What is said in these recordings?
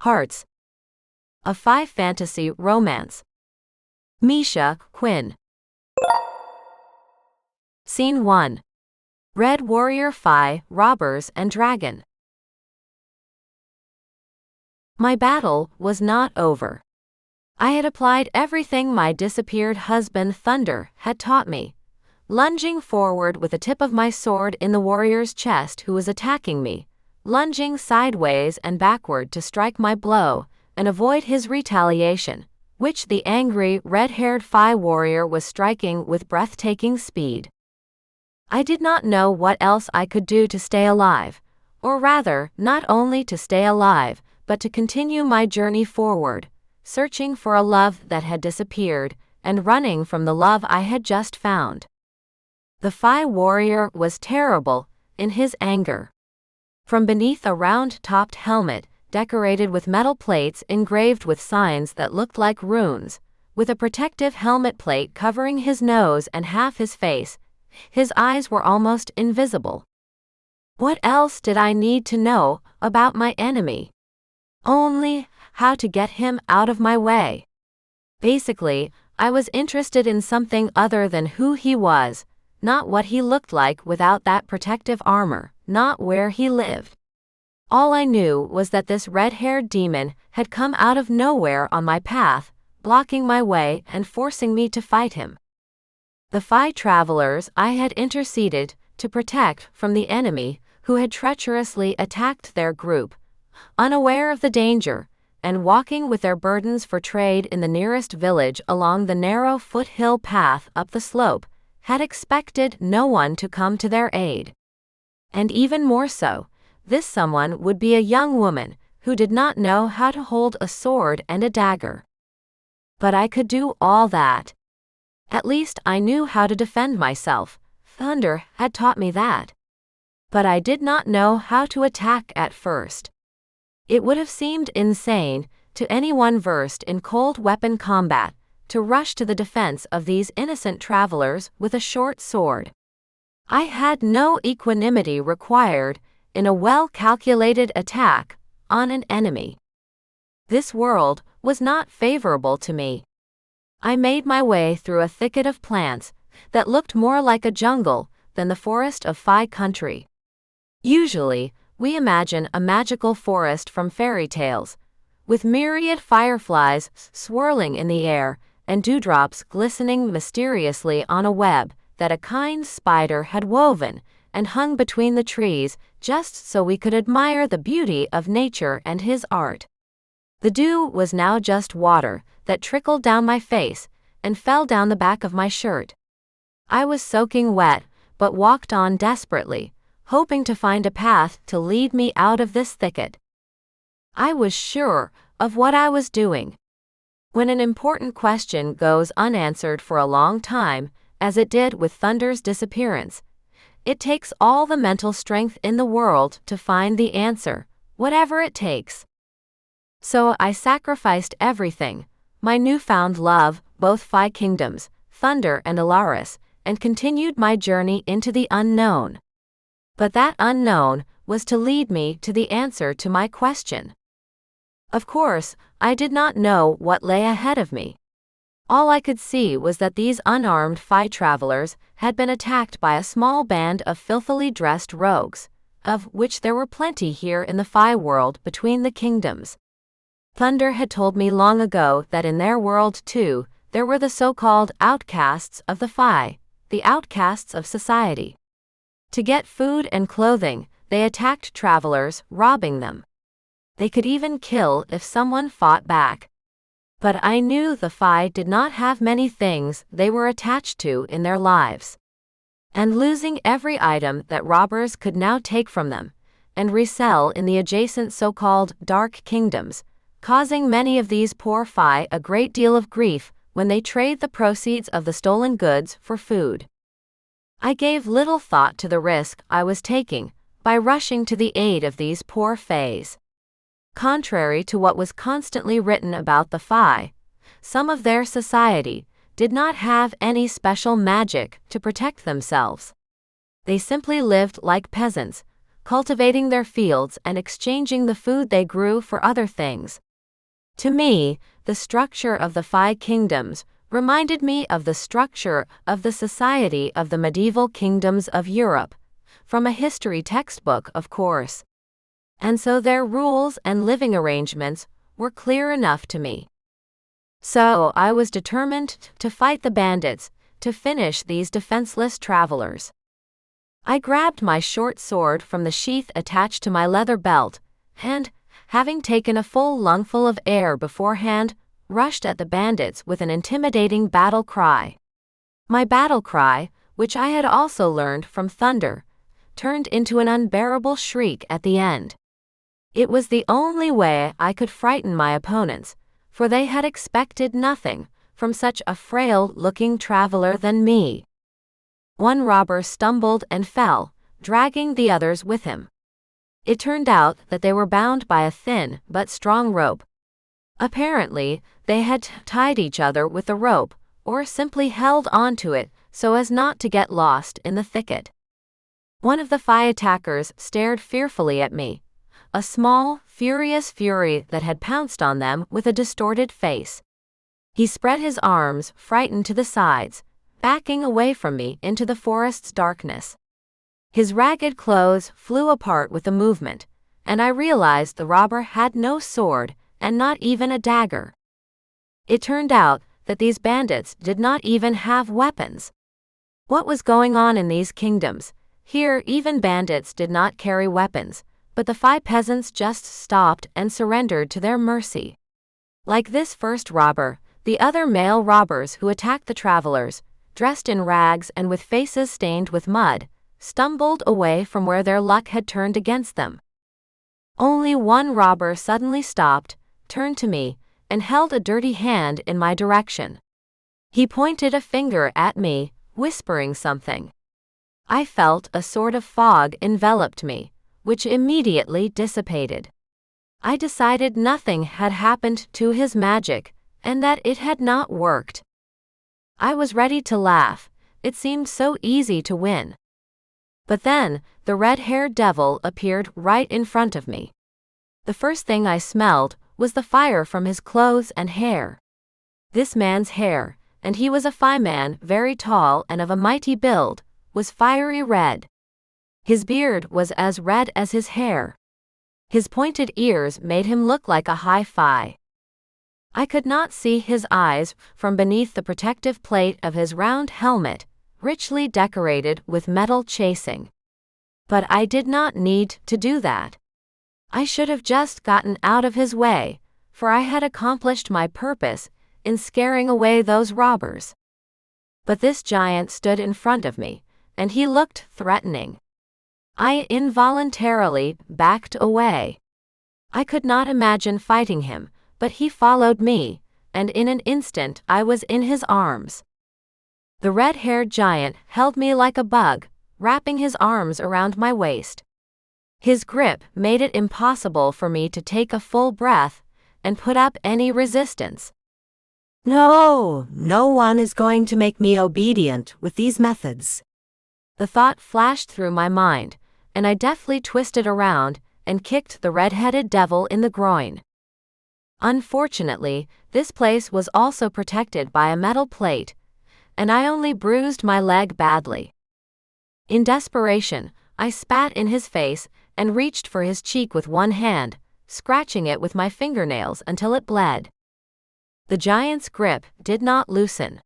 Hearts. A Phi fantasy romance. Misha Quinn. Scene 1. Red Warrior Phi, Robbers and Dragon. My battle was not over. I had applied everything my disappeared husband Thunder had taught me, lunging forward with the tip of my sword in the warrior's chest who was attacking me, lunging sideways and backward to strike my blow and avoid his retaliation, which the angry, red-haired Phi warrior was striking with breathtaking speed. I did not know what else I could do to stay alive, or rather, not only to stay alive, but to continue my journey forward, searching for a love that had disappeared, and running from the love I had just found. The Phi warrior was terrible in his anger. From beneath a round-topped helmet, decorated with metal plates engraved with signs that looked like runes, with a protective helmet plate covering his nose and half his face, his eyes were almost invisible. What else did I need to know about my enemy? Only how to get him out of my way. Basically, I was interested in something other than who he was, not what he looked like without that protective armor, not where he lived. All I knew was that this red-haired demon had come out of nowhere on my path, blocking my way and forcing me to fight him. The Phi travelers I had interceded to protect from the enemy who had treacherously attacked their group, unaware of the danger, and walking with their burdens for trade in the nearest village along the narrow foothill path up the slope, had expected no one to come to their aid. And even more so, this someone would be a young woman who did not know how to hold a sword and a dagger. But I could do all that. At least I knew how to defend myself. Thunder had taught me that. But I did not know how to attack at first. It would have seemed insane to anyone versed in cold weapon combat to rush to the defense of these innocent travelers with a short sword. I had no equanimity required in a well-calculated attack on an enemy. This world was not favorable to me. I made my way through a thicket of plants that looked more like a jungle than the forest of Phi country. Usually, we imagine a magical forest from fairy tales, with myriad fireflies swirling in the air and dewdrops glistening mysteriously on a web that a kind spider had woven and hung between the trees just so we could admire the beauty of nature and his art. The dew was now just water that trickled down my face and fell down the back of my shirt. I was soaking wet, but walked on desperately, hoping to find a path to lead me out of this thicket. I was sure of what I was doing. When an important question goes unanswered for a long time, as it did with Thunder's disappearance, it takes all the mental strength in the world to find the answer, whatever it takes. So I sacrificed everything, my newfound love, both Phi kingdoms, Thunder and Yarros, and continued my journey into the unknown. But that unknown was to lead me to the answer to my question. Of course, I did not know what lay ahead of me. All I could see was that these unarmed Phi travelers had been attacked by a small band of filthily dressed rogues, of which there were plenty here in the Phi world between the kingdoms. Thunder had told me long ago that in their world too, there were the so-called outcasts of the Phi, the outcasts of society. To get food and clothing, they attacked travelers, robbing them. They could even kill if someone fought back. But I knew the Phi did not have many things they were attached to in their lives. And losing every item that robbers could now take from them, and resell in the adjacent so-called dark kingdoms, causing many of these poor Phi a great deal of grief when they trade the proceeds of the stolen goods for food. I gave little thought to the risk I was taking by rushing to the aid of these poor Phais. Contrary to what was constantly written about the Phi, some of their society did not have any special magic to protect themselves. They simply lived like peasants, cultivating their fields and exchanging the food they grew for other things. To me, the structure of the Five Kingdoms reminded me of the structure of the society of the medieval kingdoms of Europe, from a history textbook, of course. And so their rules and living arrangements were clear enough to me. So I was determined to fight the bandits, to finish these defenseless travelers. I grabbed my short sword from the sheath attached to my leather belt, and, having taken a full lungful of air beforehand, rushed at the bandits with an intimidating battle cry. My battle cry, which I had also learned from Thunder, turned into an unbearable shriek at the end. It was the only way I could frighten my opponents, for they had expected nothing from such a frail-looking traveler than me. One robber stumbled and fell, dragging the others with him. It turned out that they were bound by a thin but strong rope. Apparently, they had tied each other with the rope, or simply held onto it so as not to get lost in the thicket. One of the five attackers stared fearfully at me, a small, furious fury that had pounced on them with a distorted face. He spread his arms, frightened, to the sides, backing away from me into the forest's darkness. His ragged clothes flew apart with the movement, and I realized the robber had no sword and not even a dagger. It turned out that these bandits did not even have weapons. What was going on in these kingdoms? Here even bandits did not carry weapons, but the five peasants just stopped and surrendered to their mercy. Like this first robber, the other male robbers who attacked the travelers, dressed in rags and with faces stained with mud, stumbled away from where their luck had turned against them. Only one robber suddenly stopped, turned to me, and held a dirty hand in my direction. He pointed a finger at me, whispering something. I felt a sort of fog enveloped me, which immediately dissipated. I decided nothing had happened to his magic, and that it had not worked. I was ready to laugh. It seemed so easy to win. But then, the red-haired devil appeared right in front of me. The first thing I smelled was the fire from his clothes and hair. This man's hair, and he was a fine man, very tall and of a mighty build, was fiery red. His beard was as red as his hair. His pointed ears made him look like a hi-fi. I could not see his eyes from beneath the protective plate of his round helmet, richly decorated with metal chasing. But I did not need to do that. I should have just gotten out of his way, for I had accomplished my purpose in scaring away those robbers. But this giant stood in front of me, and he looked threatening. I involuntarily backed away. I could not imagine fighting him, but he followed me, and in an instant I was in his arms. The red-haired giant held me like a bug, wrapping his arms around my waist. His grip made it impossible for me to take a full breath and put up any resistance. No, no one is going to make me obedient with these methods. The thought flashed through my mind, and I deftly twisted around and kicked the red-headed devil in the groin. Unfortunately, this place was also protected by a metal plate, and I only bruised my leg badly. In desperation, I spat in his face and reached for his cheek with one hand, scratching it with my fingernails until it bled. The giant's grip did not loosen.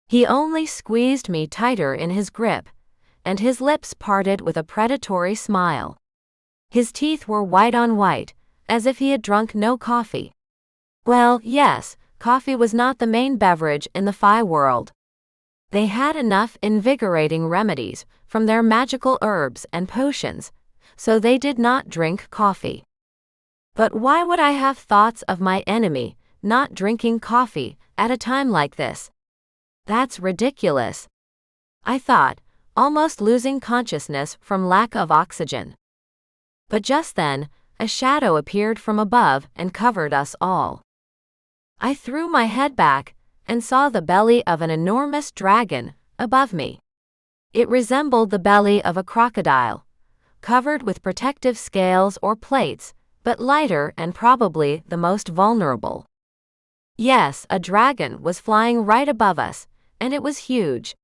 He only squeezed me tighter in his grip, and his lips parted with a predatory smile. His teeth were white on white, as if he had drunk no coffee. Well, yes, coffee was not the main beverage in the Fi world. They had enough invigorating remedies from their magical herbs and potions, so they did not drink coffee. But why would I have thoughts of my enemy not drinking coffee at a time like this? That's ridiculous, I thought, almost losing consciousness from lack of oxygen. But just then, a shadow appeared from above and covered us all. I threw my head back and saw the belly of an enormous dragon above me. It resembled the belly of a crocodile, covered with protective scales or plates, but lighter and probably the most vulnerable. Yes, a dragon was flying right above us, and it was huge.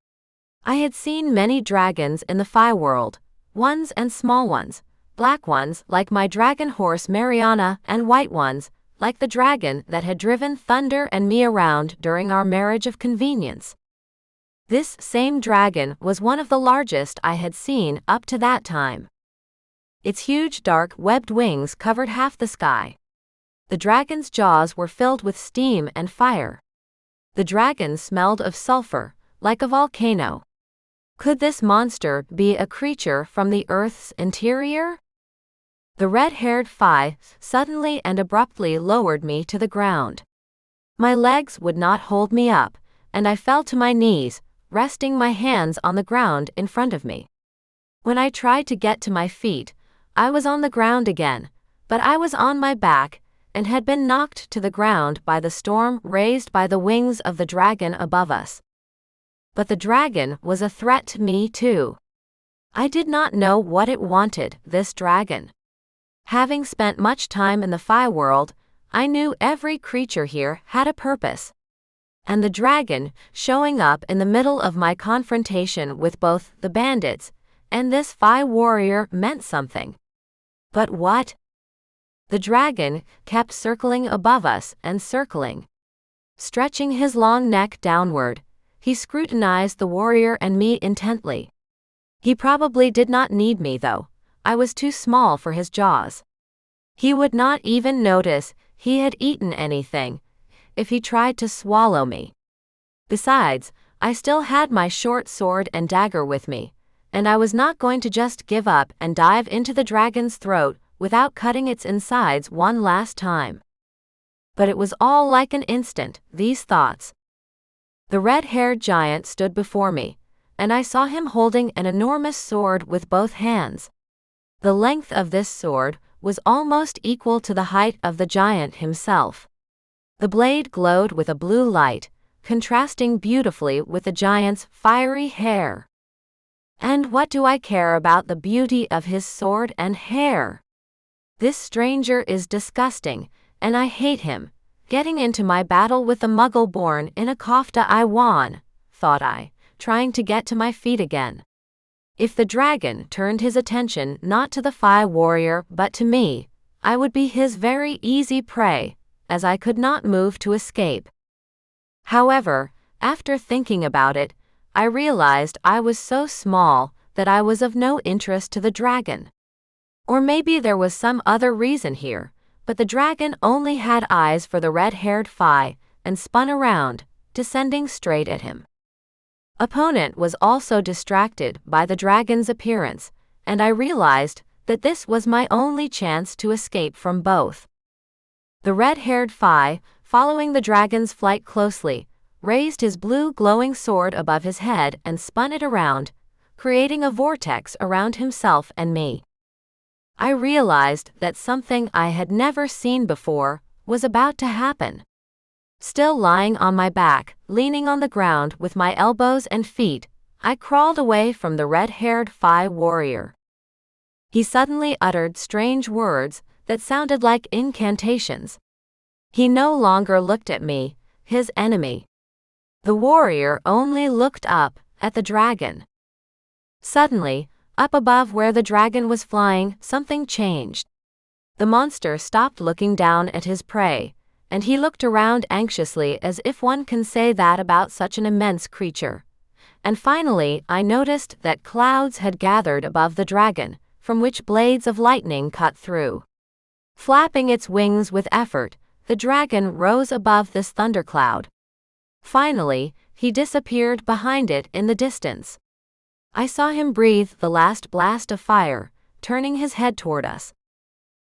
I had seen many dragons in the Fae world, ones and small ones, black ones like my dragon horse Mariana and white ones, like the dragon that had driven Thunder and me around during our marriage of convenience. This same dragon was one of the largest I had seen up to that time. Its huge dark webbed wings covered half the sky. The dragon's jaws were filled with steam and fire. The dragon smelled of sulfur, like a volcano. Could this monster be a creature from the Earth's interior? The red-haired Fae suddenly and abruptly lowered me to the ground. My legs would not hold me up, and I fell to my knees, resting my hands on the ground in front of me. When I tried to get to my feet, I was on the ground again, but I was on my back and had been knocked to the ground by the storm raised by the wings of the dragon above us. But the dragon was a threat to me too. I did not know what it wanted, this dragon. Having spent much time in the Fae world, I knew every creature here had a purpose. And the dragon, showing up in the middle of my confrontation with both the bandits and this Fae warrior, meant something. But what? The dragon kept circling above us and circling. Stretching his long neck downward, he scrutinized the warrior and me intently. He probably did not need me though. I was too small for his jaws. He would not even notice he had eaten anything if he tried to swallow me. Besides, I still had my short sword and dagger with me, and I was not going to just give up and dive into the dragon's throat without cutting its insides one last time. But it was all like an instant, these thoughts. The red-haired giant stood before me, and I saw him holding an enormous sword with both hands. The length of this sword was almost equal to the height of the giant himself. The blade glowed with a blue light, contrasting beautifully with the giant's fiery hair. And what do I care about the beauty of his sword and hair? This stranger is disgusting, and I hate him. Getting into my battle with the muggle born in a kofta I won, thought I, trying to get to my feet again. If the dragon turned his attention not to the Fae warrior but to me, I would be his very easy prey, as I could not move to escape. However, after thinking about it, I realized I was so small that I was of no interest to the dragon. Or maybe there was some other reason here, but the dragon only had eyes for the red-haired Fae and spun around, descending straight at him. Opponent was also distracted by the dragon's appearance, and I realized that this was my only chance to escape from both. The red-haired Fae, following the dragon's flight closely, raised his blue glowing sword above his head and spun it around, creating a vortex around himself and me. I realized that something I had never seen before was about to happen. Still lying on my back, leaning on the ground with my elbows and feet, I crawled away from the red-haired Fae warrior. He suddenly uttered strange words that sounded like incantations. He no longer looked at me, his enemy. The warrior only looked up at the dragon. Suddenly, up above where the dragon was flying, something changed. The monster stopped looking down at his prey, and he looked around anxiously as if one can say that about such an immense creature. And finally, I noticed that clouds had gathered above the dragon, from which blades of lightning cut through. Flapping its wings with effort, the dragon rose above this thundercloud. Finally, he disappeared behind it in the distance. I saw him breathe the last blast of fire, turning his head toward us.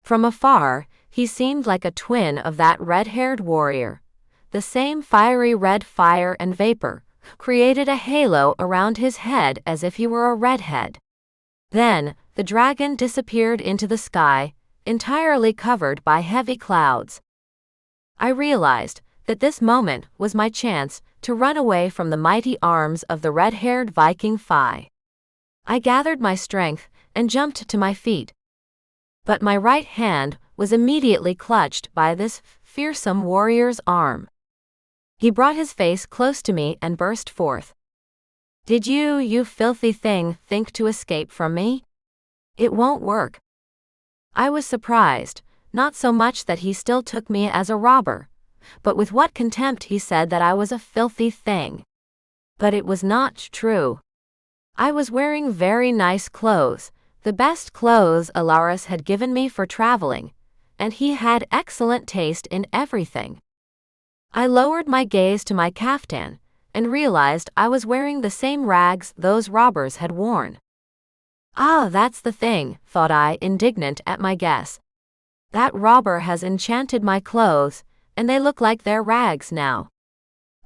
From afar, he seemed like a twin of that red-haired warrior. The same fiery red fire and vapor created a halo around his head as if he were a redhead. Then, the dragon disappeared into the sky, entirely covered by heavy clouds. I realized that this moment was my chance to run away from the mighty arms of the red-haired Viking Fae. I gathered my strength and jumped to my feet. But my right hand was immediately clutched by this fearsome warrior's arm. He brought his face close to me and burst forth. "Did you filthy thing, think to escape from me? It won't work." I was surprised, not so much that he still took me as a robber, but with what contempt he said that I was a filthy thing. But it was not true. I was wearing very nice clothes, the best clothes Yarros had given me for traveling, and he had excellent taste in everything. I lowered my gaze to my caftan, and realized I was wearing the same rags those robbers had worn. "Ah, that's the thing," thought I, indignant at my guess. "That robber has enchanted my clothes, and they look like their rags now.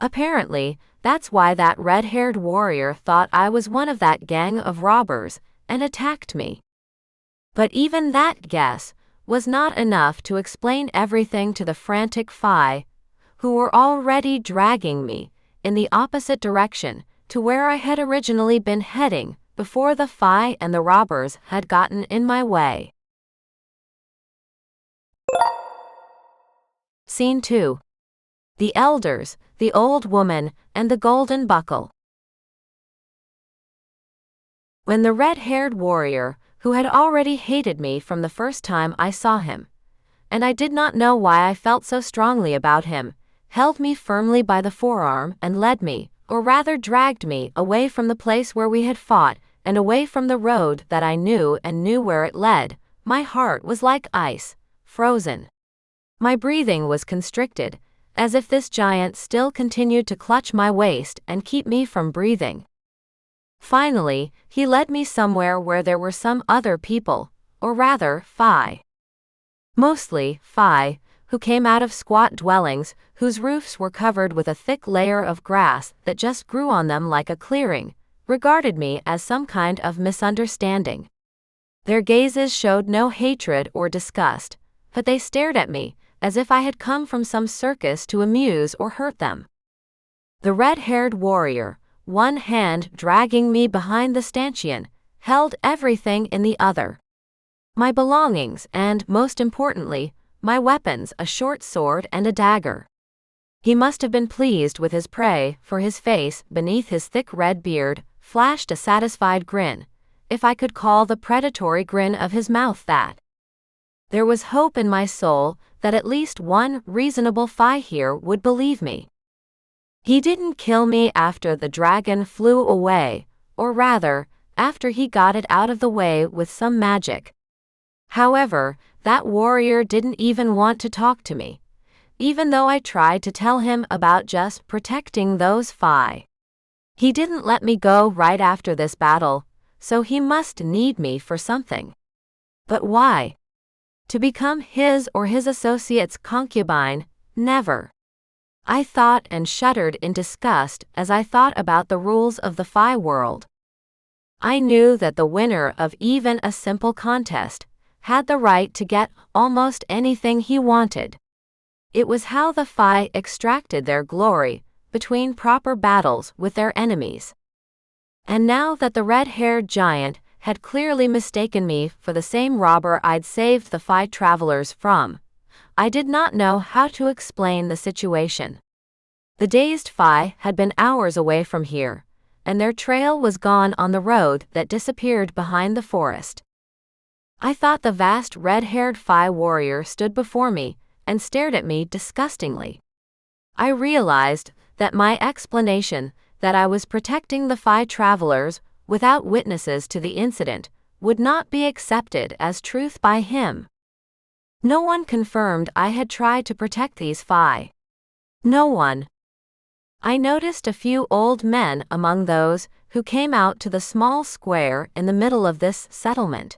Apparently, that's why that red-haired warrior thought I was one of that gang of robbers, and attacked me." But even that guess was not enough to explain everything to the frantic Phi, who were already dragging me in the opposite direction to where I had originally been heading before the Phi and the robbers had gotten in my way. Scene 2. The Elders, the Old Woman, and the Golden Buckle. When the red-haired warrior, who had already hated me from the first time I saw him, and I did not know why I felt so strongly about him, held me firmly by the forearm and led me, or rather dragged me, away from the place where we had fought, and away from the road that I knew and knew where it led, my heart was like ice, frozen. My breathing was constricted, as if this giant still continued to clutch my waist and keep me from breathing. Finally, he led me somewhere where there were some other people, or rather, Phi. Mostly, Phi, who came out of squat dwellings, whose roofs were covered with a thick layer of grass that just grew on them like a clearing, regarded me as some kind of misunderstanding. Their gazes showed no hatred or disgust, but they stared at me, as if I had come from some circus to amuse or hurt them. The red-haired warrior, one hand dragging me behind the stanchion, held everything in the other. My belongings and, most importantly, my weapons, a short sword and a dagger. He must have been pleased with his prey, for his face, beneath his thick red beard, flashed a satisfied grin, if I could call the predatory grin of his mouth that. There was hope in my soul that at least one reasonable Phi here would believe me. He didn't kill me after the dragon flew away, or rather, after he got it out of the way with some magic. However, that warrior didn't even want to talk to me, even though I tried to tell him about just protecting those Phi. He didn't let me go right after this battle, so he must need me for something. But why? To become his or his associate's concubine? Never. I thought and shuddered in disgust as I thought about the rules of the Phi world. I knew that the winner of even a simple contest had the right to get almost anything he wanted. It was how the Phi extracted their glory between proper battles with their enemies. And now that the red-haired giant had clearly mistaken me for the same robber I'd saved the Phi travelers from, I did not know how to explain the situation. The dazed Phi had been hours away from here, and their trail was gone on the road that disappeared behind the forest. I thought the vast red-haired Phi warrior stood before me and stared at me disgustingly. I realized that my explanation that I was protecting the Phi travelers without witnesses to the incident would not be accepted as truth by him. No one confirmed I had tried to protect these Phi. No one. I noticed a few old men among those who came out to the small square in the middle of this settlement.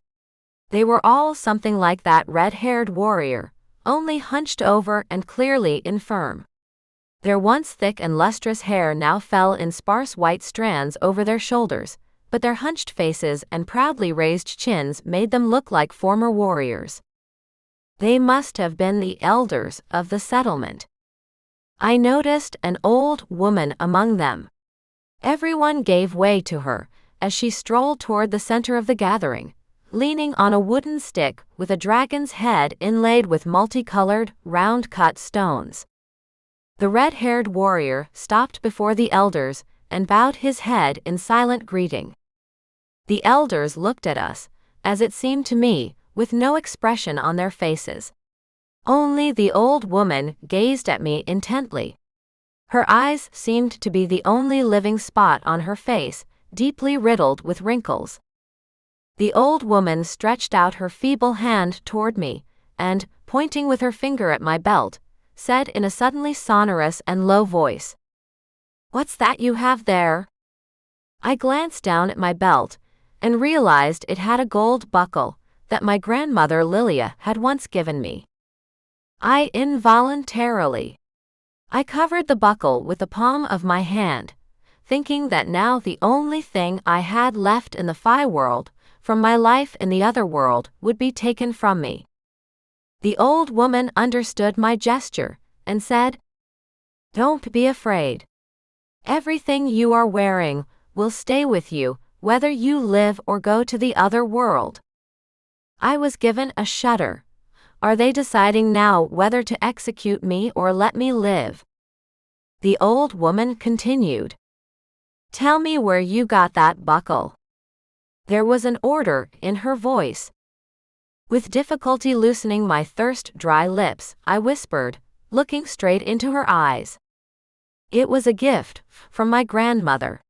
They were all something like that red-haired warrior, only hunched over and clearly infirm. Their once thick and lustrous hair now fell in sparse white strands over their shoulders, but their hunched faces and proudly raised chins made them look like former warriors. They must have been the elders of the settlement. I noticed an old woman among them. Everyone gave way to her as she strolled toward the center of the gathering, leaning on a wooden stick with a dragon's head inlaid with multicolored, round-cut stones. The red-haired warrior stopped before the elders and bowed his head in silent greeting. The elders looked at us, as it seemed to me, with no expression on their faces. Only the old woman gazed at me intently. Her eyes seemed to be the only living spot on her face, deeply riddled with wrinkles. The old woman stretched out her feeble hand toward me, and, pointing with her finger at my belt, said in a suddenly sonorous and low voice, "What's that you have there?" I glanced down at my belt, and realized it had a gold buckle that my grandmother Lilia had once given me. I covered the buckle with the palm of my hand, thinking that now the only thing I had left in the Phi world from my life in the other world would be taken from me. The old woman understood my gesture and said, "Don't be afraid. Everything you are wearing will stay with you whether you live or go to the other world." I was given a shudder. Are they deciding now whether to execute me or let me live? The old woman continued, "Tell me where you got that buckle." There was an order in her voice. With difficulty loosening my thirst-dry lips, I whispered, looking straight into her eyes, "It was a gift from my grandmother."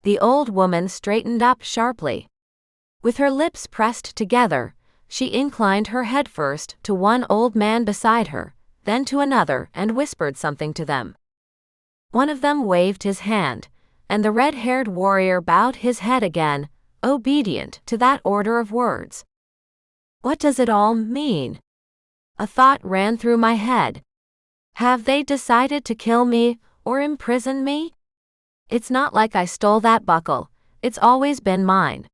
The old woman straightened up sharply. With her lips pressed together, she inclined her head first to one old man beside her, then to another, and whispered something to them. One of them waved his hand, and the red-haired warrior bowed his head again, obedient to that order of words. What does it all mean? A thought ran through my head. Have they decided to kill me or imprison me? It's not like I stole that buckle, it's always been mine.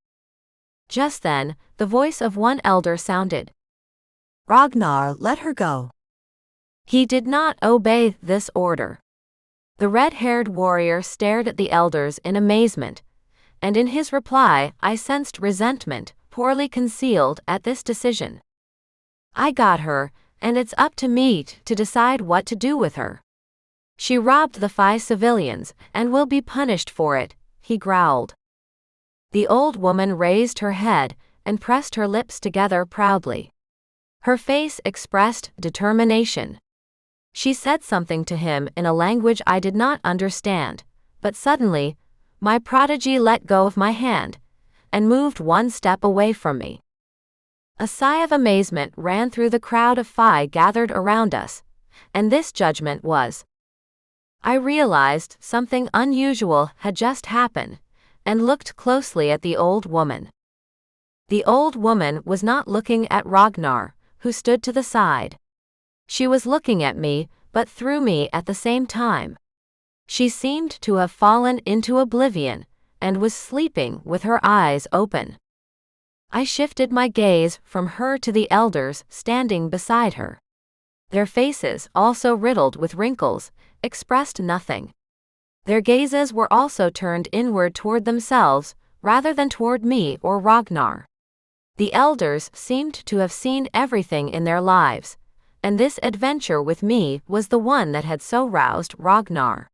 Just then, the voice of one elder sounded. Ragnar, let her go. He did not obey this order. The red-haired warrior stared at the elders in amazement, and in his reply I sensed resentment, poorly concealed at this decision. "I got her, and it's up to me to decide what to do with her. She robbed the Phi civilians and will be punished for it," he growled. The old woman raised her head and pressed her lips together proudly. Her face expressed determination. She said something to him in a language I did not understand, but suddenly, my prodigy let go of my hand and moved one step away from me. A sigh of amazement ran through the crowd of Phi gathered around us, and this judgment was. I realized something unusual had just happened, and looked closely at the old woman. The old woman was not looking at Ragnar, who stood to the side. She was looking at me, but through me at the same time. She seemed to have fallen into oblivion, and was sleeping with her eyes open. I shifted my gaze from her to the elders standing beside her. Their faces, also riddled with wrinkles, expressed nothing. Their gazes were also turned inward toward themselves, rather than toward me or Ragnar. The elders seemed to have seen everything in their lives, and this adventure with me was the one that had so roused Ragnar.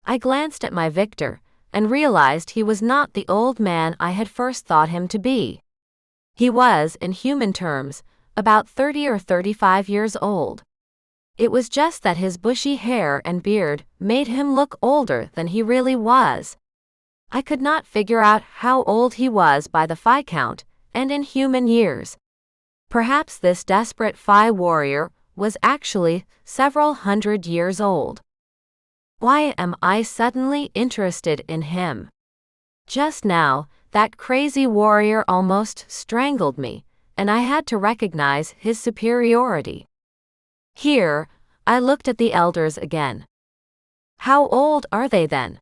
I glanced at my victor, and realized he was not the old man I had first thought him to be. He was, in human terms, about 30 or 35 years old. It was just that his bushy hair and beard made him look older than he really was. I could not figure out how old he was by the Phi count, and in human years. Perhaps this desperate Phi warrior was actually several hundred years old. Why am I suddenly interested in him? Just now, that crazy warrior almost strangled me, and I had to recognize his superiority. Here, I looked at the elders again. How old are they then?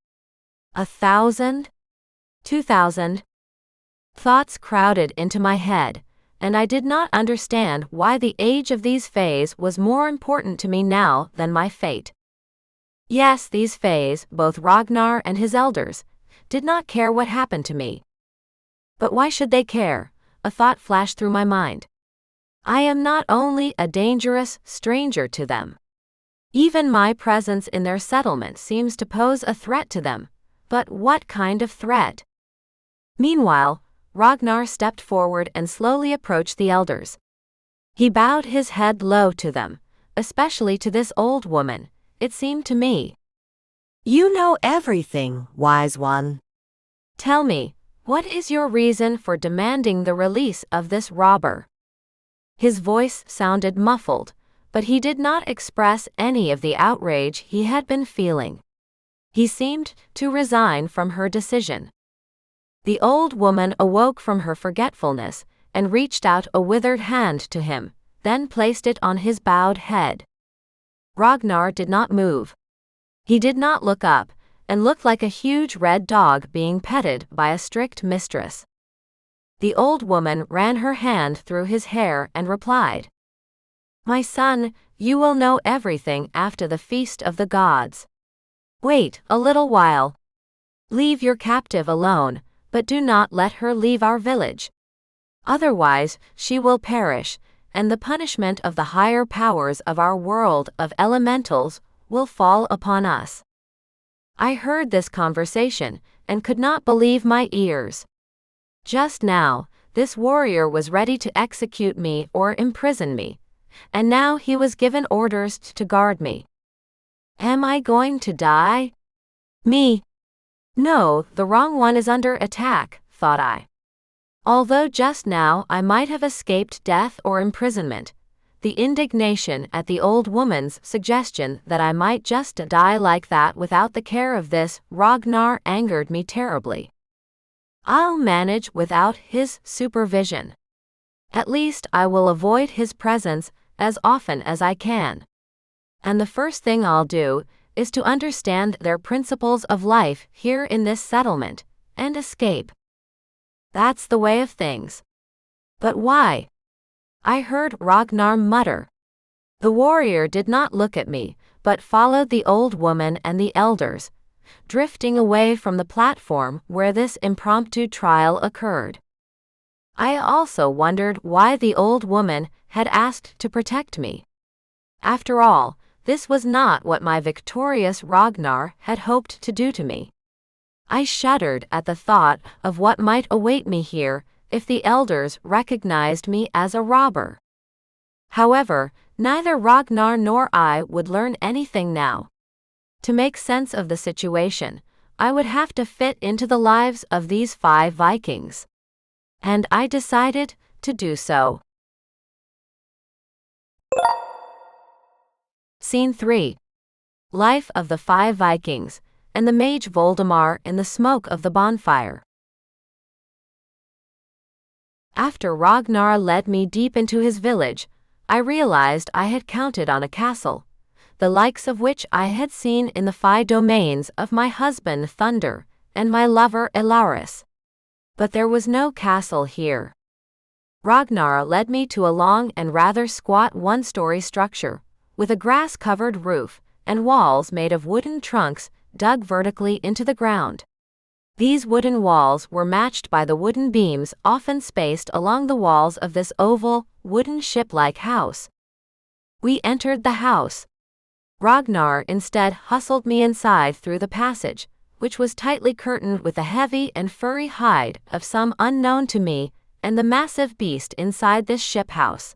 1,000? 2,000? Thoughts crowded into my head, and I did not understand why the age of these Fays was more important to me now than my fate. Yes, these Fays, both Ragnar and his elders, did not care what happened to me. But why should they care? a thought flashed through my mind. I am not only a dangerous stranger to them. Even my presence in their settlement seems to pose a threat to them. But what kind of threat? Meanwhile, Ragnar stepped forward and slowly approached the elders. He bowed his head low to them, especially to this old woman, it seemed to me. You know everything, wise one. Tell me, what is your reason for demanding the release of this robber? His voice sounded muffled, but he did not express any of the outrage he had been feeling. He seemed to resign from her decision. The old woman awoke from her forgetfulness and reached out a withered hand to him, then placed it on his bowed head. Ragnar did not move. He did not look up, and looked like a huge red dog being petted by a strict mistress. The old woman ran her hand through his hair and replied, "My son, you will know everything after the feast of the gods. Wait a little while. Leave your captive alone, but do not let her leave our village. Otherwise, she will perish, and the punishment of the higher powers of our world of elementals will fall upon us." I heard this conversation and could not believe my ears. Just now, this warrior was ready to execute me or imprison me, and now he was given orders to guard me. Am I going to die? Me? No, the wrong one is under attack, thought I. Although just now I might have escaped death or imprisonment, the indignation at the old woman's suggestion that I might just die like that without the care of this Ragnar angered me terribly. I'll manage without his supervision. At least I will avoid his presence as often as I can. And the first thing I'll do is to understand their principles of life here in this settlement, and escape. That's the way of things. But why? I heard Ragnar mutter. The warrior did not look at me, but followed the old woman and the elders, drifting away from the platform where this impromptu trial occurred. I also wondered why the old woman had asked to protect me. After all, this was not what my victorious Ragnar had hoped to do to me. I shuddered at the thought of what might await me here if the elders recognized me as a robber. However, neither Ragnar nor I would learn anything now. To make sense of the situation, I would have to fit into the lives of these 5 Vikings. And I decided to do so. Scene 3. Life of the 5 Vikings, and the mage Voldemar in the smoke of the bonfire. After Ragnar led me deep into his village, I realized I had counted on a castle, the likes of which I had seen in the 5 domains of my husband Thunder and my lover Yarros. But there was no castle here. Ragnar led me to a long and rather squat 1-story structure, with a grass-covered roof and walls made of wooden trunks dug vertically into the ground. These wooden walls were matched by the wooden beams often spaced along the walls of this oval, wooden ship-like house. We entered the house. Ragnar instead hustled me inside through the passage, which was tightly curtained with the heavy and furry hide of some unknown to me and the massive beast inside this ship house.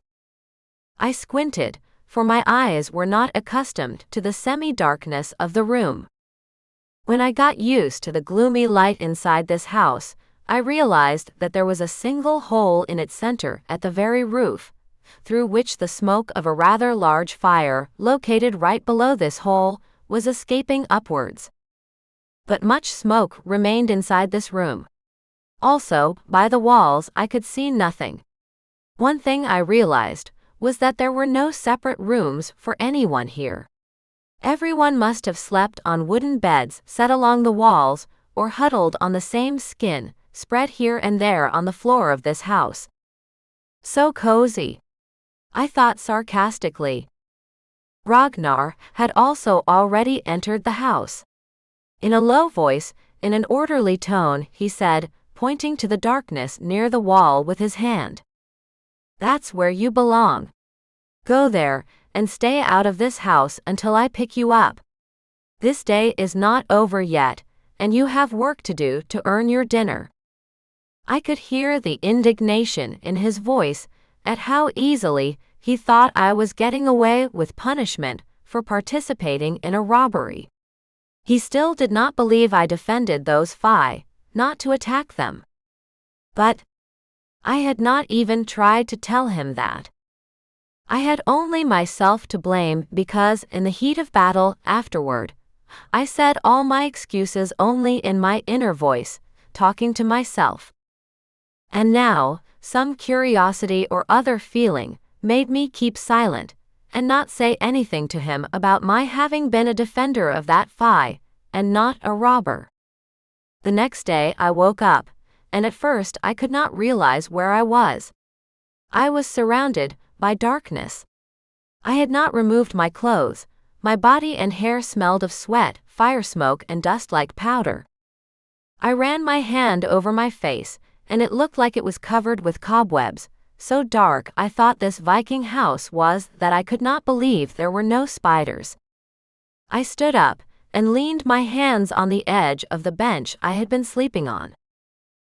I squinted, for my eyes were not accustomed to the semi-darkness of the room. When I got used to the gloomy light inside this house, I realized that there was a single hole in its center at the very roof, through which the smoke of a rather large fire, located right below this hole, was escaping upwards. But much smoke remained inside this room. Also, by the walls I could see nothing. One thing I realized was that there were no separate rooms for anyone here. Everyone must have slept on wooden beds set along the walls, or huddled on the same skin, spread here and there on the floor of this house. So cozy, I thought sarcastically. Ragnar had also already entered the house. In a low voice, in an orderly tone, he said, pointing to the darkness near the wall with his hand. "That's where you belong. Go there, and stay out of this house until I pick you up. This day is not over yet, and you have work to do to earn your dinner." I could hear the indignation in his voice at how easily he thought I was getting away with punishment for participating in a robbery. He still did not believe I defended those not to attack them. But I had not even tried to tell him that. I had only myself to blame because in the heat of battle afterward, I said all my excuses only in my inner voice, talking to myself. And now, some curiosity or other feeling made me keep silent and not say anything to him about my having been a defender of that and not a robber. The next day I woke up, and at first I could not realize where I was. I was surrounded by darkness. I had not removed my clothes. My body and hair smelled of sweat, fire smoke, and dust like powder. I ran my hand over my face, and it looked like it was covered with cobwebs. So dark I thought this Viking house was that I could not believe there were no spiders. I stood up and leaned my hands on the edge of the bench I had been sleeping on.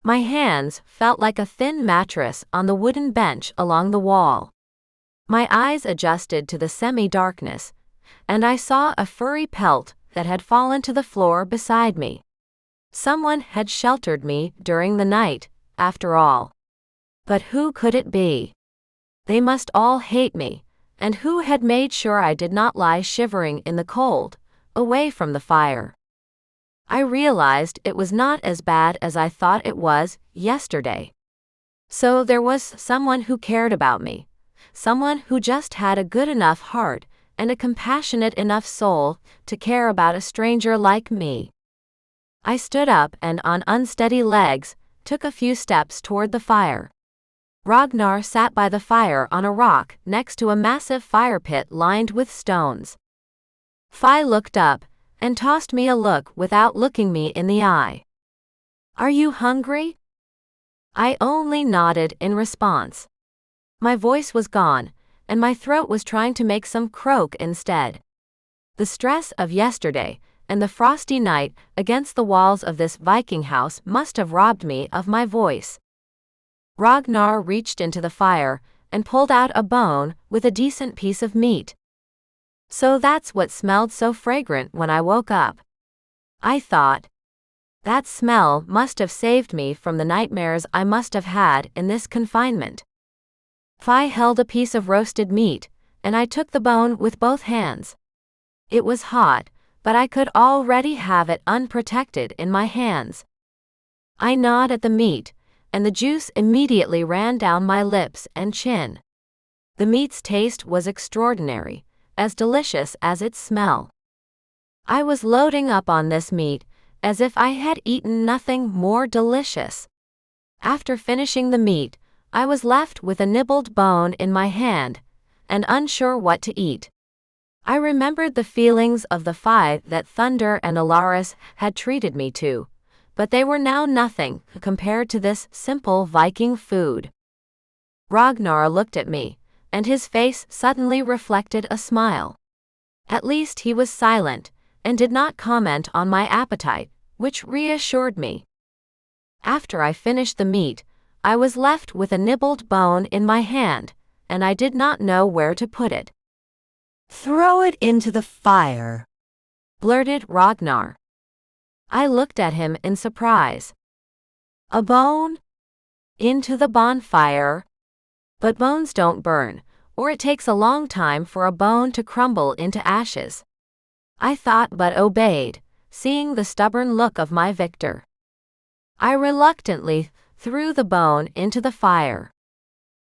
My hands felt like a thin mattress on the wooden bench along the wall. My eyes adjusted to the semi-darkness, and I saw a furry pelt that had fallen to the floor beside me. Someone had sheltered me during the night, after all. But who could it be? They must all hate me, and who had made sure I did not lie shivering in the cold, away from the fire? I realized it was not as bad as I thought it was yesterday. So there was someone who cared about me, someone who just had a good enough heart and a compassionate enough soul to care about a stranger like me. I stood up and on unsteady legs, took a few steps toward the fire. Ragnar sat by the fire on a rock next to a massive fire pit lined with stones. Fi looked up and tossed me a look without looking me in the eye. "Are you hungry?" I only nodded in response. My voice was gone, and my throat was trying to make some croak instead. The stress of yesterday and the frosty night against the walls of this Viking house must have robbed me of my voice. Ragnar reached into the fire and pulled out a bone with a decent piece of meat. So that's what smelled so fragrant when I woke up. I thought. That smell must have saved me from the nightmares I must have had in this confinement. Fi held a piece of roasted meat, and I took the bone with both hands. It was hot, but I could already have it unprotected in my hands. I gnawed at the meat, and the juice immediately ran down my lips and chin. The meat's taste was extraordinary, as delicious as its smell. I was loading up on this meat as if I had eaten nothing more delicious. After finishing the meat, I was left with a nibbled bone in my hand, and unsure what to eat. I remembered the feelings of the that Thunder and Alaris had treated me to, but they were now nothing compared to this simple Viking food. Ragnar looked at me, and his face suddenly reflected a smile. At least he was silent, and did not comment on my appetite, which reassured me. After I finished the meat, I was left with a nibbled bone in my hand, and I did not know where to put it. "Throw it into the fire," blurted Ragnar. I looked at him in surprise. "A bone? Into the bonfire? But bones don't burn, or it takes a long time for a bone to crumble into ashes." I thought but obeyed, seeing the stubborn look of my victor. I reluctantly threw the bone into the fire.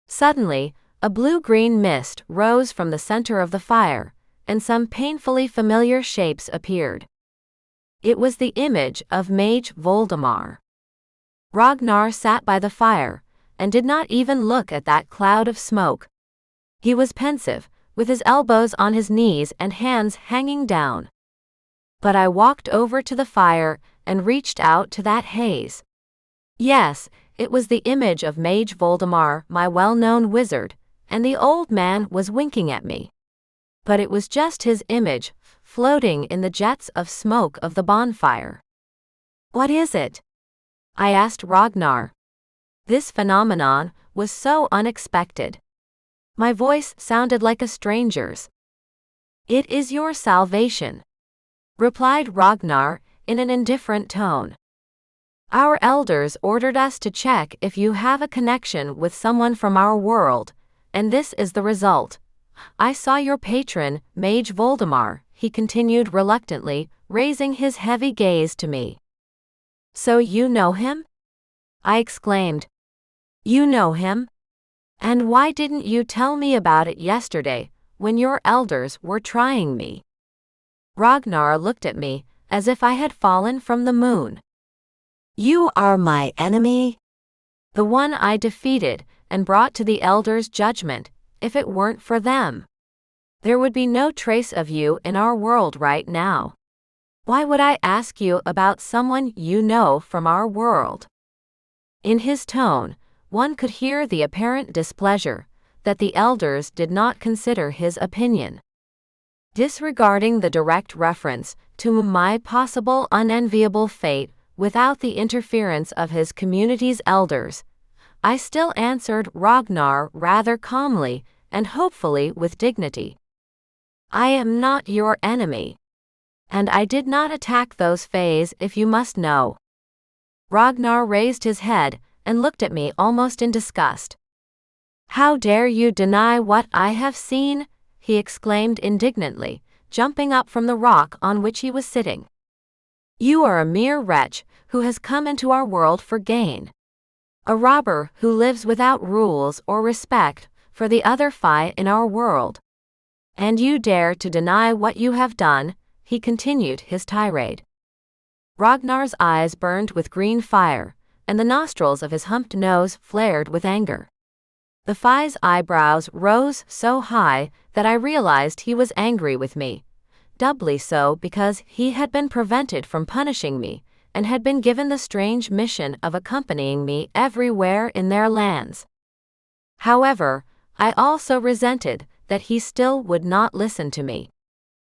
Suddenly, a blue-green mist rose from the center of the fire, and some painfully familiar shapes appeared. It was the image of Mage Voldemar. Ragnar sat by the fire, and did not even look at that cloud of smoke. He was pensive, with his elbows on his knees and hands hanging down. But I walked over to the fire and reached out to that haze. Yes, it was the image of Mage Voldemar, my well-known wizard, and the old man was winking at me. But it was just his image, floating in the jets of smoke of the bonfire. What is it? I asked Ragnar. This phenomenon was so unexpected. My voice sounded like a stranger's. It is your salvation, replied Ragnar in an indifferent tone. Our elders ordered us to check if you have a connection with someone from our world, and this is the result. I saw your patron, Mage Voldemar, he continued reluctantly, raising his heavy gaze to me. So you know him? I exclaimed. You know him? And why didn't you tell me about it yesterday, when your elders were trying me? Ragnar looked at me, as if I had fallen from the moon. You are my enemy? The one I defeated and brought to the elders' judgment. If it weren't for them, there would be no trace of you in our world right now. Why would I ask you about someone you know from our world? In his tone, one could hear the apparent displeasure that the elders did not consider his opinion. Disregarding the direct reference to my possible unenviable fate without the interference of his community's elders, I still answered Ragnar rather calmly and hopefully with dignity. I am not your enemy. And I did not attack those fays, if you must know. Ragnar raised his head and looked at me almost in disgust. How dare you deny what I have seen? He exclaimed indignantly, jumping up from the rock on which he was sitting. You are a mere wretch who has come into our world for gain. A robber who lives without rules or respect for the other fae in our world. And you dare to deny what you have done, he continued his tirade. Ragnar's eyes burned with green fire, and the nostrils of his humped nose flared with anger. The fae's eyebrows rose so high that I realized he was angry with me, doubly so because he had been prevented from punishing me, and had been given the strange mission of accompanying me everywhere in their lands. However, I also resented that he still would not listen to me.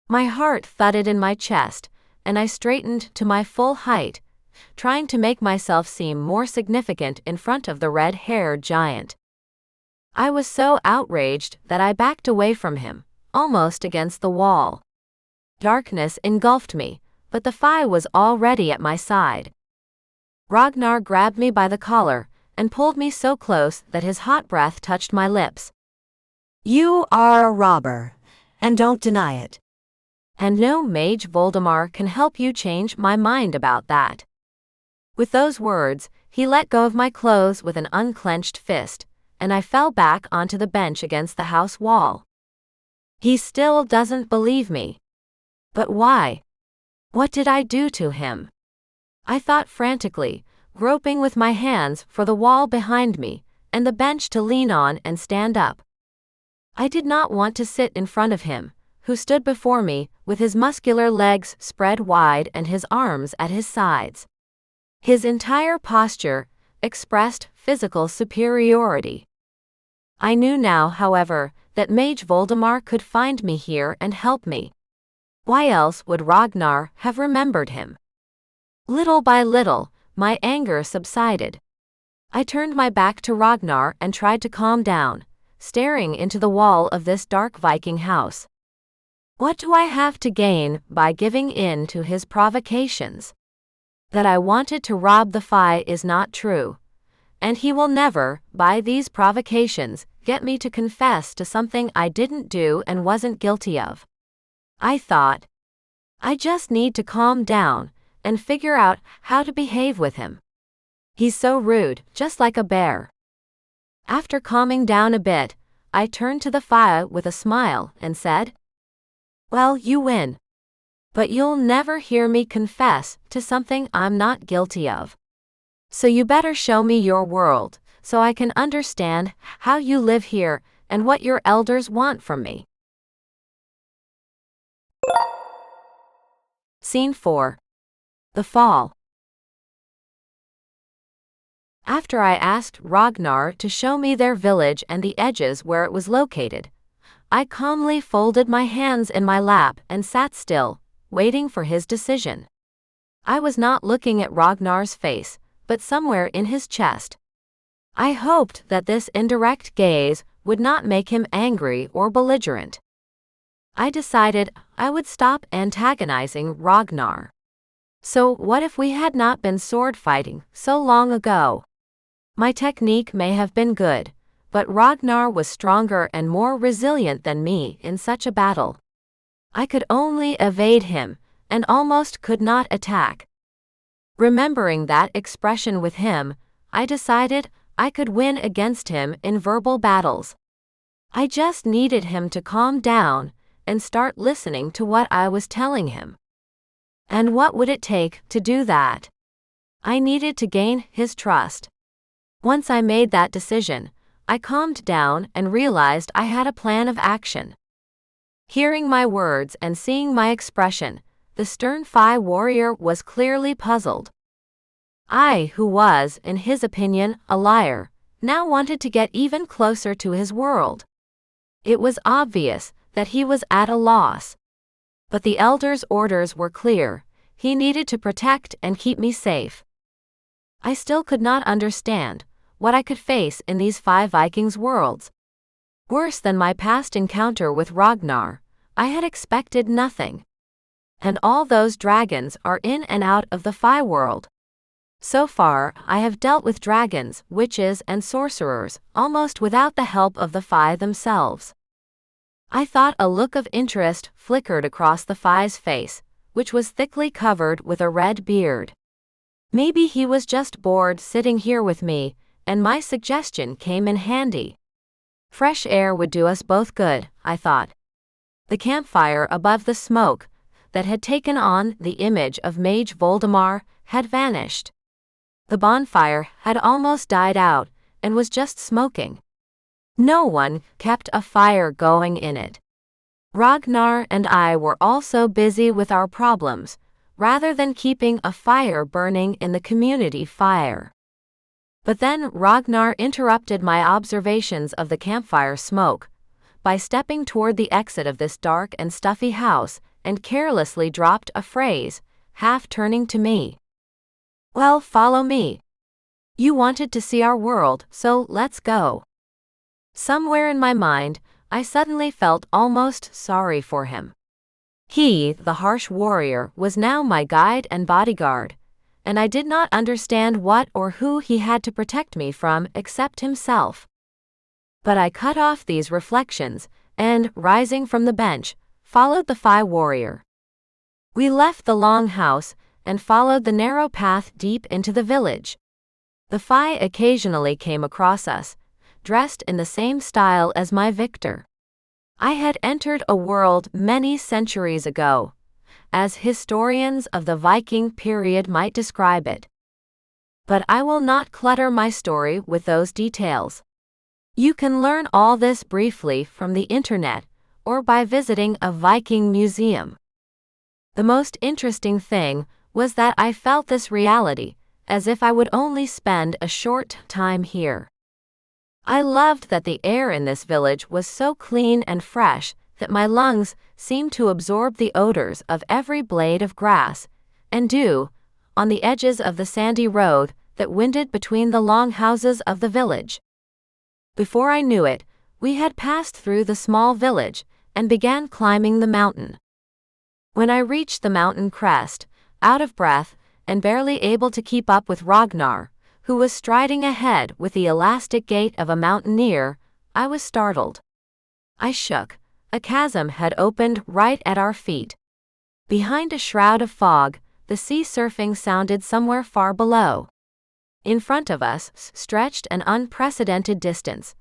My heart thudded in my chest, and I straightened to my full height, trying to make myself seem more significant in front of the red-haired giant. I was so outraged that I backed away from him, almost against the wall. Darkness engulfed me, but the fae was already at my side. Ragnar grabbed me by the collar and pulled me so close that his hot breath touched my lips. You are a robber, and don't deny it. And no Mage Voldemar can help you change my mind about that. With those words, he let go of my clothes with an unclenched fist, and I fell back onto the bench against the house wall. He still doesn't believe me. But why? What did I do to him? I thought frantically, groping with my hands for the wall behind me, and the bench to lean on and stand up. I did not want to sit in front of him, who stood before me, with his muscular legs spread wide and his arms at his sides. His entire posture expressed physical superiority. I knew now, however, that Mage Voldemar could find me here and help me. Why else would Ragnar have remembered him? Little by little, my anger subsided. I turned my back to Ragnar and tried to calm down, staring into the wall of this dark Viking house. What do I have to gain by giving in to his provocations? That I wanted to rob the fae is not true, and he will never, by these provocations, get me to confess to something I didn't do and wasn't guilty of. I thought, I just need to calm down and figure out how to behave with him. He's so rude, just like a bear. After calming down a bit, I turned to the fae with a smile and said, Well, you win. But you'll never hear me confess to something I'm not guilty of. So you better show me your world, so I can understand how you live here and what your elders want from me. Scene 4. The Fall. After I asked Ragnar to show me their village and the edges where it was located, I calmly folded my hands in my lap and sat still, waiting for his decision. I was not looking at Ragnar's face, but somewhere in his chest. I hoped that this indirect gaze would not make him angry or belligerent. I decided I would stop antagonizing Ragnar. So what if we had not been sword fighting so long ago? My technique may have been good, but Ragnar was stronger and more resilient than me in such a battle. I could only evade him, and almost could not attack. Remembering that expression with him, I decided I could win against him in verbal battles. I just needed him to calm down and start listening to what I was telling him. And what would it take to do that? I needed to gain his trust. Once I made that decision, I calmed down and realized I had a plan of action. Hearing my words and seeing my expression, the stern Phi warrior was clearly puzzled. I, who was, in his opinion, a liar, now wanted to get even closer to his world. It was obvious that he was at a loss. But the elder's orders were clear: he needed to protect and keep me safe. I still could not understand what I could face in these 5 Vikings worlds. Worse than my past encounter with Ragnar, I had expected nothing. And all those dragons are in and out of the Phi world. So far, I have dealt with dragons, witches, and sorcerers almost without the help of the Phi themselves. I thought a look of interest flickered across the Phi's face, which was thickly covered with a red beard. Maybe he was just bored sitting here with me, and my suggestion came in handy. Fresh air would do us both good, I thought. The campfire above the smoke, that had taken on the image of Mage Voldemar, had vanished. The bonfire had almost died out, and was just smoking. No one kept a fire going in it. Ragnar and I were also busy with our problems, rather than keeping a fire burning in the community fire. But then Ragnar interrupted my observations of the campfire smoke by stepping toward the exit of this dark and stuffy house and carelessly dropped a phrase, half turning to me. "Well, follow me. You wanted to see our world, so let's go." Somewhere in my mind, I suddenly felt almost sorry for him. He, the harsh warrior, was now my guide and bodyguard, and I did not understand what or who he had to protect me from except himself. But I cut off these reflections, and, rising from the bench, followed the Phi warrior. We left the long house, and followed the narrow path deep into the village. The Phi occasionally came across us, dressed in the same style as my victor. I had entered a world many centuries ago, as historians of the Viking period might describe it. But I will not clutter my story with those details. You can learn all this briefly from the internet, or by visiting a Viking museum. The most interesting thing was that I felt this reality, as if I would only spend a short time here. I loved that the air in this village was so clean and fresh that my lungs seemed to absorb the odors of every blade of grass and dew on the edges of the sandy road that winded between the long houses of the village. Before I knew it, we had passed through the small village and began climbing the mountain. When I reached the mountain crest, out of breath and barely able to keep up with Ragnar, who was striding ahead with the elastic gait of a mountaineer, I was startled. I shook. A chasm had opened right at our feet. Behind a shroud of fog, the sea surfing sounded somewhere far below. In front of us stretched an unprecedented distance,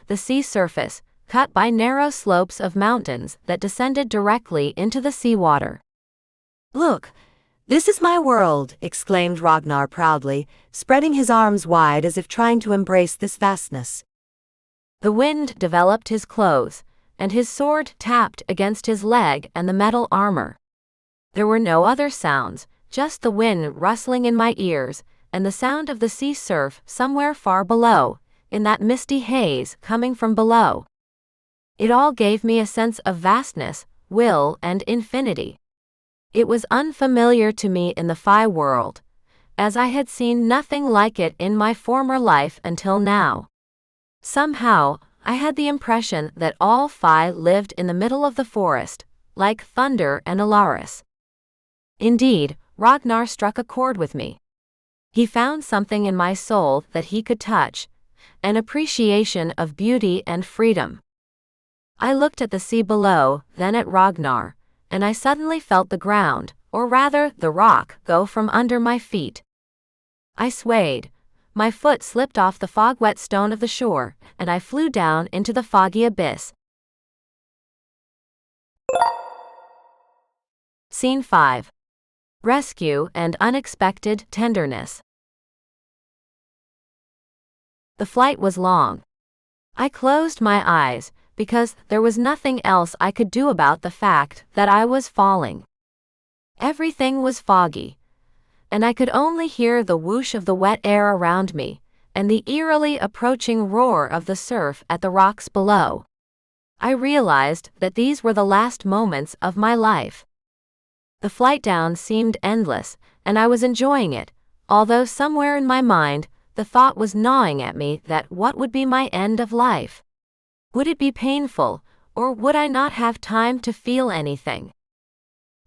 the sea surface, cut by narrow slopes of mountains that descended directly into the seawater. "Look, this is my world," exclaimed Ragnar proudly, spreading his arms wide as if trying to embrace this vastness. The wind developed his clothes, and his sword tapped against his leg and the metal armor. There were no other sounds, just the wind rustling in my ears and the sound of the sea surf somewhere far below, in that misty haze coming from below. It all gave me a sense of vastness, will, and infinity. It was unfamiliar to me in the Phi world, as I had seen nothing like it in my former life until now. Somehow, I had the impression that all Phi lived in the middle of the forest, like thunder and Yarros. Indeed, Ragnar struck a chord with me. He found something in my soul that he could touch, an appreciation of beauty and freedom. I looked at the sea below, then at Ragnar, and I suddenly felt the ground, or rather the rock, go from under my feet. I swayed. My foot slipped off the fog-wet stone of the shore, and I flew down into the foggy abyss. Scene 5. Rescue and Unexpected Tenderness. The flight was long. I closed my eyes, because there was nothing else I could do about the fact that I was falling. Everything was foggy, and I could only hear the whoosh of the wet air around me, and the eerily approaching roar of the surf at the rocks below. I realized that these were the last moments of my life. The flight down seemed endless, and I was enjoying it, although somewhere in my mind, the thought was gnawing at me that what would be my end of life? Would it be painful, or would I not have time to feel anything?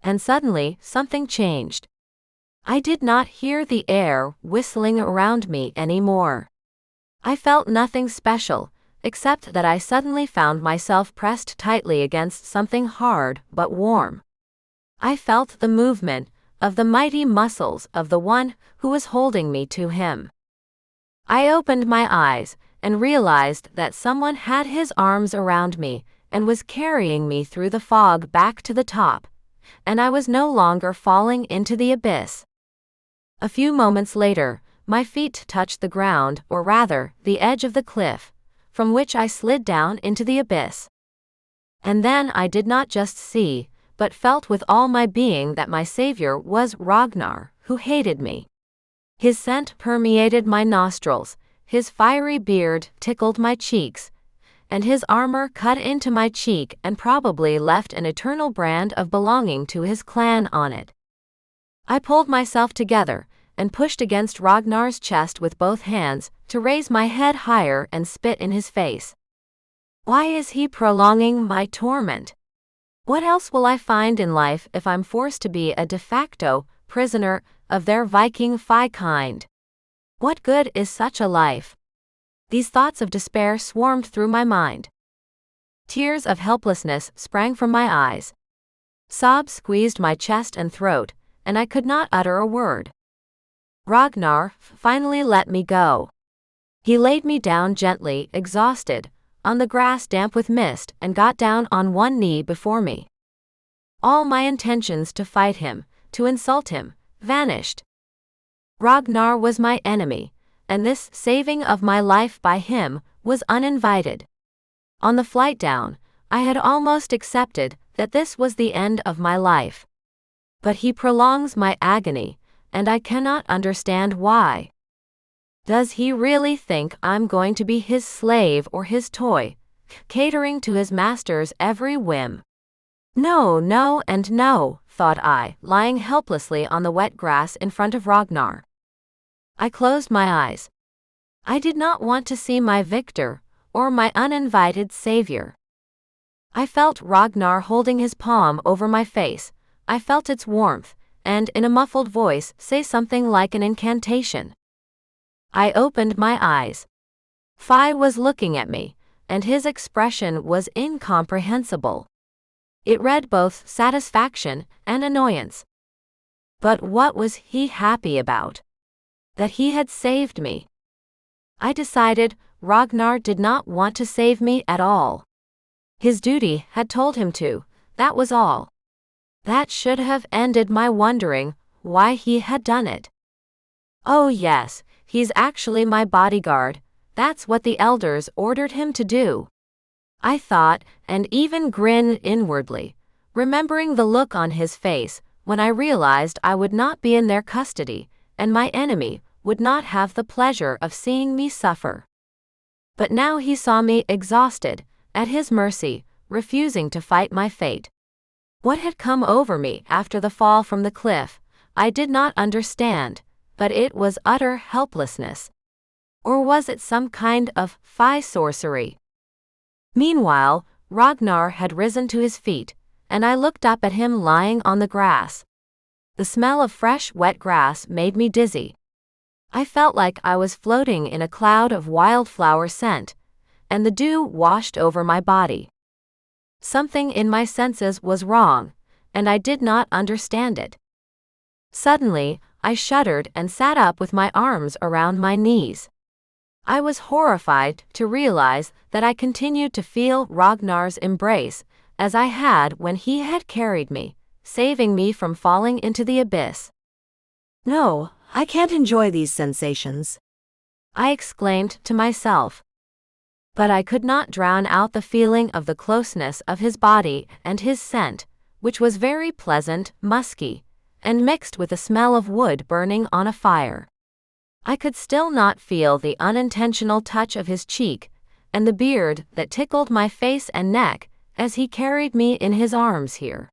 And suddenly, something changed. I did not hear the air whistling around me anymore. I felt nothing special, except that I suddenly found myself pressed tightly against something hard but warm. I felt the movement of the mighty muscles of the one who was holding me to him. I opened my eyes and realized that someone had his arms around me and was carrying me through the fog back to the top, and I was no longer falling into the abyss. A few moments later, my feet touched the ground, or rather, the edge of the cliff, from which I slid down into the abyss. And then I did not just see, but felt with all my being that my savior was Ragnar, who hated me. His scent permeated my nostrils, his fiery beard tickled my cheeks, and his armor cut into my cheek and probably left an eternal brand of belonging to his clan on it. I pulled myself together and pushed against Ragnar's chest with both hands to raise my head higher and spit in his face. Why is he prolonging my torment? What else will I find in life if I'm forced to be a de facto prisoner of their Viking Phi kind? What good is such a life? These thoughts of despair swarmed through my mind. Tears of helplessness sprang from my eyes. Sobs squeezed my chest and throat, and I could not utter a word. Ragnar finally let me go. He laid me down gently, exhausted, on the grass damp with mist, and got down on one knee before me. All my intentions to fight him, to insult him, vanished. Ragnar was my enemy, and this saving of my life by him was uninvited. On the flight down, I had almost accepted that this was the end of my life. But he prolongs my agony, and I cannot understand why. Does he really think I'm going to be his slave or his toy, catering to his master's every whim? No, no, and no, thought I, lying helplessly on the wet grass in front of Ragnar. I closed my eyes. I did not want to see my victor, or my uninvited savior. I felt Ragnar holding his palm over my face. I felt its warmth, and in a muffled voice say something like an incantation. I opened my eyes. Phi was looking at me, and his expression was incomprehensible. It read both satisfaction and annoyance. But what was he happy about? That he had saved me. I decided Ragnar did not want to save me at all. His duty had told him to, that was all. That should have ended my wondering why he had done it. Oh yes, he's actually my bodyguard, that's what the elders ordered him to do. I thought, and even grinned inwardly, remembering the look on his face when I realized I would not be in their custody, and my enemy would not have the pleasure of seeing me suffer. But now he saw me exhausted, at his mercy, refusing to fight my fate. What had come over me after the fall from the cliff, I did not understand, but it was utter helplessness. Or was it some kind of sorcery? Meanwhile, Ragnar had risen to his feet, and I looked up at him lying on the grass. The smell of fresh, wet grass made me dizzy. I felt like I was floating in a cloud of wildflower scent, and the dew washed over my body. Something in my senses was wrong, and I did not understand it. Suddenly, I shuddered and sat up with my arms around my knees. I was horrified to realize that I continued to feel Ragnar's embrace, as I had when he had carried me, saving me from falling into the abyss. No, I can't enjoy these sensations, I exclaimed to myself. But I could not drown out the feeling of the closeness of his body and his scent, which was very pleasant, musky, and mixed with the smell of wood burning on a fire. I could still not feel the unintentional touch of his cheek, and the beard that tickled my face and neck as he carried me in his arms here.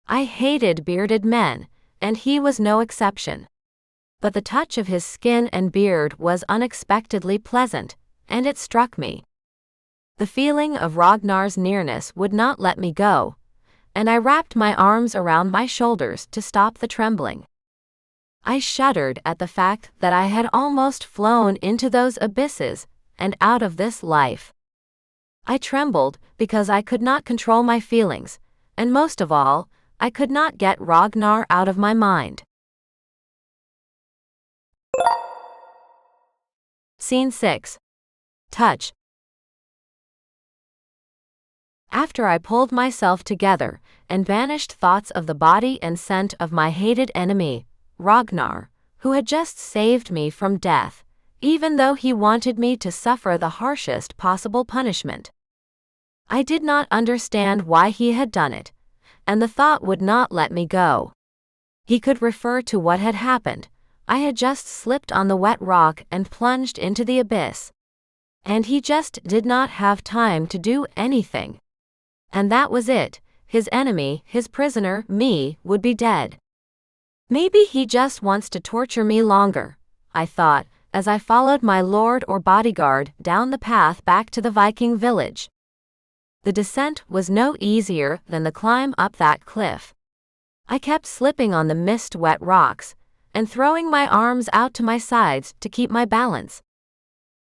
I hated bearded men, and he was no exception. But the touch of his skin and beard was unexpectedly pleasant, and it struck me. The feeling of Ragnar's nearness would not let me go, and I wrapped my arms around my shoulders to stop the trembling. I shuddered at the fact that I had almost flown into those abysses and out of this life. I trembled because I could not control my feelings, and most of all, I could not get Ragnar out of my mind. Scene 6. Touch. After I pulled myself together and banished thoughts of the body and scent of my hated enemy, Ragnar, who had just saved me from death, even though he wanted me to suffer the harshest possible punishment. I did not understand why he had done it, and the thought would not let me go. He could refer to what had happened. I had just slipped on the wet rock and plunged into the abyss. And he just did not have time to do anything. And that was it. His enemy, his prisoner, me, would be dead. Maybe he just wants to torture me longer, I thought, as I followed my lord or bodyguard down the path back to the Viking village. The descent was no easier than the climb up that cliff. I kept slipping on the mist-wet rocks, and throwing my arms out to my sides to keep my balance.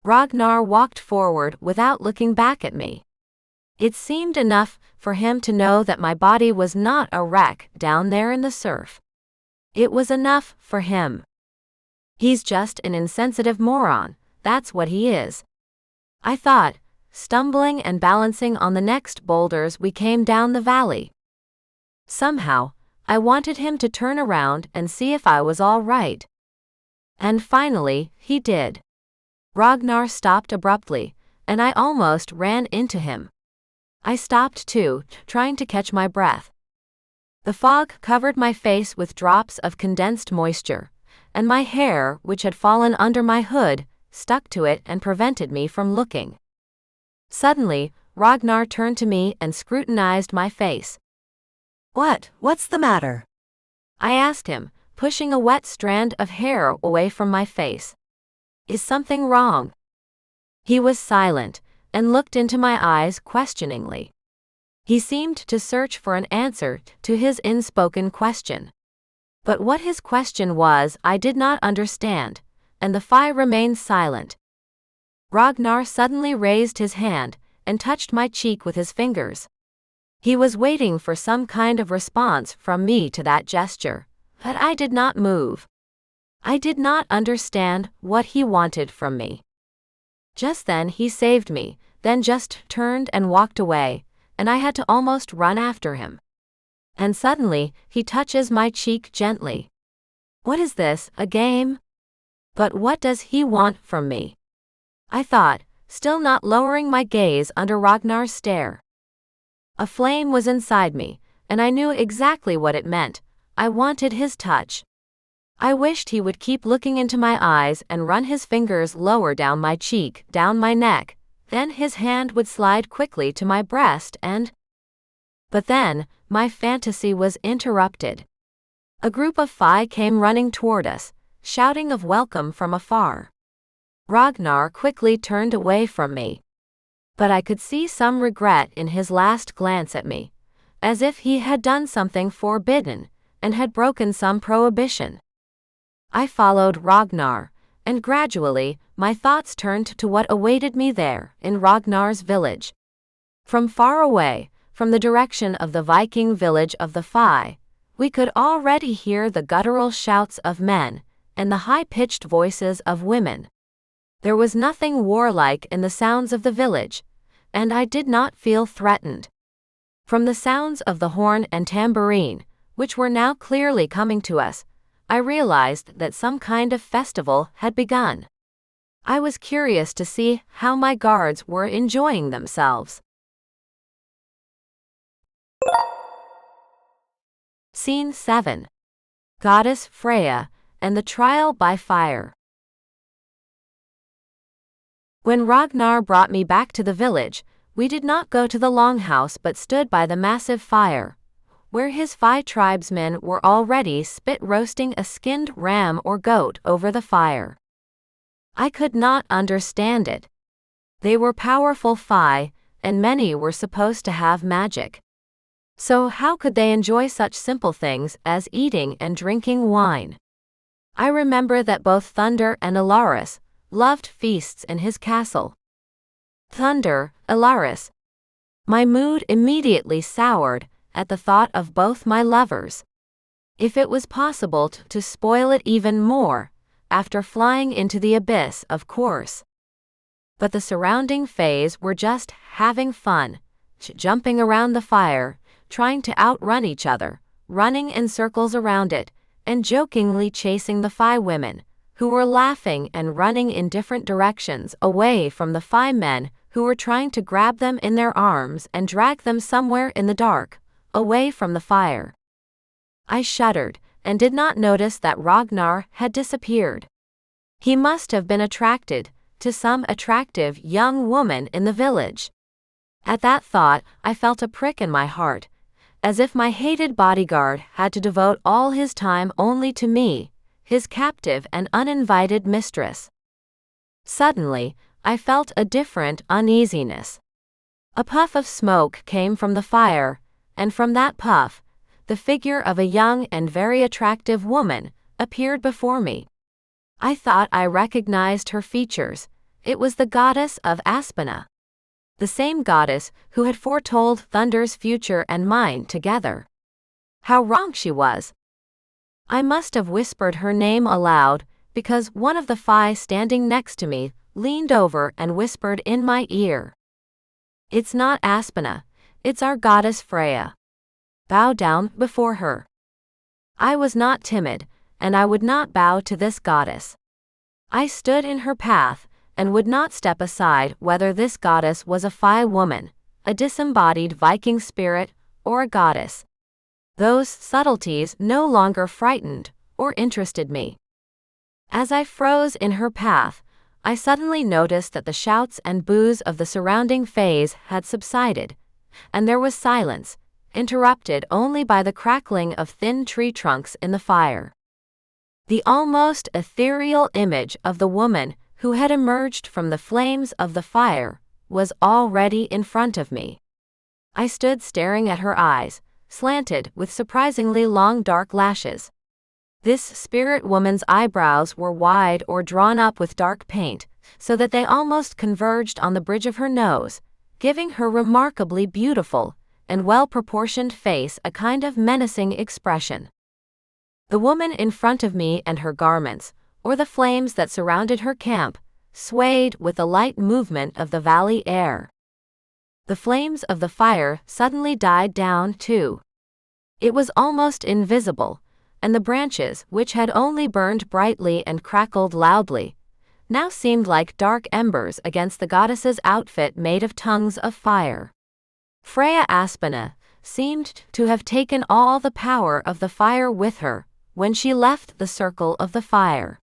Ragnar walked forward without looking back at me. It seemed enough for him to know that my body was not a wreck down there in the surf. It was enough for him. He's just an insensitive moron, that's what he is, I thought, stumbling and balancing on the next boulders we came down the valley. Somehow, I wanted him to turn around and see if I was all right. And finally, he did. Ragnar stopped abruptly, and I almost ran into him. I stopped too, trying to catch my breath. The fog covered my face with drops of condensed moisture, and my hair, which had fallen under my hood, stuck to it and prevented me from looking. Suddenly, Ragnar turned to me and scrutinized my face. What's the matter? I asked him, pushing a wet strand of hair away from my face. Is something wrong? He was silent, and looked into my eyes questioningly. He seemed to search for an answer to his unspoken question. But what his question was I did not understand, and the fire remained silent. Ragnar suddenly raised his hand and touched my cheek with his fingers. He was waiting for some kind of response from me to that gesture, but I did not move. I did not understand what he wanted from me. Just then he saved me, then just turned and walked away, and I had to almost run after him. And suddenly, he touches my cheek gently. What is this, a game? But what does he want from me? I thought, still not lowering my gaze under Ragnar's stare. A flame was inside me, and I knew exactly what it meant. I wanted his touch. I wished he would keep looking into my eyes and run his fingers lower down my cheek, down my neck. Then his hand would slide quickly to my breast and... But then, my fantasy was interrupted. A group of Fae came running toward us, shouting of welcome from afar. Ragnar quickly turned away from me. But I could see some regret in his last glance at me, as if he had done something forbidden, and had broken some prohibition. I followed Ragnar, and gradually, my thoughts turned to what awaited me there, in Ragnar's village. From far away, from the direction of the Viking village of the Fae, we could already hear the guttural shouts of men, and the high-pitched voices of women. There was nothing warlike in the sounds of the village, and I did not feel threatened. From the sounds of the horn and tambourine, which were now clearly coming to us, I realized that some kind of festival had begun. I was curious to see how my guards were enjoying themselves. Scene 7. Goddess Freya and the Trial by Fire. When Ragnar brought me back to the village, we did not go to the longhouse but stood by the massive fire, where his Fae tribesmen were already spit-roasting a skinned ram or goat over the fire. I could not understand it. They were powerful Fae, and many were supposed to have magic. So how could they enjoy such simple things as eating and drinking wine? I remember that both Thunder and Yarros loved feasts in his castle. Thunder, Yarros. My mood immediately soured at the thought of both my lovers. If it was possible to spoil it even more, after flying into the abyss, of course. But the surrounding Faes were just having fun, jumping around the fire, trying to outrun each other, running in circles around it, and jokingly chasing the Fae women, who were laughing and running in different directions away from the Fae men who were trying to grab them in their arms and drag them somewhere in the dark, away from the fire. I shuddered, and did not notice that Ragnar had disappeared. He must have been attracted to some attractive young woman in the village. At that thought, I felt a prick in my heart, as if my hated bodyguard had to devote all his time only to me, his captive and uninvited mistress. Suddenly, I felt a different uneasiness. A puff of smoke came from the fire, and from that puff, the figure of a young and very attractive woman appeared before me. I thought I recognized her features. It was the goddess of Aspina. The same goddess who had foretold Thunder's future and mine together. How wrong she was! I must have whispered her name aloud, because one of the Fae standing next to me leaned over and whispered in my ear. "It's not Aspina, it's our goddess Freya. Bow down before her." I was not timid, and I would not bow to this goddess. I stood in her path, and would not step aside whether this goddess was a Fae woman, a disembodied Viking spirit, or a goddess. Those subtleties no longer frightened or interested me. As I froze in her path, I suddenly noticed that the shouts and boos of the surrounding Faes had subsided, and there was silence, interrupted only by the crackling of thin tree trunks in the fire. The almost ethereal image of the woman who had emerged from the flames of the fire was already in front of me. I stood staring at her eyes, slanted with surprisingly long dark lashes. This spirit woman's eyebrows were wide or drawn up with dark paint, so that they almost converged on the bridge of her nose, giving her remarkably beautiful and well-proportioned face a kind of menacing expression. The woman in front of me and her garments, or the flames that surrounded her camp, swayed with the light movement of the valley air. The flames of the fire suddenly died down too. It was almost invisible, and the branches, which had only burned brightly and crackled loudly, now seemed like dark embers against the goddess's outfit made of tongues of fire. Freya Aspina seemed to have taken all the power of the fire with her, when she left the circle of the fire.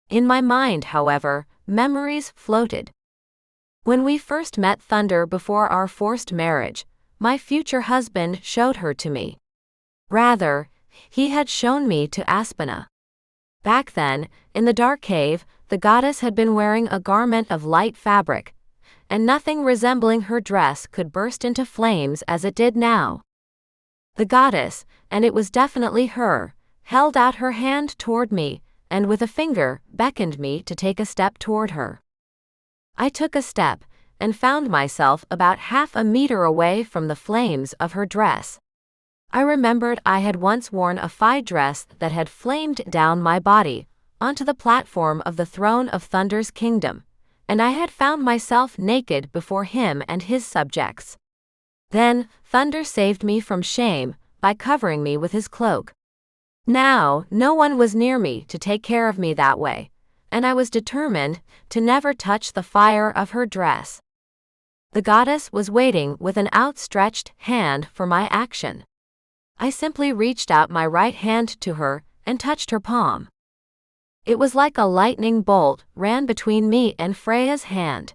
In my mind, however, memories floated. When we first met Thunder before our forced marriage, my future husband showed her to me. Rather, he had shown me to Aspina. Back then, in the dark cave, the goddess had been wearing a garment of light fabric, and nothing resembling her dress could burst into flames as it did now. The goddess, and it was definitely her, held out her hand toward me, and with a finger beckoned me to take a step toward her. I took a step, and found myself about half a meter away from the flames of her dress. I remembered I had once worn a fine dress that had flamed down my body, onto the platform of the throne of Thunder's kingdom, and I had found myself naked before him and his subjects. Then, Thunder saved me from shame by covering me with his cloak. Now, no one was near me to take care of me that way, and I was determined to never touch the fire of her dress. The goddess was waiting with an outstretched hand for my action. I simply reached out my right hand to her and touched her palm. It was like a lightning bolt ran between me and Freya's hand.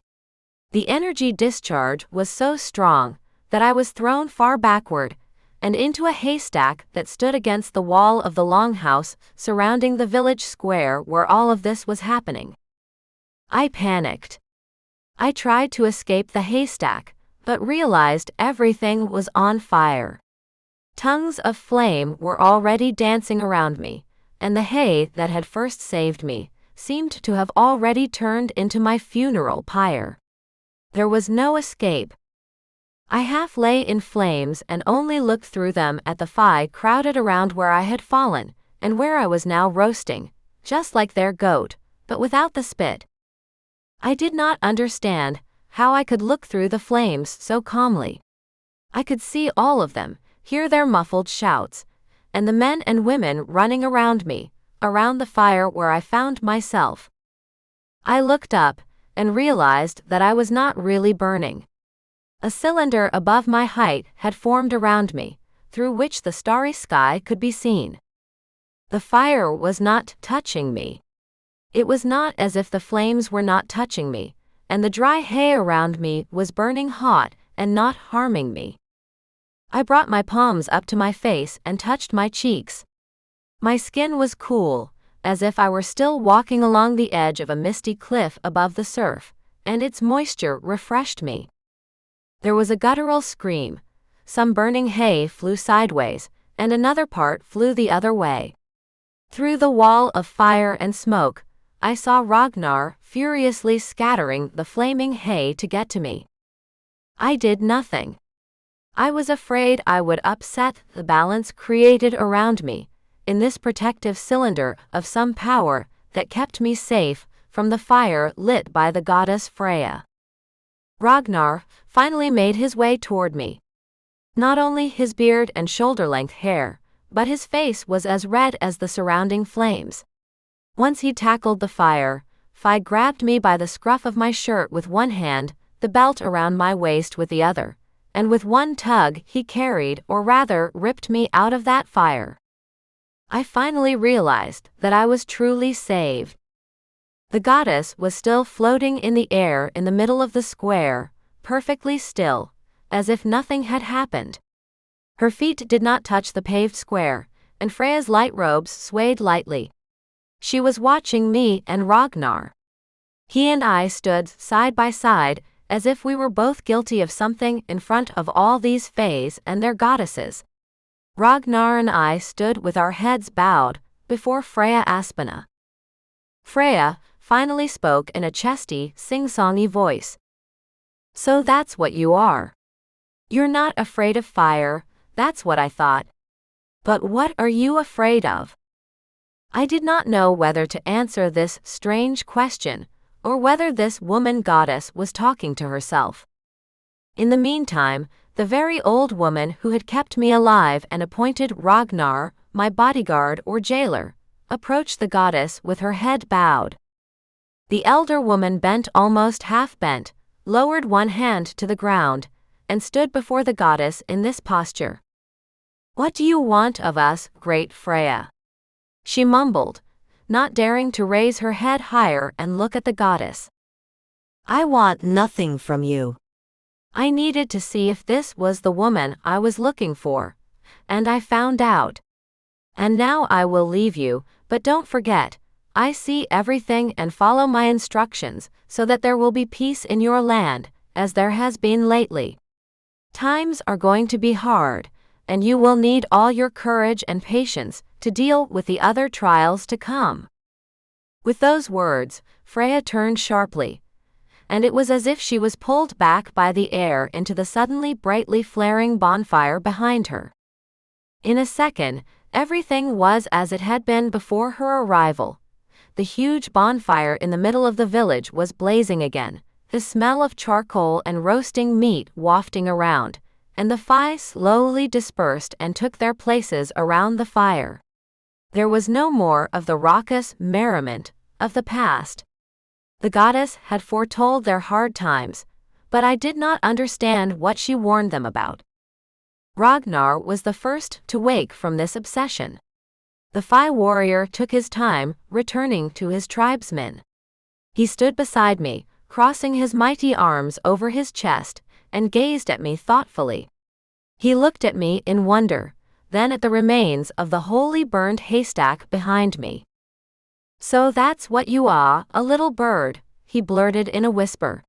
The energy discharge was so strong that I was thrown far backward and into a haystack that stood against the wall of the longhouse surrounding the village square where all of this was happening. I panicked. I tried to escape the haystack, but realized everything was on fire. Tongues of flame were already dancing around me, and the hay that had first saved me seemed to have already turned into my funeral pyre. There was no escape. I half lay in flames and only looked through them at the fire crowded around where I had fallen, and where I was now roasting, just like their goat, but without the spit. I did not understand how I could look through the flames so calmly. I could see all of them, hear their muffled shouts, and the men and women running around me, around the fire where I found myself. I looked up and realized that I was not really burning. A cylinder above my height had formed around me, through which the starry sky could be seen. The fire was not touching me. It was not as if the flames were not touching me, and the dry hay around me was burning hot and not harming me. I brought my palms up to my face and touched my cheeks. My skin was cool, as if I were still walking along the edge of a misty cliff above the surf, and its moisture refreshed me. There was a guttural scream. Some burning hay flew sideways, and another part flew the other way. Through the wall of fire and smoke, I saw Ragnar furiously scattering the flaming hay to get to me. I did nothing. I was afraid I would upset the balance created around me, in this protective cylinder of some power that kept me safe from the fire lit by the goddess Freya. Ragnar finally made his way toward me. Not only his beard and shoulder-length hair, but his face was as red as the surrounding flames. Once he tackled the fire, Fi grabbed me by the scruff of my shirt with one hand, the belt around my waist with the other, and with one tug he carried, or rather ripped me out of that fire. I finally realized that I was truly saved. The goddess was still floating in the air in the middle of the square, perfectly still, as if nothing had happened. Her feet did not touch the paved square, and Freya's light robes swayed lightly. She was watching me and Ragnar. He and I stood side by side, as if we were both guilty of something in front of all these fays and their goddesses. Ragnar and I stood with our heads bowed before Freya Aspina. Freya finally spoke in a chesty, sing-songy voice. "So that's what you are. You're not afraid of fire, that's what I thought. But what are you afraid of?" I did not know whether to answer this strange question, or whether this woman goddess was talking to herself. In the meantime, the very old woman who had kept me alive and appointed Ragnar my bodyguard or jailer, approached the goddess with her head bowed. The elder woman bent almost half bent, lowered one hand to the ground, and stood before the goddess in this posture. "What do you want of us, great Freya?" she mumbled, not daring to raise her head higher and look at the goddess. I want nothing from you. I needed to see if this was the woman I was looking for, and I found out. And now I will leave you, but don't forget, I see everything and follow my instructions so that there will be peace in your land, as there has been lately. Times are going to be hard, and you will need all your courage and patience to deal with the other trials to come. With those words, Freya turned sharply, and it was as if she was pulled back by the air into the suddenly brightly flaring bonfire behind her. In a second, everything was as it had been before her arrival. The huge bonfire in the middle of the village was blazing again, the smell of charcoal and roasting meat wafting around, and the fire slowly dispersed and took their places around the fire. There was no more of the raucous merriment of the past. The goddess had foretold their hard times, but I did not understand what she warned them about. Ragnar was the first to wake from this obsession. The Fey warrior took his time, returning to his tribesmen. He stood beside me, crossing his mighty arms over his chest, and gazed at me thoughtfully. He looked at me in wonder, then at the remains of the wholly burned haystack behind me. So that's what you are, a little bird, he blurted in a whisper.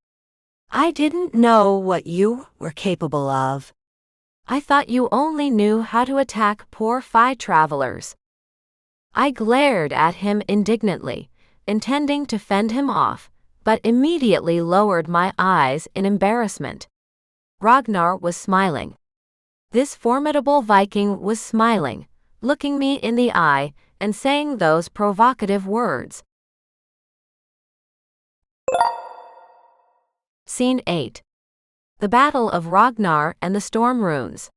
I didn't know what you were capable of. I thought you only knew how to attack poor Fey travelers. I glared at him indignantly, intending to fend him off, but immediately lowered my eyes in embarrassment. Ragnar was smiling. This formidable Viking was smiling, looking me in the eye, and saying those provocative words. Scene 8. The Battle of Ragnar and the Storm Runes.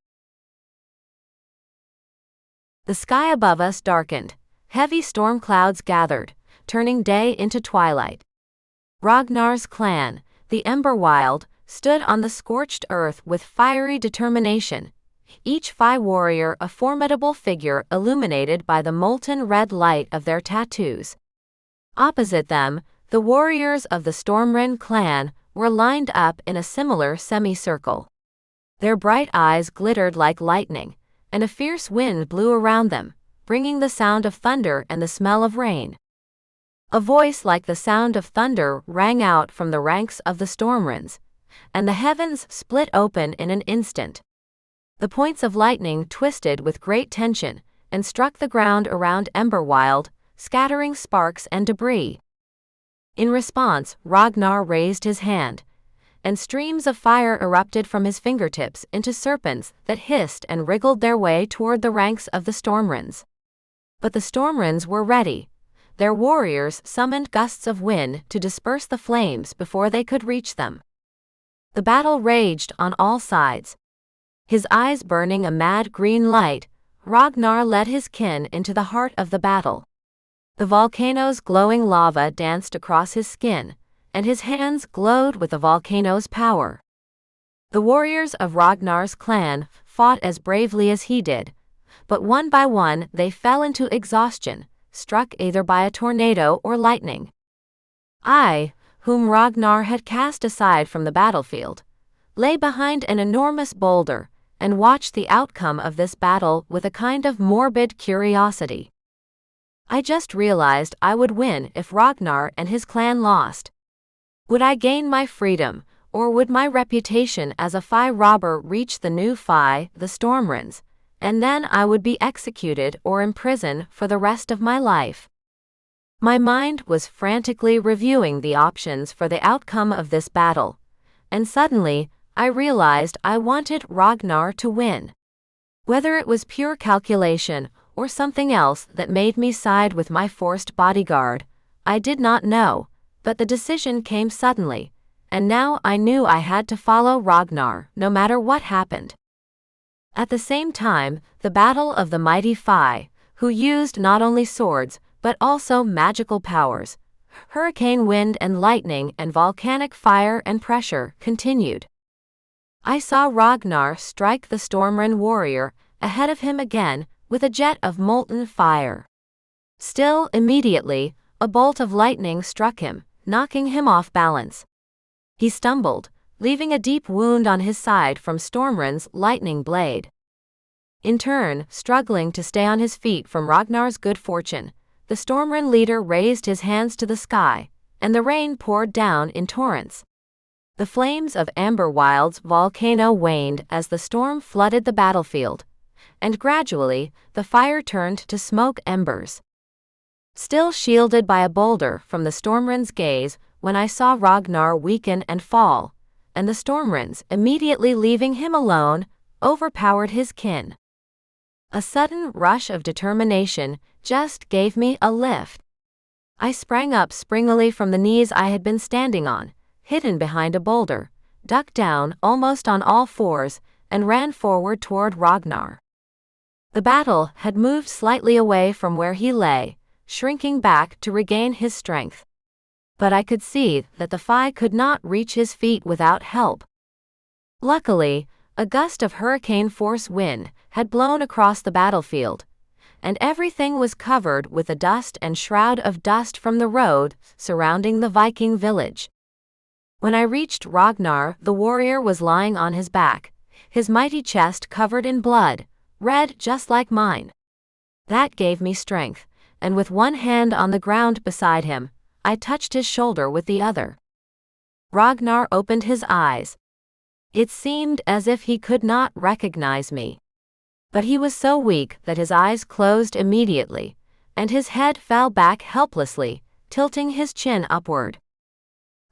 The sky above us darkened. Heavy storm clouds gathered, turning day into twilight. Ragnar's clan, the Emberwild, stood on the scorched earth with fiery determination, each Fey warrior a formidable figure illuminated by the molten red light of their tattoos. Opposite them, the warriors of the Stormwind clan were lined up in a similar semicircle. Their bright eyes glittered like lightning, and a fierce wind blew around them, bringing the sound of thunder and the smell of rain. A voice like the sound of thunder rang out from the ranks of the Stormwinds, and the heavens split open in an instant. The points of lightning twisted with great tension and struck the ground around Emberwild, scattering sparks and debris. In response, Ragnar raised his hand, and streams of fire erupted from his fingertips into serpents that hissed and wriggled their way toward the ranks of the Stormwinds. But the Stormwinds were ready. Their warriors summoned gusts of wind to disperse the flames before they could reach them. The battle raged on all sides. His eyes burning a mad green light, Ragnar led his kin into the heart of the battle. The volcano's glowing lava danced across his skin, and his hands glowed with the volcano's power. The warriors of Ragnar's clan fought as bravely as he did, but one by one they fell into exhaustion, struck either by a tornado or lightning. I, whom Ragnar had cast aside from the battlefield, lay behind an enormous boulder and watched the outcome of this battle with a kind of morbid curiosity. I just realized I would win if Ragnar and his clan lost. Would I gain my freedom, or would my reputation as a Fey robber reach the new Fey, the Stormwinds, and then I would be executed or imprisoned for the rest of my life? My mind was frantically reviewing the options for the outcome of this battle, and suddenly, I realized I wanted Ragnar to win. Whether it was pure calculation or something else that made me side with my forced bodyguard, I did not know, but the decision came suddenly, and now I knew I had to follow Ragnar no matter what happened. At the same time, the battle of the mighty Fey, who used not only swords, but also magical powers, hurricane wind and lightning and volcanic fire and pressure, continued. I saw Ragnar strike the Stormwind warrior ahead of him again with a jet of molten fire. Still, immediately, a bolt of lightning struck him, knocking him off balance. He stumbled, leaving a deep wound on his side from Stormrun's lightning blade. In turn, struggling to stay on his feet from Ragnar's good fortune, the Stormrun leader raised his hands to the sky, and the rain poured down in torrents. The flames of Amberwild's volcano waned as the storm flooded the battlefield, and gradually, the fire turned to smoke embers. Still shielded by a boulder from the Stormrun's gaze, when I saw Ragnar weaken and fall, and the Stormruns, immediately leaving him alone, overpowered his kin. A sudden rush of determination just gave me a lift. I sprang up springily from the knees I had been standing on, hidden behind a boulder, ducked down almost on all fours, and ran forward toward Ragnar. The battle had moved slightly away from where he lay, shrinking back to regain his strength. But I could see that the Fae could not reach his feet without help. Luckily, a gust of hurricane-force wind had blown across the battlefield, and everything was covered with a dust and shroud of dust from the road surrounding the Viking village. When I reached Ragnar, the warrior was lying on his back, his mighty chest covered in blood, red just like mine. That gave me strength, and with one hand on the ground beside him, I touched his shoulder with the other. Ragnar opened his eyes. It seemed as if he could not recognize me. But he was so weak that his eyes closed immediately, and his head fell back helplessly, tilting his chin upward.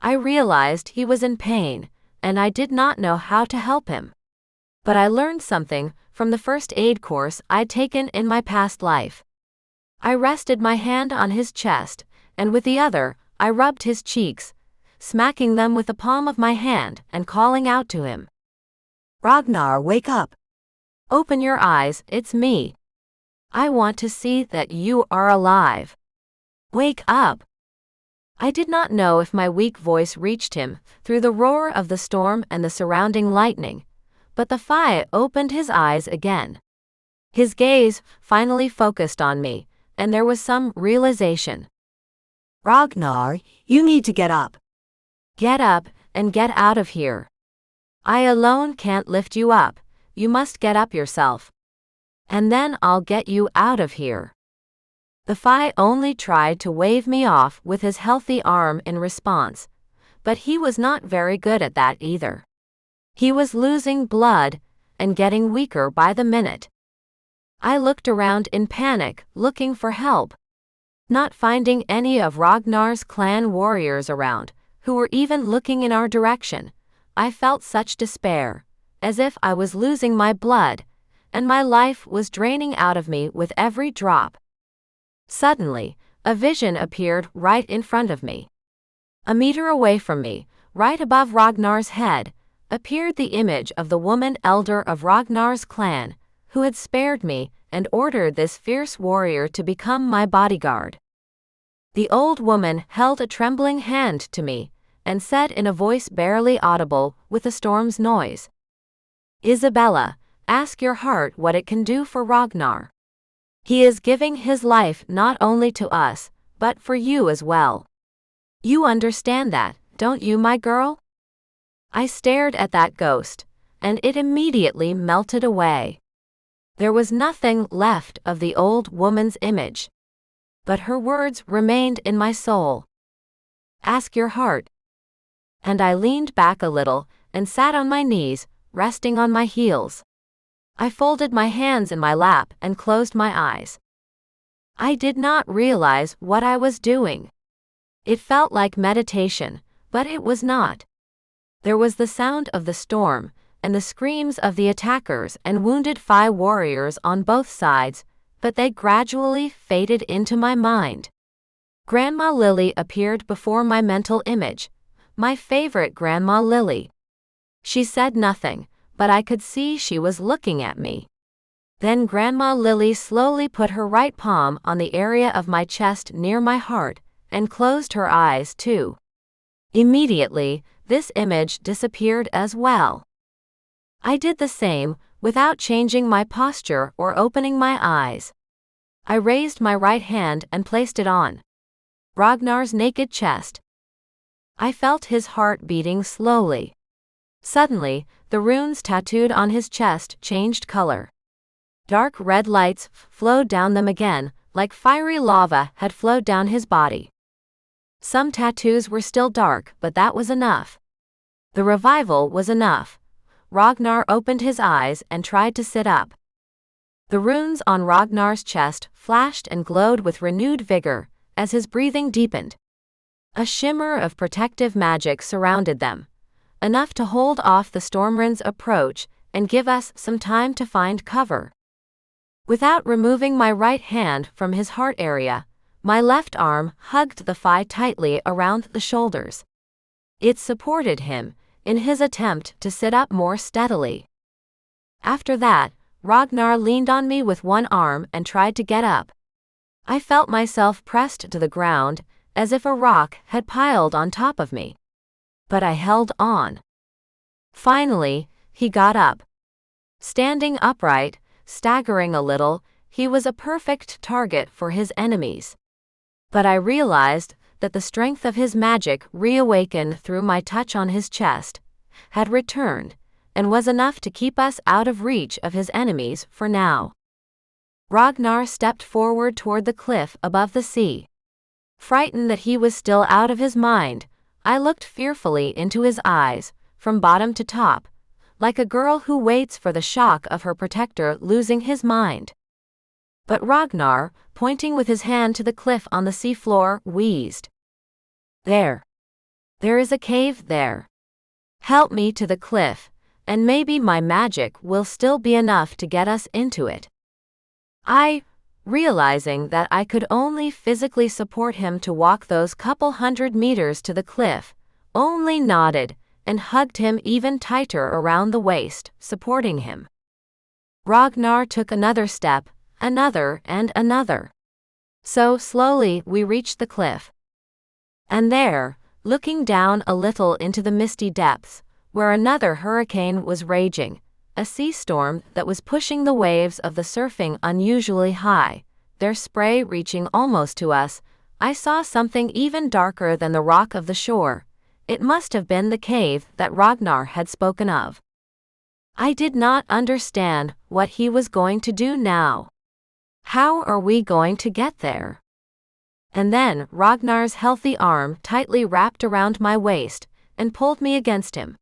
I realized he was in pain, and I did not know how to help him. But I learned something from the first aid course I'd taken in my past life. I rested my hand on his chest, and with the other, I rubbed his cheeks, smacking them with the palm of my hand and calling out to him. Ragnar, wake up. Open your eyes, it's me. I want to see that you are alive. Wake up. I did not know if my weak voice reached him through the roar of the storm and the surrounding lightning, but the Fae opened his eyes again. His gaze finally focused on me, and there was some realization. Ragnar, you need to get up. Get up and get out of here. I alone can't lift you up, you must get up yourself. And then I'll get you out of here. The Fae only tried to wave me off with his healthy arm in response, but he was not very good at that either. He was losing blood and getting weaker by the minute. I looked around in panic, looking for help. Not finding any of Ragnar's clan warriors around, who were even looking in our direction, I felt such despair, as if I was losing my blood, and my life was draining out of me with every drop. Suddenly, a vision appeared right in front of me. A meter away from me, right above Ragnar's head, appeared the image of the woman elder of Ragnar's clan, who had spared me and ordered this fierce warrior to become my bodyguard. The old woman held a trembling hand to me, and said in a voice barely audible with the storm's noise, "Isabella, ask your heart what it can do for Ragnar. He is giving his life not only to us, but for you as well. You understand that, don't you, my girl?" I stared at that ghost, and it immediately melted away. There was nothing left of the old woman's image. But her words remained in my soul. Ask your heart. And I leaned back a little and sat on my knees, resting on my heels. I folded my hands in my lap and closed my eyes. I did not realize what I was doing. It felt like meditation, but it was not. There was the sound of the storm, and the screams of the attackers and wounded Fae warriors on both sides, but they gradually faded into my mind. Grandma Lily appeared before my mental image, my favorite Grandma Lily. She said nothing, but I could see she was looking at me. Then Grandma Lily slowly put her right palm on the area of my chest near my heart, and closed her eyes too. Immediately, this image disappeared as well. I did the same, without changing my posture or opening my eyes. I raised my right hand and placed it on Ragnar's naked chest. I felt his heart beating slowly. Suddenly, the runes tattooed on his chest changed color. Dark red lights flowed down them again, like fiery lava had flowed down his body. Some tattoos were still dark, but that was enough. The revival was enough. Ragnar opened his eyes and tried to sit up. The runes on Ragnar's chest flashed and glowed with renewed vigor as his breathing deepened. A shimmer of protective magic surrounded them, enough to hold off the Stormwind's approach and give us some time to find cover. Without removing my right hand from his heart area, my left arm hugged the thigh tightly around the shoulders. It supported him in his attempt to sit up more steadily. After that, Ragnar leaned on me with one arm and tried to get up. I felt myself pressed to the ground, as if a rock had piled on top of me. But I held on. Finally, he got up. Standing upright, staggering a little, he was a perfect target for his enemies. But I realized that the strength of his magic, reawakened through my touch on his chest, had returned, and was enough to keep us out of reach of his enemies for now. Ragnar stepped forward toward the cliff above the sea. Frightened that he was still out of his mind, I looked fearfully into his eyes, from bottom to top, like a girl who waits for the shock of her protector losing his mind. But Ragnar, pointing with his hand to the cliff on the seafloor, wheezed. There is a cave there. Help me to the cliff, and maybe my magic will still be enough to get us into it. I, realizing that I could only physically support him to walk those couple 100 meters to the cliff, only nodded and hugged him even tighter around the waist, supporting him. Ragnar took another step, another and another. So slowly we reached the cliff. And there, looking down a little into the misty depths, where another hurricane was raging, a sea storm that was pushing the waves of the surfing unusually high, their spray reaching almost to us, I saw something even darker than the rock of the shore. It must have been the cave that Ragnar had spoken of. I did not understand what he was going to do now. How are we going to get there? And then Ragnar's healthy arm tightly wrapped around my waist and pulled me against him.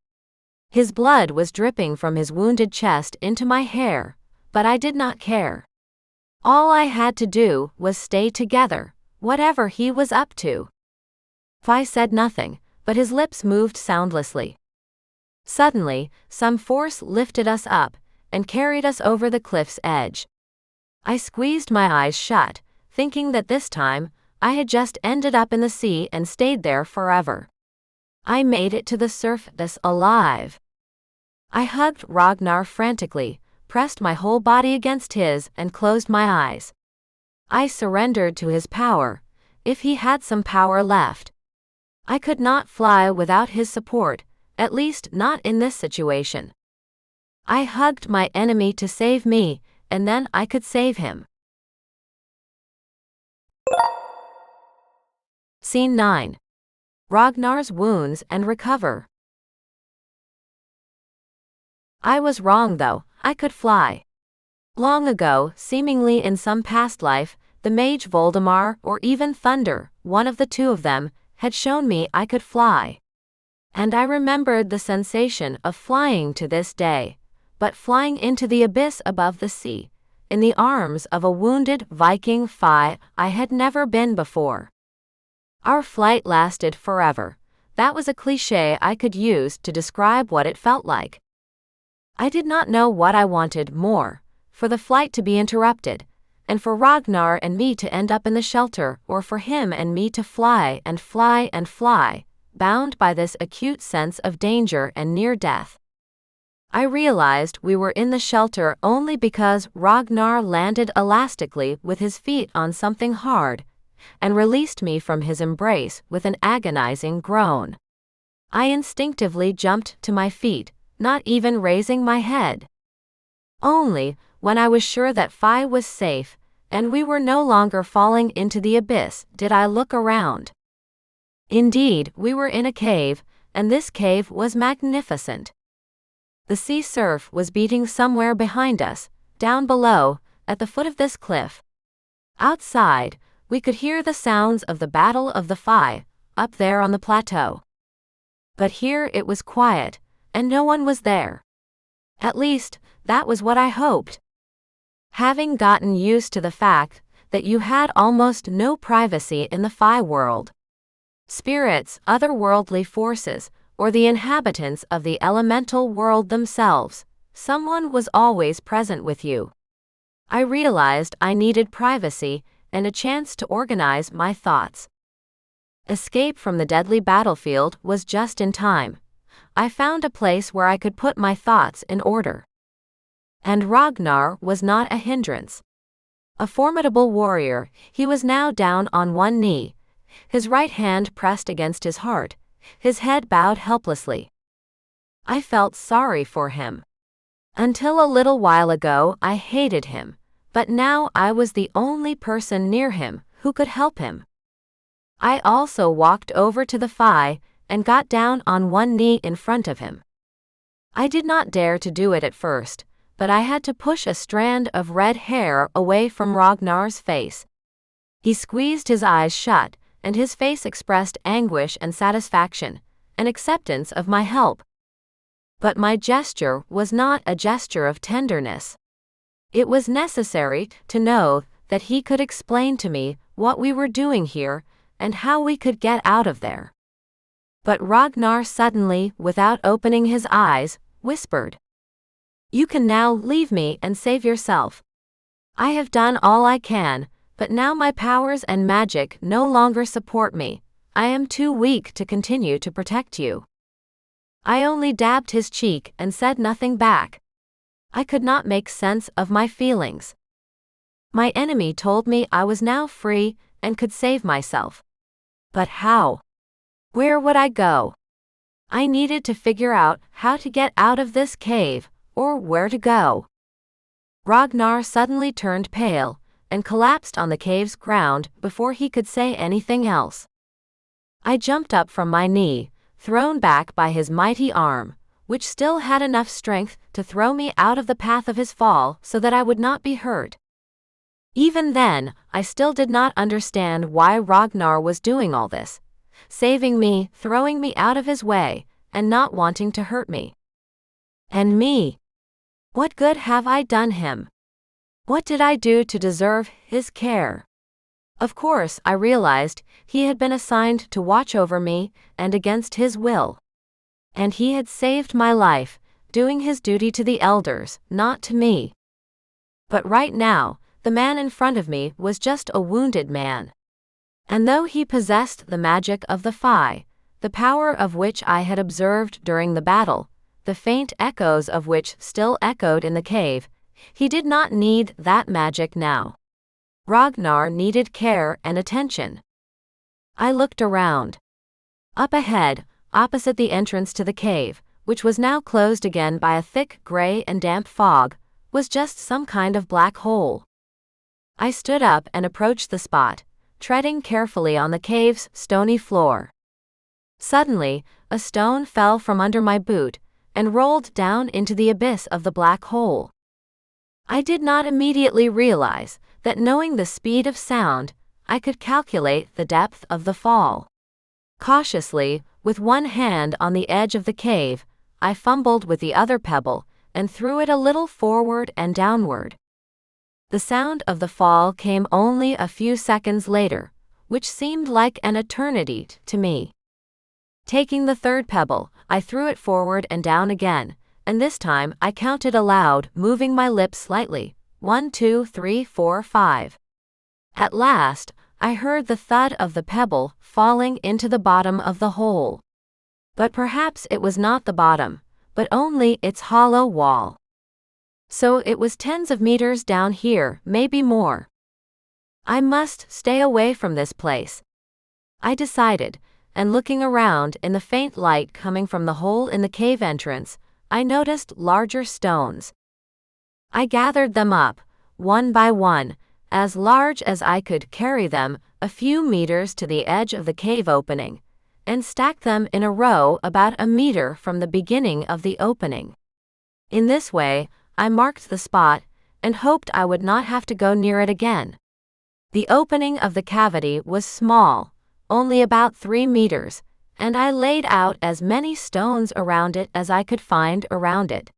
His blood was dripping from his wounded chest into my hair, but I did not care. All I had to do was stay together, whatever he was up to. I said nothing, but his lips moved soundlessly. Suddenly, some force lifted us up and carried us over the cliff's edge. I squeezed my eyes shut, thinking that this time, I had just ended up in the sea and stayed there forever. I made it to the surface alive. I hugged Ragnar frantically, pressed my whole body against his and closed my eyes. I surrendered to his power, if he had some power left. I could not fly without his support, at least not in this situation. I hugged my enemy to save me, and then I could save him. Scene 9. Ragnar's wounds and recover. I was wrong though, I could fly. Long ago, seemingly in some past life, the mage Voldemar or even Thunder, one of the two of them, had shown me I could fly. And I remembered the sensation of flying to this day, but flying into the abyss above the sea, in the arms of a wounded Viking I had never been before. Our flight lasted forever. That was a cliché I could use to describe what it felt like. I did not know what I wanted more, for the flight to be interrupted, and for Ragnar and me to end up in the shelter, or for him and me to fly and fly and fly, bound by this acute sense of danger and near death. I realized we were in the shelter only because Ragnar landed elastically with his feet on something hard, and released me from his embrace with an agonizing groan. I instinctively jumped to my feet, not even raising my head. Only, when I was sure that Fi was safe, and we were no longer falling into the abyss, did I look around. Indeed, we were in a cave, and this cave was magnificent. The sea surf was beating somewhere behind us, down below, at the foot of this cliff. Outside, we could hear the sounds of the Battle of the Fae, up there on the plateau. But here it was quiet, and no one was there. At least, that was what I hoped. Having gotten used to the fact that you had almost no privacy in the Fae world. Spirits, otherworldly forces, or the inhabitants of the elemental world themselves, someone was always present with you. I realized I needed privacy and a chance to organize my thoughts. Escape from the deadly battlefield was just in time. I found a place where I could put my thoughts in order. And Ragnar was not a hindrance. A formidable warrior, he was now down on one knee, his right hand pressed against his heart, his head bowed helplessly. I felt sorry for him. Until a little while ago I hated him, but now I was the only person near him who could help him. I also walked over to the Fae and got down on one knee in front of him. I did not dare to do it at first, but I had to push a strand of red hair away from Ragnar's face. He squeezed his eyes shut, and his face expressed anguish and satisfaction, an acceptance of my help. But my gesture was not a gesture of tenderness. It was necessary to know that he could explain to me what we were doing here and how we could get out of there. But Ragnar suddenly, without opening his eyes, whispered, "You can now leave me and save yourself. I have done all I can, but now my powers and magic no longer support me. I am too weak to continue to protect you." I only dabbed his cheek and said nothing back. I could not make sense of my feelings. My enemy told me I was now free and could save myself. But how? Where would I go? I needed to figure out how to get out of this cave, or where to go. Ragnar suddenly turned pale and collapsed on the cave's ground before he could say anything else. I jumped up from my knee, thrown back by his mighty arm, which still had enough strength to throw me out of the path of his fall so that I would not be hurt. Even then, I still did not understand why Ragnar was doing all this, saving me, throwing me out of his way, and not wanting to hurt me. And me? What good have I done him? What did I do to deserve his care? Of course, I realized he had been assigned to watch over me, and against his will. And he had saved my life, doing his duty to the elders, not to me. But right now, the man in front of me was just a wounded man. And though he possessed the magic of the Fae, the power of which I had observed during the battle, the faint echoes of which still echoed in the cave, he did not need that magic now. Ragnar needed care and attention. I looked around. Up ahead, opposite the entrance to the cave, which was now closed again by a thick gray and damp fog, was just some kind of black hole. I stood up and approached the spot, treading carefully on the cave's stony floor. Suddenly, a stone fell from under my boot and rolled down into the abyss of the black hole. I did not immediately realize that knowing the speed of sound, I could calculate the depth of the fall. Cautiously, with one hand on the edge of the cave, I fumbled with the other pebble and threw it a little forward and downward. The sound of the fall came only a few seconds later, which seemed like an eternity to me. Taking the third pebble, I threw it forward and down again, and this time I counted aloud, moving my lips slightly. 1, 2, 3, 4, 5. At last, I heard the thud of the pebble falling into the bottom of the hole. But perhaps it was not the bottom, but only its hollow wall. So it was tens of meters down here, maybe more. I must stay away from this place, I decided, and looking around in the faint light coming from the hole in the cave entrance, I noticed larger stones. I gathered them up, one by one, as large as I could carry them, a few meters to the edge of the cave opening, and stacked them in a row about a meter from the beginning of the opening. In this way, I marked the spot and hoped I would not have to go near it again. The opening of the cavity was small, only about 3 meters, and I laid out as many stones around it as I could find around it.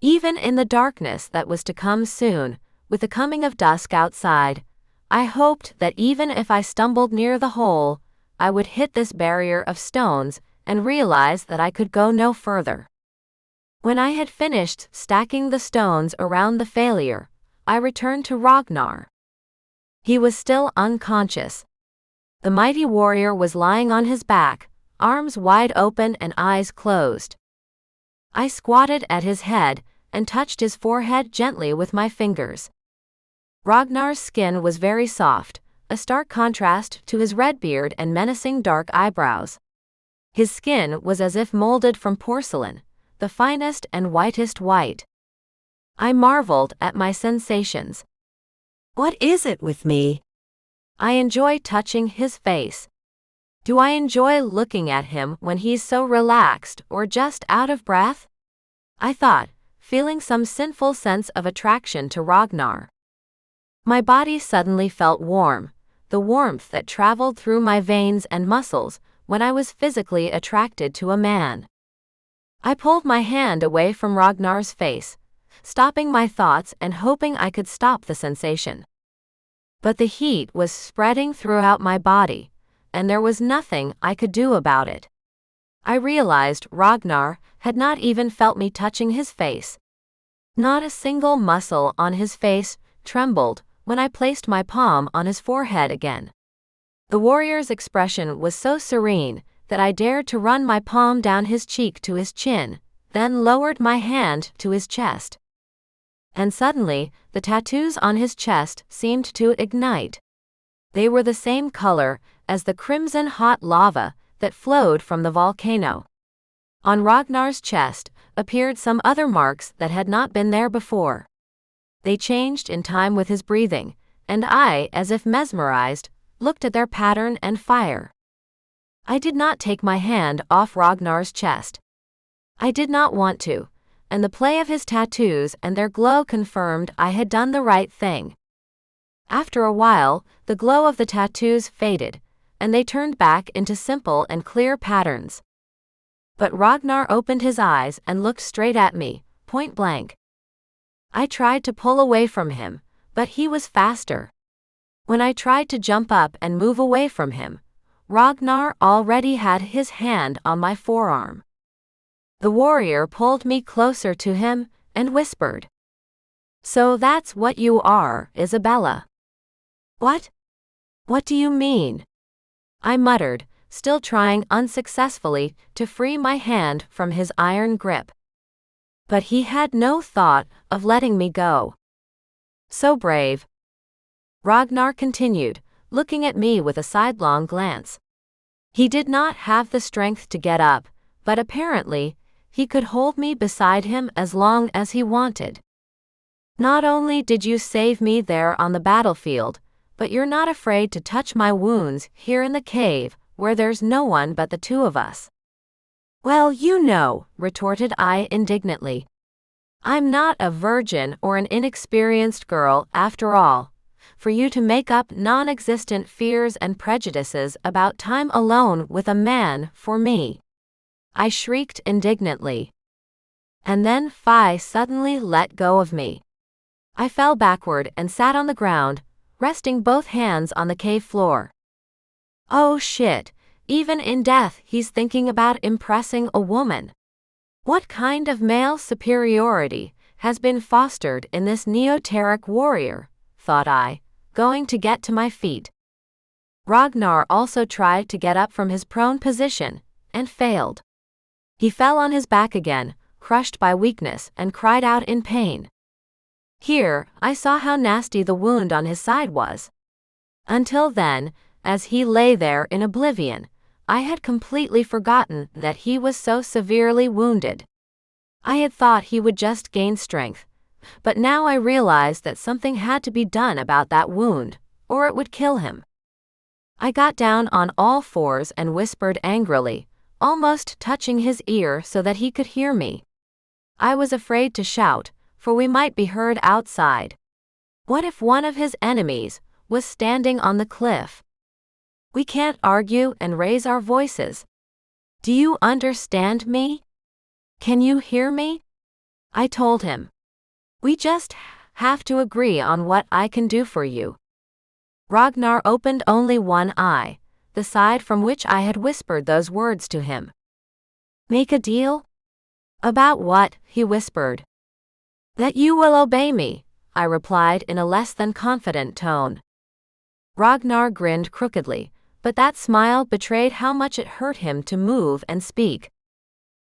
Even in the darkness that was to come soon, with the coming of dusk outside, I hoped that even if I stumbled near the hole, I would hit this barrier of stones and realize that I could go no further. When I had finished stacking the stones around the failure, I returned to Ragnar. He was still unconscious. The mighty warrior was lying on his back, arms wide open and eyes closed. I squatted at his head and touched his forehead gently with my fingers. Ragnar's skin was very soft, a stark contrast to his red beard and menacing dark eyebrows. His skin was as if molded from porcelain, the finest and whitest white. I marveled at my sensations. What is it with me? I enjoy touching his face. Do I enjoy looking at him when he's so relaxed or just out of breath? I thought, feeling some sinful sense of attraction to Ragnar. My body suddenly felt warm, the warmth that traveled through my veins and muscles when I was physically attracted to a man. I pulled my hand away from Ragnar's face, stopping my thoughts and hoping I could stop the sensation. But the heat was spreading throughout my body, and there was nothing I could do about it. I realized Ragnar had not even felt me touching his face. Not a single muscle on his face trembled when I placed my palm on his forehead again. The warrior's expression was so serene that I dared to run my palm down his cheek to his chin, then lowered my hand to his chest. And suddenly, the tattoos on his chest seemed to ignite. They were the same color as the crimson hot lava that flowed from the volcano. On Ragnar's chest appeared some other marks that had not been there before. They changed in time with his breathing, and I, as if mesmerized, looked at their pattern and fire. I did not take my hand off Ragnar's chest. I did not want to, and the play of his tattoos and their glow confirmed I had done the right thing. After a while, the glow of the tattoos faded, and they turned back into simple and clear patterns. But Ragnar opened his eyes and looked straight at me, point blank. I tried to pull away from him, but he was faster. When I tried to jump up and move away from him, Ragnar already had his hand on my forearm. The warrior pulled me closer to him and whispered, "So that's what you are, Isabella." "What? What do you mean?" I muttered, still trying unsuccessfully to free my hand from his iron grip. But he had no thought of letting me go. "So brave," Ragnar continued, looking at me with a sidelong glance. He did not have the strength to get up, but apparently, he could hold me beside him as long as he wanted. "Not only did you save me there on the battlefield, but you're not afraid to touch my wounds here in the cave, where there's no one but the two of us." "Well, you know," retorted I indignantly. "I'm not a virgin or an inexperienced girl, after all, for you to make up non-existent fears and prejudices about time alone with a man for me," I shrieked indignantly. And then Phi suddenly let go of me. I fell backward and sat on the ground, resting both hands on the cave floor. Oh shit, even in death he's thinking about impressing a woman. What kind of male superiority has been fostered in this neoteric warrior, thought I, going to get to my feet. Ragnar also tried to get up from his prone position, and failed. He fell on his back again, crushed by weakness, and cried out in pain. Here, I saw how nasty the wound on his side was. Until then, as he lay there in oblivion, I had completely forgotten that he was so severely wounded. I had thought he would just gain strength, But now I realized that something had to be done about that wound, or it would kill him. I got down on all fours and whispered angrily, almost touching his ear so that he could hear me. I was afraid to shout, for we might be heard outside. What if one of his enemies was standing on the cliff? We can't argue and raise our voices. Do you understand me? Can you hear me? I told him. We just have to agree on what I can do for you. Ragnar opened only one eye, the side from which I had whispered those words to him. Make a deal? About what? He whispered. That you will obey me, I replied in a less than confident tone. Ragnar grinned crookedly, but that smile betrayed how much it hurt him to move and speak.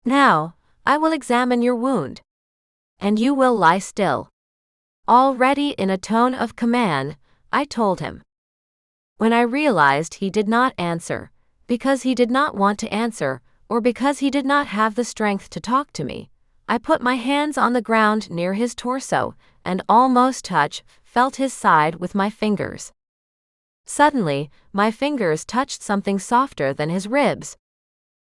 Now, I will examine your wound. And you will lie still. Already in a tone of command, I told him. When I realized he did not answer, because he did not want to answer, or because he did not have the strength to talk to me, I put my hands on the ground near his torso, and almost felt his side with my fingers. Suddenly, my fingers touched something softer than his ribs.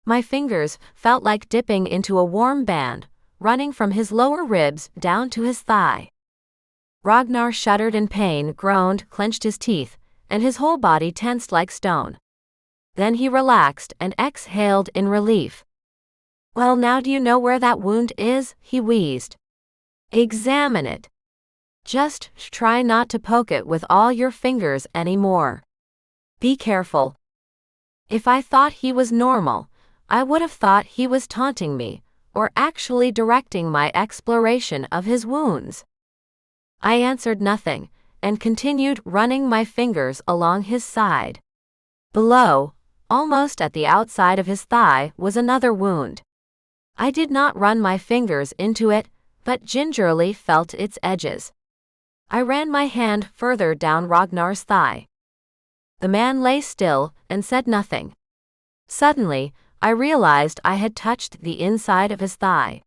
My fingers felt like dipping into a warm band, running from his lower ribs down to his thigh. Ragnar shuddered in pain, groaned, clenched his teeth, and his whole body tensed like stone. Then he relaxed and exhaled in relief. Well, now do you know where that wound is? He wheezed. Examine it. Just try not to poke it with all your fingers anymore. Be careful. If I thought he was normal, I would have thought he was taunting me, or actually directing my exploration of his wounds. I answered nothing, and continued running my fingers along his side. Below, almost at the outside of his thigh, was another wound. I did not run my fingers into it, but gingerly felt its edges. I ran my hand further down Ragnar's thigh. The man lay still and said nothing. Suddenly, I realized I had touched the inside of his thigh.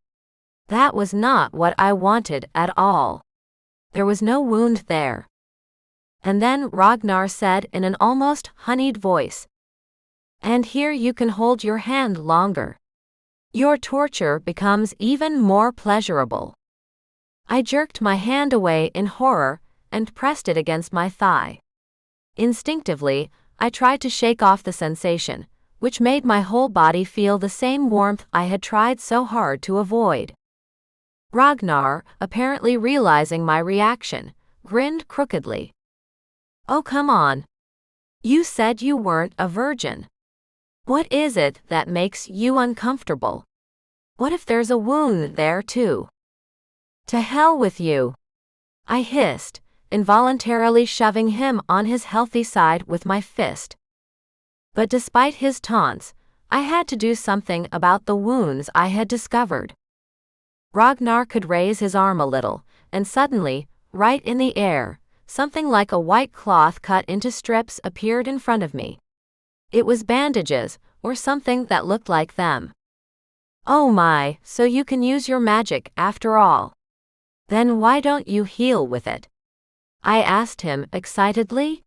That was not what I wanted at all. There was no wound there. And then Ragnar said in an almost honeyed voice, "And here you can hold your hand longer. Your torture becomes even more pleasurable." I jerked my hand away in horror and pressed it against my thigh. Instinctively, I tried to shake off the sensation, which made my whole body feel the same warmth I had tried so hard to avoid. Ragnar, apparently realizing my reaction, grinned crookedly. Oh, come on. You said you weren't a virgin. What is it that makes you uncomfortable? What if there's a wound there too? To hell with you. I hissed, involuntarily shoving him on his healthy side with my fist. But despite his taunts, I had to do something about the wounds I had discovered. Ragnar could raise his arm a little, and suddenly, right in the air, something like a white cloth cut into strips appeared in front of me. It was bandages, or something that looked like them. Oh my, so you can use your magic after all. Then why don't you heal with it? I asked him excitedly.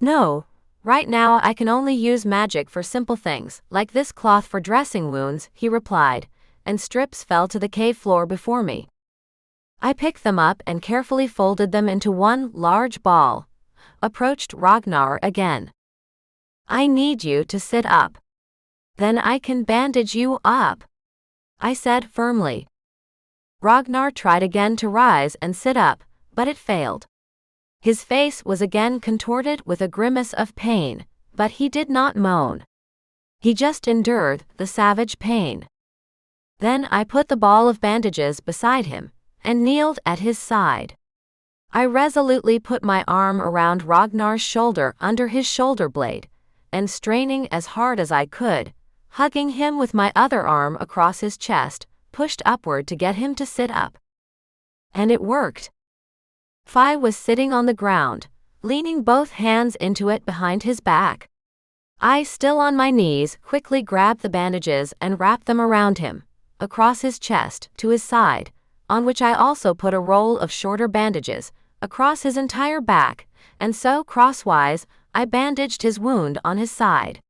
No, right now I can only use magic for simple things, like this cloth for dressing wounds, he replied, and strips fell to the cave floor before me. I picked them up and carefully folded them into one large ball. Approached Ragnar again. I need you to sit up. Then I can bandage you up, I said firmly. Ragnar tried again to rise and sit up, but it failed. His face was again contorted with a grimace of pain, but he did not moan. He just endured the savage pain. Then I put the ball of bandages beside him, and kneeled at his side. I resolutely put my arm around Ragnar's shoulder under his shoulder blade, and straining as hard as I could, hugging him with my other arm across his chest, pushed upward to get him to sit up. And it worked. Fi was sitting on the ground, leaning both hands into it behind his back. I, still on my knees, quickly grabbed the bandages and wrapped them around him, across his chest, to his side, on which I also put a roll of shorter bandages across his entire back, and so crosswise I bandaged his wound on his side.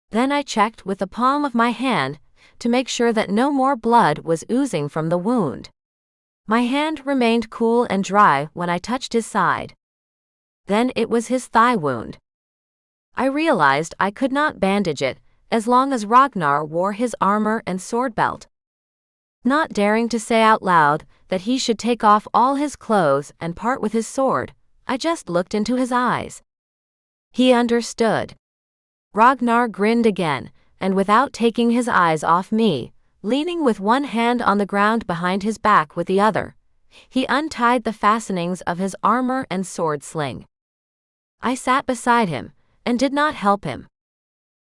Then I checked with the palm of my hand to make sure that no more blood was oozing from the wound. My hand remained cool and dry when I touched his side. Then it was his thigh wound. I realized I could not bandage it as long as Ragnar wore his armor and sword belt. Not daring to say out loud that he should take off all his clothes and part with his sword, I just looked into his eyes. He understood. Ragnar grinned again, and without taking his eyes off me, leaning with one hand on the ground behind his back with the other, he untied the fastenings of his armor and sword sling. I sat beside him, and did not help him.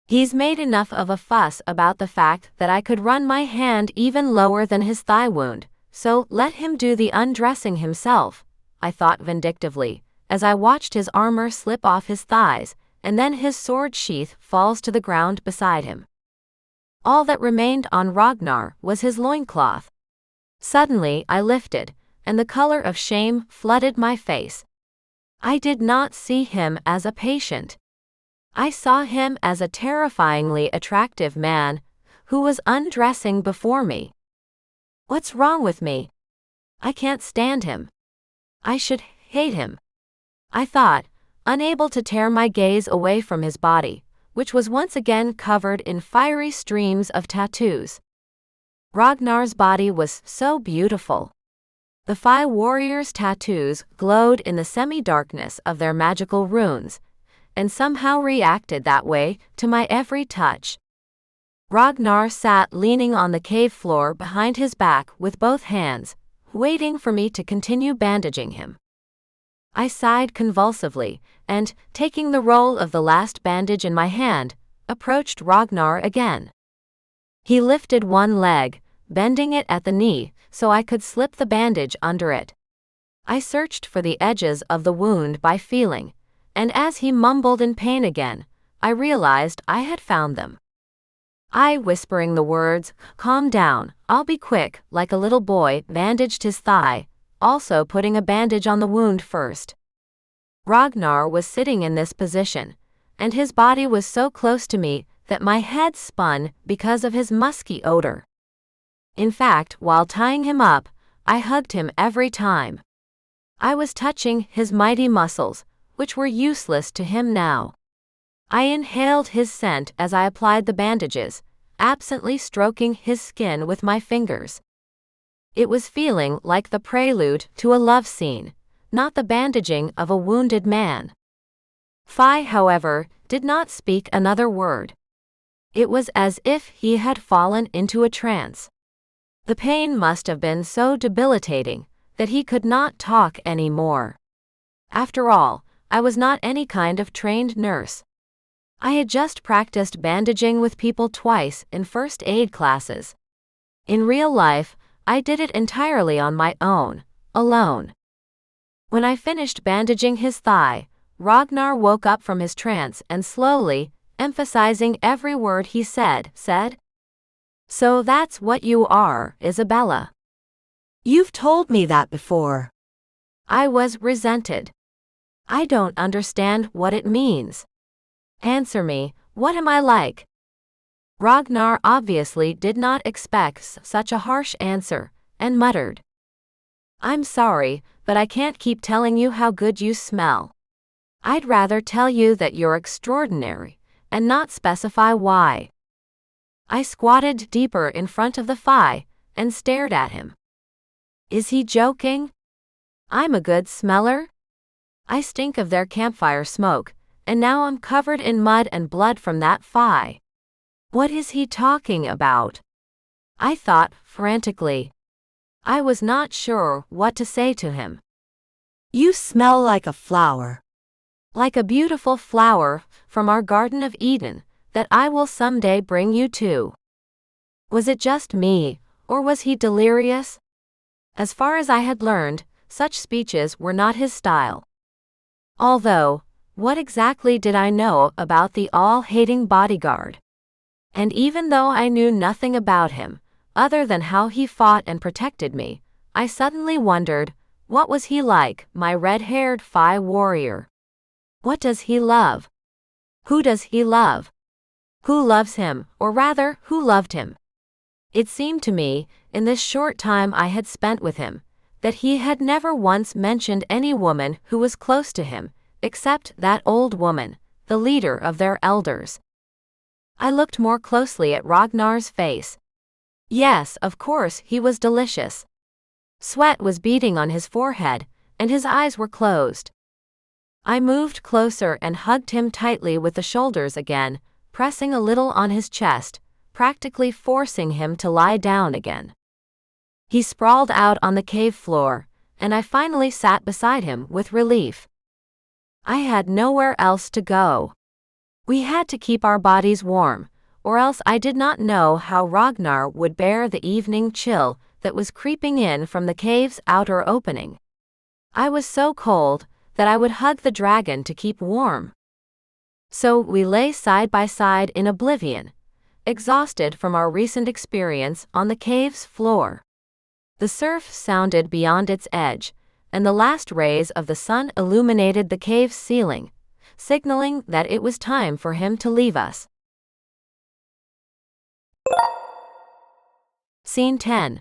He's made enough of a fuss about the fact that I could run my hand even lower than his thigh wound, so let him do the undressing himself, I thought vindictively, as I watched his armor slip off his thighs, and then his sword sheath falls to the ground beside him. All that remained on Ragnar was his loincloth. Suddenly I lifted, and the color of shame flooded my face. I did not see him as a patient. I saw him as a terrifyingly attractive man who was undressing before me. What's wrong with me? I can't stand him. I should hate him, I thought, unable to tear my gaze away from his body, which was once again covered in fiery streams of tattoos. Ragnar's body was so beautiful. The Fey warriors' tattoos glowed in the semi-darkness of their magical runes, and somehow reacted that way to my every touch. Ragnar sat leaning on the cave floor behind his back with both hands, waiting for me to continue bandaging him. I sighed convulsively, and, taking the roll of the last bandage in my hand, approached Ragnar again. He lifted one leg, bending it at the knee, so I could slip the bandage under it. I searched for the edges of the wound by feeling, and as he mumbled in pain again, I realized I had found them. I, whispering the words, "Calm down, I'll be quick," like a little boy, bandaged his thigh, also putting a bandage on the wound first. Ragnar was sitting in this position, and his body was so close to me that my head spun because of his musky odor. In fact, while tying him up, I hugged him every time. I was touching his mighty muscles, which were useless to him now. I inhaled his scent as I applied the bandages, absently stroking his skin with my fingers. It was feeling like the prelude to a love scene, not the bandaging of a wounded man. Fey, however, did not speak another word. It was as if he had fallen into a trance. The pain must have been so debilitating that he could not talk any more. After all, I was not any kind of trained nurse. I had just practiced bandaging with people twice in first aid classes. In real life, I did it entirely on my own, alone. When I finished bandaging his thigh, Ragnar woke up from his trance and slowly, emphasizing every word he said, "So that's what you are, Isabella." "You've told me that before." I was resented. "I don't understand what it means. Answer me, what am I like?" Ragnar obviously did not expect such a harsh answer, and muttered, "I'm sorry, but I can't keep telling you how good you smell. I'd rather tell you that you're extraordinary, and not specify why." I squatted deeper in front of the Fey, and stared at him. Is he joking? I'm a good smeller? I stink of their campfire smoke, and now I'm covered in mud and blood from that Fey. What is he talking about? I thought frantically. I was not sure what to say to him. "You smell like a flower." Like a beautiful flower from our Garden of Eden that I will someday bring you to. Was it just me, or was he delirious? As far as I had learned, such speeches were not his style. Although, what exactly did I know about the all-hating bodyguard? And even though I knew nothing about him, other than how he fought and protected me, I suddenly wondered, what was he like, my red-haired Phi warrior? What does he love? Who does he love? Who loves him, or rather, who loved him? It seemed to me, in this short time I had spent with him, that he had never once mentioned any woman who was close to him, except that old woman, the leader of their elders. I looked more closely at Ragnar's face. Yes, of course, he was delicious. Sweat was beading on his forehead, and his eyes were closed. I moved closer and hugged him tightly with the shoulders again, pressing a little on his chest, practically forcing him to lie down again. He sprawled out on the cave floor, and I finally sat beside him with relief. I had nowhere else to go. We had to keep our bodies warm, or else I did not know how Ragnar would bear the evening chill that was creeping in from the cave's outer opening. I was so cold that I would hug the dragon to keep warm. So we lay side by side in oblivion, exhausted from our recent experience on the cave's floor. The surf sounded beyond its edge, and the last rays of the sun illuminated the cave's ceiling, signaling that it was time for him to leave us. Scene 10.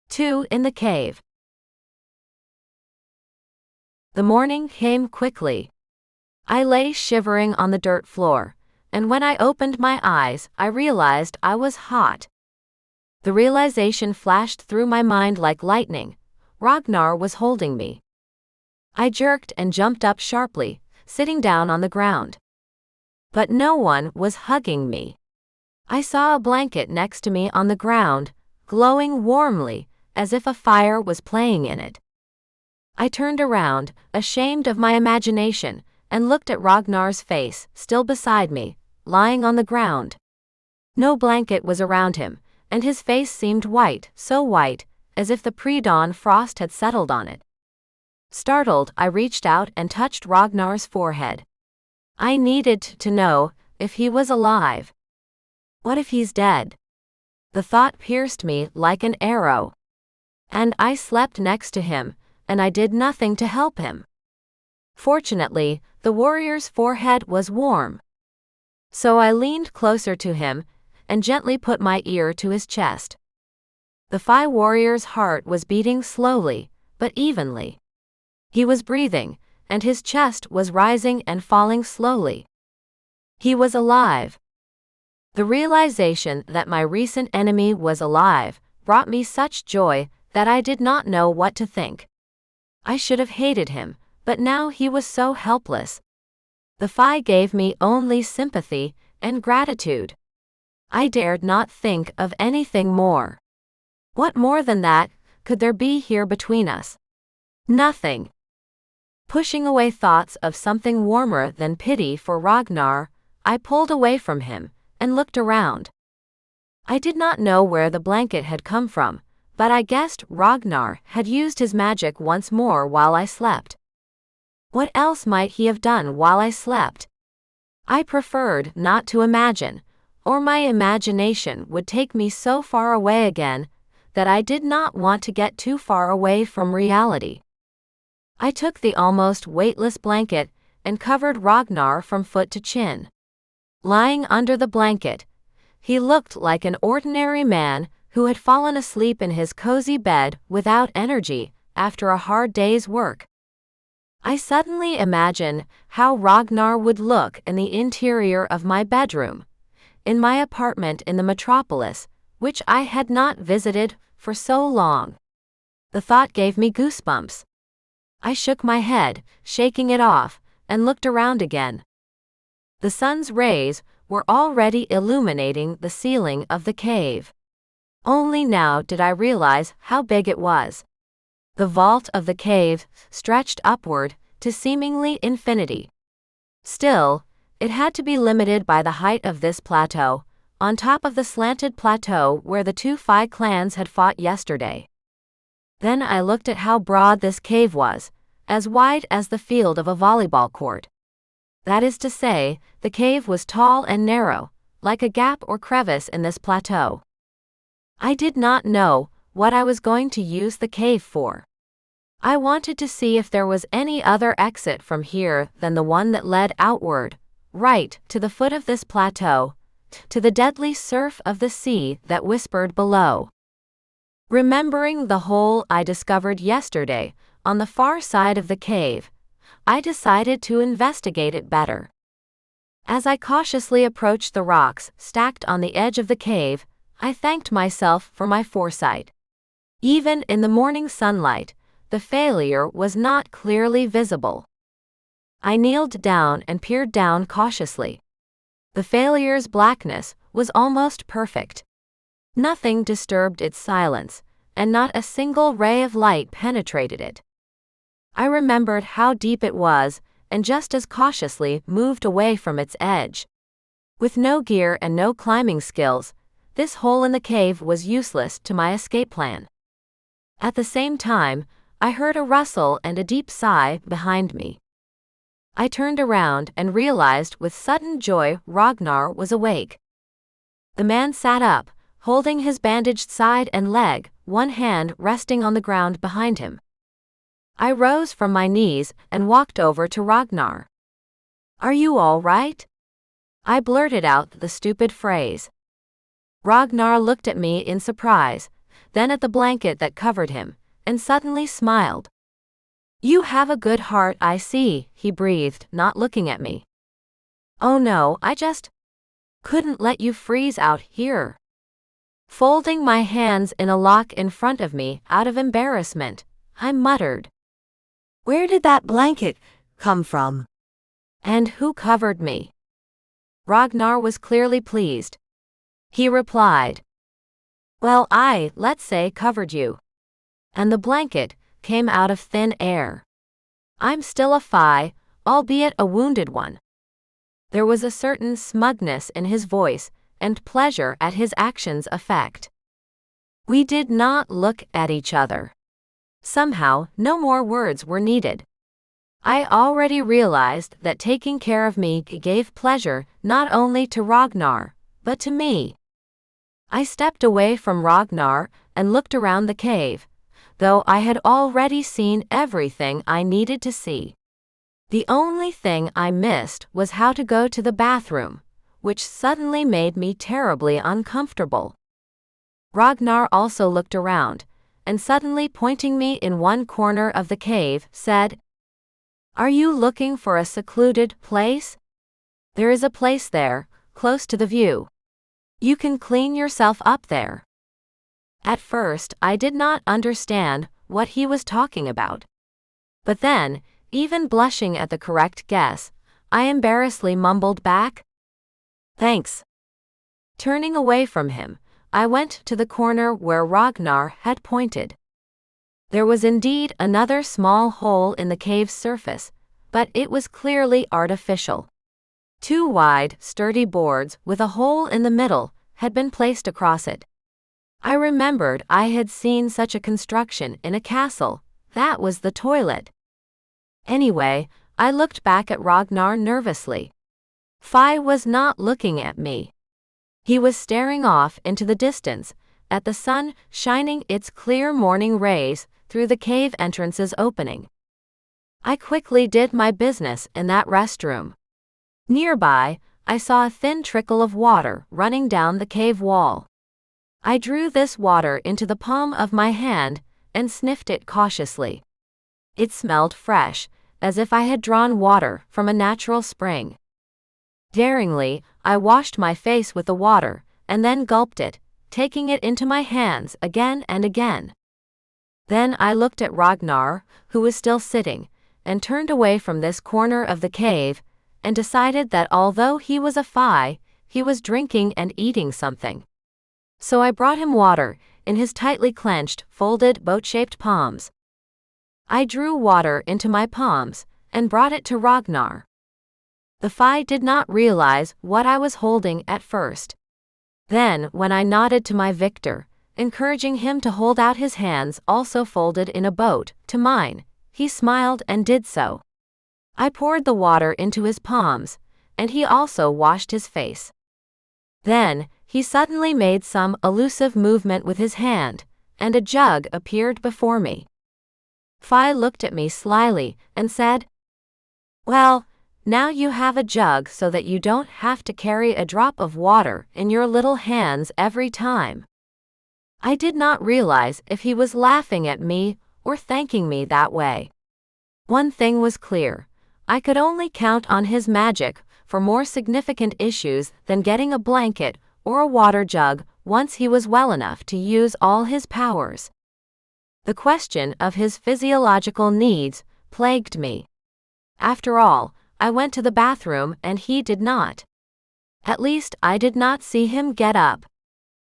2 in the cave. The morning came quickly. I lay shivering on the dirt floor, and when I opened my eyes, I realized I was hot. The realization flashed through my mind like lightning. Ragnar was holding me. I jerked and jumped up sharply, sitting down on the ground. But no one was hugging me. I saw a blanket next to me on the ground, glowing warmly, as if a fire was playing in it. I turned around, ashamed of my imagination, and looked at Ragnar's face, still beside me, lying on the ground. No blanket was around him, and his face seemed white, so white, as if the pre-dawn frost had settled on it. Startled, I reached out and touched Ragnar's forehead. I needed to know if he was alive. What if he's dead? The thought pierced me like an arrow. And I slept next to him, and I did nothing to help him. Fortunately, the warrior's forehead was warm. So I leaned closer to him and gently put my ear to his chest. The Phi warrior's heart was beating slowly, but evenly. He was breathing, and his chest was rising and falling slowly. He was alive. The realization that my recent enemy was alive brought me such joy that I did not know what to think. I should have hated him, but now he was so helpless. The Phi gave me only sympathy and gratitude. I dared not think of anything more. What more than that could there be here between us? Nothing. Pushing away thoughts of something warmer than pity for Ragnar, I pulled away from him and looked around. I did not know where the blanket had come from, but I guessed Ragnar had used his magic once more while I slept. What else might he have done while I slept? I preferred not to imagine, or my imagination would take me so far away again that I did not want to get too far away from reality. I took the almost weightless blanket and covered Ragnar from foot to chin. Lying under the blanket, he looked like an ordinary man who had fallen asleep in his cozy bed without energy after a hard day's work. I suddenly imagined how Ragnar would look in the interior of my bedroom, in my apartment in the metropolis, which I had not visited for so long. The thought gave me goosebumps. I shook my head, shaking it off, and looked around again. The sun's rays were already illuminating the ceiling of the cave. Only now did I realize how big it was. The vault of the cave stretched upward to seemingly infinity. Still, it had to be limited by the height of this plateau, on top of the slanted plateau where the two Phi clans had fought yesterday. Then I looked at how broad this cave was, as wide as the field of a volleyball court. That is to say, the cave was tall and narrow, like a gap or crevice in this plateau. I did not know what I was going to use the cave for. I wanted to see if there was any other exit from here than the one that led outward, right to the foot of this plateau, to the deadly surf of the sea that whispered below. Remembering the hole I discovered yesterday on the far side of the cave, I decided to investigate it better. As I cautiously approached the rocks stacked on the edge of the cave, I thanked myself for my foresight. Even in the morning sunlight, the failure was not clearly visible. I kneeled down and peered down cautiously. The failure's blackness was almost perfect. Nothing disturbed its silence, and not a single ray of light penetrated it. I remembered how deep it was, and just as cautiously moved away from its edge. With no gear and no climbing skills, this hole in the cave was useless to my escape plan. At the same time, I heard a rustle and a deep sigh behind me. I turned around and realized with sudden joy Ragnar was awake. The man sat up, holding his bandaged side and leg, one hand resting on the ground behind him. I rose from my knees and walked over to Ragnar. "Are you all right?" I blurted out the stupid phrase. Ragnar looked at me in surprise, then at the blanket that covered him, and suddenly smiled. "You have a good heart, I see," he breathed, not looking at me. "Oh no, I just couldn't let you freeze out here." Folding my hands in a lock in front of me out of embarrassment, I muttered, "Where did that blanket come from? "And who covered me?" Ragnar was clearly pleased. He replied, "Well, let's say, covered you. And the blanket came out of thin air. I'm still a Phi, albeit a wounded one." There was a certain smugness in his voice, and pleasure at his action's effect. We did not look at each other. Somehow, no more words were needed. I already realized that taking care of me gave pleasure not only to Ragnar, but to me. I stepped away from Ragnar and looked around the cave, though I had already seen everything I needed to see. The only thing I missed was how to go to the bathroom, which suddenly made me terribly uncomfortable. Ragnar also looked around, and suddenly pointing me in one corner of the cave, said, "Are you looking for a secluded place? There is a place there, close to the view. You can clean yourself up there." At first, I did not understand what he was talking about. But then, even blushing at the correct guess, I embarrassedly mumbled back, "Thanks." Turning away from him, I went to the corner where Ragnar had pointed. There was indeed another small hole in the cave's surface, but it was clearly artificial. 2 wide, sturdy boards with a hole in the middle had been placed across it. I remembered I had seen such a construction in a castle. That was the toilet. Anyway, I looked back at Ragnar nervously. Phi was not looking at me. He was staring off into the distance, at the sun shining its clear morning rays through the cave entrance's opening. I quickly did my business in that restroom. Nearby, I saw a thin trickle of water running down the cave wall. I drew this water into the palm of my hand and sniffed it cautiously. It smelled fresh, as if I had drawn water from a natural spring. Daringly, I washed my face with the water, and then gulped it, taking it into my hands again and again. Then I looked at Ragnar, who was still sitting, and turned away from this corner of the cave, and decided that although he was a Phi, he was drinking and eating something. So I brought him water, in his tightly clenched, folded, boat-shaped palms. I drew water into my palms, and brought it to Ragnar. The Phi did not realize what I was holding at first. Then, when I nodded to my victor, encouraging him to hold out his hands also folded in a boat, to mine, he smiled and did so. I poured the water into his palms, and he also washed his face. Then, he suddenly made some elusive movement with his hand, and a jug appeared before me. Fi looked at me slyly and said, "Well, now you have a jug so that you don't have to carry a drop of water in your little hands every time." I did not realize if he was laughing at me or thanking me that way. One thing was clear: I could only count on his magic for more significant issues than getting a blanket or a water jug once he was well enough to use all his powers. The question of his physiological needs plagued me. After all, I went to the bathroom and he did not. At least I did not see him get up.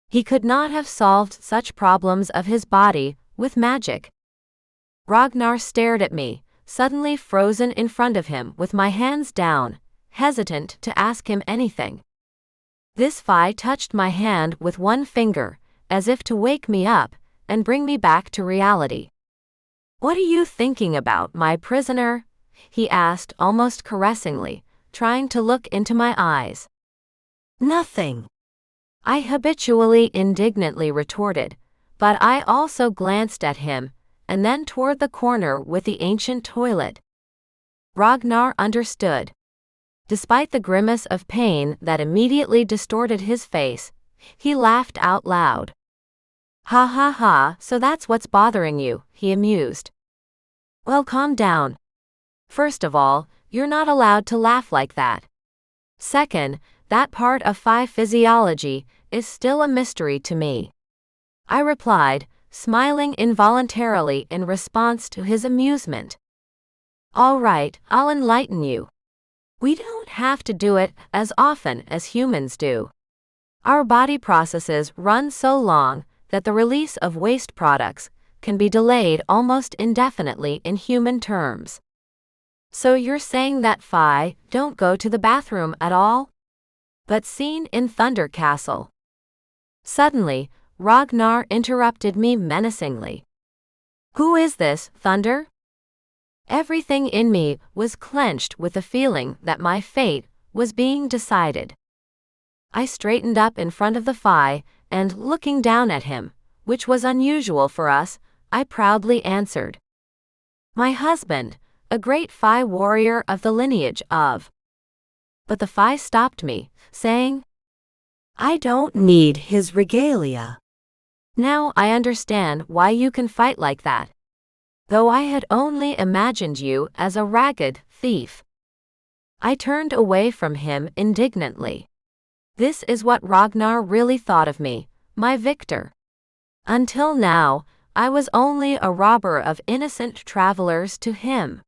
He could not have solved such problems of his body with magic. Ragnar stared at me, suddenly frozen in front of him with my hands down, hesitant to ask him anything. This Fi touched my hand with one finger, as if to wake me up and bring me back to reality. "What are you thinking about, my prisoner?" he asked almost caressingly, trying to look into my eyes. "Nothing," I habitually indignantly retorted, but I also glanced at him, and then toward the corner with the ancient toilet. Ragnar understood. Despite the grimace of pain that immediately distorted his face, he laughed out loud. "Ha ha ha, so that's what's bothering you," he amused. "Well, calm down. First of all, you're not allowed to laugh like that. Second, that part of Phi physiology is still a mystery to me," I replied, smiling involuntarily in response to his amusement. "All right, I'll enlighten you. We don't have to do it as often as humans do. Our body processes run so long that the release of waste products can be delayed almost indefinitely in human terms." "So you're saying that Phi don't go to the bathroom at all?" "But seen in Thunder Castle." Suddenly, Ragnar interrupted me menacingly. "Who is this, Thunder?" Everything in me was clenched with the feeling that my fate was being decided. I straightened up in front of the Phi, and looking down at him, which was unusual for us, I proudly answered, "My husband, a great Phi warrior of the lineage of." But the Phi stopped me, saying, "I don't need his regalia." "Now I understand why you can fight like that. Though I had only imagined you as a ragged thief." I turned away from him indignantly. This is what Ragnar really thought of me, my victor. Until now, I was only a robber of innocent travelers to him.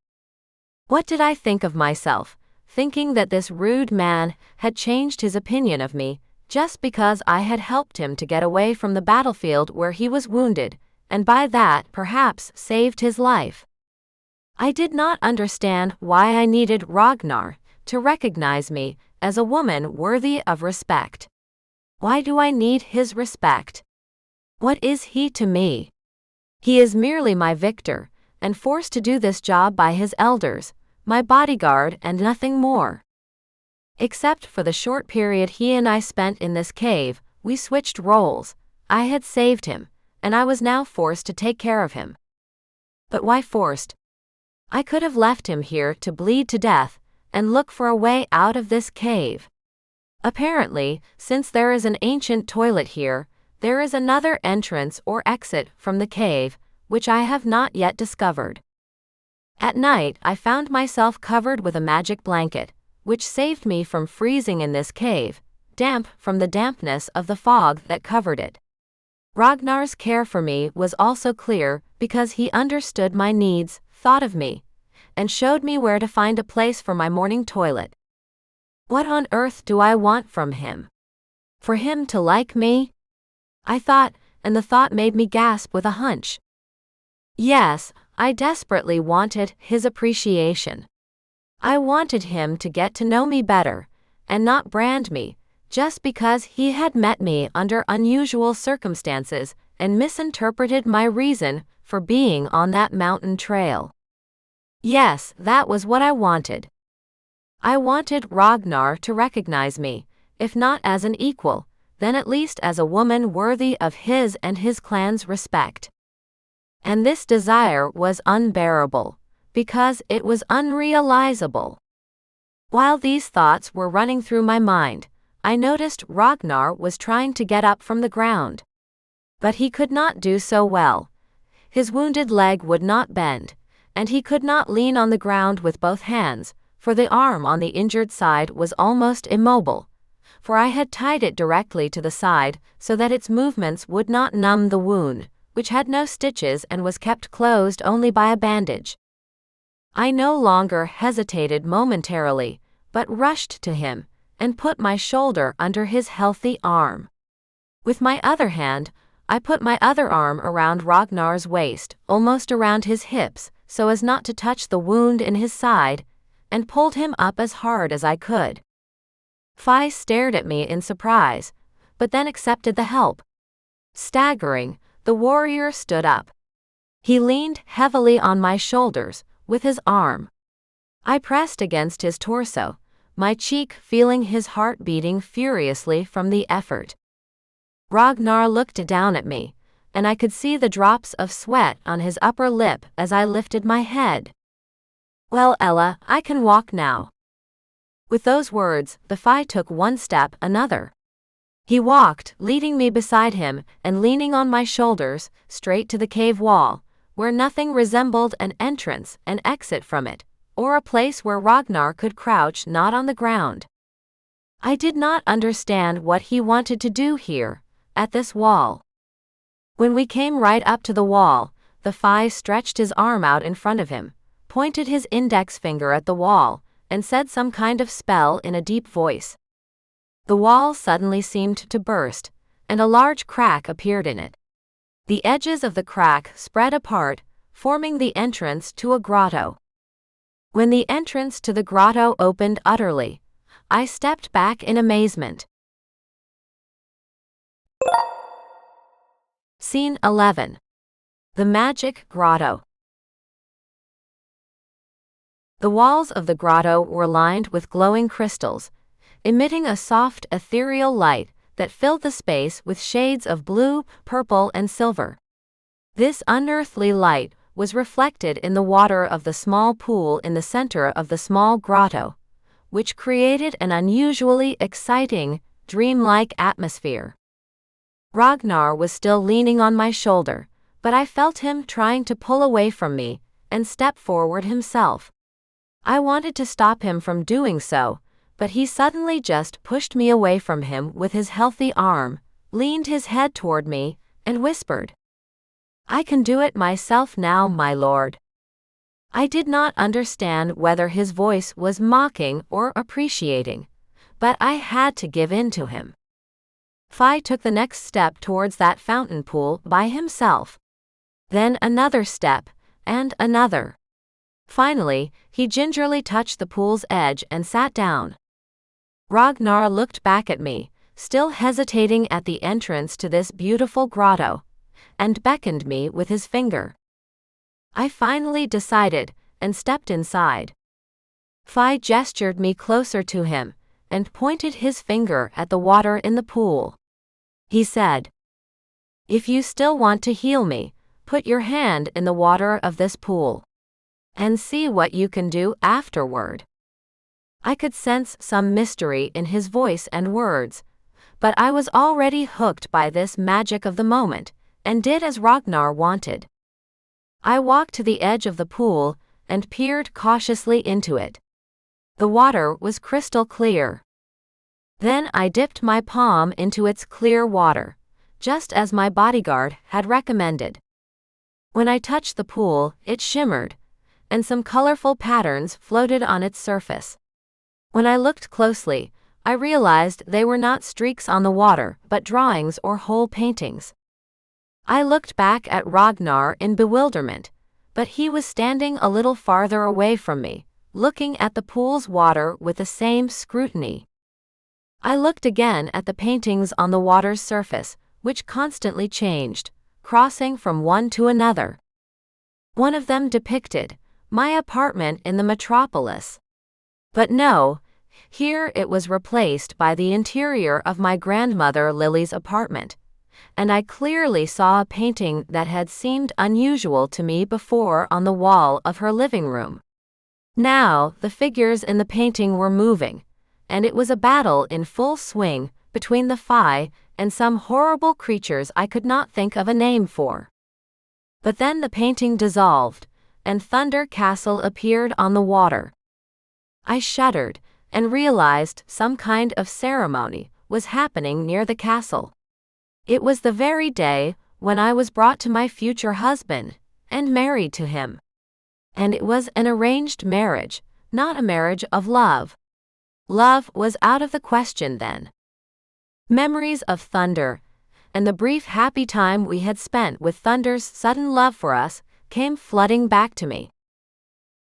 What did I think of myself, thinking that this rude man had changed his opinion of me just because I had helped him to get away from the battlefield where he was wounded, and by that perhaps saved his life? I did not understand why I needed Ragnar to recognize me as a woman worthy of respect. Why do I need his respect? What is he to me? He is merely my victor, and forced to do this job by his elders, my bodyguard, and nothing more. Except for the short period he and I spent in this cave, we switched roles. I had saved him, and I was now forced to take care of him. But why forced? I could have left him here to bleed to death, and look for a way out of this cave. Apparently, since there is an ancient toilet here, there is another entrance or exit from the cave, which I have not yet discovered. At night I found myself covered with a magic blanket, which saved me from freezing in this cave, damp from the dampness of the fog that covered it. Ragnar's care for me was also clear because he understood my needs, thought of me, and showed me where to find a place for my morning toilet. What on earth do I want from him? For him to like me? I thought, and the thought made me gasp with a hunch. Yes, I desperately wanted his appreciation. I wanted him to get to know me better, and not brand me, just because he had met me under unusual circumstances and misinterpreted my reason for being on that mountain trail. Yes, that was what I wanted. I wanted Ragnar to recognize me, if not as an equal, then at least as a woman worthy of his and his clan's respect. And this desire was unbearable, because it was unrealizable. While these thoughts were running through my mind, I noticed Ragnar was trying to get up from the ground. But he could not do so well. His wounded leg would not bend, and he could not lean on the ground with both hands, for the arm on the injured side was almost immobile, for I had tied it directly to the side so that its movements would not numb the wound, which had no stitches and was kept closed only by a bandage. I no longer hesitated momentarily, but rushed to him, and put my shoulder under his healthy arm. With my other hand, I put my other arm around Ragnar's waist, almost around his hips, so as not to touch the wound in his side, and pulled him up as hard as I could. Fi stared at me in surprise, but then accepted the help. Staggering, the warrior stood up. He leaned heavily on my shoulders, with his arm. I pressed against his torso, my cheek feeling his heart beating furiously from the effort. Ragnar looked down at me, and I could see the drops of sweat on his upper lip as I lifted my head. "Well, Ella, I can walk now." With those words, the Fi took one step, another. He walked, leading me beside him and leaning on my shoulders, straight to the cave wall, where nothing resembled an entrance and exit from it, or a place where Ragnar could crouch not on the ground. I did not understand what he wanted to do here, at this wall. When we came right up to the wall, the Fi stretched his arm out in front of him, pointed his index finger at the wall, and said some kind of spell in a deep voice. The wall suddenly seemed to burst, and a large crack appeared in it. The edges of the crack spread apart, forming the entrance to a grotto. When the entrance to the grotto opened utterly, I stepped back in amazement. Scene 11. The Magic Grotto. The walls of the grotto were lined with glowing crystals, emitting a soft ethereal light that filled the space with shades of blue, purple, and silver. This unearthly light was reflected in the water of the small pool in the center of the small grotto, which created an unusually exciting, dreamlike atmosphere. Ragnar was still leaning on my shoulder, but I felt him trying to pull away from me and step forward himself. I wanted to stop him from doing so, but he suddenly just pushed me away from him with his healthy arm, leaned his head toward me, and whispered, "I can do it myself now, my lord." I did not understand whether his voice was mocking or appreciating, but I had to give in to him. Fi took the next step towards that fountain pool by himself. Then another step, and another. Finally, he gingerly touched the pool's edge and sat down. Ragnar looked back at me, still hesitating at the entrance to this beautiful grotto, and beckoned me with his finger. I finally decided, and stepped inside. Fi gestured me closer to him, and pointed his finger at the water in the pool. He said, "If you still want to heal me, put your hand in the water of this pool, and see what you can do afterward." I could sense some mystery in his voice and words, but I was already hooked by this magic of the moment, and did as Ragnar wanted. I walked to the edge of the pool, and peered cautiously into it. The water was crystal clear. Then I dipped my palm into its clear water, just as my bodyguard had recommended. When I touched the pool, it shimmered, and some colorful patterns floated on its surface. When I looked closely, I realized they were not streaks on the water, but drawings or whole paintings. I looked back at Ragnar in bewilderment, but he was standing a little farther away from me, looking at the pool's water with the same scrutiny. I looked again at the paintings on the water's surface, which constantly changed, crossing from one to another. One of them depicted my apartment in the metropolis. But no, Here it was replaced by the interior of my grandmother Lily's apartment, and I clearly saw a painting that had seemed unusual to me before on the wall of her living room. Now, the figures in the painting were moving, and it was a battle in full swing between the Fae and some horrible creatures I could not think of a name for. But then the painting dissolved, and Thunder Castle appeared on the water. I shuddered and realized some kind of ceremony was happening near the castle. It was the very day when I was brought to my future husband and married to him. And it was an arranged marriage, not a marriage of love. Love was out of the question then. Memories of Thunder, and the brief happy time we had spent with Thunder's sudden love for us, came flooding back to me.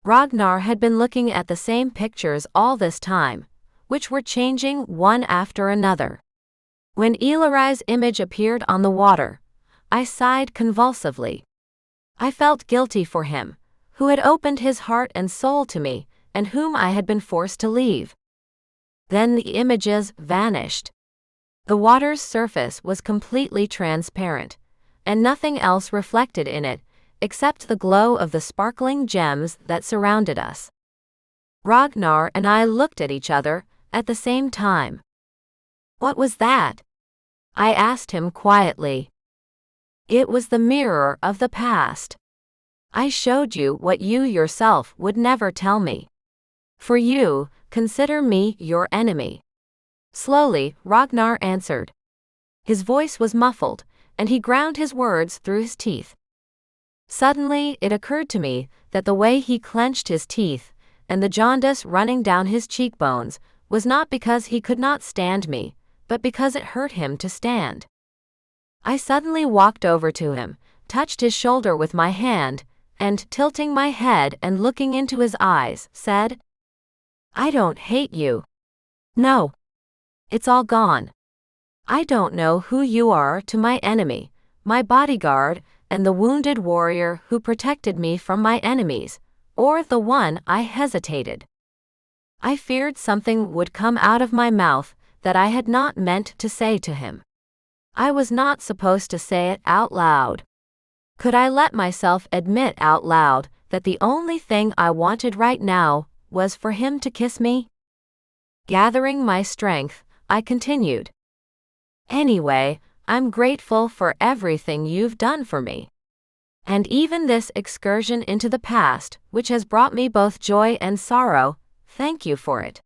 Ragnar had been looking at the same pictures all this time, which were changing one after another. When Elari's image appeared on the water, I sighed convulsively. I felt guilty for him, who had opened his heart and soul to me, and whom I had been forced to leave. Then the images vanished. The water's surface was completely transparent, and nothing else reflected in it, except the glow of the sparkling gems that surrounded us. Ragnar and I looked at each other at the same time. "What was that?" I asked him quietly. "It was the mirror of the past. I showed you what you yourself would never tell me. For you, consider me your enemy." Slowly, Ragnar answered. His voice was muffled, and he ground his words through his teeth. Suddenly, it occurred to me that the way he clenched his teeth, and the jaundice running down his cheekbones, was not because he could not stand me, but because it hurt him to stand. I suddenly walked over to him, touched his shoulder with my hand, and, tilting my head and looking into his eyes, said, "I don't hate you. No. It's all gone. I don't know who you are to my enemy, my bodyguard, and the wounded warrior who protected me from my enemies, or the one I hesitated." I feared something would come out of my mouth that I had not meant to say to him. I was not supposed to say it out loud. Could I let myself admit out loud that the only thing I wanted right now was for him to kiss me? Gathering my strength, I continued. "Anyway, I'm grateful for everything you've done for me. And even this excursion into the past, which has brought me both joy and sorrow, thank you for it."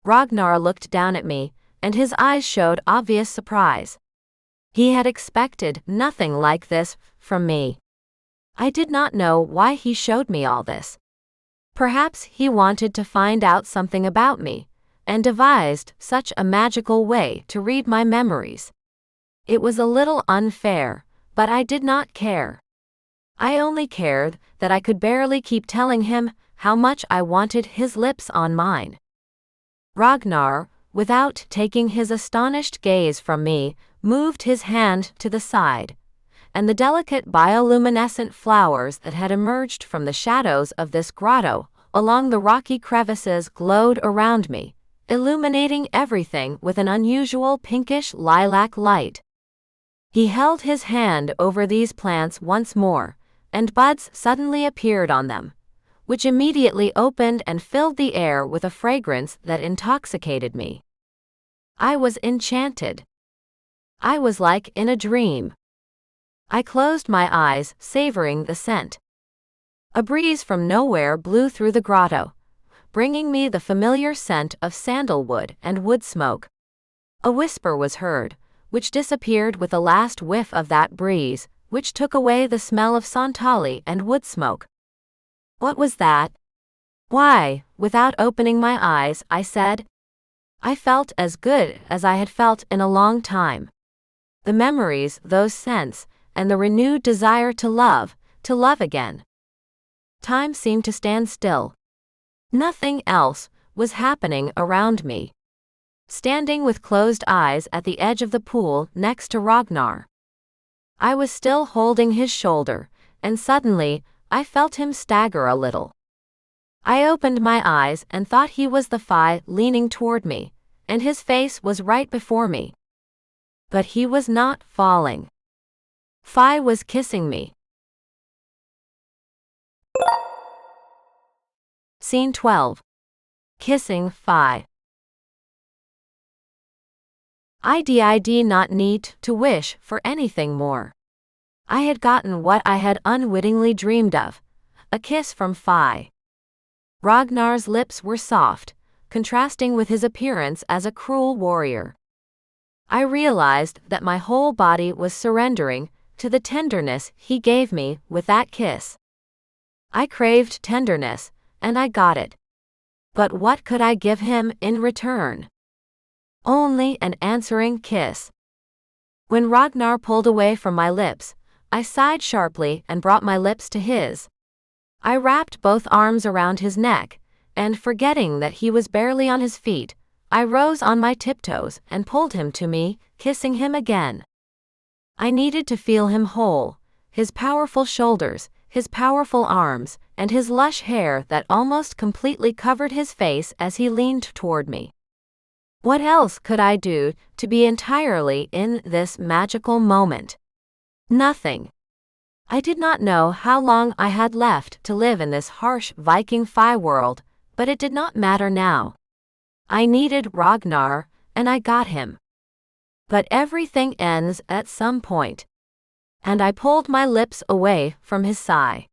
Ragnar looked down at me, and his eyes showed obvious surprise. He had expected nothing like this from me. I did not know why he showed me all this. Perhaps he wanted to find out something about me, and devised such a magical way to read my memories. It was a little unfair, but I did not care. I only cared that I could barely keep telling him how much I wanted his lips on mine. Ragnar, without taking his astonished gaze from me, moved his hand to the side, and the delicate bioluminescent flowers that had emerged from the shadows of this grotto along the rocky crevices glowed around me, illuminating everything with an unusual pinkish lilac light. He held his hand over these plants once more, and buds suddenly appeared on them, which immediately opened and filled the air with a fragrance that intoxicated me. I was enchanted. I was like in a dream. I closed my eyes, savoring the scent. A breeze from nowhere blew through the grotto, bringing me the familiar scent of sandalwood and wood smoke. A whisper was heard, which disappeared with the last whiff of that breeze, which took away the smell of santali and wood smoke. What was that? Why, without opening my eyes, I said. I felt as good as I had felt in a long time. The memories, those scents, and the renewed desire to love again. Time seemed to stand still. Nothing else was happening around me. Standing with closed eyes at the edge of the pool next to Ragnar. I was still holding his shoulder, and suddenly, I felt him stagger a little. I opened my eyes and thought he was the Phi leaning toward me, and his face was right before me. But he was not falling. Phi was kissing me. Scene 12. Kissing Phi. I did not need to wish for anything more. I had gotten what I had unwittingly dreamed of, a kiss from Phi. Ragnar's lips were soft, contrasting with his appearance as a cruel warrior. I realized that my whole body was surrendering to the tenderness he gave me with that kiss. I craved tenderness, and I got it. But what could I give him in return? Only an answering kiss. When Ragnar pulled away from my lips, I sighed sharply and brought my lips to his. I wrapped both arms around his neck, and forgetting that he was barely on his feet, I rose on my tiptoes and pulled him to me, kissing him again. I needed to feel him whole, his powerful shoulders, his powerful arms, and his lush hair that almost completely covered his face as he leaned toward me. What else could I do to be entirely in this magical moment? Nothing. I did not know how long I had left to live in this harsh Viking Phi world, but it did not matter now. I needed Ragnar, and I got him. But everything ends at some point. And I pulled my lips away from his sigh.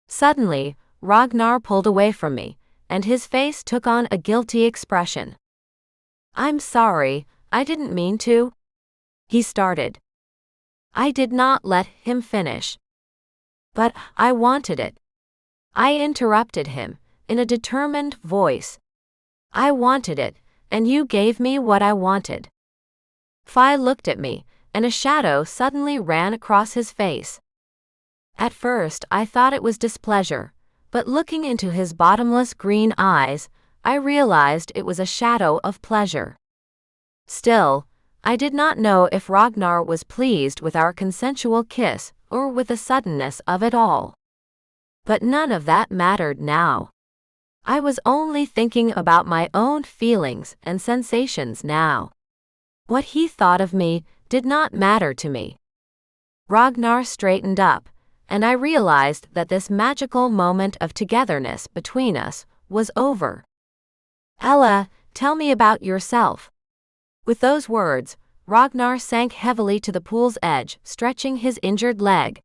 Suddenly, Ragnar pulled away from me, and his face took on a guilty expression. "I'm sorry, I didn't mean to," he started. I did not let him finish. "But I wanted it," I interrupted him, in a determined voice. "I wanted it, and you gave me what I wanted." Phi looked at me, and a shadow suddenly ran across his face. At first I thought it was displeasure, but looking into his bottomless green eyes, I realized it was a shadow of pleasure. Still, I did not know if Ragnar was pleased with our consensual kiss or with the suddenness of it all. But none of that mattered now. I was only thinking about my own feelings and sensations now. What he thought of me did not matter to me. Ragnar straightened up, and I realized that this magical moment of togetherness between us was over. "Ella, tell me about yourself." With those words, Ragnar sank heavily to the pool's edge, stretching his injured leg.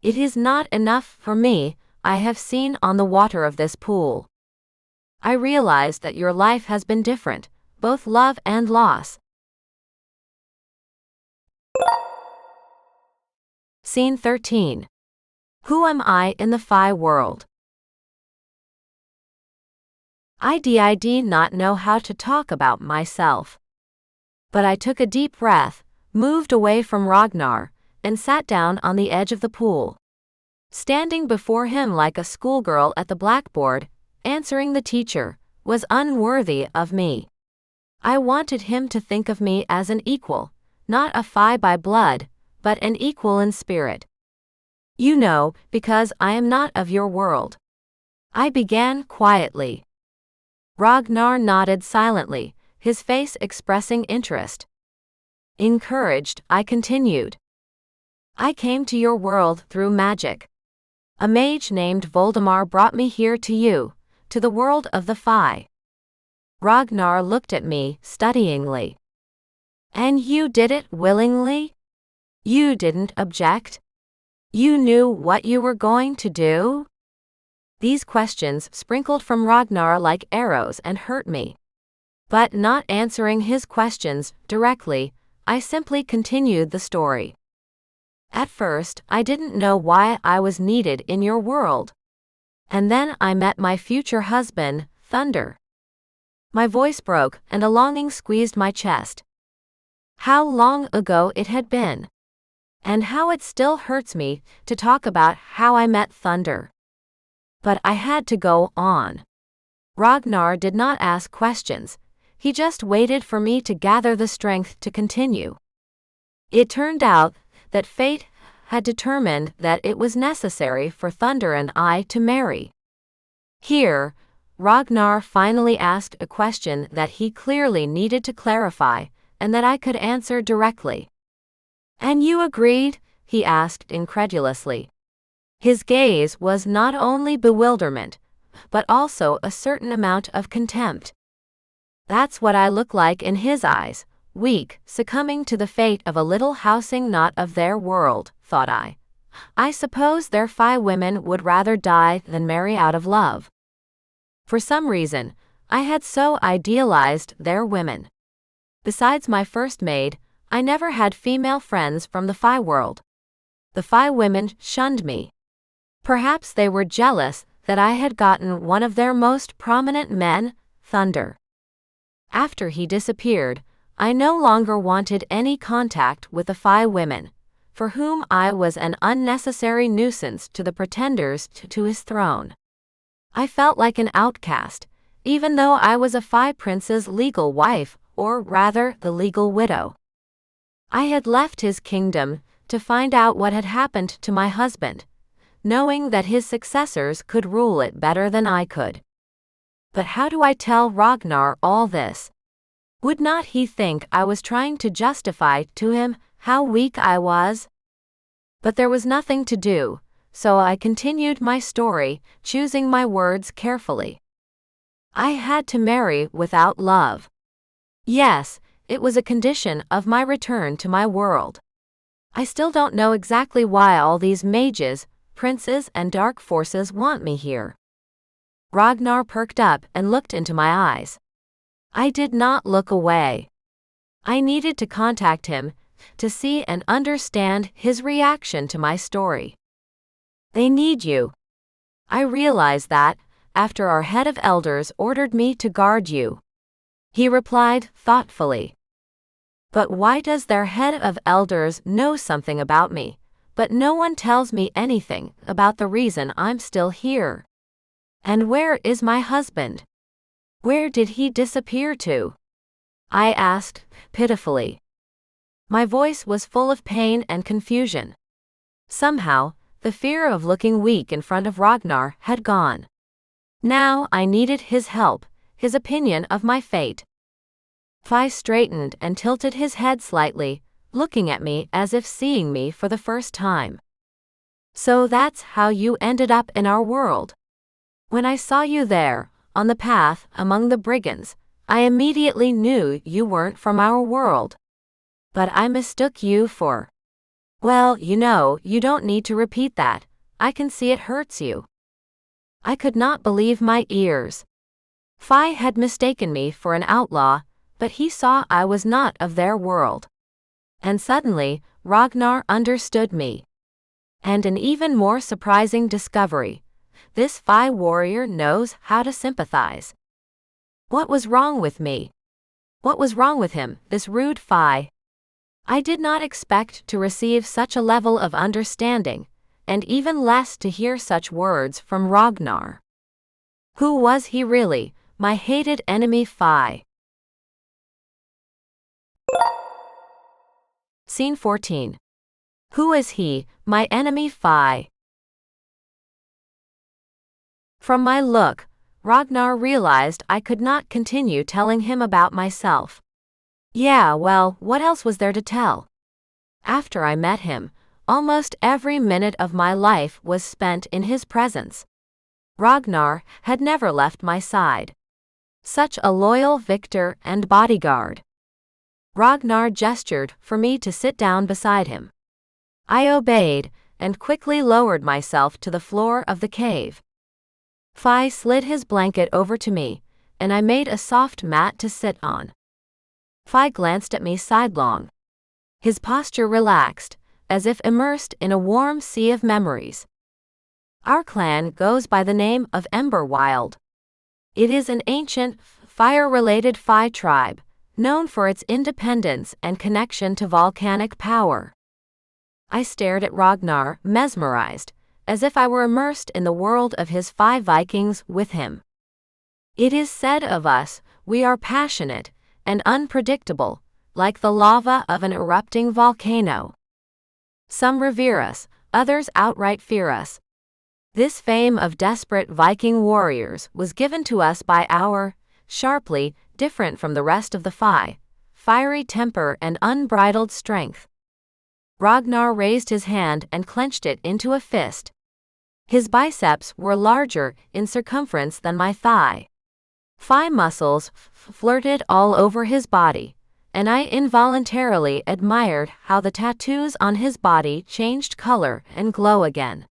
"It is not enough for me, I have seen on the water of this pool. I realize that your life has been different, both love and loss." Scene 13. Who am I in the Phi world? I did not know how to talk about myself. But I took a deep breath, moved away from Ragnar, and sat down on the edge of the pool. Standing before him like a schoolgirl at the blackboard, answering the teacher, was unworthy of me. I wanted him to think of me as an equal, not a Phi by blood, but an equal in spirit. "You know, because I am not of your world," I began quietly. Ragnar nodded silently, his face expressing interest. Encouraged, I continued. "I came to your world through magic. A mage named Voldemar brought me here to you, to the world of the Phi." Ragnar looked at me studyingly. "And you did it willingly? You didn't object? You knew what you were going to do?" These questions sprinkled from Ragnar like arrows and hurt me. But not answering his questions directly, I simply continued the story. "At first, I didn't know why I was needed in your world. And then I met my future husband, Thunder." My voice broke and a longing squeezed my chest. How long ago it had been. And how it still hurts me to talk about how I met Thunder. But I had to go on. Ragnar did not ask questions. He just waited for me to gather the strength to continue. It turned out that fate had determined that it was necessary for Thunder and I to marry. Here, Ragnar finally asked a question that he clearly needed to clarify, and that I could answer directly. "And you agreed?" he asked incredulously. His gaze was not only bewilderment, but also a certain amount of contempt. That's what I look like in his eyes, weak, succumbing to the fate of a little housing not of their world, thought I. I suppose their Phi women would rather die than marry out of love. For some reason, I had so idealized their women. Besides my first maid, I never had female friends from the Phi world. The Phi women shunned me. Perhaps they were jealous that I had gotten one of their most prominent men, Thunder. After he disappeared, I no longer wanted any contact with the Phi women, for whom I was an unnecessary nuisance to the pretenders to his throne. I felt like an outcast, even though I was a Phi prince's legal wife, or rather the legal widow. I had left his kingdom to find out what had happened to my husband, knowing that his successors could rule it better than I could. But how do I tell Ragnar all this? Would not he think I was trying to justify to him how weak I was? But there was nothing to do, so I continued my story, choosing my words carefully. I had to marry without love. Yes, it was a condition of my return to my world. I still don't know exactly why all these mages, princes, and dark forces want me here. Ragnar perked up and looked into my eyes. I did not look away. I needed to contact him to see and understand his reaction to my story. They need you. I realized that, after our head of elders ordered me to guard you. He replied thoughtfully. But why does their head of elders know something about me, but no one tells me anything about the reason I'm still here? And where is my husband? Where did he disappear to? I asked, pitifully. My voice was full of pain and confusion. Somehow, the fear of looking weak in front of Ragnar had gone. Now I needed his help, his opinion of my fate. Phi straightened and tilted his head slightly, looking at me as if seeing me for the first time. So that's how you ended up in our world. When I saw you there, on the path among the brigands, I immediately knew you weren't from our world. But I mistook you for... Well, you don't need to repeat that. I can see it hurts you. I could not believe my ears. Phi had mistaken me for an outlaw, but he saw I was not of their world. And suddenly, Ragnar understood me. And an even more surprising discovery. This Phi warrior knows how to sympathize. What was wrong with me? What was wrong with him, this rude Phi? I did not expect to receive such a level of understanding, and even less to hear such words from Ragnar. Who was he really, my hated enemy Phi? Scene 14. Who is he, my enemy Phi? From my look, Ragnar realized I could not continue telling him about myself. Yeah, well, what else was there to tell? After I met him, almost every minute of my life was spent in his presence. Ragnar had never left my side. Such a loyal victor and bodyguard. Ragnar gestured for me to sit down beside him. I obeyed, and quickly lowered myself to the floor of the cave. Phi slid his blanket over to me, and I made a soft mat to sit on. Phi glanced at me sidelong. His posture relaxed, as if immersed in a warm sea of memories. Our clan goes by the name of Emberwild. It is an ancient, fire-related Phi tribe, known for its independence and connection to volcanic power. I stared at Ragnar, mesmerized, as if I were immersed in the world of his Phi Vikings with him. It is said of us, we are passionate and unpredictable, like the lava of an erupting volcano. Some revere us, others outright fear us. This fame of desperate Viking warriors was given to us by our, sharply, different from the rest of the Fae, fiery temper and unbridled strength. Ragnar raised his hand and clenched it into a fist. His biceps were larger in circumference than my thigh. Fae muscles flirted all over his body, and I involuntarily admired how the tattoos on his body changed color and glow again.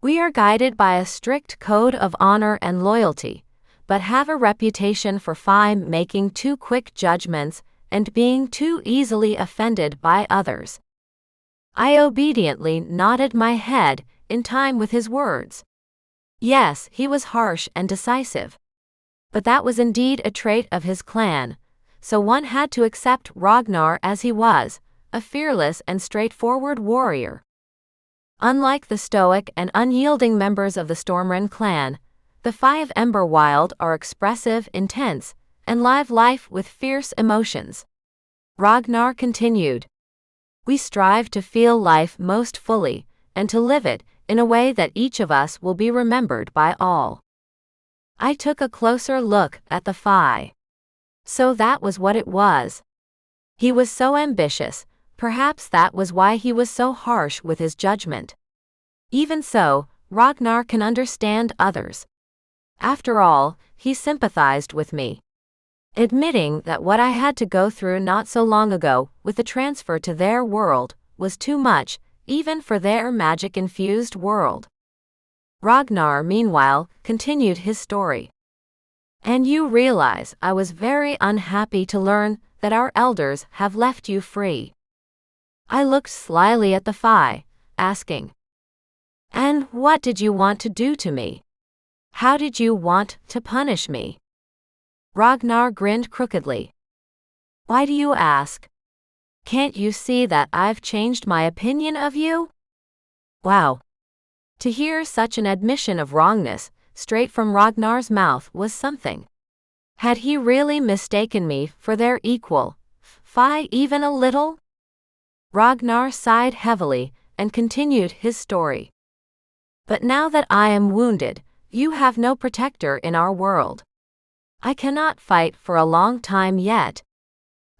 We are guided by a strict code of honor and loyalty, but have a reputation for Fae making too quick judgments and being too easily offended by others. I obediently nodded my head in time with his words. Yes, he was harsh and decisive. But that was indeed a trait of his clan, so one had to accept Ragnar as he was, a fearless and straightforward warrior. Unlike the stoic and unyielding members of the Stormren clan, the Fae of Emberwild are expressive, intense, and live life with fierce emotions. Ragnar continued. We strive to feel life most fully, and to live it in a way that each of us will be remembered by all. I took a closer look at the Fae. So that was what it was. He was so ambitious, perhaps that was why he was so harsh with his judgment. Even so, Ragnar can understand others. After all, he sympathized with me. Admitting that what I had to go through not so long ago with the transfer to their world was too much, even for their magic-infused world. Ragnar, meanwhile, continued his story. And you realize I was very unhappy to learn that our elders have left you free. I looked slyly at the Fae, asking, And what did you want to do to me? How did you want to punish me? Ragnar grinned crookedly. Why do you ask? Can't you see that I've changed my opinion of you? Wow. To hear such an admission of wrongness, straight from Ragnar's mouth, was something. Had he really mistaken me for their equal, Fae even a little? Ragnar sighed heavily, and continued his story. But now that I am wounded, you have no protector in our world. I cannot fight for a long time yet.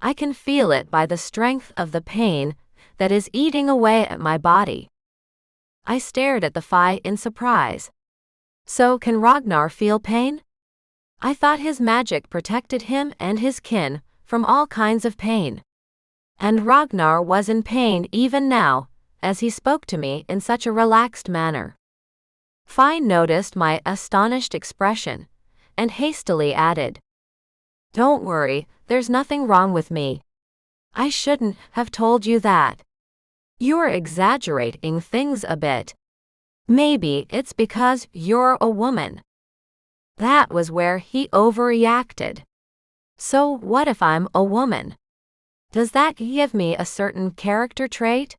I can feel it by the strength of the pain that is eating away at my body. I stared at the Fae in surprise. So can Ragnar feel pain? I thought his magic protected him and his kin from all kinds of pain. And Ragnar was in pain even now, as he spoke to me in such a relaxed manner. Fae noticed my astonished expression, and hastily added, Don't worry, there's nothing wrong with me. I shouldn't have told you that. You're exaggerating things a bit. Maybe it's because you're a woman. That was where he overreacted. So what if I'm a woman? Does that give me a certain character trait?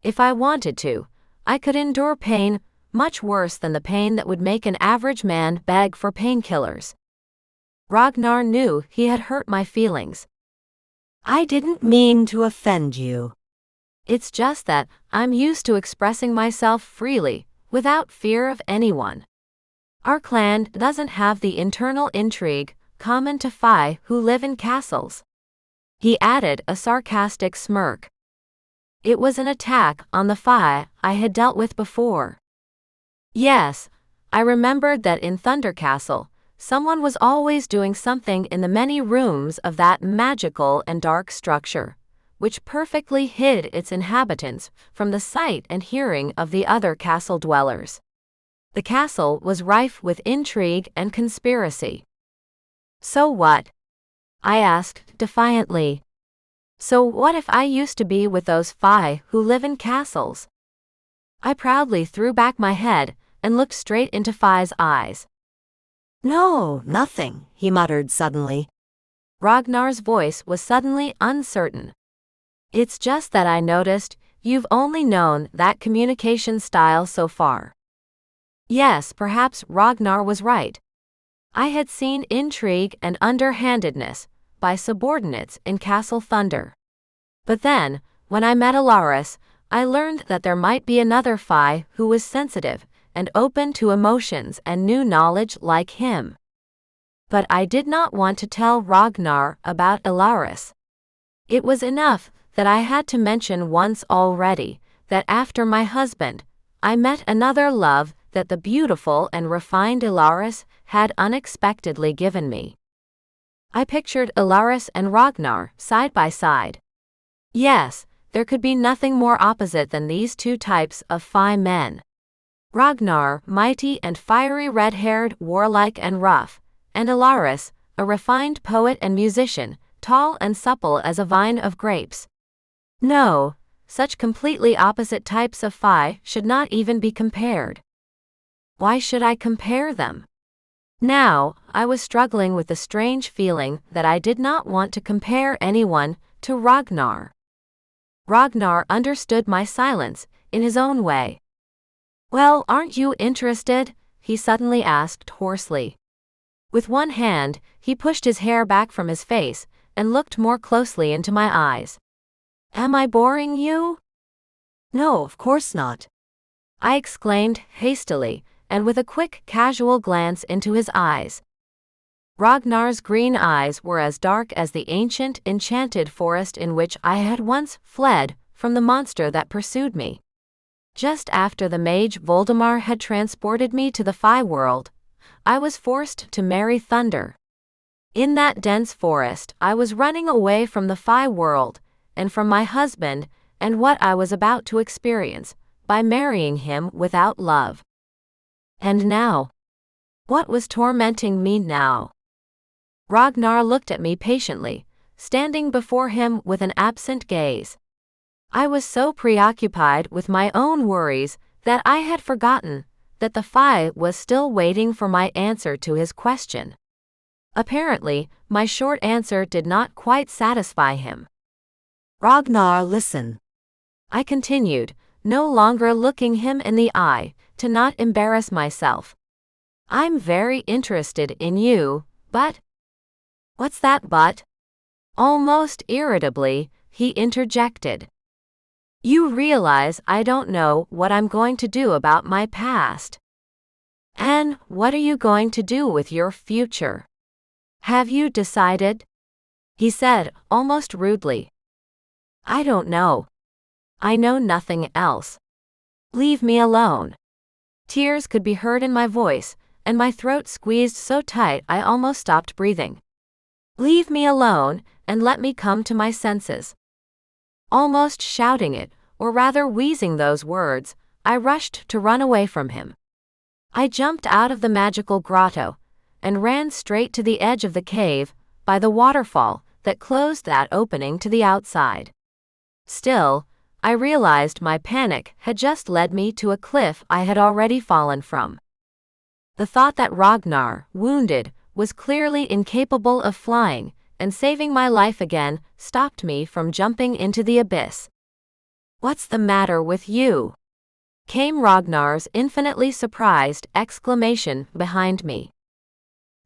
If I wanted to, I could endure pain much worse than the pain that would make an average man beg for painkillers. Ragnar knew he had hurt my feelings. I didn't mean to offend you. It's just that I'm used to expressing myself freely, without fear of anyone. Our clan doesn't have the internal intrigue common to Fae who live in castles. He added a sarcastic smirk. It was an attack on the Fae I had dealt with before. Yes, I remembered that in Thunder Castle, someone was always doing something in the many rooms of that magical and dark structure, which perfectly hid its inhabitants from the sight and hearing of the other castle dwellers. The castle was rife with intrigue and conspiracy. So what? I asked defiantly. So what if I used to be with those Fae who live in castles? I proudly threw back my head and looked straight into Fae's eyes. No, nothing, he muttered suddenly. Ragnar's voice was suddenly uncertain. It's just that I noticed you've only known that communication style so far. Yes, perhaps Ragnar was right. I had seen intrigue and underhandedness by subordinates in Castle Thunder. But then, when I met Yarros, I learned that there might be another Fae who was sensitive and open to emotions and new knowledge like him. But I did not want to tell Ragnar about Yarros. It was enough that I had to mention once already that after my husband, I met another love that the beautiful and refined Yarros had unexpectedly given me. I pictured Yarros and Ragnar side by side. Yes, there could be nothing more opposite than these two types of Fae men. Ragnar, mighty and fiery, red-haired, warlike and rough, and Yarros, a refined poet and musician, tall and supple as a vine of grapes. No, such completely opposite types of Fae should not even be compared. Why should I compare them? Now, I was struggling with the strange feeling that I did not want to compare anyone to Ragnar. Ragnar understood my silence in his own way. "Well, aren't you interested?" he suddenly asked hoarsely. With one hand, he pushed his hair back from his face and looked more closely into my eyes. "Am I boring you?" No, of course not, I exclaimed hastily, and with a quick, casual glance into his eyes. Ragnar's green eyes were as dark as the ancient, enchanted forest in which I had once fled from the monster that pursued me. Just after the mage Voldemar had transported me to the Fae world, I was forced to marry Thunder. In that dense forest, I was running away from the Fae world, and from my husband, and what I was about to experience, by marrying him without love. And now? What was tormenting me now? Ragnar looked at me patiently, standing before him with an absent gaze. I was so preoccupied with my own worries that I had forgotten that the Fae was still waiting for my answer to his question. Apparently, my short answer did not quite satisfy him. Ragnar, listen, I continued, no longer looking him in the eye, to not embarrass myself. I'm very interested in you, but... What's that but? Almost irritably, he interjected. You realize I don't know what I'm going to do about my past. And what are you going to do with your future? Have you decided? He said, almost rudely. I don't know. I know nothing else. Leave me alone. Tears could be heard in my voice, and my throat squeezed so tight I almost stopped breathing. Leave me alone, and let me come to my senses. Almost shouting it, or rather wheezing those words, I rushed to run away from him. I jumped out of the magical grotto, and ran straight to the edge of the cave, by the waterfall that closed that opening to the outside. Still, I realized my panic had just led me to a cliff I had already fallen from. The thought that Ragnar, wounded, was clearly incapable of flying and saving my life again stopped me from jumping into the abyss. What's the matter with you? Came Ragnar's infinitely surprised exclamation behind me.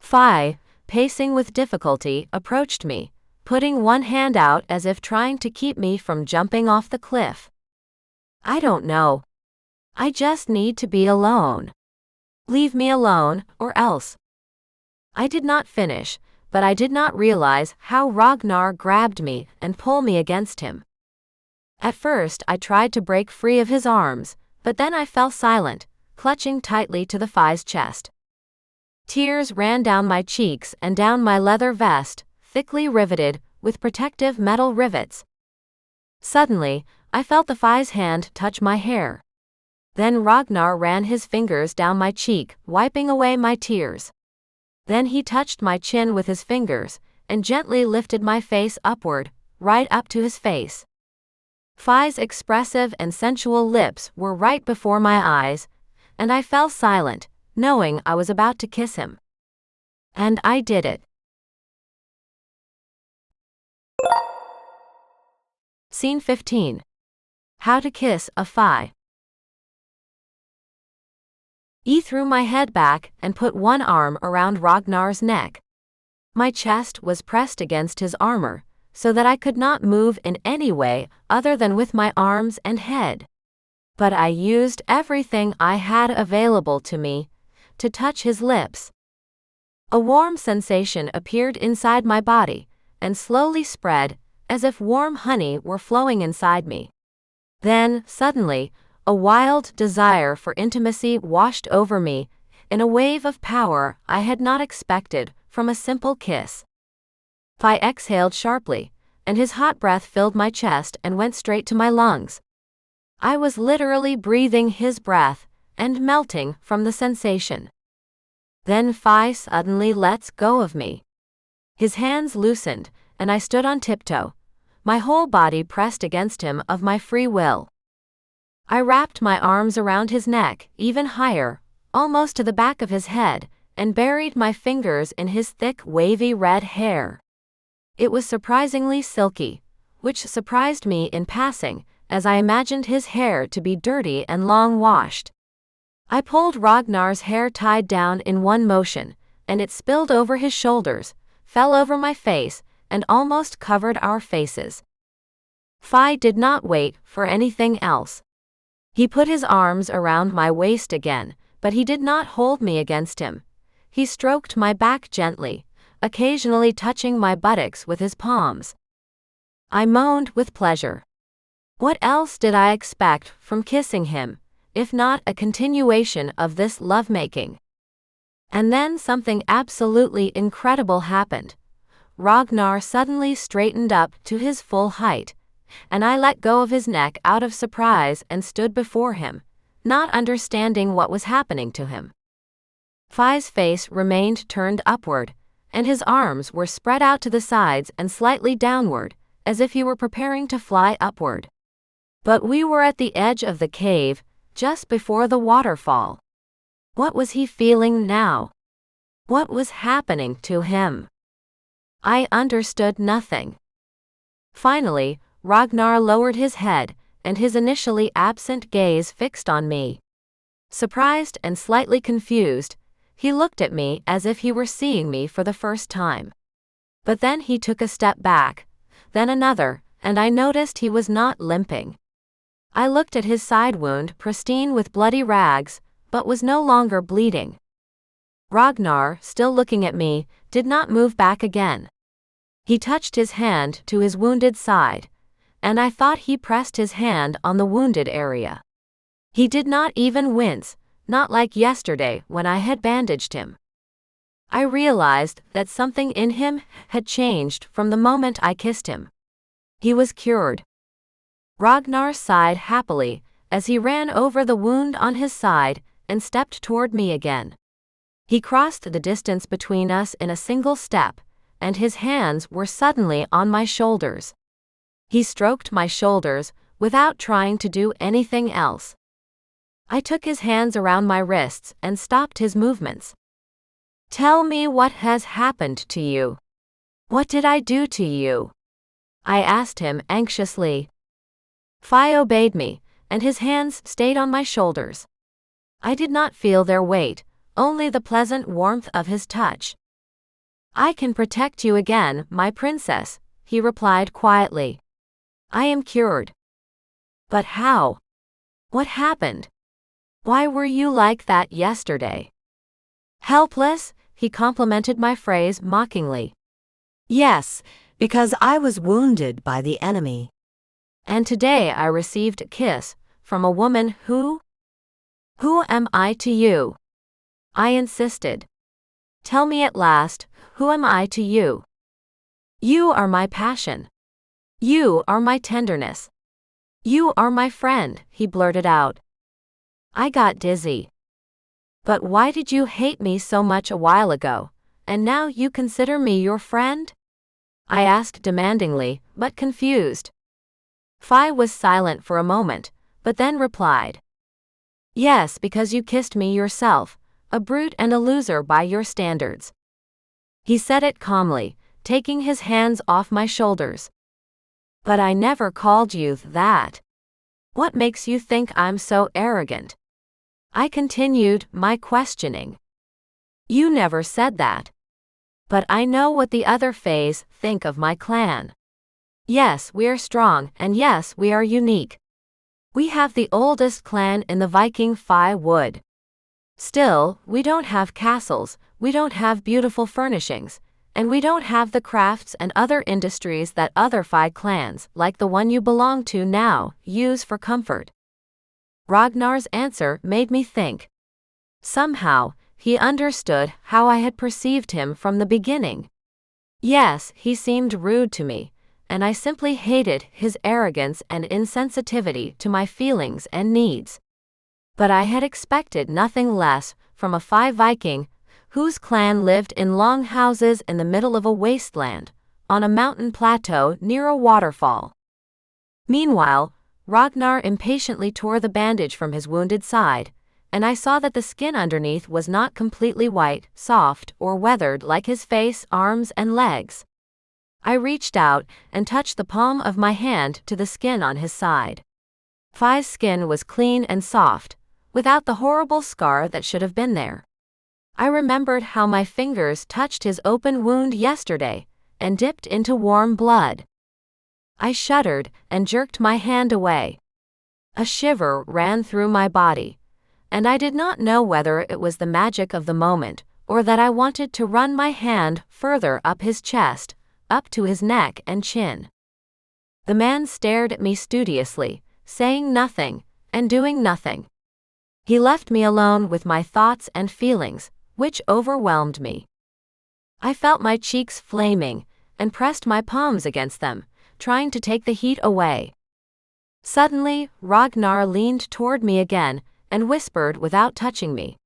Fae, pacing with difficulty, approached me, putting one hand out as if trying to keep me from jumping off the cliff. I don't know. I just need to be alone. Leave me alone, or else. I did not finish, but I did not realize how Ragnar grabbed me and pulled me against him. At first I tried to break free of his arms, but then I fell silent, clutching tightly to the Fae's chest. Tears ran down my cheeks and down my leather vest, thickly riveted with protective metal rivets. Suddenly, I felt the Fae's hand touch my hair. Then Ragnar ran his fingers down my cheek, wiping away my tears. Then he touched my chin with his fingers, and gently lifted my face upward, right up to his face. Fae's expressive and sensual lips were right before my eyes, and I fell silent, knowing I was about to kiss him. And I did it. Scene 15. How to Kiss a Fae. I threw my head back and put one arm around Ragnar's neck. My chest was pressed against his armor, so that I could not move in any way other than with my arms and head. but I used everything I had available to me to touch his lips. A warm sensation appeared inside my body and slowly spread, as if warm honey were flowing inside me. Then, suddenly, a wild desire for intimacy washed over me in a wave of power I had not expected from a simple kiss. I exhaled sharply, and his hot breath filled my chest and went straight to my lungs. I was literally breathing his breath and melting from the sensation. Then Phi suddenly lets go of me. His hands loosened, and I stood on tiptoe, my whole body pressed against him of my free will. I wrapped my arms around his neck, even higher, almost to the back of his head, and buried my fingers in his thick, wavy red hair. It was surprisingly silky, which surprised me in passing, as I imagined his hair to be dirty and long-washed. I pulled Ragnar's hair tied down in one motion, and it spilled over his shoulders, fell over my face, and almost covered our faces. Phi did not wait for anything else. He put his arms around my waist again, but he did not hold me against him. He stroked my back gently, occasionally touching my buttocks with his palms. I moaned with pleasure. What else did I expect from kissing him, if not a continuation of this lovemaking? And then something absolutely incredible happened. Ragnar suddenly straightened up to his full height, and I let go of his neck out of surprise and stood before him, not understanding what was happening to him. Phi's face remained turned upward, and his arms were spread out to the sides and slightly downward, as if he were preparing to fly upward. But we were at the edge of the cave, just before the waterfall. What was he feeling now? What was happening to him? I understood nothing. Finally, Ragnar lowered his head, and his initially absent gaze fixed on me. Surprised and slightly confused, he looked at me as if he were seeing me for the first time. But then he took a step back, then another, and I noticed he was not limping. I looked at his side wound, pristine with bloody rags, but was no longer bleeding. Ragnar, still looking at me, did not move back again. He touched his hand to his wounded side, and I thought he pressed his hand on the wounded area. He did not even wince, not like yesterday when I had bandaged him. I realized that something in him had changed from the moment I kissed him. He was cured. Ragnar sighed happily as he ran over the wound on his side and stepped toward me again. He crossed the distance between us in a single step, and his hands were suddenly on my shoulders. He stroked my shoulders without trying to do anything else. I took his hands around my wrists and stopped his movements. "Tell me what has happened to you. What did I do to you?" I asked him anxiously. Phi obeyed me, and his hands stayed on my shoulders. I did not feel their weight, only the pleasant warmth of his touch. "I can protect you again, my princess," he replied quietly. "I am cured." "But how? What happened? Why were you like that yesterday?" "Helpless," he complimented my phrase mockingly. Yes, because I was wounded by the enemy. "And today I received a kiss from a woman who—" "Who am I to you?" I insisted. "Tell me at last, who am I to you?" "You are my passion. You are my tenderness. You are my friend," he blurted out. I got dizzy. "But why did you hate me so much a while ago, and now you consider me your friend?" I asked demandingly, but confused. Phi was silent for a moment, but then replied. "Yes, because you kissed me yourself, a brute and a loser by your standards." He said it calmly, taking his hands off my shoulders. "But I never called you that. What makes you think I'm so arrogant?" I continued my questioning. "You never said that. But I know what the other Fays think of my clan. Yes, we are strong, and yes, we are unique. We have the oldest clan in the Viking wood. Still, we don't have castles, we don't have beautiful furnishings, and we don't have the crafts and other industries that other clans, like the one you belong to now, use for comfort. Ragnar's answer made me think. Somehow, he understood how I had perceived him from the beginning. Yes, he seemed rude to me, and I simply hated his arrogance and insensitivity to my feelings and needs. But I had expected nothing less from a Viking whose clan lived in long houses in the middle of a wasteland, on a mountain plateau near a waterfall. Meanwhile, Ragnar impatiently tore the bandage from his wounded side, and I saw that the skin underneath was not completely white, soft, or weathered like his face, arms, and legs. I reached out and touched the palm of my hand to the skin on his side. Fi's skin was clean and soft, without the horrible scar that should have been there. I remembered how my fingers touched his open wound yesterday, and dipped into warm blood. I shuddered and jerked my hand away. A shiver ran through my body, and I did not know whether it was the magic of the moment, or that I wanted to run my hand further up his chest, up to his neck and chin. The man stared at me studiously, saying nothing, and doing nothing. He left me alone with my thoughts and feelings, which overwhelmed me. I felt my cheeks flaming, and pressed my palms against them, trying to take the heat away. Suddenly, Ragnar leaned toward me again, and whispered without touching me.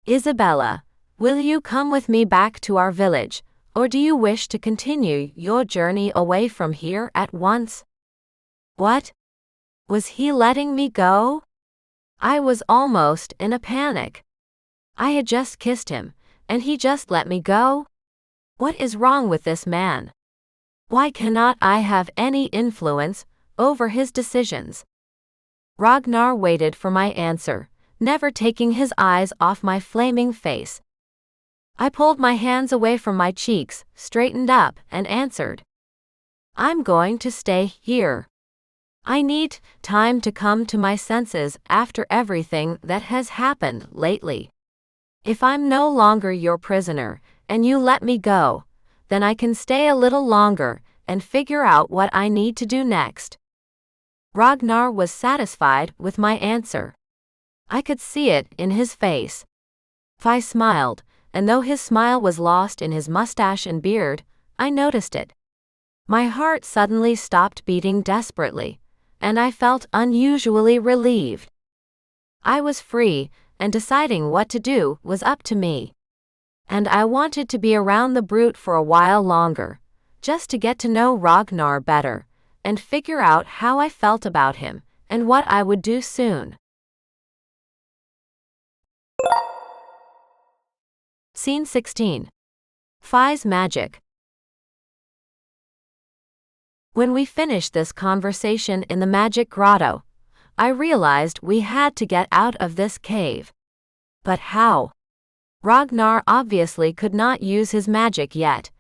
Isabella, will you come with me back to our village, or do you wish to continue your journey away from here at once? What? Was he letting me go? I was almost in a panic. I had just kissed him, and he just let me go? What is wrong with this man? Why cannot I have any influence over his decisions? Ragnar waited for my answer, never taking his eyes off my flaming face. I pulled my hands away from my cheeks, straightened up, and answered. I'm going to stay here. I need time to come to my senses after everything that has happened lately. If I'm no longer your prisoner, and you let me go, then I can stay a little longer and figure out what I need to do next. Ragnar was satisfied with my answer. I could see it in his face. Fi smiled, and though his smile was lost in his mustache and beard, I noticed it. My heart suddenly stopped beating desperately, and I felt unusually relieved. I was free, and deciding what to do was up to me. And I wanted to be around the brute for a while longer, just to get to know Ragnar better, and figure out how I felt about him, and what I would do soon. Scene 16. Fi's magic. When we finished this conversation in the magic grotto, I realized we had to get out of this cave. But how? Ragnar obviously could not use his magic yet,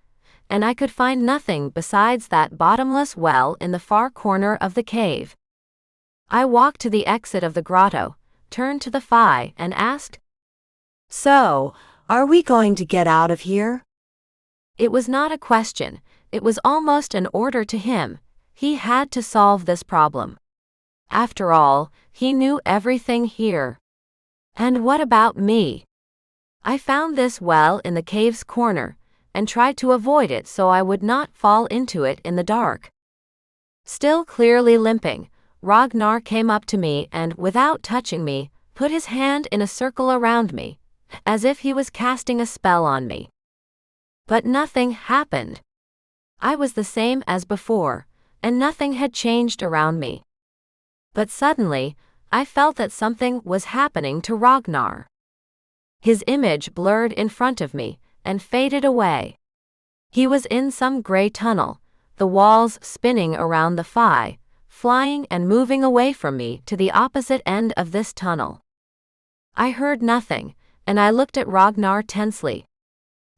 and I could find nothing besides that bottomless well in the far corner of the cave. I walked to the exit of the grotto, turned to the Fi, and asked, So, are we going to get out of here? It was not a question, it was almost an order to him. He had to solve this problem. After all, he knew everything here. And what about me? I found this well in the cave's corner, and tried to avoid it so I would not fall into it in the dark. Still clearly limping, Ragnar came up to me and, without touching me, put his hand in a circle around me, as if he was casting a spell on me. But nothing happened. I was the same as before, and nothing had changed around me. But suddenly, I felt that something was happening to Ragnar. His image blurred in front of me, and faded away. He was in some gray tunnel, the walls spinning around the Fi, flying and moving away from me to the opposite end of this tunnel. I heard nothing, and I looked at Ragnar tensely.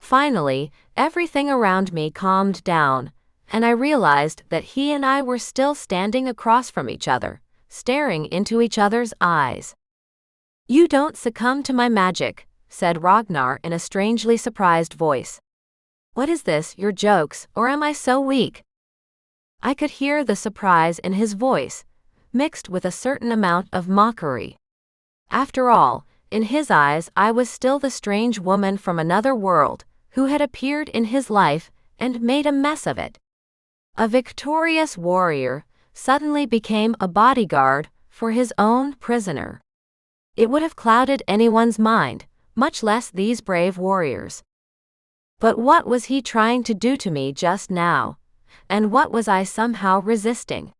Finally, everything around me calmed down, and I realized that he and I were still standing across from each other, staring into each other's eyes. "You don't succumb to my magic," said Ragnar in a strangely surprised voice. "What is this, your jokes, or am I so weak?" I could hear the surprise in his voice, mixed with a certain amount of mockery. After all, in his eyes I was still the strange woman from another world, who had appeared in his life and made a mess of it. A victorious warrior suddenly became a bodyguard for his own prisoner. It would have clouded anyone's mind, much less these brave warriors. But what was he trying to do to me just now? And what was I somehow resisting?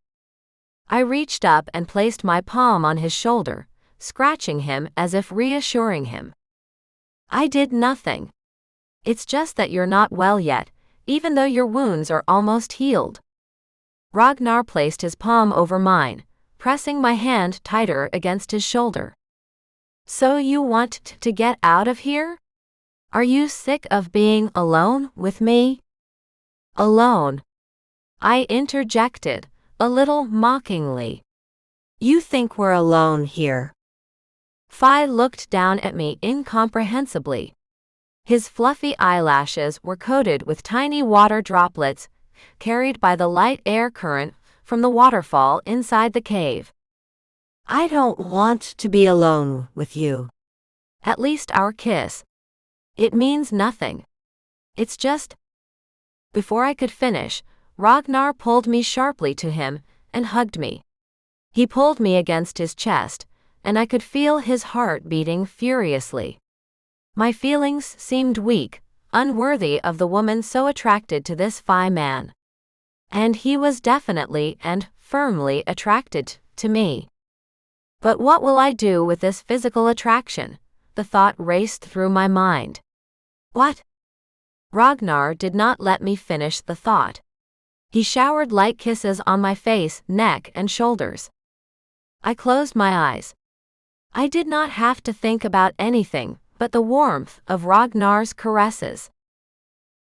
I reached up and placed my palm on his shoulder, scratching him as if reassuring him. "I did nothing. It's just that you're not well yet, even though your wounds are almost healed." Ragnar placed his palm over mine, pressing my hand tighter against his shoulder. "So you want to get out of here? Are you sick of being alone with me?" "Alone?" I interjected, a little mockingly. "You think we're alone here?" Fi looked down at me incomprehensibly. His fluffy eyelashes were coated with tiny water droplets, carried by the light air current from the waterfall inside the cave. "I don't want to be alone with you." "At least our kiss. It means nothing. It's just—" Before I could finish, Ragnar pulled me sharply to him and hugged me. He pulled me against his chest, and I could feel his heart beating furiously. My feelings seemed weak, unworthy of the woman so attracted to this Fi man. And he was definitely and firmly attracted to me. But what will I do with this physical attraction? The thought raced through my mind. "What?" Ragnar did not let me finish the thought. He showered light kisses on my face, neck, and shoulders. I closed my eyes. I did not have to think about anything but the warmth of Ragnar's caresses.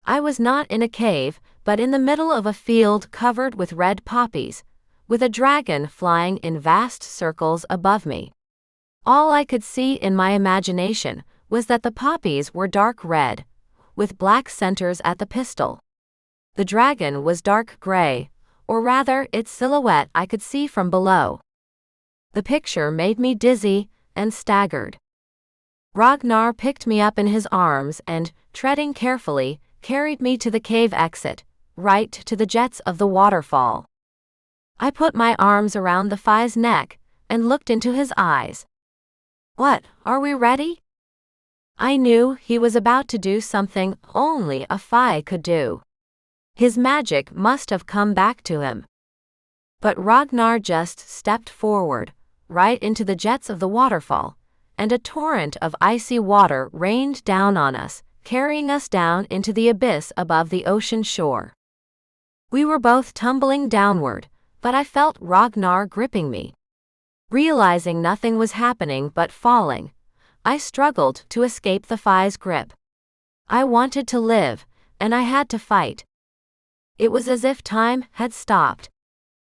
I was not in a cave, but in the middle of a field covered with red poppies, with a dragon flying in vast circles above me. All I could see in my imagination was that the poppies were dark red, with black centers at the pistil. The dragon was dark gray, or rather its silhouette I could see from below. The picture made me dizzy and staggered. Ragnar picked me up in his arms and, treading carefully, carried me to the cave exit, right to the jets of the waterfall. I put my arms around the Fi's neck and looked into his eyes. "What, are we ready?" I knew he was about to do something only a Fi could do. His magic must have come back to him. But Ragnar just stepped forward, right into the jets of the waterfall, and a torrent of icy water rained down on us, carrying us down into the abyss above the ocean shore. We were both tumbling downward, but I felt Ragnar gripping me. Realizing nothing was happening but falling, I struggled to escape the Fi's grip. I wanted to live, and I had to fight. It was as if time had stopped.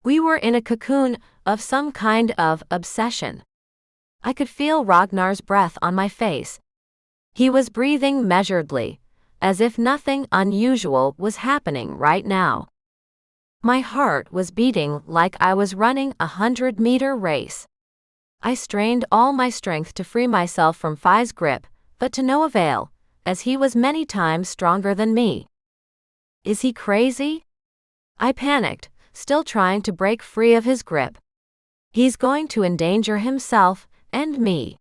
We were in a cocoon of some kind of obsession. I could feel Ragnar's breath on my face. He was breathing measuredly, as if nothing unusual was happening right now. My heart was beating like I was running a 100-meter race. I strained all my strength to free myself from Fi's grip, but to no avail, as he was many times stronger than me. Is he crazy? I panicked, still trying to break free of his grip. He's going to endanger himself and me.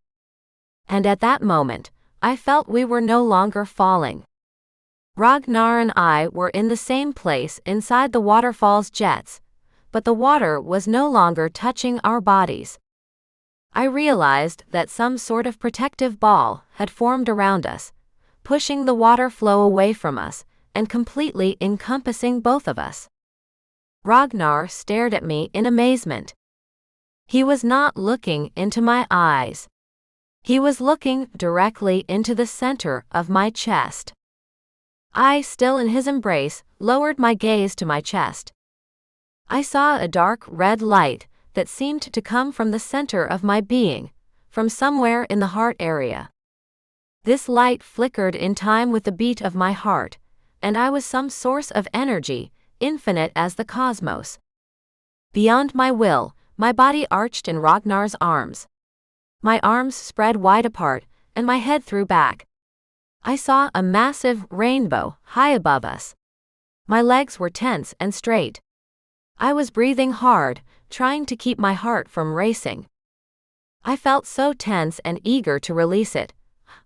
And at that moment, I felt we were no longer falling. Ragnar and I were in the same place inside the waterfall's jets, but the water was no longer touching our bodies. I realized that some sort of protective ball had formed around us, pushing the water flow away from us and completely encompassing both of us. Ragnar stared at me in amazement. He was not looking into my eyes. He was looking directly into the center of my chest. I, still in his embrace, lowered my gaze to my chest. I saw a dark red light that seemed to come from the center of my being, from somewhere in the heart area. This light flickered in time with the beat of my heart, and I was some source of energy, infinite as the cosmos. Beyond my will, my body arched in Ragnar's arms. My arms spread wide apart, and my head threw back. I saw a massive rainbow high above us. My legs were tense and straight. I was breathing hard, trying to keep my heart from racing. I felt so tense and eager to release it.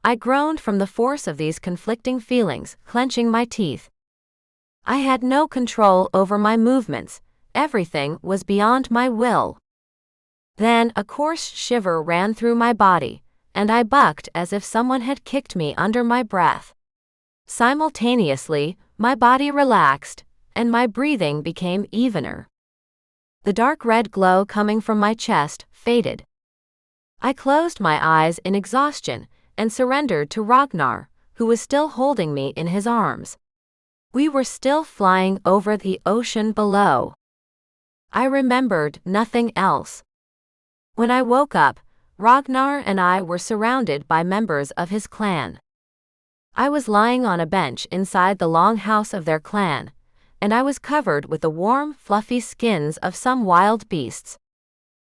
I groaned from the force of these conflicting feelings, clenching my teeth. I had no control over my movements. Everything was beyond my will. Then a coarse shiver ran through my body, and I bucked as if someone had kicked me under my breath. Simultaneously, my body relaxed, and my breathing became evener. The dark red glow coming from my chest faded. I closed my eyes in exhaustion and surrendered to Ragnar, who was still holding me in his arms. We were still flying over the ocean below. I remembered nothing else. When I woke up, Ragnar and I were surrounded by members of his clan. I was lying on a bench inside the longhouse of their clan, and I was covered with the warm, fluffy skins of some wild beasts.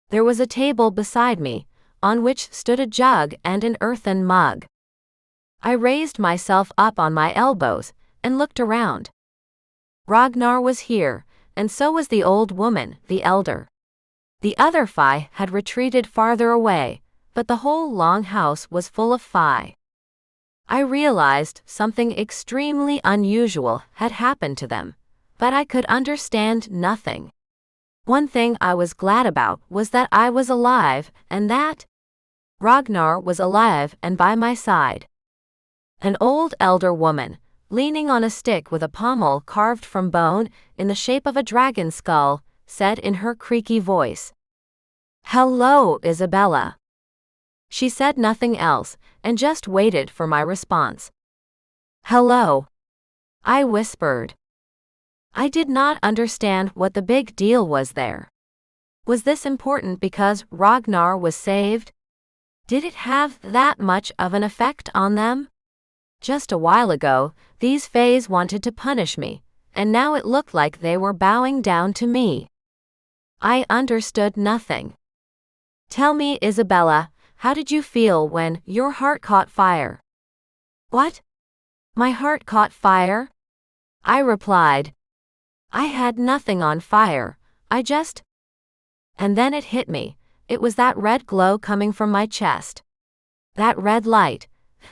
There was a table beside me, on which stood a jug and an earthen mug. I raised myself up on my elbows and looked around. Ragnar was here, and so was the old woman, the elder. The other Fae had retreated farther away, but the whole long house was full of Fae. I realized something extremely unusual had happened to them, but I could understand nothing. One thing I was glad about was that I was alive, and that Ragnar was alive and by my side. An old elder woman, leaning on a stick with a pommel carved from bone in the shape of a dragon skull, said in her creaky voice, "Hello, Isabella." She said nothing else, and just waited for my response. "Hello," I whispered. I did not understand what the big deal was there. Was this important because Ragnar was saved? Did it have that much of an effect on them? Just a while ago, these Faes wanted to punish me, and now it looked like they were bowing down to me. I understood nothing. "Tell me, Isabella, how did you feel when your heart caught fire?" "What? My heart caught fire?" I replied. "I had nothing on fire, I just—" And then it hit me, it was that red glow coming from my chest. That red light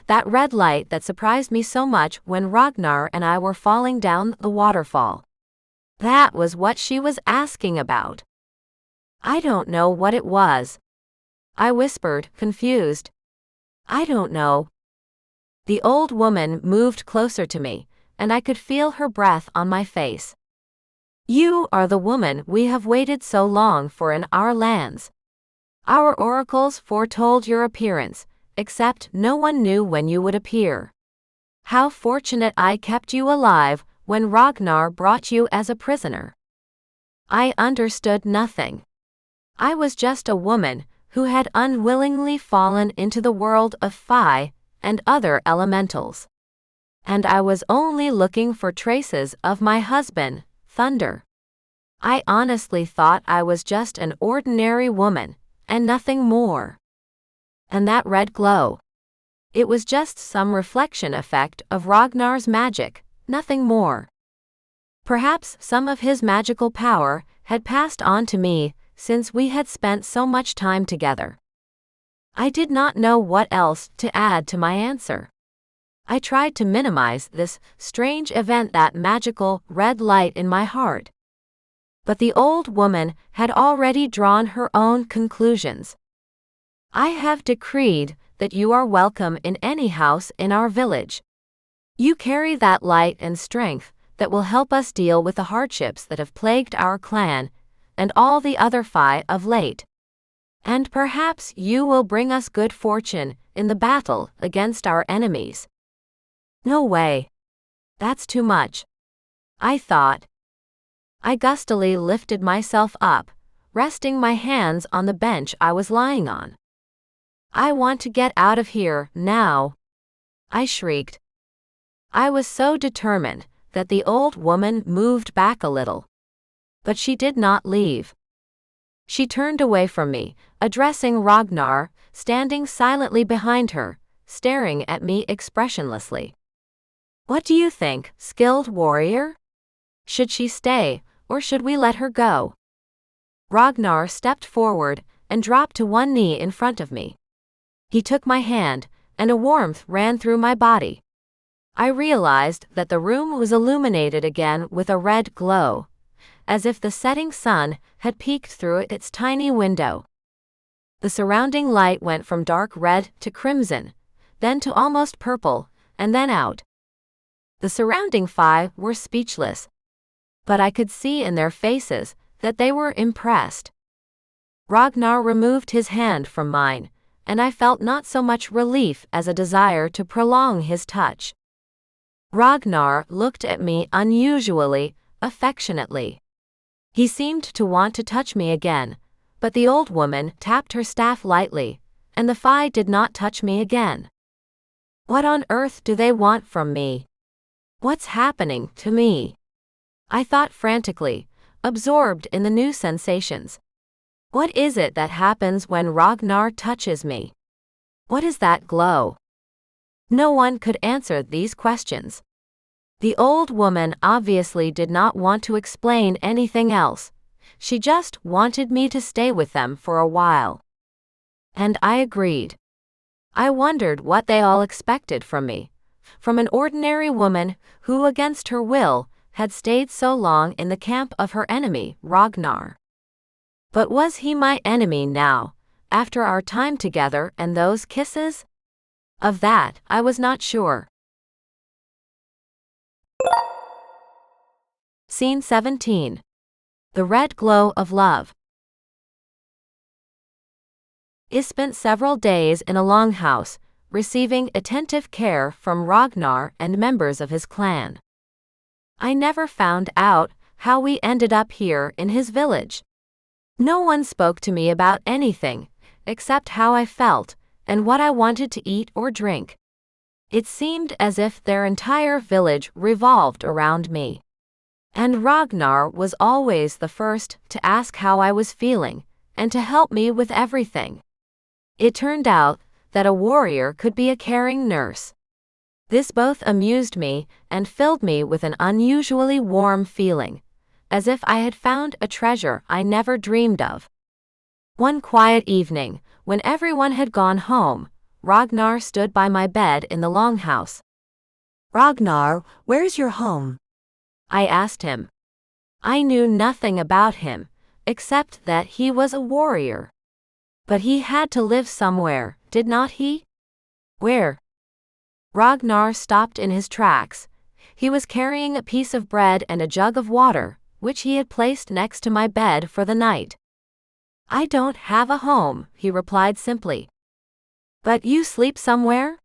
that surprised me so much when Ragnar and I were falling down the waterfall. That was what she was asking about. "I don't know what it was," I whispered, confused. "I don't know." The old woman moved closer to me, and I could feel her breath on my face. "You are the woman we have waited so long for in our lands. Our oracles foretold your appearance, except no one knew when you would appear. How fortunate I kept you alive when Ragnar brought you as a prisoner." I understood nothing. I was just a woman who had unwillingly fallen into the world of Fae and other elementals. And I was only looking for traces of my husband, Thunder. I honestly thought I was just an ordinary woman, and nothing more. And that red glow. It was just some reflection effect of Ragnar's magic, nothing more. Perhaps some of his magical power had passed on to me since we had spent so much time together. I did not know what else to add to my answer. I tried to minimize this strange event, that magical red light in my heart. But the old woman had already drawn her own conclusions. "I have decreed that you are welcome in any house in our village. You carry that light and strength that will help us deal with the hardships that have plagued our clan and all the other Fae of late. And perhaps you will bring us good fortune in the battle against our enemies." No way. That's too much, I thought. I gustily lifted myself up, resting my hands on the bench I was lying on. "I want to get out of here, now," I shrieked. I was so determined that the old woman moved back a little. But she did not leave. She turned away from me, addressing Ragnar, standing silently behind her, staring at me expressionlessly. "What do you think, skilled warrior? Should she stay, or should we let her go?" Ragnar stepped forward and dropped to one knee in front of me. He took my hand, and a warmth ran through my body. I realized that the room was illuminated again with a red glow, as if the setting sun had peeked through its tiny window. The surrounding light went from dark red to crimson, then to almost purple, and then out. The surrounding five were speechless, but I could see in their faces that they were impressed. Ragnar removed his hand from mine, and I felt not so much relief as a desire to prolong his touch. Ragnar looked at me unusually, affectionately. He seemed to want to touch me again, but the old woman tapped her staff lightly, and the Fae did not touch me again. What on earth do they want from me? What's happening to me? I thought frantically, absorbed in the new sensations. What is it that happens when Ragnar touches me? What is that glow? No one could answer these questions. The old woman obviously did not want to explain anything else. She just wanted me to stay with them for a while. And I agreed. I wondered what they all expected from me, from an ordinary woman who, against her will, had stayed so long in the camp of her enemy, Ragnar. But was he my enemy now, after our time together and those kisses? Of that, I was not sure. Scene 17. The Red Glow of Love. I spent several days in a longhouse, receiving attentive care from Ragnar and members of his clan. I never found out how we ended up here in his village. No one spoke to me about anything, except how I felt, and what I wanted to eat or drink. It seemed as if their entire village revolved around me. And Ragnar was always the first to ask how I was feeling, and to help me with everything. It turned out that a warrior could be a caring nurse. This both amused me and filled me with an unusually warm feeling, as if I had found a treasure I never dreamed of. One quiet evening, when everyone had gone home, Ragnar stood by my bed in the longhouse. "Ragnar, where's your home?" I asked him. I knew nothing about him, except that he was a warrior. But he had to live somewhere, did not he? Where? Ragnar stopped in his tracks. He was carrying a piece of bread and a jug of water, which he had placed next to my bed for the night. "I don't have a home," he replied simply. "But you sleep somewhere?"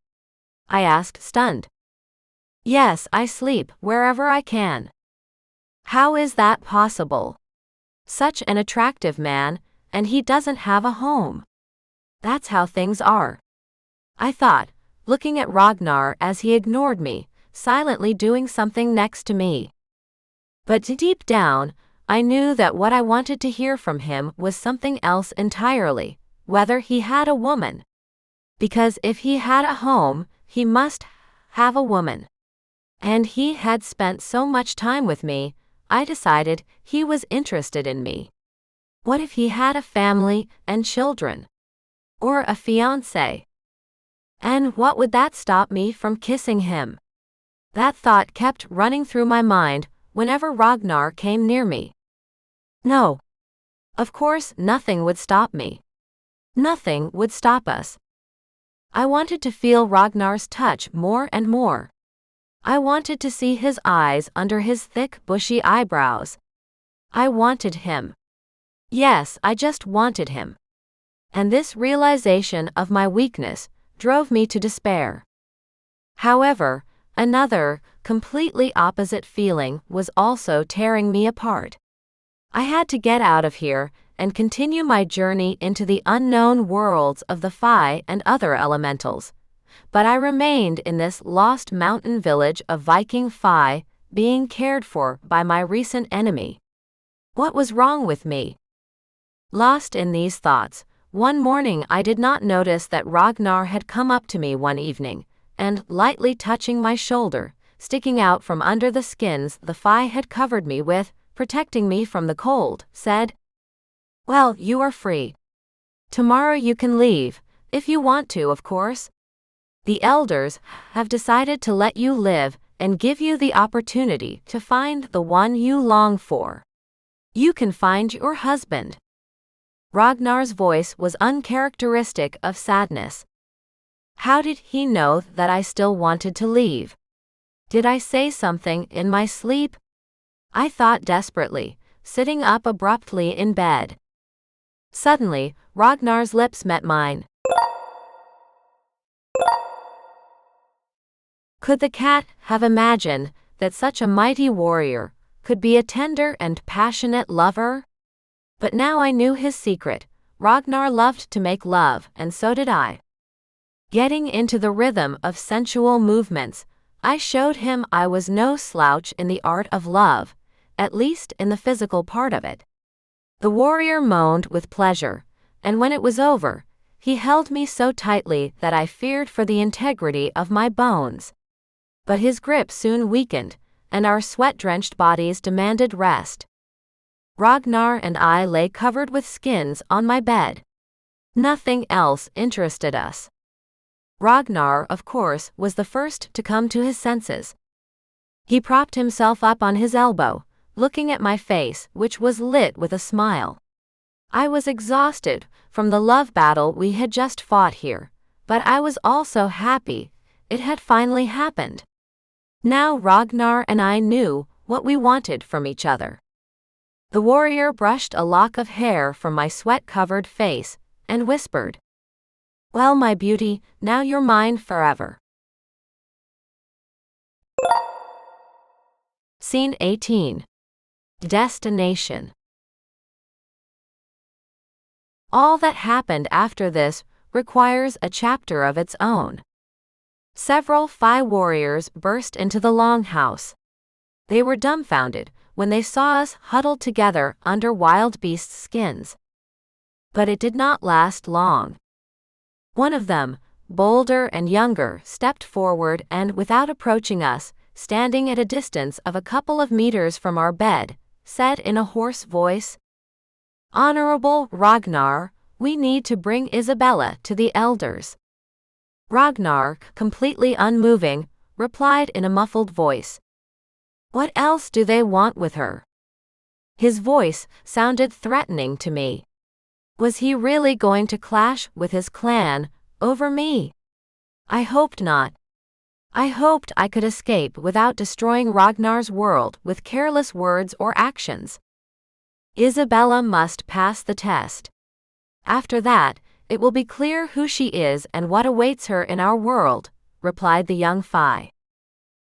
I asked, stunned. "Yes, I sleep wherever I can." "How is that possible? Such an attractive man, and he doesn't have a home." "That's how things are," I thought, looking at Ragnar as he ignored me, silently doing something next to me. But deep down, I knew that what I wanted to hear from him was something else entirely, whether he had a woman. Because if he had a home, he must have a woman. And he had spent so much time with me, I decided he was interested in me. What if he had a family and children? Or a fiancé? And what would that stop me from kissing him? That thought kept running through my mind whenever Ragnar came near me. No. Of course, nothing would stop me. Nothing would stop us. I wanted to feel Ragnar's touch more and more. I wanted to see his eyes under his thick, bushy eyebrows. I wanted him. Yes, I just wanted him. And this realization of my weakness drove me to despair. However, another, completely opposite feeling was also tearing me apart. I had to get out of here and continue my journey into the unknown worlds of the Fae and other elementals. But I remained in this lost mountain village of Viking Fae, being cared for by my recent enemy. What was wrong with me? Lost in these thoughts, one morning I did not notice that Ragnar had come up to me one evening, and, lightly touching my shoulder, sticking out from under the skins the Fae had covered me with, protecting me from the cold, said, "Well, you are free. Tomorrow you can leave, if you want to, of course. The elders have decided to let you live and give you the opportunity to find the one you long for. You can find your husband." Ragnar's voice was uncharacteristic of sadness. How did he know that I still wanted to leave? Did I say something in my sleep? I thought desperately, sitting up abruptly in bed. Suddenly, Ragnar's lips met mine. Could the cat have imagined that such a mighty warrior could be a tender and passionate lover? But now I knew his secret. Ragnar loved to make love, and so did I. Getting into the rhythm of sensual movements, I showed him I was no slouch in the art of love, at least in the physical part of it. The warrior moaned with pleasure, and when it was over, he held me so tightly that I feared for the integrity of my bones. But his grip soon weakened, and our sweat-drenched bodies demanded rest. Ragnar and I lay covered with skins on my bed. Nothing else interested us. Ragnar, of course, was the first to come to his senses. He propped himself up on his elbow, looking at my face, which was lit with a smile. I was exhausted from the love battle we had just fought here, but I was also happy. It had finally happened. Now Ragnar and I knew what we wanted from each other. The warrior brushed a lock of hair from my sweat-covered face and whispered, "Well, my beauty, now you're mine forever." Scene 18. Destination. All that happened after this requires a chapter of its own. Several Fae warriors burst into the longhouse. They were dumbfounded when they saw us huddled together under wild beasts' skins. But it did not last long. One of them, bolder and younger, stepped forward and, without approaching us, standing at a distance of a couple of meters from our bed, said in a hoarse voice, "Honorable Ragnar, we need to bring Isabella to the elders." Ragnar, completely unmoving, replied in a muffled voice, "What else do they want with her?" His voice sounded threatening to me. Was he really going to clash with his clan over me? I hoped not. I hoped I could escape without destroying Ragnar's world with careless words or actions. Isabella must pass the test. After that, it will be clear who she is and what awaits her in our world, replied the young Fae.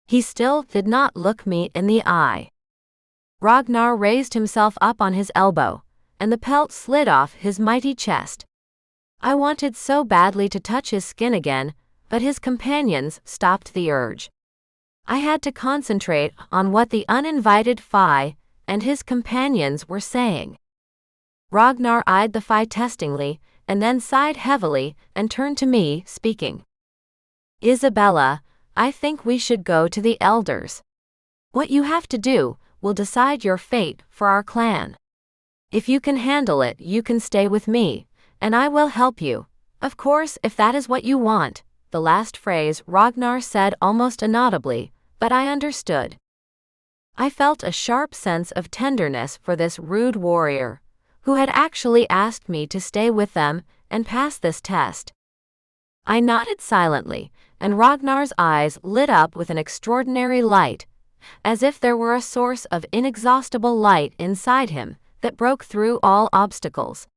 He still did not look me in the eye. Ragnar raised himself up on his elbow, and the pelt slid off his mighty chest. I wanted so badly to touch his skin again, but his companions stopped the urge. I had to concentrate on what the uninvited Fae and his companions were saying. Ragnar eyed the Fae testingly, and then sighed heavily and turned to me, speaking. "Isabella, I think we should go to the elders. What you have to do will decide your fate for our clan. If you can handle it, you can stay with me, and I will help you. Of course, if that is what you want." The last phrase Ragnar said almost inaudibly, but I understood. I felt a sharp sense of tenderness for this rude warrior, who had actually asked me to stay with them and pass this test. I nodded silently, and Ragnar's eyes lit up with an extraordinary light, as if there were a source of inexhaustible light inside him that broke through all obstacles.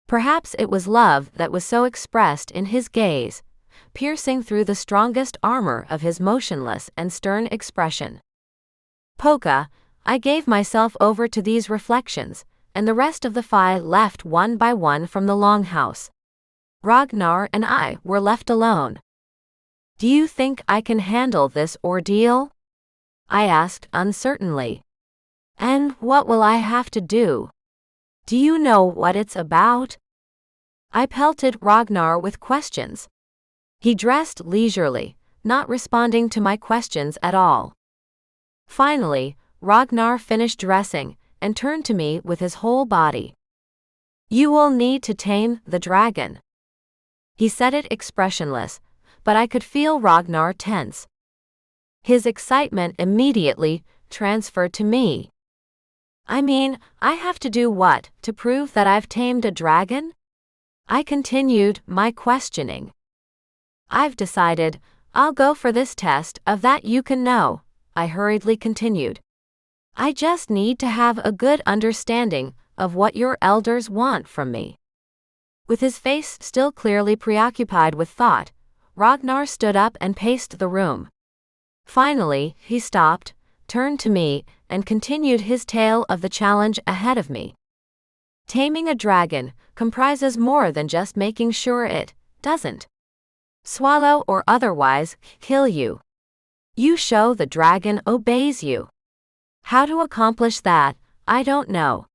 Perhaps it was love that was so expressed in his gaze, piercing through the strongest armor of his motionless and stern expression. I gave myself over to these reflections, and the rest of the Fae left one by one from the longhouse. Ragnar and I were left alone. "Do you think I can handle this ordeal?" I asked uncertainly. "And what will I have to do? Do you know what it's about?" I pelted Ragnar with questions. He dressed leisurely, not responding to my questions at all. Finally, Ragnar finished dressing and turned to me with his whole body. "You will need to tame the dragon." He said it expressionless, but I could feel Ragnar tense. His excitement immediately transferred to me. "I mean, I have to do what, to prove that I've tamed a dragon?" I continued my questioning. "I've decided, I'll go for this test of that you can know," I hurriedly continued. "I just need to have a good understanding of what your elders want from me." With his face still clearly preoccupied with thought, Ragnar stood up and paced the room. Finally, he stopped, turned to me, and continued his tale of the challenge ahead of me. "Taming a dragon comprises more than just making sure it doesn't swallow or otherwise kill you. You show the dragon obeys you. How to accomplish that, I don't know.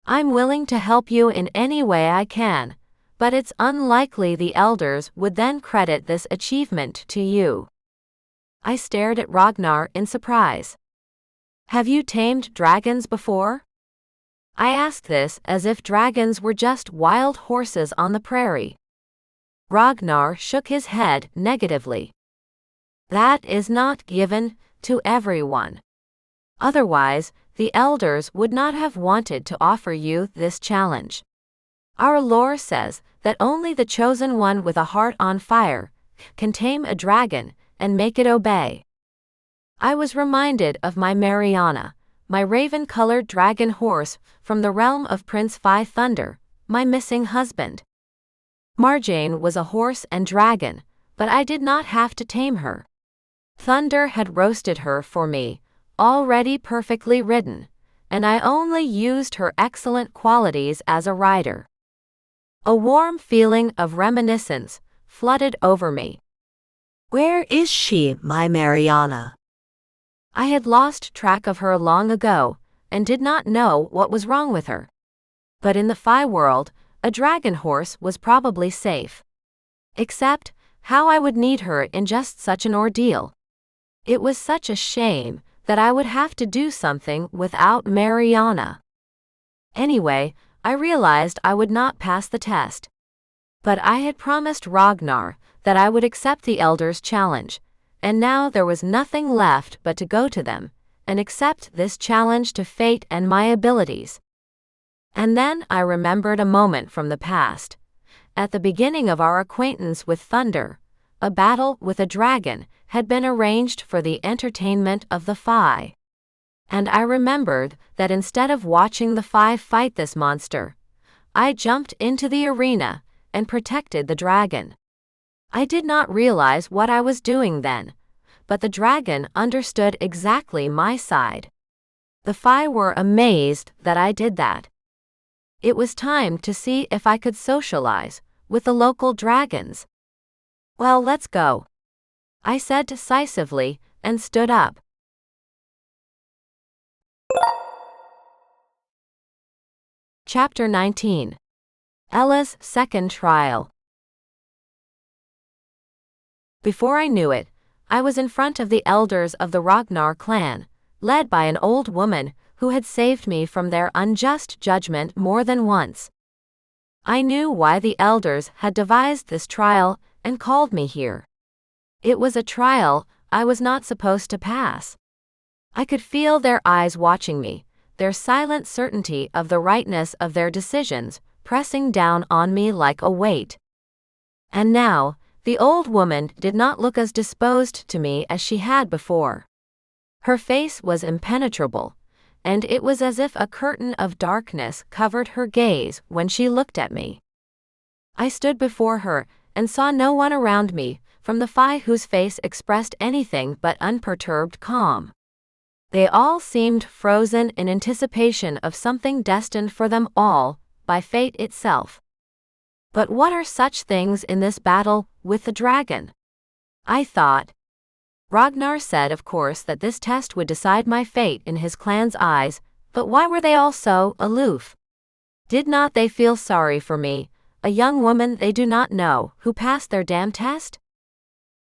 I'm willing to help you in any way I can, but it's unlikely the elders would then credit this achievement to you." I stared at Ragnar in surprise. "Have you tamed dragons before?" I asked this as if dragons were just wild horses on the prairie. Ragnar shook his head negatively. "That is not given to everyone. Otherwise, the elders would not have wanted to offer you this challenge. Our lore says that only the chosen one with a heart on fire can tame a dragon and make it obey." I was reminded of my Mariana, my raven-colored dragon horse from the realm of Prince Phi Thunder, my missing husband. Marjane was a horse and dragon, but I did not have to tame her. Thunder had roasted her for me, already perfectly ridden, and I only used her excellent qualities as a rider. A warm feeling of reminiscence flooded over me. Where is she, my Mariana? I had lost track of her long ago, and did not know what was wrong with her. But in the Phi world, a dragon horse was probably safe. Except, how I would need her in just such an ordeal. It was such a shame that I would have to do something without Mariana. Anyway, I realized I would not pass the test. But I had promised Ragnar that I would accept the elders' challenge, and now there was nothing left but to go to them and accept this challenge to fate and my abilities. And then I remembered a moment from the past. At the beginning of our acquaintance with Thunder, a battle with a dragon had been arranged for the entertainment of the Phi. And I remembered that instead of watching the Phi fight this monster, I jumped into the arena and protected the dragon. I did not realize what I was doing then, but the dragon understood exactly my side. The Phi were amazed that I did that. It was time to see if I could socialize with the local dragons. "Well, let's go," I said decisively and stood up. Chapter 19. Ella's Second Trial. Before I knew it, I was in front of the elders of the Ragnar clan, led by an old woman who had saved me from their unjust judgment more than once. I knew why the elders had devised this trial and called me here. It was a trial I was not supposed to pass. I could feel their eyes watching me, their silent certainty of the rightness of their decisions pressing down on me like a weight. And now, the old woman did not look as disposed to me as she had before. Her face was impenetrable, and it was as if a curtain of darkness covered her gaze when she looked at me. I stood before her and saw no one around me from the Phi whose face expressed anything but unperturbed calm. They all seemed frozen in anticipation of something destined for them all, by fate itself. But what are such things in this battle with the dragon? I thought. Ragnar said of course that this test would decide my fate in his clan's eyes, but why were they all so aloof? Did not they feel sorry for me, a young woman they do not know, who passed their damn test?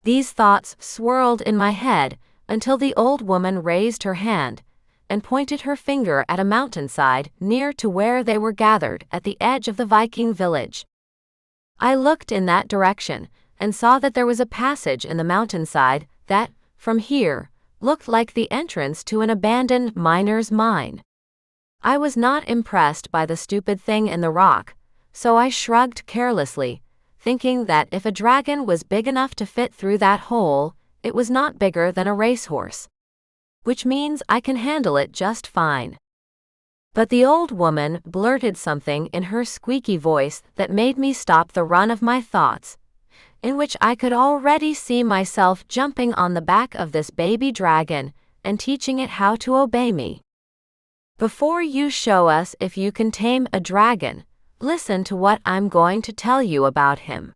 These thoughts swirled in my head until the old woman raised her hand and pointed her finger at a mountainside near to where they were gathered at the edge of the Viking village. I looked in that direction and saw that there was a passage in the mountainside that, from here, looked like the entrance to an abandoned miner's mine. I was not impressed by the stupid thing in the rock, so I shrugged carelessly, thinking that if a dragon was big enough to fit through that hole, it was not bigger than a racehorse. Which means I can handle it just fine. But the old woman blurted something in her squeaky voice that made me stop the run of my thoughts, in which I could already see myself jumping on the back of this baby dragon and teaching it how to obey me. Before you show us if you can tame a dragon, listen to what I'm going to tell you about him.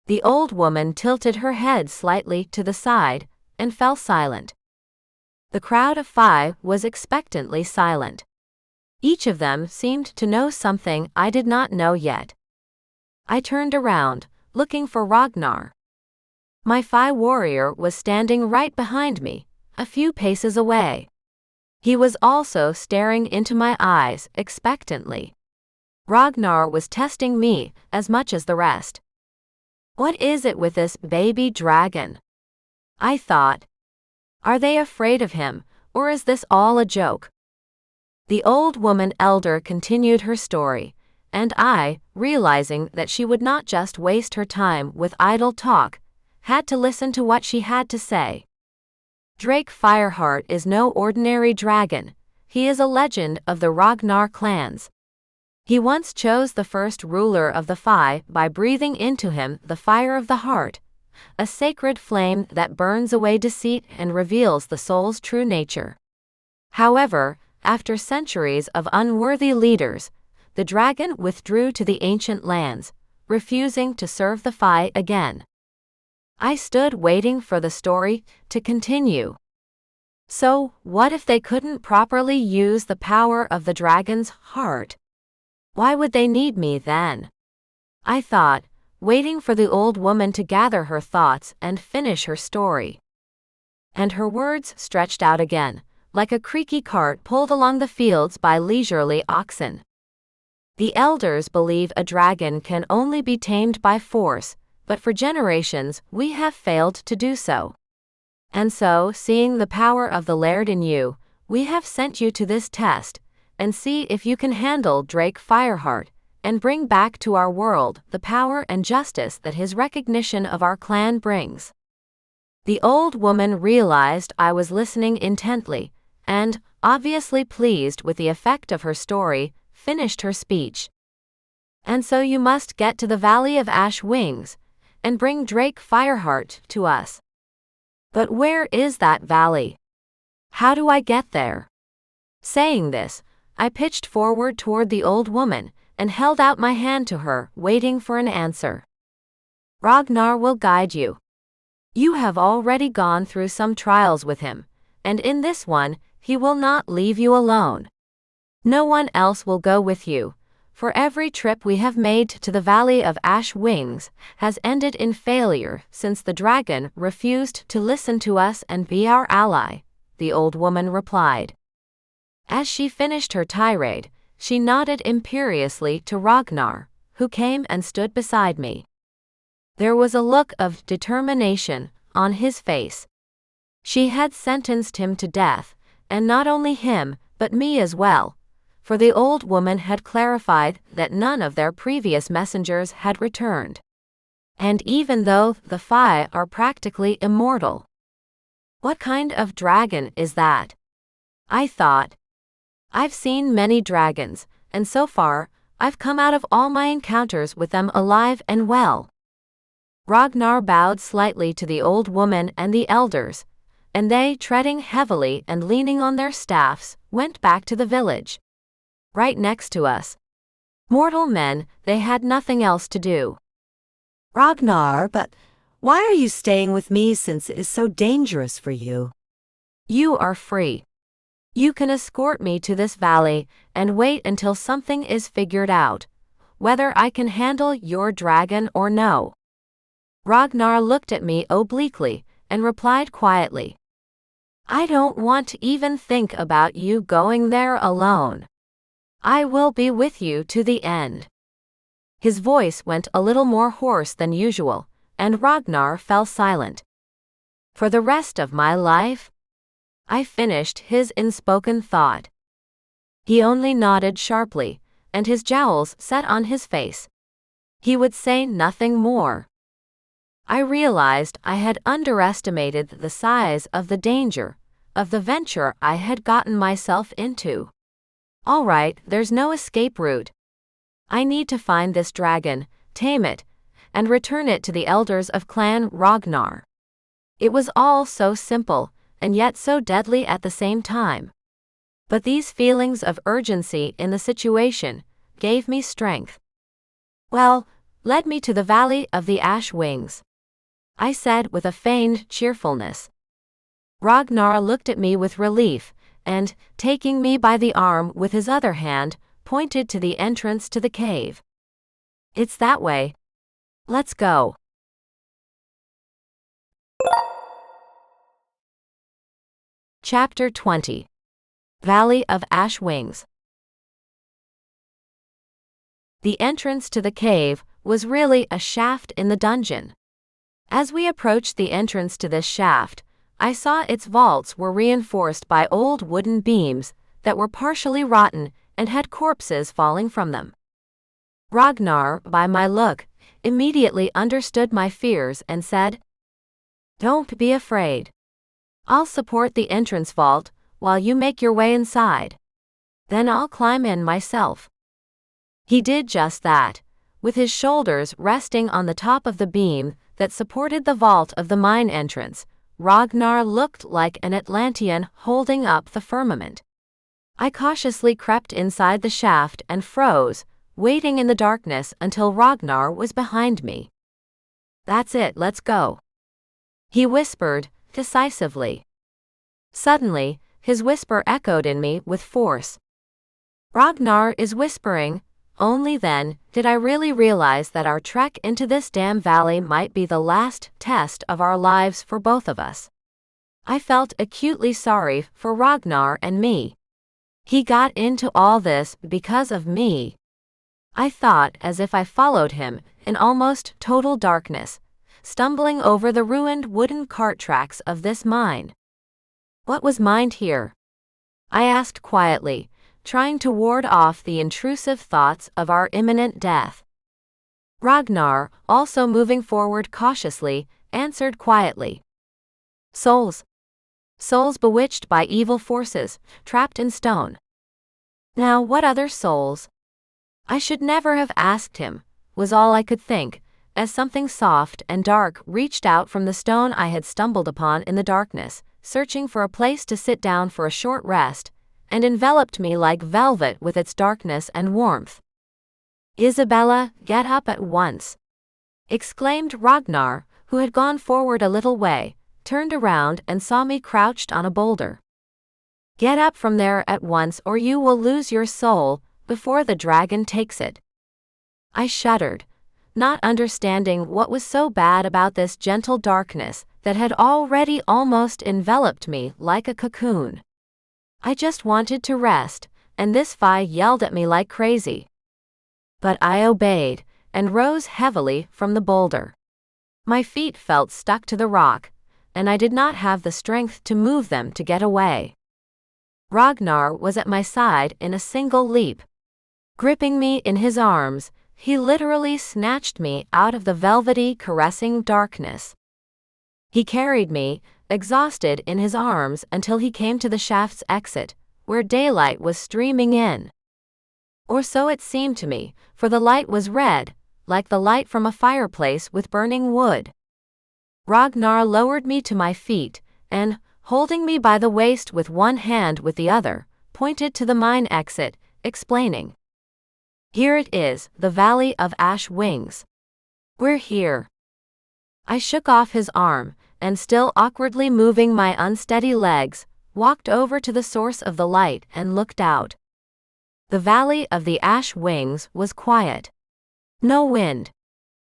The old woman tilted her head slightly to the side and fell silent. The crowd of 5 was expectantly silent. Each of them seemed to know something I did not know yet. I turned around, looking for Ragnar. My 5 warrior was standing right behind me, a few paces away. He was also staring into my eyes expectantly. Ragnar was testing me as much as the rest. What is it with this baby dragon? I thought. Are they afraid of him, or is this all a joke? The old woman elder continued her story, and I, realizing that she would not just waste her time with idle talk, had to listen to what she had to say. Drake Fireheart is no ordinary dragon, he is a legend of the Ragnar clans. He once chose the first ruler of the Fae by breathing into him the fire of the heart, a sacred flame that burns away deceit and reveals the soul's true nature. However, after centuries of unworthy leaders, the dragon withdrew to the ancient lands, refusing to serve the Fae again. I stood waiting for the story to continue. So, what if they couldn't properly use the power of the dragon's heart? Why would they need me then? I thought, waiting for the old woman to gather her thoughts and finish her story. And her words stretched out again, like a creaky cart pulled along the fields by leisurely oxen. The elders believe a dragon can only be tamed by force, but for generations we have failed to do so. And so, seeing the power of the Laird in you, we have sent you to this test, and see if you can handle Drake Fireheart, and bring back to our world the power and justice that his recognition of our clan brings. The old woman realized I was listening intently, and, obviously pleased with the effect of her story, finished her speech. And so you must get to the Valley of Ash Wings, and bring Drake Fireheart to us. But where is that valley? How do I get there? Saying this, I pitched forward toward the old woman, and held out my hand to her, waiting for an answer. Ragnar will guide you. You have already gone through some trials with him, and in this one, he will not leave you alone. No one else will go with you, for every trip we have made to the Valley of Ash Wings has ended in failure since the dragon refused to listen to us and be our ally, the old woman replied. As she finished her tirade, she nodded imperiously to Ragnar, who came and stood beside me. There was a look of determination on his face. She had sentenced him to death, and not only him, but me as well, for the old woman had clarified that none of their previous messengers had returned. And even though the Fae are practically immortal. What kind of dragon is that? I thought. I've seen many dragons, and so far, I've come out of all my encounters with them alive and well. Ragnar bowed slightly to the old woman and the elders, and they, treading heavily and leaning on their staffs, went back to the village. Right next to us. Mortal men, they had nothing else to do. Ragnar, but why are you staying with me since it is so dangerous for you? You are free. You can escort me to this valley and wait until something is figured out, whether I can handle your dragon or no. Ragnar looked at me obliquely and replied quietly. I don't want to even think about you going there alone. I will be with you to the end. His voice went a little more hoarse than usual, and Ragnar fell silent. For the rest of my life? I finished his unspoken thought. He only nodded sharply, and his jowls set on his face. He would say nothing more. I realized I had underestimated the size of the danger, of the venture I had gotten myself into. All right, there's no escape route. I need to find this dragon, tame it, and return it to the elders of Clan Ragnar. It was all so simple, and yet so deadly at the same time. But these feelings of urgency in the situation gave me strength. Well, led me to the Valley of the Ash Wings, I said with a feigned cheerfulness. Ragnar looked at me with relief, and, taking me by the arm with his other hand, pointed to the entrance to the cave. It's that way. Let's go. Chapter 20. Valley of Ash Wings. The entrance to the cave was really a shaft in the dungeon. As we approached the entrance to this shaft, I saw its vaults were reinforced by old wooden beams that were partially rotten and had corpses falling from them. Ragnar, by my look, immediately understood my fears and said, Don't be afraid. I'll support the entrance vault while you make your way inside. Then I'll climb in myself. He did just that, with his shoulders resting on the top of the beam that supported the vault of the mine entrance. Ragnar looked like an Atlantean holding up the firmament. I cautiously crept inside the shaft and froze, waiting in the darkness until Ragnar was behind me. That's it, let's go. He whispered, decisively. Suddenly, his whisper echoed in me with force. Ragnar is whispering. Only then did I really realize that our trek into this damn valley might be the last test of our lives for both of us. I felt acutely sorry for Ragnar and me. He got into all this because of me. I thought as if I followed him in almost total darkness, stumbling over the ruined wooden cart tracks of this mine. What was mined here? I asked quietly, trying to ward off the intrusive thoughts of our imminent death. Ragnar, also moving forward cautiously, answered quietly. Souls. Souls bewitched by evil forces, trapped in stone. Now what other souls? I should never have asked him, was all I could think, as something soft and dark reached out from the stone I had stumbled upon in the darkness, searching for a place to sit down for a short rest, and enveloped me like velvet with its darkness and warmth. Isabella, get up at once! Exclaimed Ragnar, who had gone forward a little way, turned around and saw me crouched on a boulder. Get up from there at once or you will lose your soul before the dragon takes it. I shuddered, not understanding what was so bad about this gentle darkness that had already almost enveloped me like a cocoon. I just wanted to rest, and this Fi yelled at me like crazy. But I obeyed, and rose heavily from the boulder. My feet felt stuck to the rock, and I did not have the strength to move them to get away. Ragnar was at my side in a single leap. Gripping me in his arms, he literally snatched me out of the velvety, caressing darkness. He carried me, exhausted in his arms until he came to the shaft's exit, where daylight was streaming in. Or so it seemed to me, for the light was red, like the light from a fireplace with burning wood. Ragnar lowered me to my feet, and, holding me by the waist with one hand with the other, pointed to the mine exit, explaining. "Here it is, the Valley of Ash Wings. We're here." I shook off his arm, and still awkwardly moving my unsteady legs, walked over to the source of the light and looked out. The Valley of the Ash Wings was quiet. No wind.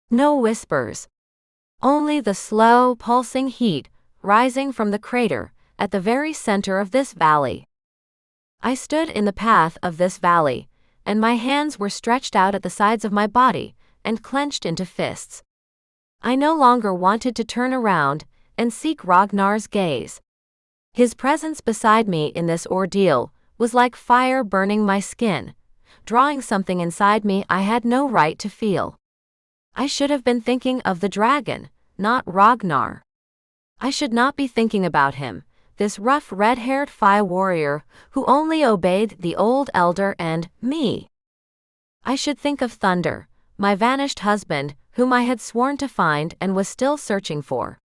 No whispers. Only the slow, pulsing heat rising from the crater at the very center of this valley. I stood in the path of this valley, and my hands were stretched out at the sides of my body and clenched into fists. I no longer wanted to turn around and seek Ragnar's gaze. His presence beside me in this ordeal was like fire burning my skin, drawing something inside me I had no right to feel. I should have been thinking of the dragon, not Ragnar. I should not be thinking about him, this rough red-haired Fire warrior who only obeyed the old elder and me. I should think of Thunder, my vanished husband, whom I had sworn to find and was still searching for.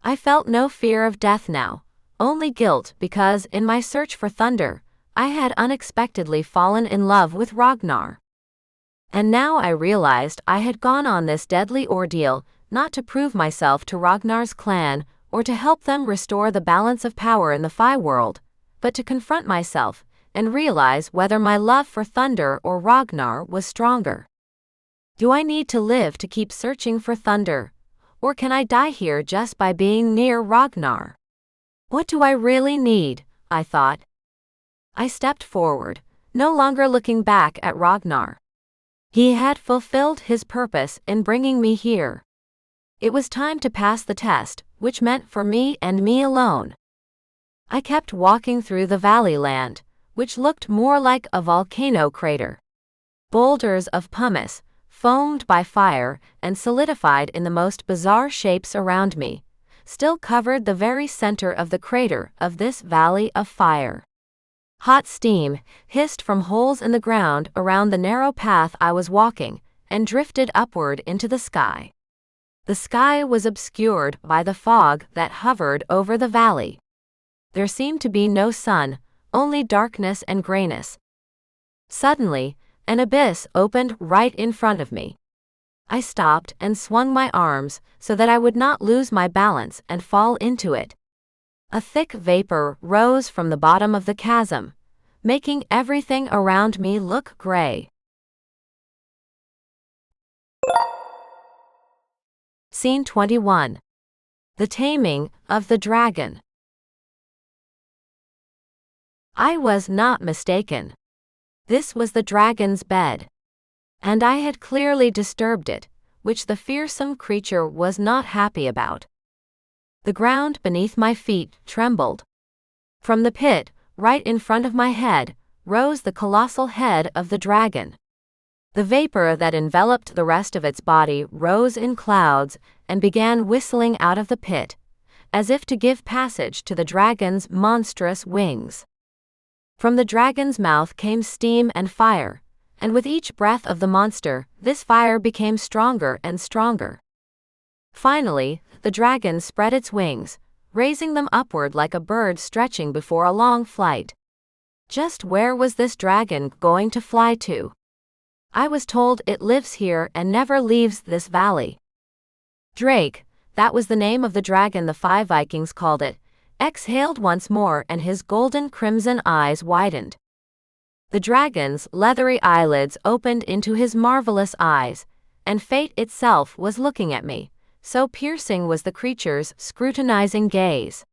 I felt no fear of death now, only guilt because in my search for Thunder, I had unexpectedly fallen in love with Ragnar. And now I realized I had gone on this deadly ordeal not to prove myself to Ragnar's clan or to help them restore the balance of power in the Fire world, but to confront myself and realize whether my love for Thunder or Ragnar was stronger. Do I need to live to keep searching for Thunder, or can I die here just by being near Ragnar? What do I really need? I thought. I stepped forward, no longer looking back at Ragnar. He had fulfilled his purpose in bringing me here. It was time to pass the test, which meant for me and me alone. I kept walking through the valley land, which looked more like a volcano crater. Boulders of pumice, foamed by fire and solidified in the most bizarre shapes around me, still covered the very center of the crater of this valley of fire. Hot steam hissed from holes in the ground around the narrow path I was walking and drifted upward into the sky. The sky was obscured by the fog that hovered over the valley. There seemed to be no sun, only darkness and grayness. Suddenly, an abyss opened right in front of me. I stopped and swung my arms so that I would not lose my balance and fall into it. A thick vapor rose from the bottom of the chasm, making everything around me look gray. Scene 21. The Taming of the Dragon. I was not mistaken. This was the dragon's bed. And I had clearly disturbed it, which the fearsome creature was not happy about. The ground beneath my feet trembled. From the pit, right in front of my head, rose the colossal head of the dragon. The vapor that enveloped the rest of its body rose in clouds and began whistling out of the pit, as if to give passage to the dragon's monstrous wings. From the dragon's mouth came steam and fire, and with each breath of the monster, this fire became stronger and stronger. Finally, the dragon spread its wings, raising them upward like a bird stretching before a long flight. Just where was this dragon going to fly to? I was told it lives here and never leaves this valley. Drake, that was the name of the dragon the 5 Vikings called it, exhaled once more and his golden crimson eyes widened. The dragon's leathery eyelids opened into his marvelous eyes, and fate itself was looking at me, so piercing was the creature's scrutinizing gaze.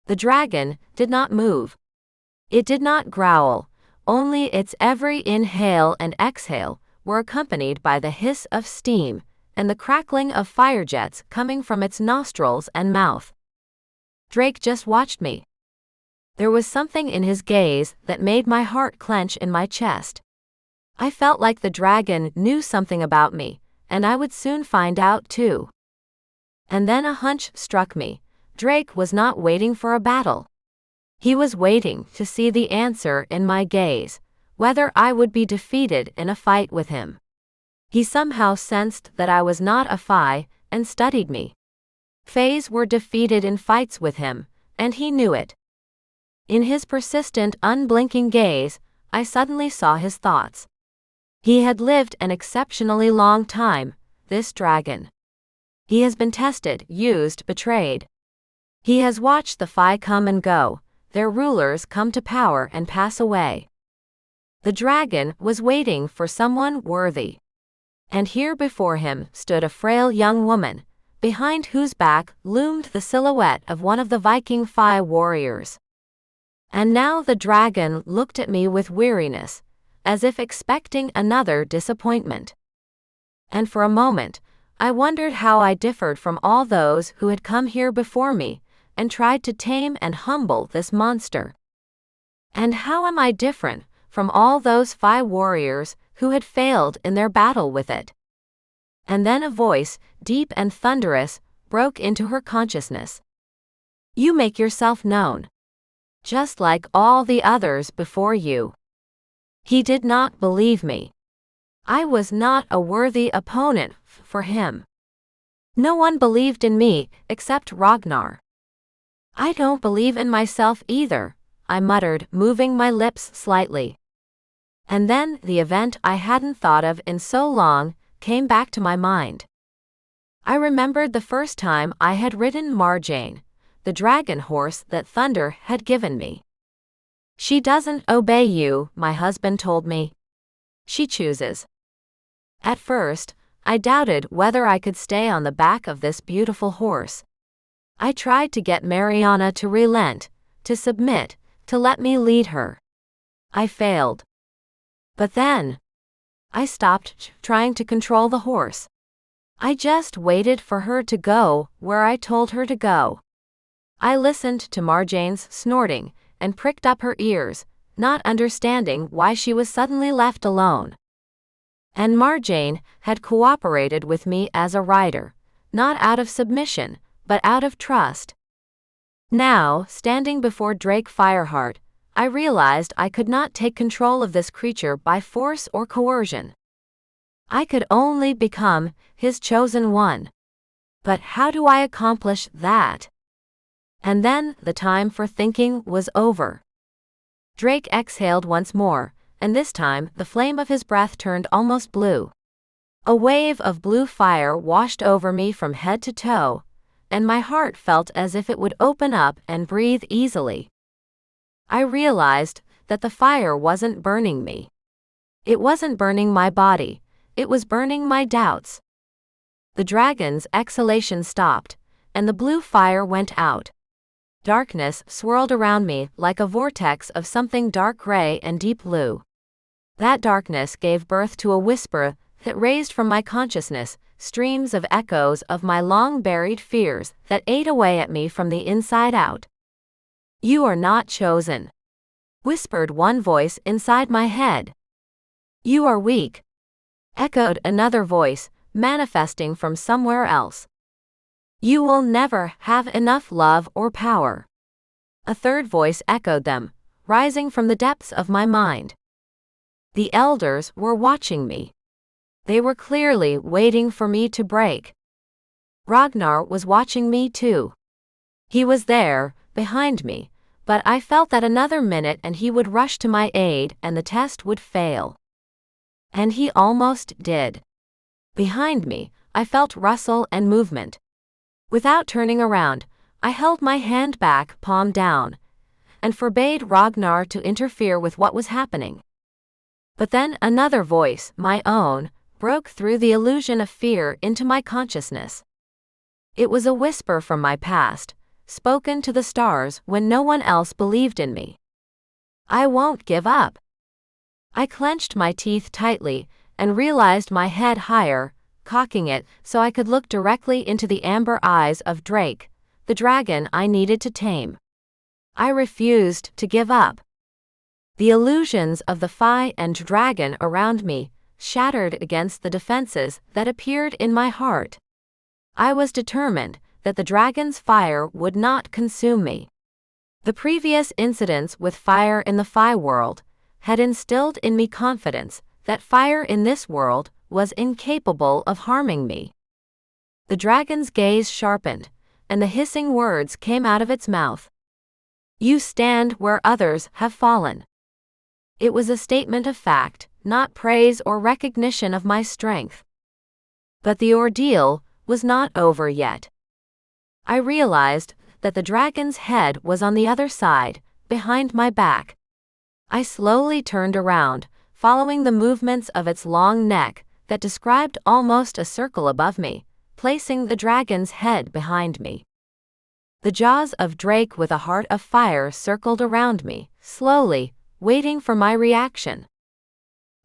The dragon did not move. It did not growl, only its every inhale and exhale were accompanied by the hiss of steam and the crackling of fire jets coming from its nostrils and mouth. Drake just watched me. There was something in his gaze that made my heart clench in my chest. I felt like the dragon knew something about me, and I would soon find out too. And then a hunch struck me. Drake was not waiting for a battle. He was waiting to see the answer in my gaze, whether I would be defeated in a fight with him. He somehow sensed that I was not a Fae, and studied me. Faes were defeated in fights with him, and he knew it. In his persistent, unblinking gaze, I suddenly saw his thoughts. He had lived an exceptionally long time, this dragon. He has been tested, used, betrayed. He has watched the Fae come and go, their rulers come to power and pass away. The dragon was waiting for someone worthy. And here before him stood a frail young woman, behind whose back loomed the silhouette of one of the Viking Fae warriors. And now the dragon looked at me with weariness, as if expecting another disappointment. And for a moment, I wondered how I differed from all those who had come here before me and tried to tame and humble this monster. And how am I different from all those Fae warriors who had failed in their battle with it? And then a voice, deep and thunderous, broke into her consciousness. You make yourself known. Just like all the others before you. He did not believe me. I was not a worthy opponent for him. No one believed in me except Ragnar. I don't believe in myself either, I muttered, moving my lips slightly. And then the event I hadn't thought of in so long came back to my mind. I remembered the first time I had ridden Marjane, the dragon horse that Thunder had given me. She doesn't obey you, my husband told me. She chooses. At first, I doubted whether I could stay on the back of this beautiful horse. I tried to get Mariana to relent, to submit, to let me lead her. I failed. But then, I stopped trying to control the horse. I just waited for her to go where I told her to go. I listened to Marjane's snorting and pricked up her ears, not understanding why she was suddenly left alone. And Marjane had cooperated with me as a rider, not out of submission, but out of trust. Now, standing before Drake Fireheart, I realized I could not take control of this creature by force or coercion. I could only become his chosen one. But how do I accomplish that? And then the time for thinking was over. Drake exhaled once more, and this time the flame of his breath turned almost blue. A wave of blue fire washed over me from head to toe, and my heart felt as if it would open up and breathe easily. I realized that the fire wasn't burning me. It wasn't burning my body, it was burning my doubts. The dragon's exhalation stopped, and the blue fire went out. Darkness swirled around me like a vortex of something dark gray and deep blue. That darkness gave birth to a whisper that raised from my consciousness streams of echoes of my long-buried fears that ate away at me from the inside out. You are not chosen, whispered one voice inside my head. You are weak, echoed another voice, manifesting from somewhere else. You will never have enough love or power. A third voice echoed them, rising from the depths of my mind. The elders were watching me. They were clearly waiting for me to break. Ragnar was watching me too. He was there, behind me, but I felt that another minute and he would rush to my aid and the test would fail. And he almost did. Behind me, I felt rustle and movement. Without turning around, I held my hand back, palm down, and forbade Ragnar to interfere with what was happening. But then another voice, my own, broke through the illusion of fear into my consciousness. It was a whisper from my past, spoken to the stars when no one else believed in me. I won't give up. I clenched my teeth tightly and realized my head higher, cocking it so I could look directly into the amber eyes of Drake, the dragon I needed to tame. I refused to give up. The illusions of the Fae and dragon around me shattered against the defenses that appeared in my heart. I was determined that the dragon's fire would not consume me. The previous incidents with fire in the Fae world had instilled in me confidence that fire in this world was incapable of harming me. The dragon's gaze sharpened, and the hissing words came out of its mouth. You stand where others have fallen. It was a statement of fact, not praise or recognition of my strength. But the ordeal was not over yet. I realized that the dragon's head was on the other side, behind my back. I slowly turned around, following the movements of its long neck that described almost a circle above me, placing the dragon's head behind me. The jaws of Drake with a heart of fire circled around me, slowly, waiting for my reaction.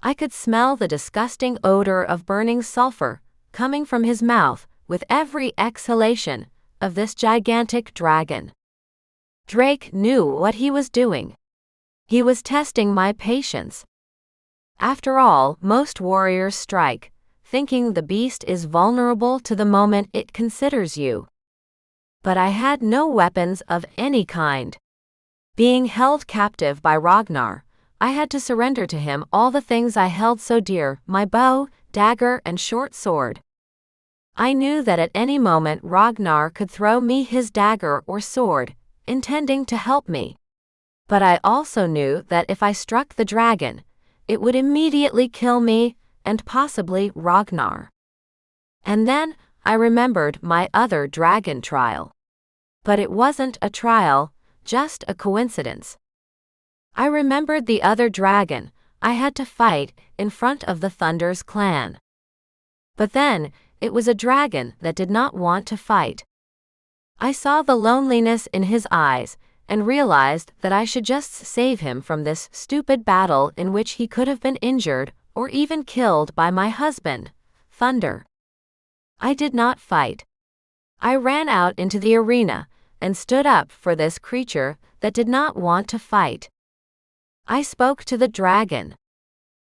I could smell the disgusting odor of burning sulfur coming from his mouth with every exhalation of this gigantic dragon. Drake knew what he was doing. He was testing my patience. After all, most warriors strike, thinking the beast is vulnerable to the moment it considers you. But I had no weapons of any kind. Being held captive by Ragnar, I had to surrender to him all the things I held so dear, my bow, dagger, and short sword. I knew that at any moment Ragnar could throw me his dagger or sword, intending to help me. But I also knew that if I struck the dragon, it would immediately kill me, and possibly Ragnar. And then I remembered my other dragon trial. But it wasn't a trial, just a coincidence. I remembered the other dragon I had to fight in front of the Thunder's clan. But then, it was a dragon that did not want to fight. I saw the loneliness in his eyes and realized that I should just save him from this stupid battle in which he could have been injured or even killed by my husband, Thunder. I did not fight. I ran out into the arena and stood up for this creature that did not want to fight. I spoke to the dragon.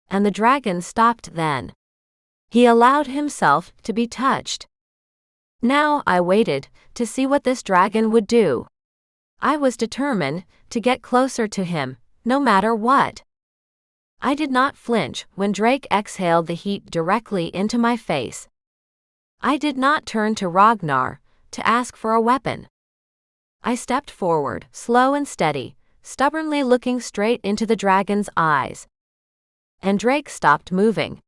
And the dragon stopped then. He allowed himself to be touched. Now I waited to see what this dragon would do. I was determined to get closer to him, no matter what. I did not flinch when Drake exhaled the heat directly into my face. I did not turn to Ragnar to ask for a weapon. I stepped forward, slow and steady, stubbornly looking straight into the dragon's eyes. And Drake stopped moving.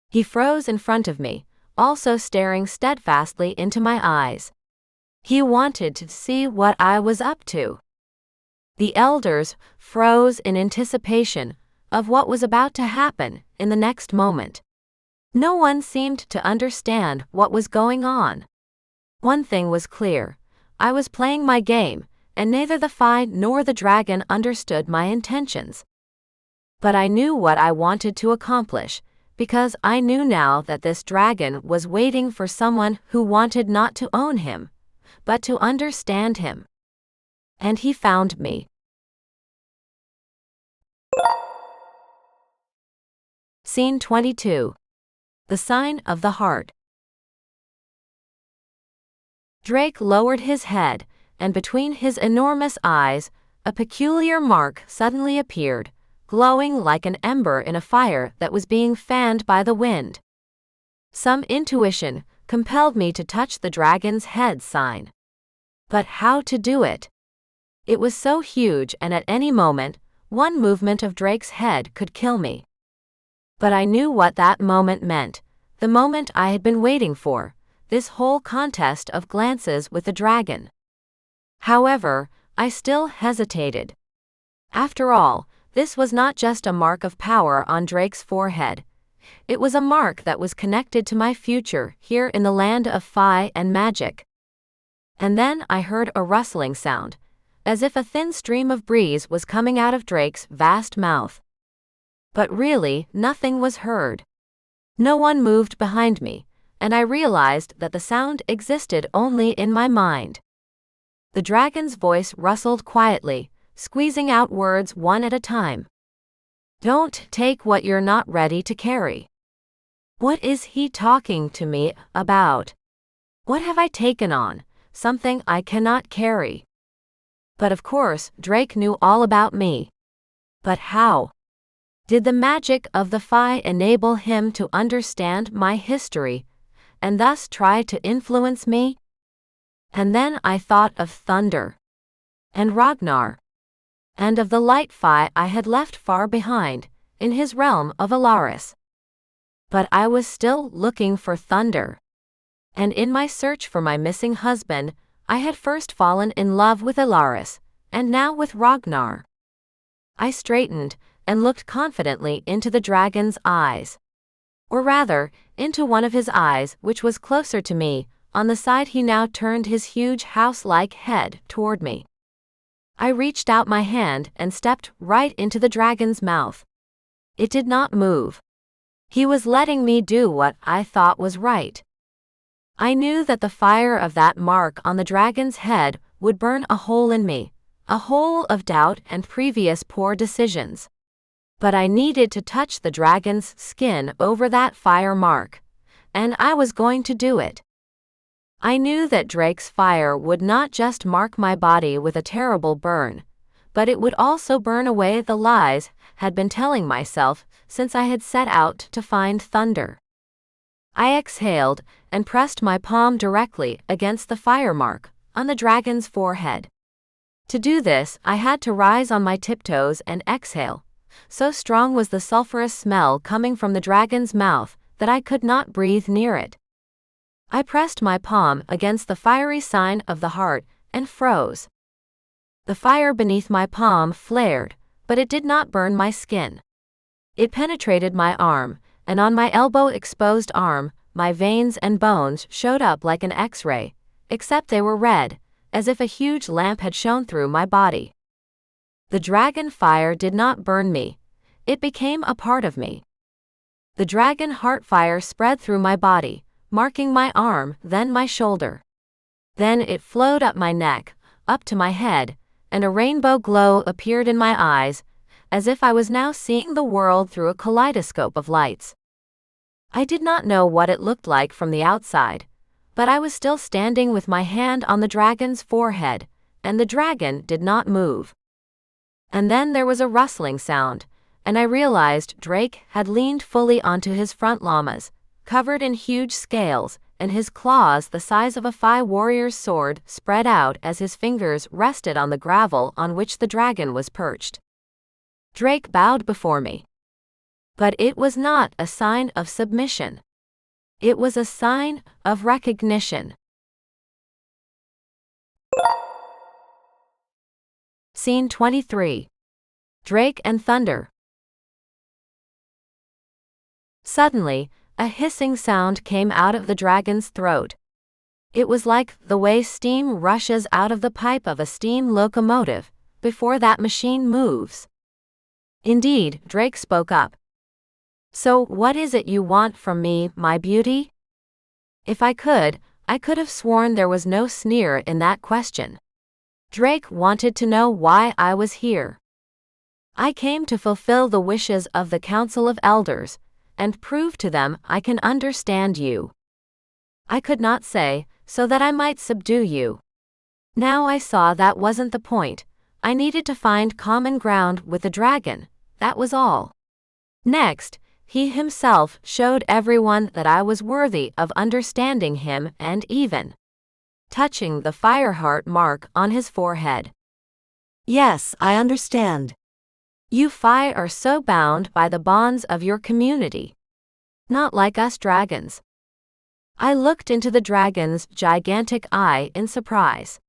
He froze in front of me, also staring steadfastly into my eyes. He wanted to see what I was up to. The elders froze in anticipation of what was about to happen in the next moment. No one seemed to understand what was going on. One thing was clear. I was playing my game, and neither the Fae nor the dragon understood my intentions. But I knew what I wanted to accomplish, because I knew now that this dragon was waiting for someone who wanted not to own him, but to understand him. And he found me. Scene 22. The Sign of the Heart. Drake lowered his head, and between his enormous eyes, a peculiar mark suddenly appeared, glowing like an ember in a fire that was being fanned by the wind. Some intuition compelled me to touch the dragon's head sign. But how to do it? It was so huge, and at any moment, one movement of Drake's head could kill me. But I knew what that moment meant, the moment I had been waiting for, this whole contest of glances with the dragon. However, I still hesitated. After all, this was not just a mark of power on Drake's forehead. It was a mark that was connected to my future here in the land of Fae and magic. And then I heard a rustling sound, as if a thin stream of breeze was coming out of Drake's vast mouth. But really, nothing was heard. No one moved behind me, and I realized that the sound existed only in my mind. The dragon's voice rustled quietly, squeezing out words one at a time. Don't take what you're not ready to carry. What is he talking to me about? What have I taken on? Something I cannot carry. But of course, Drake knew all about me. But how? Did the magic of the Fae enable him to understand my history, and thus try to influence me? And then I thought of Thunder. And Ragnar. and of the light fi I had left far behind, in his realm of Yarros. But I was still looking for thunder. And in my search for my missing husband, I had first fallen in love with Yarros, and now with Ragnar. I straightened, and looked confidently into the dragon's eyes. Or rather, into one of his eyes, which was closer to me, on the side he now turned his huge house-like head toward me. I reached out my hand and stepped right into the dragon's mouth. It did not move. He was letting me do what I thought was right. I knew that the fire of that mark on the dragon's head would burn a hole in me, a hole of doubt and previous poor decisions. But I needed to touch the dragon's skin over that fire mark, and I was going to do it. I knew that Drake's fire would not just mark my body with a terrible burn, but it would also burn away the lies I had been telling myself since I had set out to find thunder. I exhaled and pressed my palm directly against the fire mark on the dragon's forehead. To do this, I had to rise on my tiptoes and exhale. So strong was the sulphurous smell coming from the dragon's mouth that I could not breathe near it. I pressed my palm against the fiery sign of the heart and froze. The fire beneath my palm flared, but it did not burn my skin. It penetrated my arm, and on my elbow-exposed arm, my veins and bones showed up like an X-ray, except they were red, as if a huge lamp had shone through my body. The dragon fire did not burn me. It became a part of me. The dragon heart fire spread through my body, marking my arm, then my shoulder. Then it flowed up my neck, up to my head, and a rainbow glow appeared in my eyes, as if I was now seeing the world through a kaleidoscope of lights. I did not know what it looked like from the outside, but I was still standing with my hand on the dragon's forehead, and the dragon did not move. And then there was a rustling sound, and I realized Drake had leaned fully onto his front llamas, covered in huge scales, and his claws the size of a Fey warrior's sword spread out as his fingers rested on the gravel on which the dragon was perched. Drake bowed before me. But it was not a sign of submission. It was a sign of recognition. Scene 23. Drake and Thunder. Suddenly, a hissing sound came out of the dragon's throat. It was like the way steam rushes out of the pipe of a steam locomotive before that machine moves. Indeed, Drake spoke up. "So what is it you want from me, my beauty?" If I could have sworn there was no sneer in that question. Drake wanted to know why I was here. "I came to fulfill the wishes of the Council of Elders, and prove to them I can understand you. I could not say, so that I might subdue you. Now I saw that wasn't the point. I needed to find common ground with the dragon, that was all. Next, he himself showed everyone that I was worthy of understanding him and even touching the fireheart mark on his forehead. Yes, I understand. You Fey are so bound by the bonds of your community. Not like us dragons." I looked into the dragon's gigantic eye in surprise.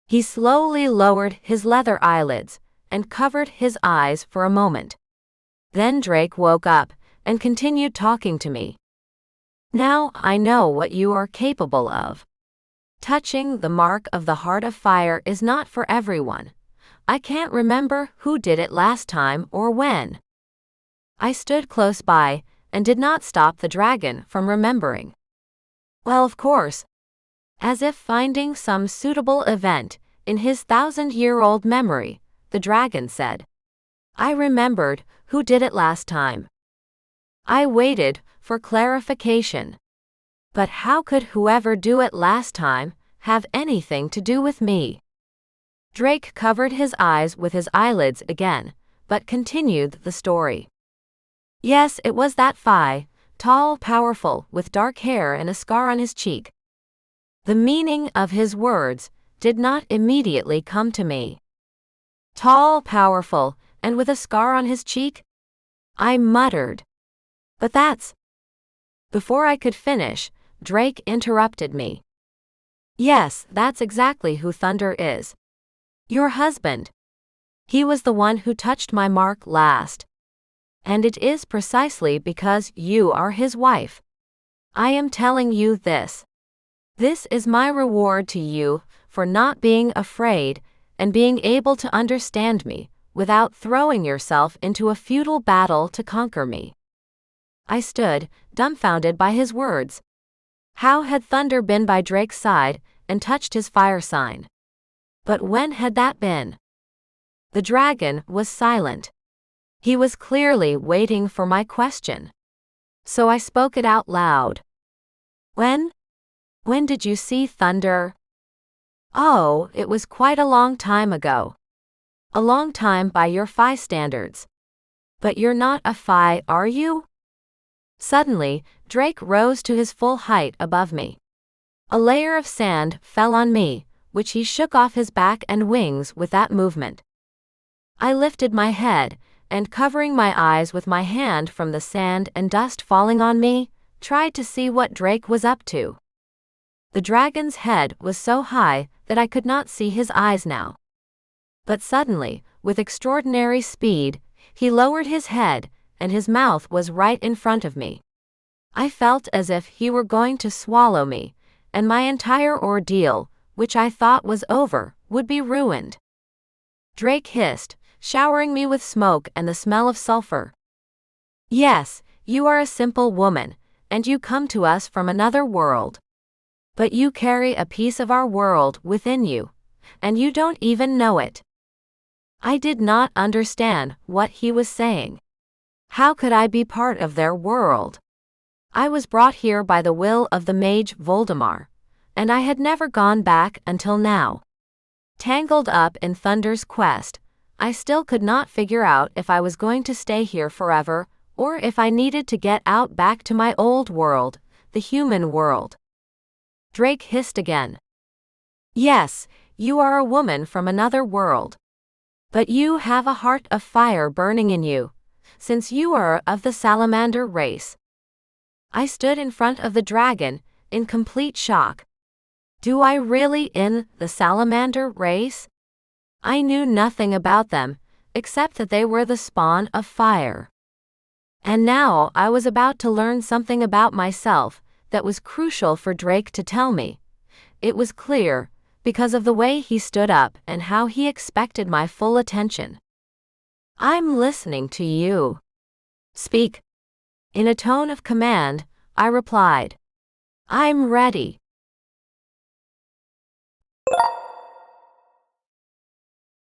He slowly lowered his leather eyelids and covered his eyes for a moment. Then Drake woke up and continued talking to me. "Now I know what you are capable of. Touching the mark of the heart of fire is not for everyone. I can't remember who did it last time or when." I stood close by and did not stop the dragon from remembering. "Well, of course." As if finding some suitable event in his 1,000-year-old memory, the dragon said. I remembered who did it last time. I waited for clarification. But how could whoever do it last time have anything to do with me? Drake covered his eyes with his eyelids again, but continued the story. "Yes, it was that Fey, tall, powerful, with dark hair and a scar on his cheek." The meaning of his words did not immediately come to me. Tall, powerful, and with a scar on his cheek? I muttered. But that's... Before I could finish, Drake interrupted me. Yes, that's exactly who Thunder is. Your husband. He was the one who touched my mark last. And it is precisely because you are his wife. I am telling you this. This is my reward to you for not being afraid and being able to understand me without throwing yourself into a futile battle to conquer me. I stood, dumbfounded by his words. How had Thunder been by Drake's side and touched his fire sign? But when had that been? The dragon was silent. He was clearly waiting for my question. So I spoke it out loud. When? When did you see Thunder? Oh, it was quite a long time ago. A long time by your Phi standards. But you're not a Phi, are you? Suddenly, Drake rose to his full height above me. A layer of sand fell on me, which he shook off his back and wings with that movement. I lifted my head, and covering my eyes with my hand from the sand and dust falling on me, tried to see what Drake was up to. The dragon's head was so high that I could not see his eyes now. But suddenly, with extraordinary speed, he lowered his head, and his mouth was right in front of me. I felt as if he were going to swallow me, and my entire ordeal, which I thought was over, would be ruined. Drake hissed, showering me with smoke and the smell of sulfur. Yes, you are a simple woman, and you come to us from another world. But you carry a piece of our world within you, and you don't even know it. I did not understand what he was saying. How could I be part of their world? I was brought here by the will of the mage Voldemar, and I had never gone back until now. Tangled up in Thunder's quest, I still could not figure out if I was going to stay here forever, or if I needed to get out back to my old world, the human world. Drake hissed again. Yes, you are a woman from another world. But you have a heart of fire burning in you, since you are of the salamander race. I stood in front of the dragon, in complete shock. Do I really in the salamander race? I knew nothing about them, except that they were the spawn of fire. And now I was about to learn something about myself that was crucial for Drake to tell me. It was clear, because of the way he stood up and how he expected my full attention. I'm listening to you. Speak. In a tone of command, I replied. I'm ready.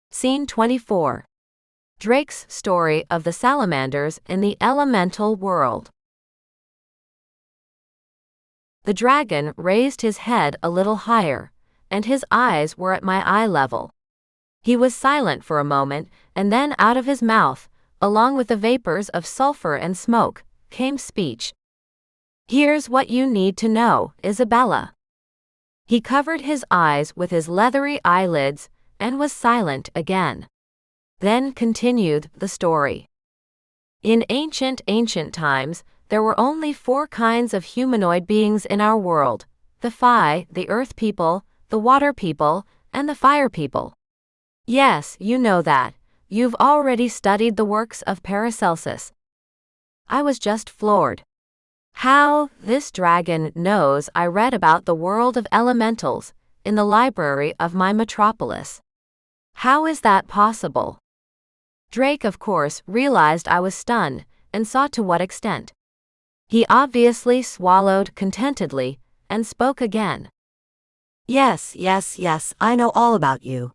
Scene 24. Drake's story of the salamanders in the elemental world. The dragon raised his head a little higher, and his eyes were at my eye level. He was silent for a moment, and then out of his mouth, along with the vapors of sulfur and smoke, came speech. Here's what you need to know, Isabella. He covered his eyes with his leathery eyelids and was silent again. Then continued the story. In ancient times, there were only 4 kinds of humanoid beings in our world: the Phi, the Earth people, the Water people, and the Fire people. Yes, you know that. You've already studied the works of Paracelsus. I was just floored. How this dragon knows I read about the world of elementals in the library of my metropolis. How is that possible? Drake, of course, realized I was stunned and saw to what extent. He obviously swallowed contentedly and spoke again. Yes, I know all about you.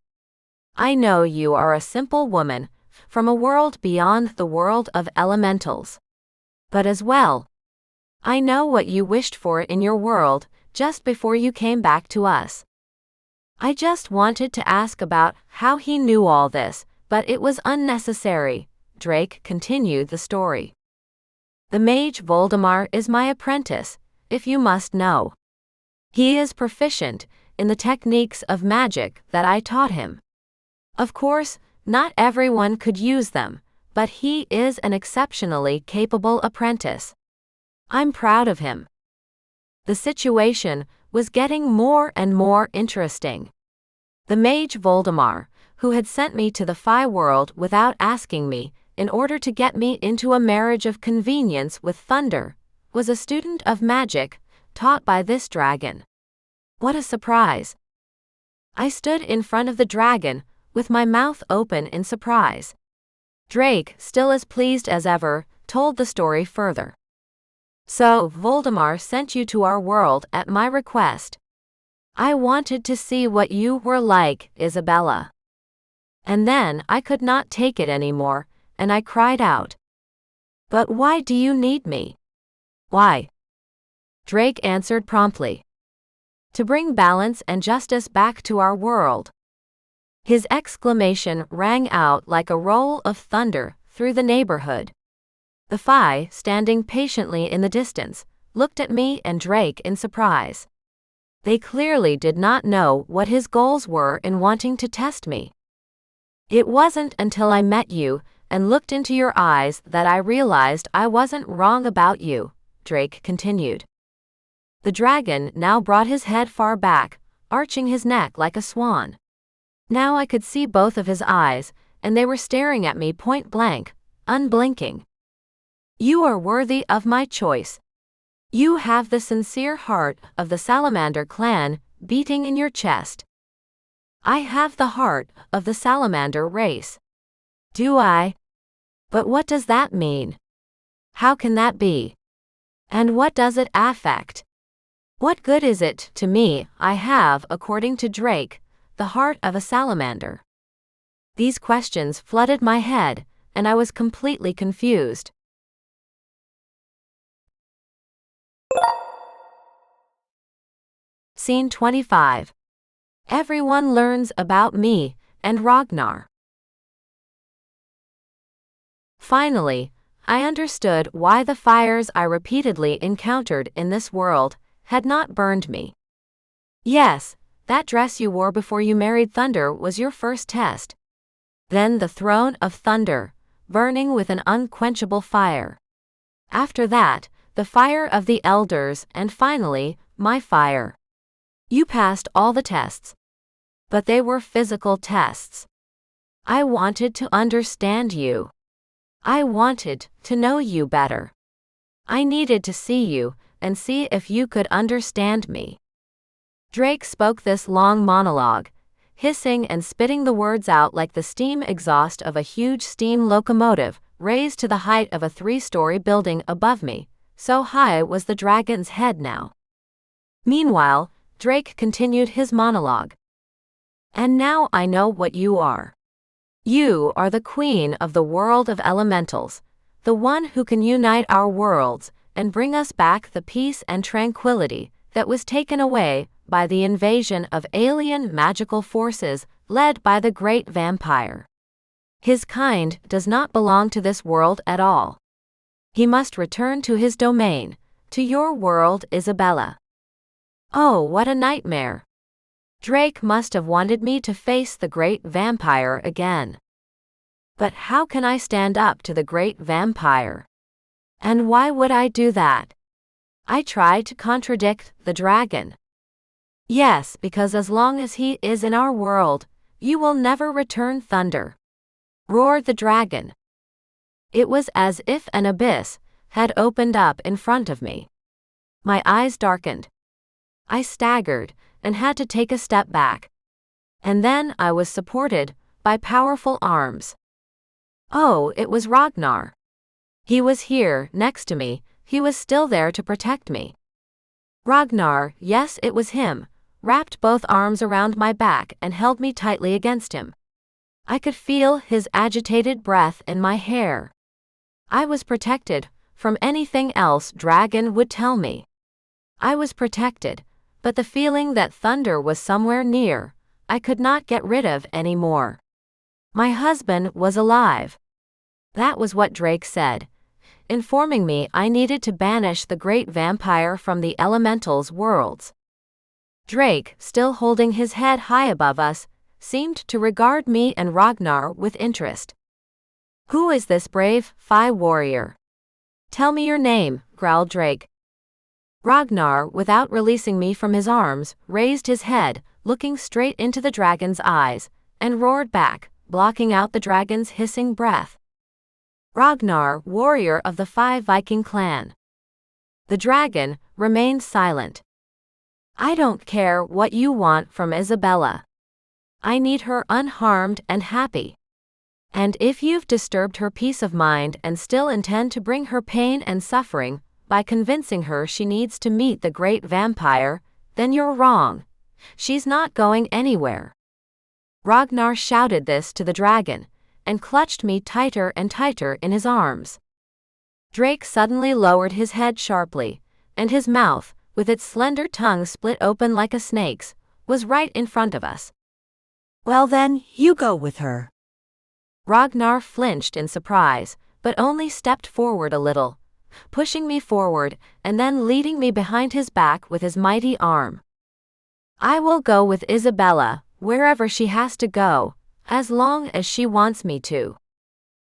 I know you are a simple woman from a world beyond the world of elementals. But as well, I know what you wished for in your world just before you came back to us. I just wanted to ask about how he knew all this, but it was unnecessary. Drake continued the story. The mage Voldemar is my apprentice, if you must know. He is proficient in the techniques of magic that I taught him. Of course, Not everyone could use them, but he is an exceptionally capable apprentice. I'm proud of him. The situation was getting more and more interesting. The mage Voldemar, who had sent me to the Phi world without asking me, in order to get me into a marriage of convenience with Thunder, was a student of magic, taught by this dragon. What a surprise! I stood in front of the dragon, with my mouth open in surprise. Drake, still as pleased as ever, told the story further. So, Voldemar sent you to our world at my request. I wanted to see what you were like, Isabella. And then I could not take it anymore, and I cried out. But why do you need me? Why? Drake answered promptly. To bring balance and justice back to our world. His exclamation rang out like a roll of thunder through the neighborhood. The Phi, standing patiently in the distance, looked at me and Drake in surprise. They clearly did not know what his goals were in wanting to test me. It wasn't until I met you and looked into your eyes that I realized I wasn't wrong about you, Drake continued. The dragon now brought his head far back, arching his neck like a swan. Now I could see both of his eyes, and they were staring at me point blank, unblinking. You are worthy of my choice. You have the sincere heart of the Salamander clan beating in your chest. I have the heart of the Salamander race. Do I? But what does that mean? How can that be? And what does it affect? What good is it to me I have, according to Drake, the heart of a salamander? These questions flooded my head, and I was completely confused. Scene 25. Everyone learns about me and Ragnar. Finally, I understood why the fires I repeatedly encountered in this world had not burned me. Yes, that dress you wore before you married Thunder was your first test. Then the throne of Thunder, burning with an unquenchable fire. After that, the fire of the elders, and finally, my fire. You passed all the tests. But they were physical tests. I wanted to understand you. I wanted to know you better. I needed to see you and see if you could understand me. Drake spoke this long monologue, hissing and spitting the words out like the steam exhaust of a huge steam locomotive raised to the height of a 3-story building above me, so high was the dragon's head now. Meanwhile, Drake continued his monologue. And now I know what you are. You are the queen of the world of elementals, the one who can unite our worlds and bring us back the peace and tranquility that was taken away by the invasion of alien magical forces led by the great vampire. His kind does not belong to this world at all. He must return to his domain, to your world, Isabella. Oh, what a nightmare! Drake must have wanted me to face the great vampire again. But how can I stand up to the great vampire? And why would I do that? I tried to contradict the dragon. Yes, because as long as he is in our world, you will never return Thunder, roared the dragon. It was as if an abyss had opened up in front of me. My eyes darkened. I staggered and had to take a step back. And then I was supported by powerful arms. Oh, it was Ragnar. He was here, next to me, he was still there to protect me. Ragnar, yes, it was him, wrapped both arms around my back and held me tightly against him. I could feel his agitated breath in my hair. I was protected from anything else Dragon would tell me. I was protected, but the feeling that Thunder was somewhere near, I could not get rid of anymore. My husband was alive. That was what Drake said, informing me I needed to banish the great vampire from the elementals' worlds. Drake, still holding his head high above us, seemed to regard me and Ragnar with interest. "Who is this brave Fey warrior? Tell me your name," growled Drake. Ragnar, without releasing me from his arms, raised his head, looking straight into the dragon's eyes, and roared back, blocking out the dragon's hissing breath. "Ragnar, warrior of the Fey Viking clan." The dragon remained silent. "I don't care what you want from Isabella. I need her unharmed and happy. And if you've disturbed her peace of mind and still intend to bring her pain and suffering by convincing her she needs to meet the great vampire, then you're wrong. She's not going anywhere." Ragnar shouted this to the dragon, and clutched me tighter and tighter in his arms. Drake suddenly lowered his head sharply, and his mouth, with its slender tongue split open like a snake's, was right in front of us. "Well then, you go with her." Ragnar flinched in surprise, but only stepped forward a little, pushing me forward and then leading me behind his back with his mighty arm. "I will go with Isabella, wherever she has to go, as long as she wants me to.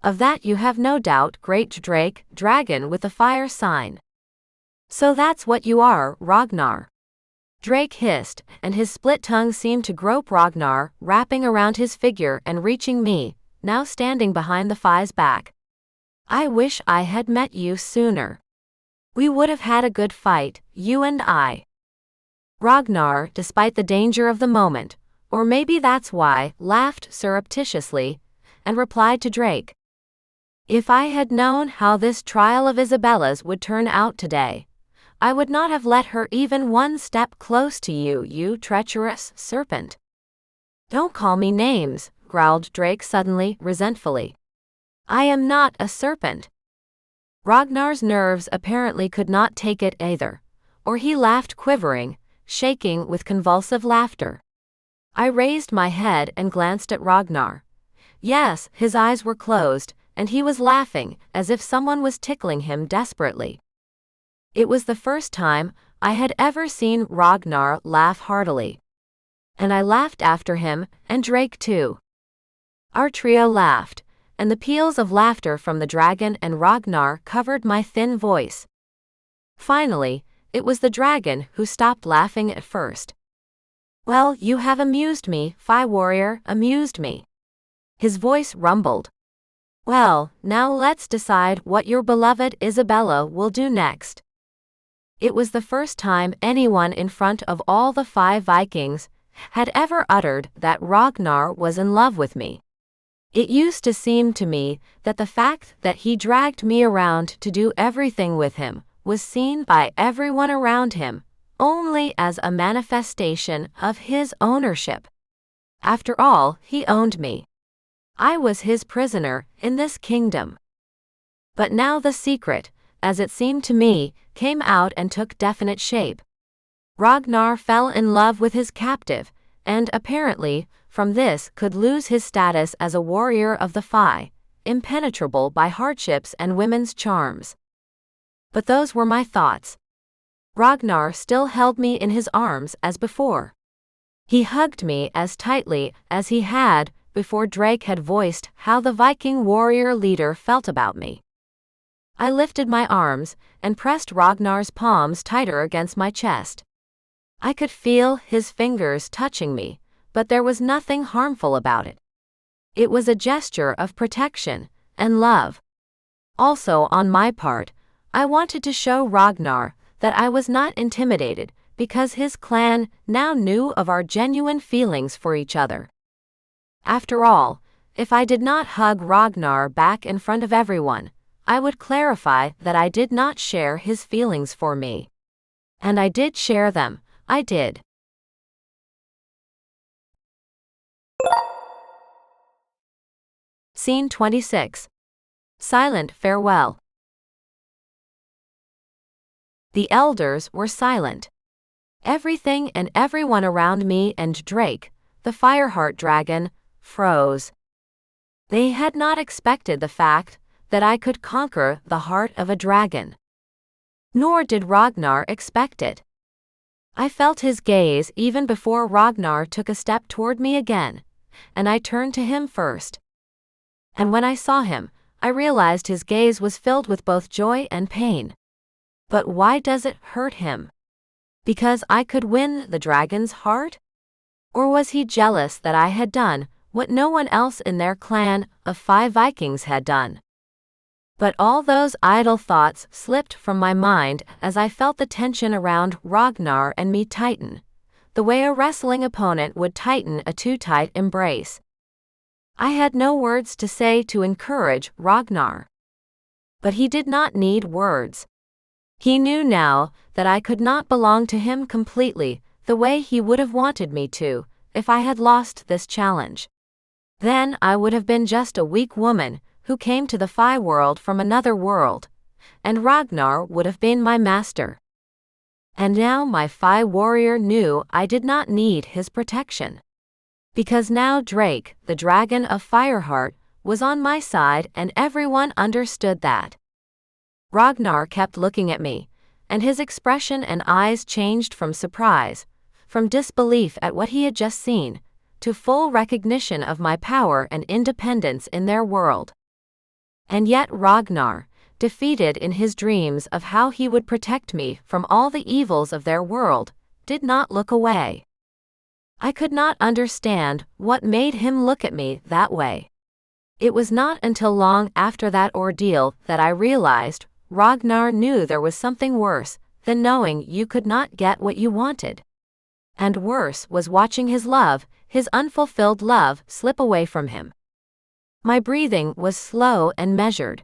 Of that you have no doubt, great Drake, dragon with the fire sign." "So that's what you are, Ragnar." Drake hissed, and his split tongue seemed to grope Ragnar, wrapping around his figure and reaching me, now standing behind the Fey's back. "I wish I had met you sooner. We would have had a good fight, you and I." Ragnar, despite the danger of the moment, or maybe that's why, laughed surreptitiously, and replied to Drake, "If I had known how this trial of Isabella's would turn out today, I would not have let her even one step close to you, you treacherous serpent." "Don't call me names," growled Drake suddenly, resentfully. "I am not a serpent." Ragnar's nerves apparently could not take it either, or he laughed quivering, shaking with convulsive laughter. I raised my head and glanced at Ragnar. Yes, his eyes were closed, and he was laughing, as if someone was tickling him desperately. It was the first time I had ever seen Ragnar laugh heartily. And I laughed after him, and Drake too. Our trio laughed, and the peals of laughter from the dragon and Ragnar covered my thin voice. Finally, it was the dragon who stopped laughing at first. "Well, you have amused me, Fey warrior, amused me." His voice rumbled. "Well, now let's decide what your beloved Isabella will do next." It was the first time anyone in front of all the Fey Vikings had ever uttered that Ragnar was in love with me. It used to seem to me that the fact that he dragged me around to do everything with him was seen by everyone around him only as a manifestation of his ownership. After all, he owned me. I was his prisoner in this kingdom. But now the secret, as it seemed to me, came out and took definite shape. Ragnar fell in love with his captive, and apparently, from this could lose his status as a warrior of the Fey, impenetrable by hardships and women's charms. But those were my thoughts. Ragnar still held me in his arms as before. He hugged me as tightly as he had before Drake had voiced how the Viking warrior leader felt about me. I lifted my arms and pressed Ragnar's palms tighter against my chest. I could feel his fingers touching me, but there was nothing harmful about it. It was a gesture of protection and love. Also, on my part, I wanted to show Ragnar that I was not intimidated because his clan now knew of our genuine feelings for each other. After all, if I did not hug Ragnar back in front of everyone, I would clarify that I did not share his feelings for me. And I did share them, I did. Scene 26. Silent farewell. The elders were silent. Everything and everyone around me and Drake, the Fireheart dragon, froze. They had not expected the fact that I could conquer the heart of a dragon. Nor did Ragnar expect it. I felt his gaze even before Ragnar took a step toward me again, and I turned to him first. And when I saw him, I realized his gaze was filled with both joy and pain. But why does it hurt him? Because I could win the dragon's heart? Or was he jealous that I had done what no one else in their clan of 5 Vikings had done? But all those idle thoughts slipped from my mind as I felt the tension around Ragnar and me tighten, the way a wrestling opponent would tighten a too tight embrace. I had no words to say to encourage Ragnar. But he did not need words. He knew now that I could not belong to him completely the way he would have wanted me to if I had lost this challenge. Then I would have been just a weak woman who came to the Fi world from another world, and Ragnar would have been my master. And now my Fi warrior knew I did not need his protection. Because now Drake, the dragon of Fireheart, was on my side and everyone understood that. Ragnar kept looking at me, and his expression and eyes changed from surprise, from disbelief at what he had just seen, to full recognition of my power and independence in their world. And yet Ragnar, defeated in his dreams of how he would protect me from all the evils of their world, did not look away. I could not understand what made him look at me that way. It was not until long after that ordeal that I realized Ragnar knew there was something worse than knowing you could not get what you wanted. And worse was watching his love, his unfulfilled love, slip away from him. My breathing was slow and measured.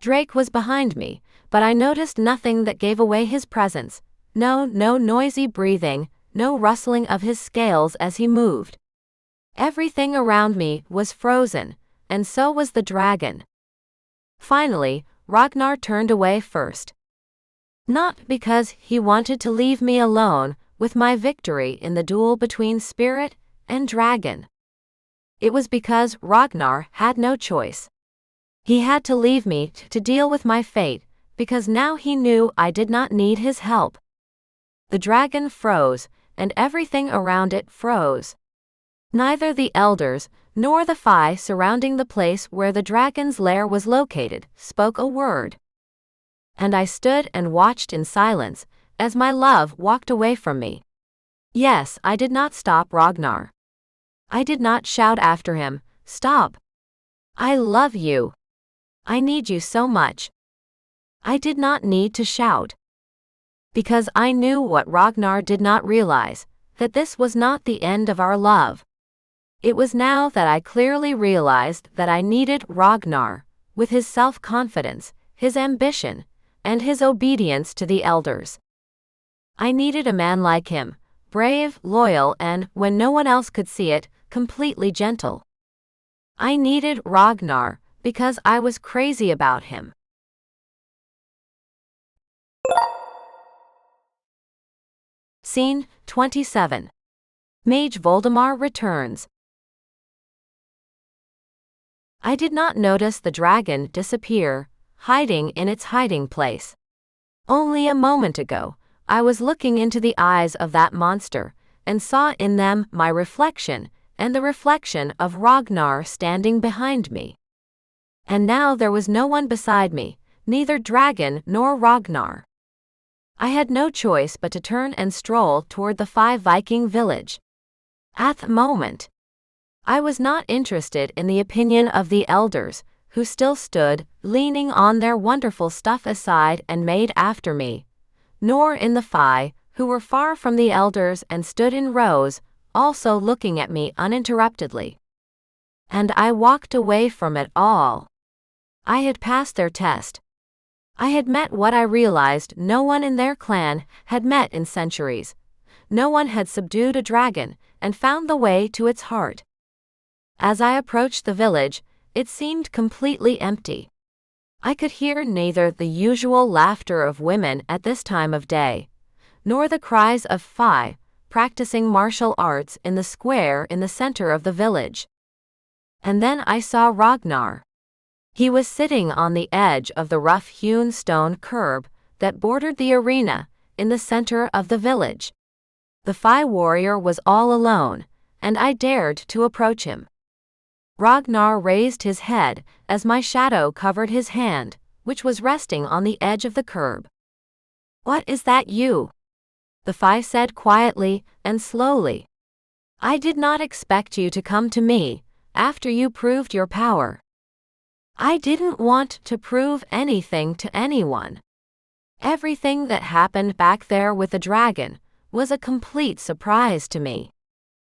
Drake was behind me, but I noticed nothing that gave away his presence. No noisy breathing, no rustling of his scales as he moved. Everything around me was frozen, and so was the dragon. Finally, Ragnar turned away first. Not because he wanted to leave me alone with my victory in the duel between spirit and dragon. It was because Ragnar had no choice. He had to leave me to deal with my fate, because now he knew I did not need his help. The dragon froze, and everything around it froze. Neither the elders, nor the Fi surrounding the place where the dragon's lair was located, spoke a word. And I stood and watched in silence, as my love walked away from me. Yes, I did not stop Ragnar. I did not shout after him, "Stop! I love you. I need you so much." I did not need to shout. Because I knew what Ragnar did not realize, that this was not the end of our love. It was now that I clearly realized that I needed Ragnar, with his self-confidence, his ambition, and his obedience to the elders. I needed a man like him, brave, loyal, and, when no one else could see it, completely gentle. I needed Ragnar because I was crazy about him. Scene 27. Mage Voldemar returns. I did not notice the dragon disappear, hiding in its hiding place. Only a moment ago, I was looking into the eyes of that monster, and saw in them my reflection, and the reflection of Ragnar standing behind me. And now there was no one beside me, neither dragon nor Ragnar. I had no choice but to turn and stroll toward the Fi Viking village. At the moment, I was not interested in the opinion of the elders, who still stood, leaning on their wonderful stuff aside and made after me, nor in the Fi, who were far from the elders and stood in rows, also looking at me uninterruptedly. And I walked away from it all. I had passed their test. I had met what I realized no one in their clan had met in centuries. No one had subdued a dragon and found the way to its heart. As I approached the village, it seemed completely empty. I could hear neither the usual laughter of women at this time of day, nor the cries of Fi practicing martial arts in the square in the center of the village. And then I saw Ragnar. He was sitting on the edge of the rough-hewn stone curb that bordered the arena in the center of the village. The Fi warrior was all alone, and I dared to approach him. Ragnar raised his head as my shadow covered his hand, which was resting on the edge of the curb. "What is that you?" the Fae said quietly and slowly. "I did not expect you to come to me after you proved your power." I didn't want to prove anything to anyone. Everything that happened back there with the dragon was a complete surprise to me.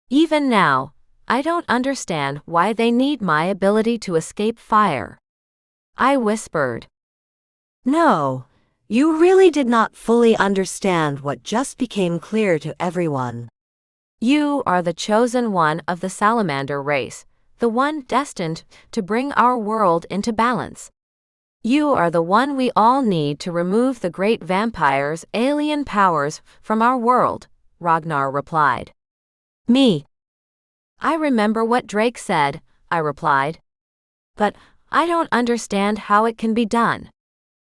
Even now, I don't understand why they need my ability to escape fire. I whispered. No, you really did not fully understand what just became clear to everyone. You are the chosen one of the salamander race, the one destined to bring our world into balance. You are the one we all need to remove the great vampire's alien powers from our world, Ragnar replied. Me. I remember what Drake said, I replied. But I don't understand how it can be done.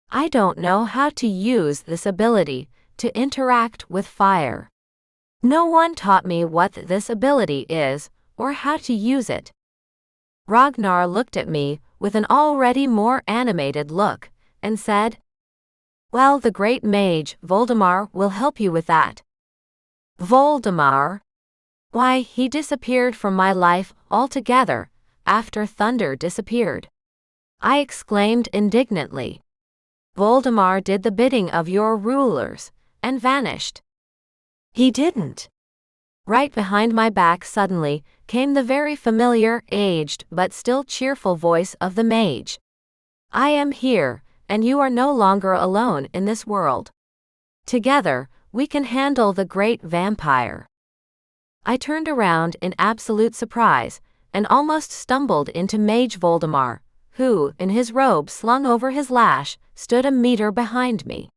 I don't know how to use this ability to interact with fire. No one taught me what this ability is or how to use it. Ragnar looked at me with an already more animated look and said, "Well, the great mage, Voldemar, will help you with that." Voldemar? Why, he disappeared from my life altogether after Thunder disappeared. I exclaimed indignantly. Voldemar did the bidding of your rulers and vanished. He didn't. Right behind my back suddenly came the very familiar, aged but still cheerful voice of the mage. I am here, and you are no longer alone in this world. Together, we can handle the great vampire. I turned around in absolute surprise and almost stumbled into Mage Voldemar, who, in his robe slung over his lash, stood a meter behind me.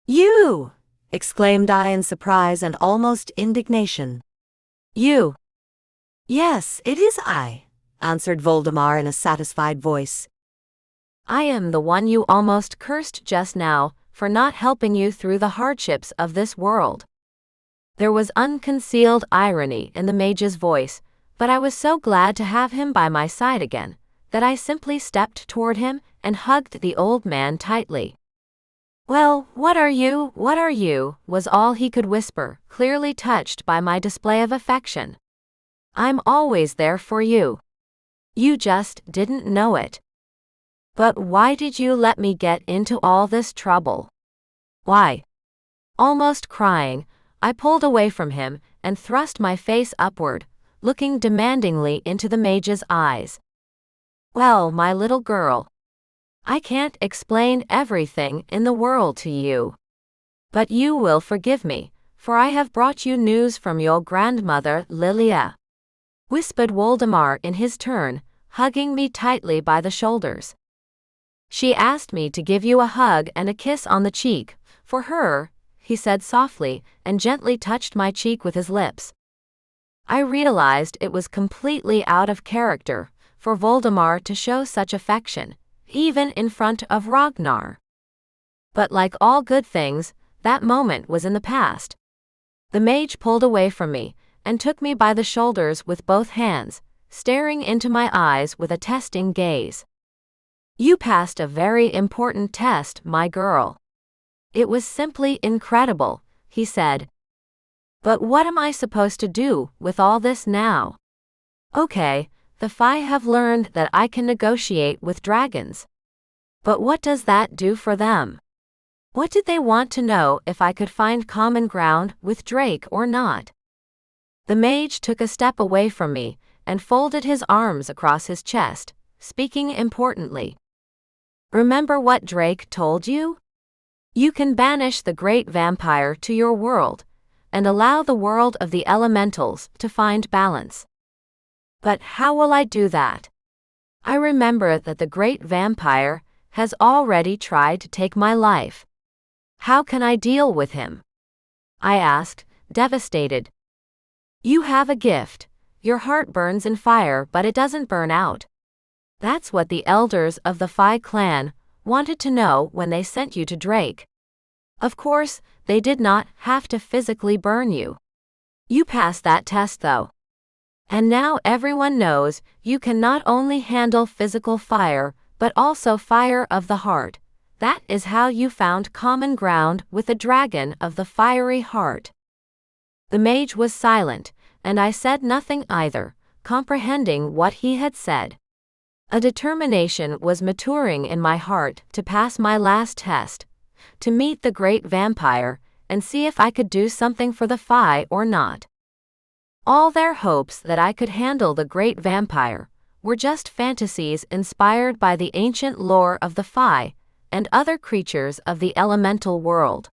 You! Exclaimed I in surprise and almost indignation. You! Yes, it is I, answered Voldemar in a satisfied voice. I am the one you almost cursed just now for not helping you through the hardships of this world. There was unconcealed irony in the mage's voice, but I was so glad to have him by my side again that I simply stepped toward him and hugged the old man tightly. "Well, what are you, was all he could whisper, clearly touched by my display of affection. I'm always there for you. You just didn't know it. But why did you let me get into all this trouble? Why?" Almost crying, I pulled away from him and thrust my face upward, looking demandingly into the mage's eyes. "Well, my little girl, I can't explain everything in the world to you. But you will forgive me, for I have brought you news from your grandmother Lilia," whispered Voldemar in his turn, hugging me tightly by the shoulders. "She asked me to give you a hug and a kiss on the cheek, for her," he said softly, and gently touched my cheek with his lips. I realized it was completely out of character for Voldemar to show such affection, even in front of Ragnar. But like all good things, that moment was in the past. The mage pulled away from me and took me by the shoulders with both hands, staring into my eyes with a testing gaze. "You passed a very important test, my girl. It was simply incredible," he said. "But what am I supposed to do with all this now? Okay, the Fae have learned that I can negotiate with dragons. But what does that do for them? What did they want to know if I could find common ground with Drake or not?" The mage took a step away from me and folded his arms across his chest, speaking importantly. "Remember what Drake told you? You can banish the great vampire to your world and allow the world of the elementals to find balance. But how will I do that? I remember that the great vampire has already tried to take my life. How can I deal with him?" I asked, devastated. "You have a gift. Your heart burns in fire, but it doesn't burn out. That's what the elders of the Fae clan wanted to know when they sent you to Drake. Of course, they did not have to physically burn you. You passed that test though. And now everyone knows you can not only handle physical fire, but also fire of the heart. That is how you found common ground with the dragon of the fiery heart." The mage was silent, and I said nothing either, comprehending what he had said. A determination was maturing in my heart to pass my last test, to meet the great vampire, and see if I could do something for the Fae or not. All their hopes that I could handle the great vampire were just fantasies inspired by the ancient lore of the Fae and other creatures of the elemental world.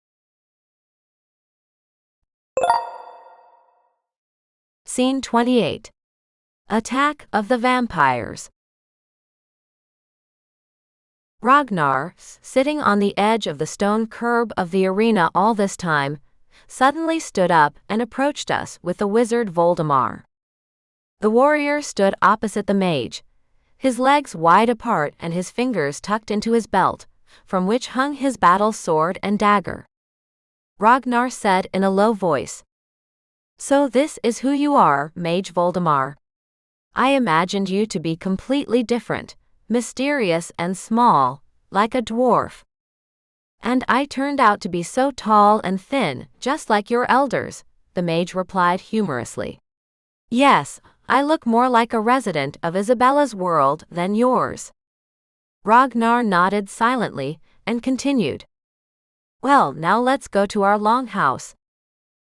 Scene 28. Attack of the Vampires. Ragnar, sitting on the edge of the stone curb of the arena all this time, suddenly stood up and approached us with the wizard Voldemar. The warrior stood opposite the mage, his legs wide apart and his fingers tucked into his belt, from which hung his battle sword and dagger. Ragnar said in a low voice, "So this is who you are, Mage Voldemar. I imagined you to be completely different, mysterious and small, like a dwarf. And I turned out to be so tall and thin, just like your elders," the mage replied humorously. "Yes, I look more like a resident of Isabella's world than yours." Ragnar nodded silently and continued, "Well, now let's go to our longhouse.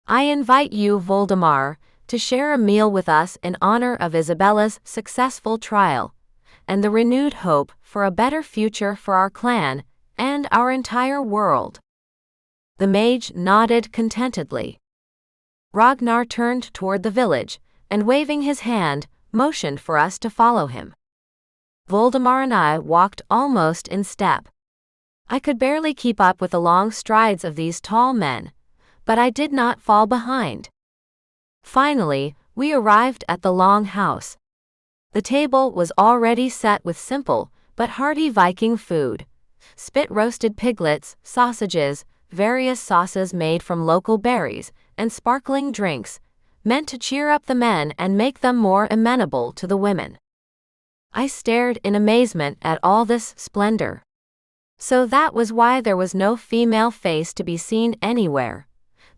I invite you, Voldemar, to share a meal with us in honor of Isabella's successful trial, and the renewed hope for a better future for our clan and our entire world." The mage nodded contentedly. Ragnar turned toward the village, and waving his hand, motioned for us to follow him. Voldemar and I walked almost in step. I could barely keep up with the long strides of these tall men, but I did not fall behind. Finally, we arrived at the long house. The table was already set with simple but hearty Viking food: spit-roasted piglets, sausages, various sauces made from local berries, and sparkling drinks, meant to cheer up the men and make them more amenable to the women. I stared in amazement at all this splendor. So that was why there was no female face to be seen anywhere.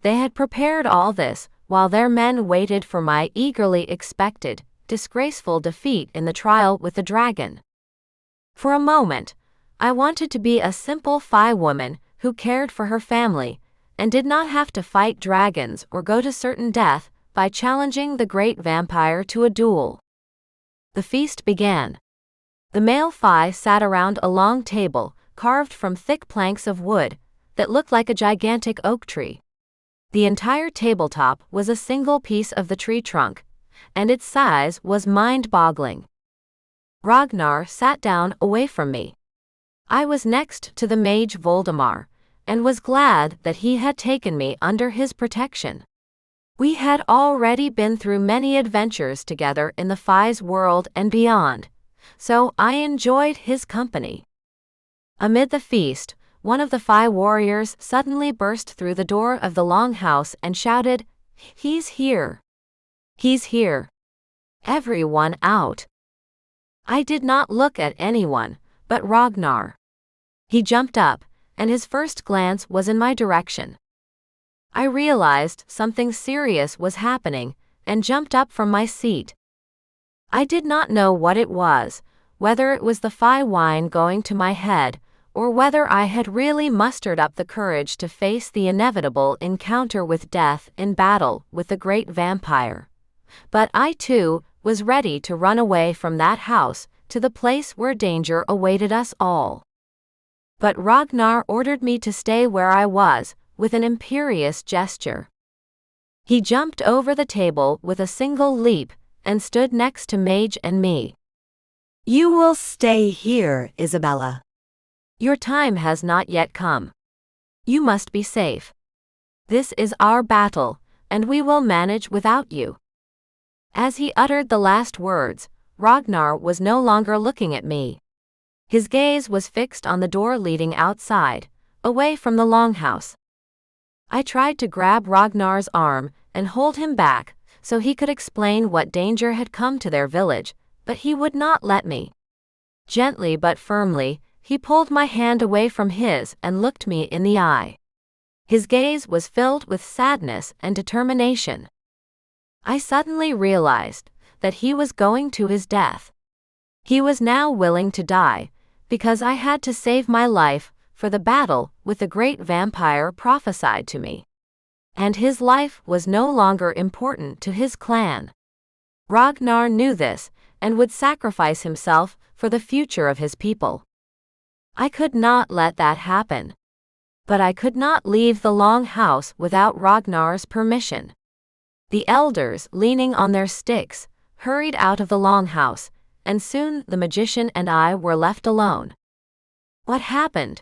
They had prepared all this while their men waited for my eagerly expected, disgraceful defeat in the trial with the dragon. For a moment, I wanted to be a simple Fae woman who cared for her family and did not have to fight dragons or go to certain death by challenging the great vampire to a duel. The feast began. The male Fae sat around a long table carved from thick planks of wood that looked like a gigantic oak tree. The entire tabletop was a single piece of the tree trunk, and its size was mind-boggling. Ragnar sat down away from me. I was next to the mage Voldemar, and was glad that he had taken me under his protection. We had already been through many adventures together in the Fae's world and beyond, so I enjoyed his company. Amid the feast, one of the Fae warriors suddenly burst through the door of the longhouse and shouted, "He's here! He's here! Everyone out!" I did not look at anyone but Ragnar. He jumped up, and his first glance was in my direction. I realized something serious was happening, and jumped up from my seat. I did not know what it was, whether it was the Fae wine going to my head, or whether I had really mustered up the courage to face the inevitable encounter with death in battle with the great vampire. But I, too, was ready to run away from that house to the place where danger awaited us all. But Ragnar ordered me to stay where I was, with an imperious gesture. He jumped over the table with a single leap, and stood next to Mage and me. "You will stay here, Isabella. Your time has not yet come. You must be safe. This is our battle, and we will manage without you." As he uttered the last words, Ragnar was no longer looking at me. His gaze was fixed on the door leading outside, away from the longhouse. I tried to grab Ragnar's arm and hold him back, so he could explain what danger had come to their village, but he would not let me. Gently but firmly, he pulled my hand away from his and looked me in the eye. His gaze was filled with sadness and determination. I suddenly realized that he was going to his death. He was now willing to die, because I had to save my life for the battle with the great vampire prophesied to me. And his life was no longer important to his clan. Ragnar knew this, and would sacrifice himself for the future of his people. I could not let that happen. But I could not leave the long house without Ragnar's permission. The elders, leaning on their sticks, hurried out of the longhouse, and soon the magician and I were left alone. What happened?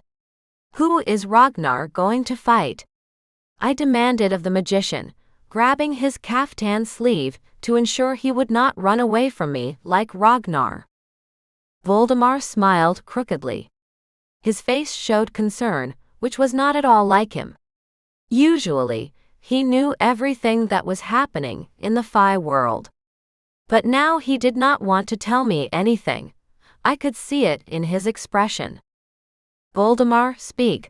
Who is Ragnar going to fight? I demanded of the magician, grabbing his kaftan sleeve to ensure he would not run away from me like Ragnar. Voldemar smiled crookedly. His face showed concern, which was not at all like him. Usually, he knew everything that was happening in the Phi world. But now he did not want to tell me anything. I could see it in his expression. Voldemar, speak.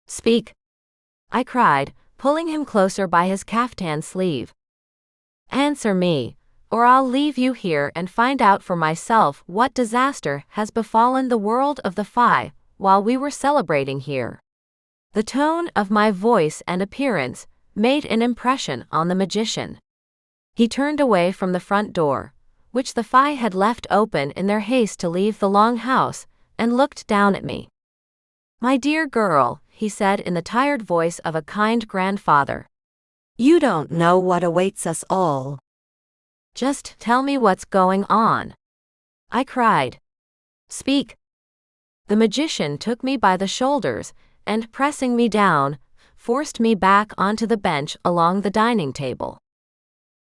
Speak. I cried, pulling him closer by his kaftan sleeve. Answer me, or I'll leave you here and find out for myself what disaster has befallen the world of the Phi while we were celebrating here. The tone of my voice and appearance made an impression on the magician. He turned away from the front door, which the Phi had left open in their haste to leave the long house, and looked down at me. My dear girl, he said in the tired voice of a kind grandfather. You don't know what awaits us all. Just tell me what's going on. I cried. Speak. The magician took me by the shoulders and, pressing me down, forced me back onto the bench along the dining table.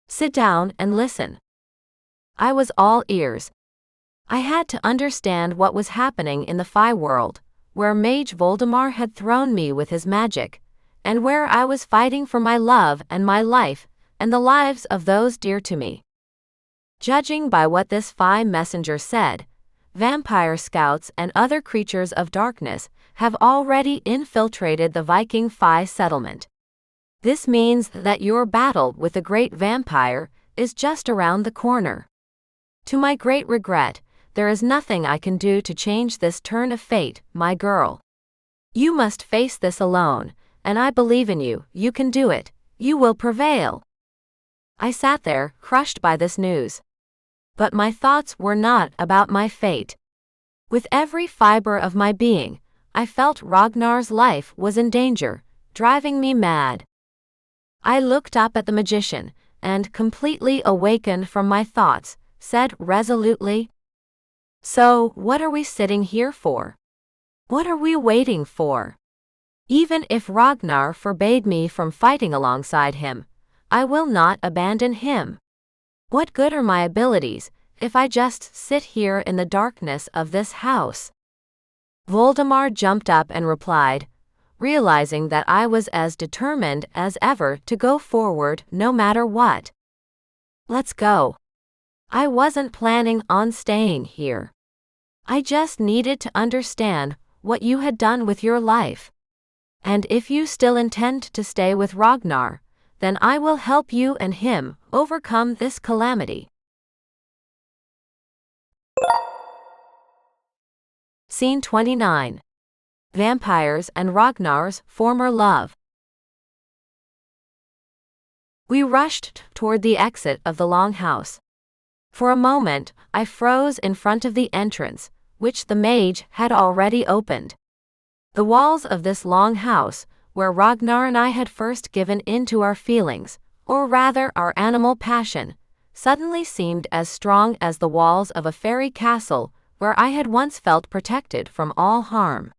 Sit down and listen. I was all ears. I had to understand what was happening in the Phi world, where Mage Voldemar had thrown me with his magic, and where I was fighting for my love and my life, and the lives of those dear to me. Judging by what this Phi messenger said, vampire scouts and other creatures of darkness have already infiltrated the Viking Phi settlement. This means that your battle with the great vampire is just around the corner. To my great regret, there is nothing I can do to change this turn of fate, my girl. You must face this alone, and I believe in you. You can do it. You will prevail. I sat there, crushed by this news. But my thoughts were not about my fate. With every fiber of my being, I felt Ragnar's life was in danger, driving me mad. I looked up at the magician, and, completely awakened from my thoughts, said resolutely, So, what are we sitting here for? What are we waiting for? Even if Ragnar forbade me from fighting alongside him, I will not abandon him. What good are my abilities if I just sit here in the darkness of this house? Voldemar jumped up and replied, realizing that I was as determined as ever to go forward no matter what. Let's go. I wasn't planning on staying here. I just needed to understand what you had done with your life. And if you still intend to stay with Ragnar, then I will help you and him overcome this calamity. Scene 29. Vampires and Ragnar's former love. We rushed toward the exit of the longhouse. For a moment, I froze in front of the entrance, which the mage had already opened. The walls of this longhouse, where Ragnar and I had first given in to our feelings, or rather our animal passion, suddenly seemed as strong as the walls of a fairy castle where I had once felt protected from all harm.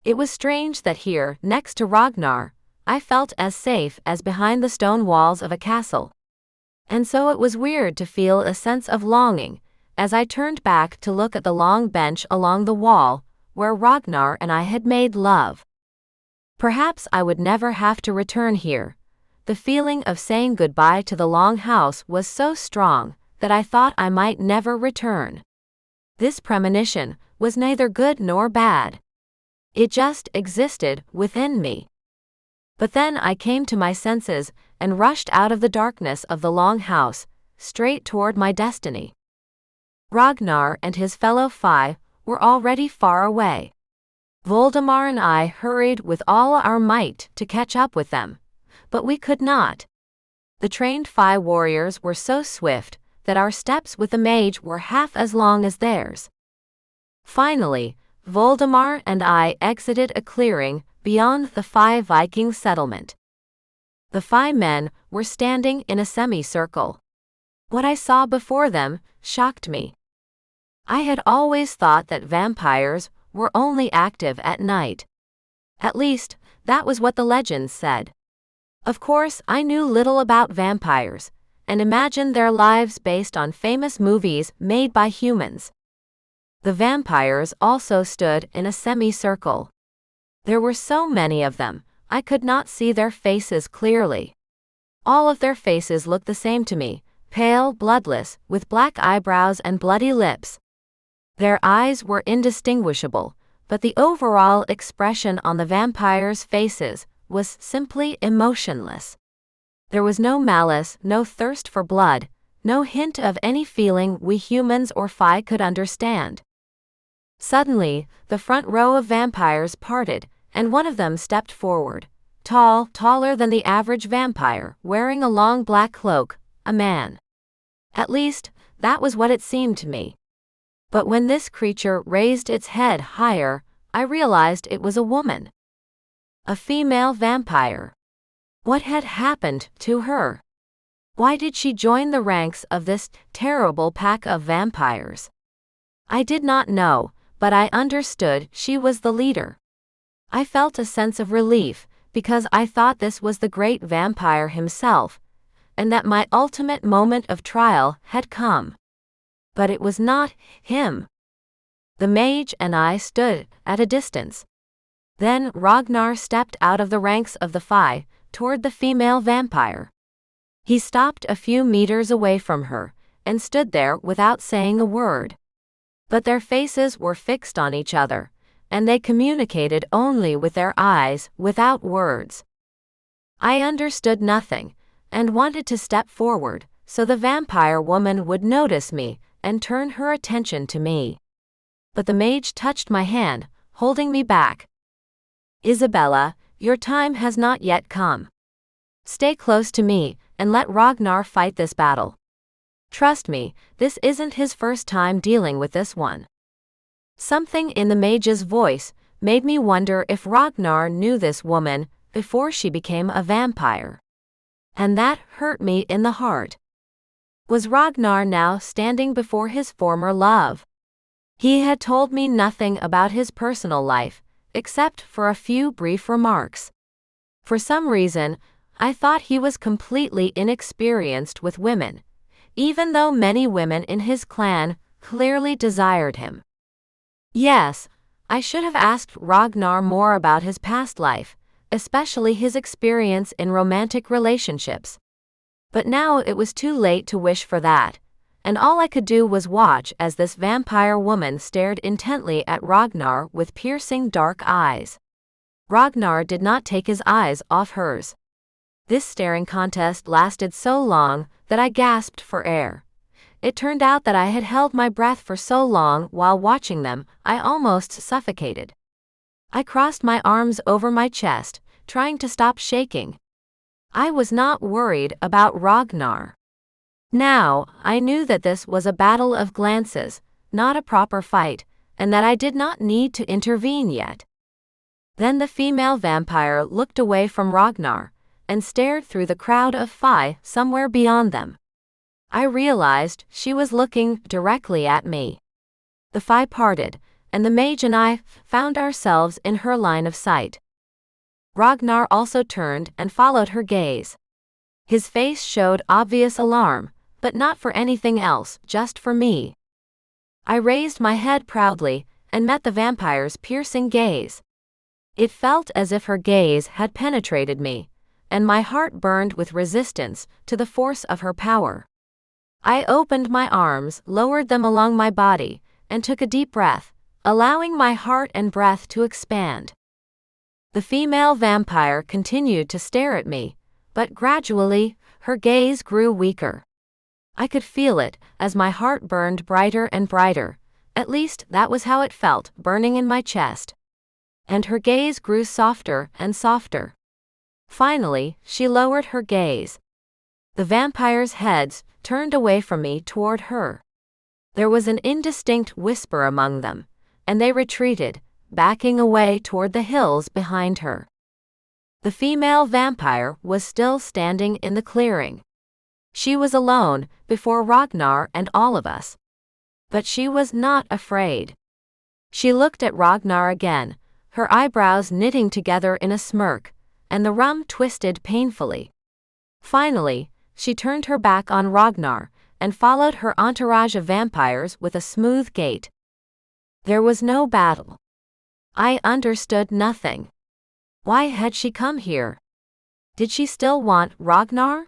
It was strange that here, next to Ragnar, I felt as safe as behind the stone walls of a castle. And so it was weird to feel a sense of longing, as I turned back to look at the long bench along the wall, where Ragnar and I had made love. Perhaps I would never have to return here, the feeling of saying goodbye to the long house was so strong that I thought I might never return. This premonition was neither good nor bad. It just existed within me. But then I came to my senses and rushed out of the darkness of the long house, straight toward my destiny. Ragnar and his fellow Fae were already far away. Voldemar and I hurried with all our might to catch up with them, but we could not. The trained Fae warriors were so swift that our steps with the mage were half as long as theirs. Finally, Voldemar and I exited a clearing beyond the Fae Viking settlement. The Fae men were standing in a semicircle. What I saw before them shocked me. I had always thought that vampires were only active at night. At least, that was what the legends said. Of course, I knew little about vampires, and imagined their lives based on famous movies made by humans. The vampires also stood in a semicircle. There were so many of them, I could not see their faces clearly. All of their faces looked the same to me, pale, bloodless, with black eyebrows and bloody lips. Their eyes were indistinguishable, but the overall expression on the vampires' faces was simply emotionless. There was no malice, no thirst for blood, no hint of any feeling we humans or Fae could understand. Suddenly, the front row of vampires parted, and one of them stepped forward, taller than the average vampire, wearing a long black cloak, a man. At least, that was what it seemed to me. But when this creature raised its head higher, I realized it was a woman. A female vampire. What had happened to her? Why did she join the ranks of this terrible pack of vampires? I did not know, but I understood she was the leader. I felt a sense of relief, because I thought this was the great vampire himself, and that my ultimate moment of trial had come. But it was not him. The mage and I stood at a distance. Then Ragnar stepped out of the ranks of the Fae toward the female vampire. He stopped a few meters away from her and stood there without saying a word. But their faces were fixed on each other, and they communicated only with their eyes, without words. I understood nothing, and wanted to step forward, so the vampire woman would notice me and turn her attention to me. But the mage touched my hand, holding me back. Isabella, your time has not yet come. Stay close to me, and let Ragnar fight this battle. Trust me, this isn't his first time dealing with this one. Something in the mage's voice made me wonder if Ragnar knew this woman before she became a vampire. And that hurt me in the heart. Was Ragnar now standing before his former love? He had told me nothing about his personal life, except for a few brief remarks. For some reason, I thought he was completely inexperienced with women, even though many women in his clan clearly desired him. Yes, I should have asked Ragnar more about his past life, especially his experience in romantic relationships. But now it was too late to wish for that, and all I could do was watch as this vampire woman stared intently at Ragnar with piercing dark eyes. Ragnar did not take his eyes off hers. This staring contest lasted so long that I gasped for air. It turned out that I had held my breath for so long while watching them, I almost suffocated. I crossed my arms over my chest, trying to stop shaking. I was not worried about Ragnar. Now, I knew that this was a battle of glances, not a proper fight, and that I did not need to intervene yet. Then the female vampire looked away from Ragnar, and stared through the crowd of Fae somewhere beyond them. I realized she was looking directly at me. The Fae parted, and the mage and I found ourselves in her line of sight. Ragnar also turned and followed her gaze. His face showed obvious alarm, but not for anything else, just for me. I raised my head proudly and met the vampire's piercing gaze. It felt as if her gaze had penetrated me, and my heart burned with resistance to the force of her power. I opened my arms, lowered them along my body, and took a deep breath, allowing my heart and breath to expand. The female vampire continued to stare at me, but gradually, her gaze grew weaker. I could feel it as my heart burned brighter and brighter, at least that was how it felt, burning in my chest. And her gaze grew softer and softer. Finally, she lowered her gaze. The vampires' heads turned away from me toward her. There was an indistinct whisper among them, and they retreated, backing away toward the hills behind her. The female vampire was still standing in the clearing. She was alone before Ragnar and all of us. But she was not afraid. She looked at Ragnar again, her eyebrows knitting together in a smirk, and the rum twisted painfully. Finally, she turned her back on Ragnar and followed her entourage of vampires with a smooth gait. There was no battle. I understood nothing. Why had she come here? Did she still want Ragnar?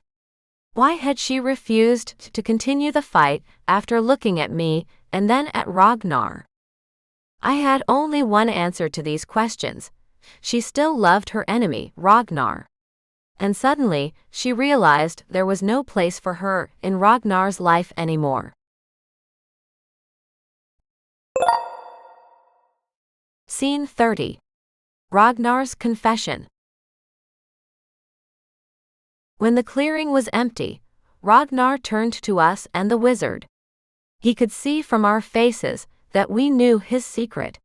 Why had she refused to continue the fight after looking at me and then at Ragnar? I had only one answer to these questions. She still loved her enemy, Ragnar. And suddenly, she realized there was no place for her in Ragnar's life anymore. Scene 30. Ragnar's confession. When the clearing was empty, Ragnar turned to us and the wizard. He could see from our faces that we knew his secret.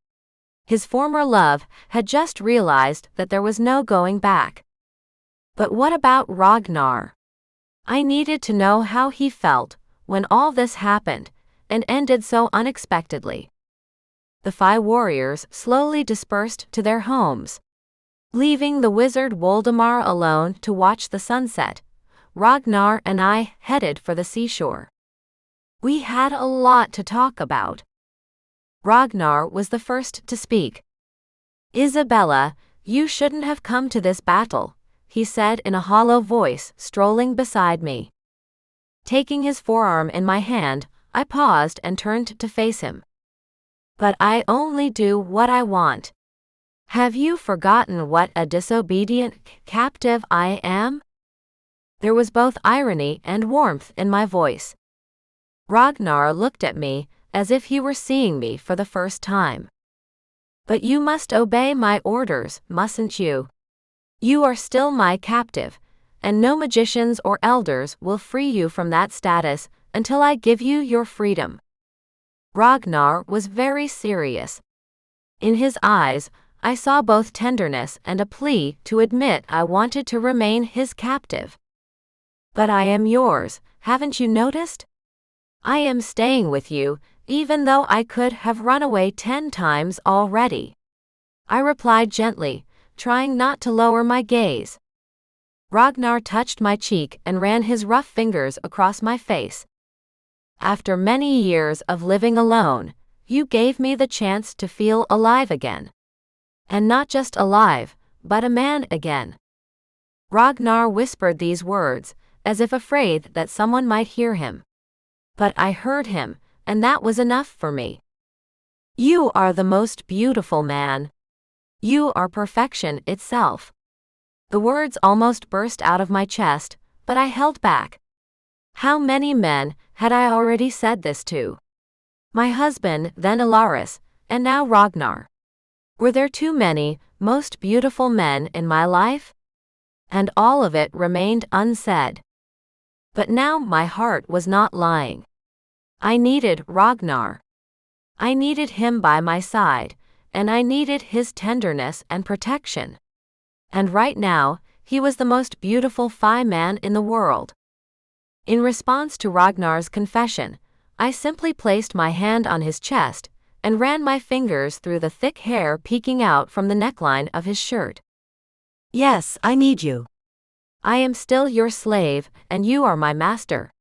His former love had just realized that there was no going back. But what about Ragnar? I needed to know how he felt when all this happened and ended so unexpectedly. The 5 warriors slowly dispersed to their homes. Leaving the wizard Woldemar alone to watch the sunset, Ragnar and I headed for the seashore. We had a lot to talk about. Ragnar was the first to speak. "Isabella, you shouldn't have come to this battle," he said in a hollow voice, strolling beside me. Taking his forearm in my hand, I paused and turned to face him. "But I only do what I want. Have you forgotten what a disobedient captive I am?" There was both irony and warmth in my voice. Ragnar looked at me as if he were seeing me for the first time. "But you must obey my orders, mustn't you? You are still my captive, and no magicians or elders will free you from that status until I give you your freedom." Ragnar was very serious. In his eyes, I saw both tenderness and a plea to admit I wanted to remain his captive. "But I am yours, haven't you noticed? I am staying with you, even though I could have run away 10 times already," I replied gently, trying not to lower my gaze. Ragnar touched my cheek and ran his rough fingers across my face. "After many years of living alone, you gave me the chance to feel alive again. And not just alive, but a man again." Ragnar whispered these words, as if afraid that someone might hear him. But I heard him, and that was enough for me. "You are the most beautiful man. You are perfection itself." The words almost burst out of my chest, but I held back. How many men had I already said this to? My husband, then Yarros, and now Ragnar. Were there too many, most beautiful men in my life? And all of it remained unsaid. But now my heart was not lying. I needed Ragnar. I needed him by my side, and I needed his tenderness and protection. And right now, he was the most beautiful man in the world. In response to Ragnar's confession, I simply placed my hand on his chest and ran my fingers through the thick hair peeking out from the neckline of his shirt. "Yes, I need you." "I am still your slave, and you are my master."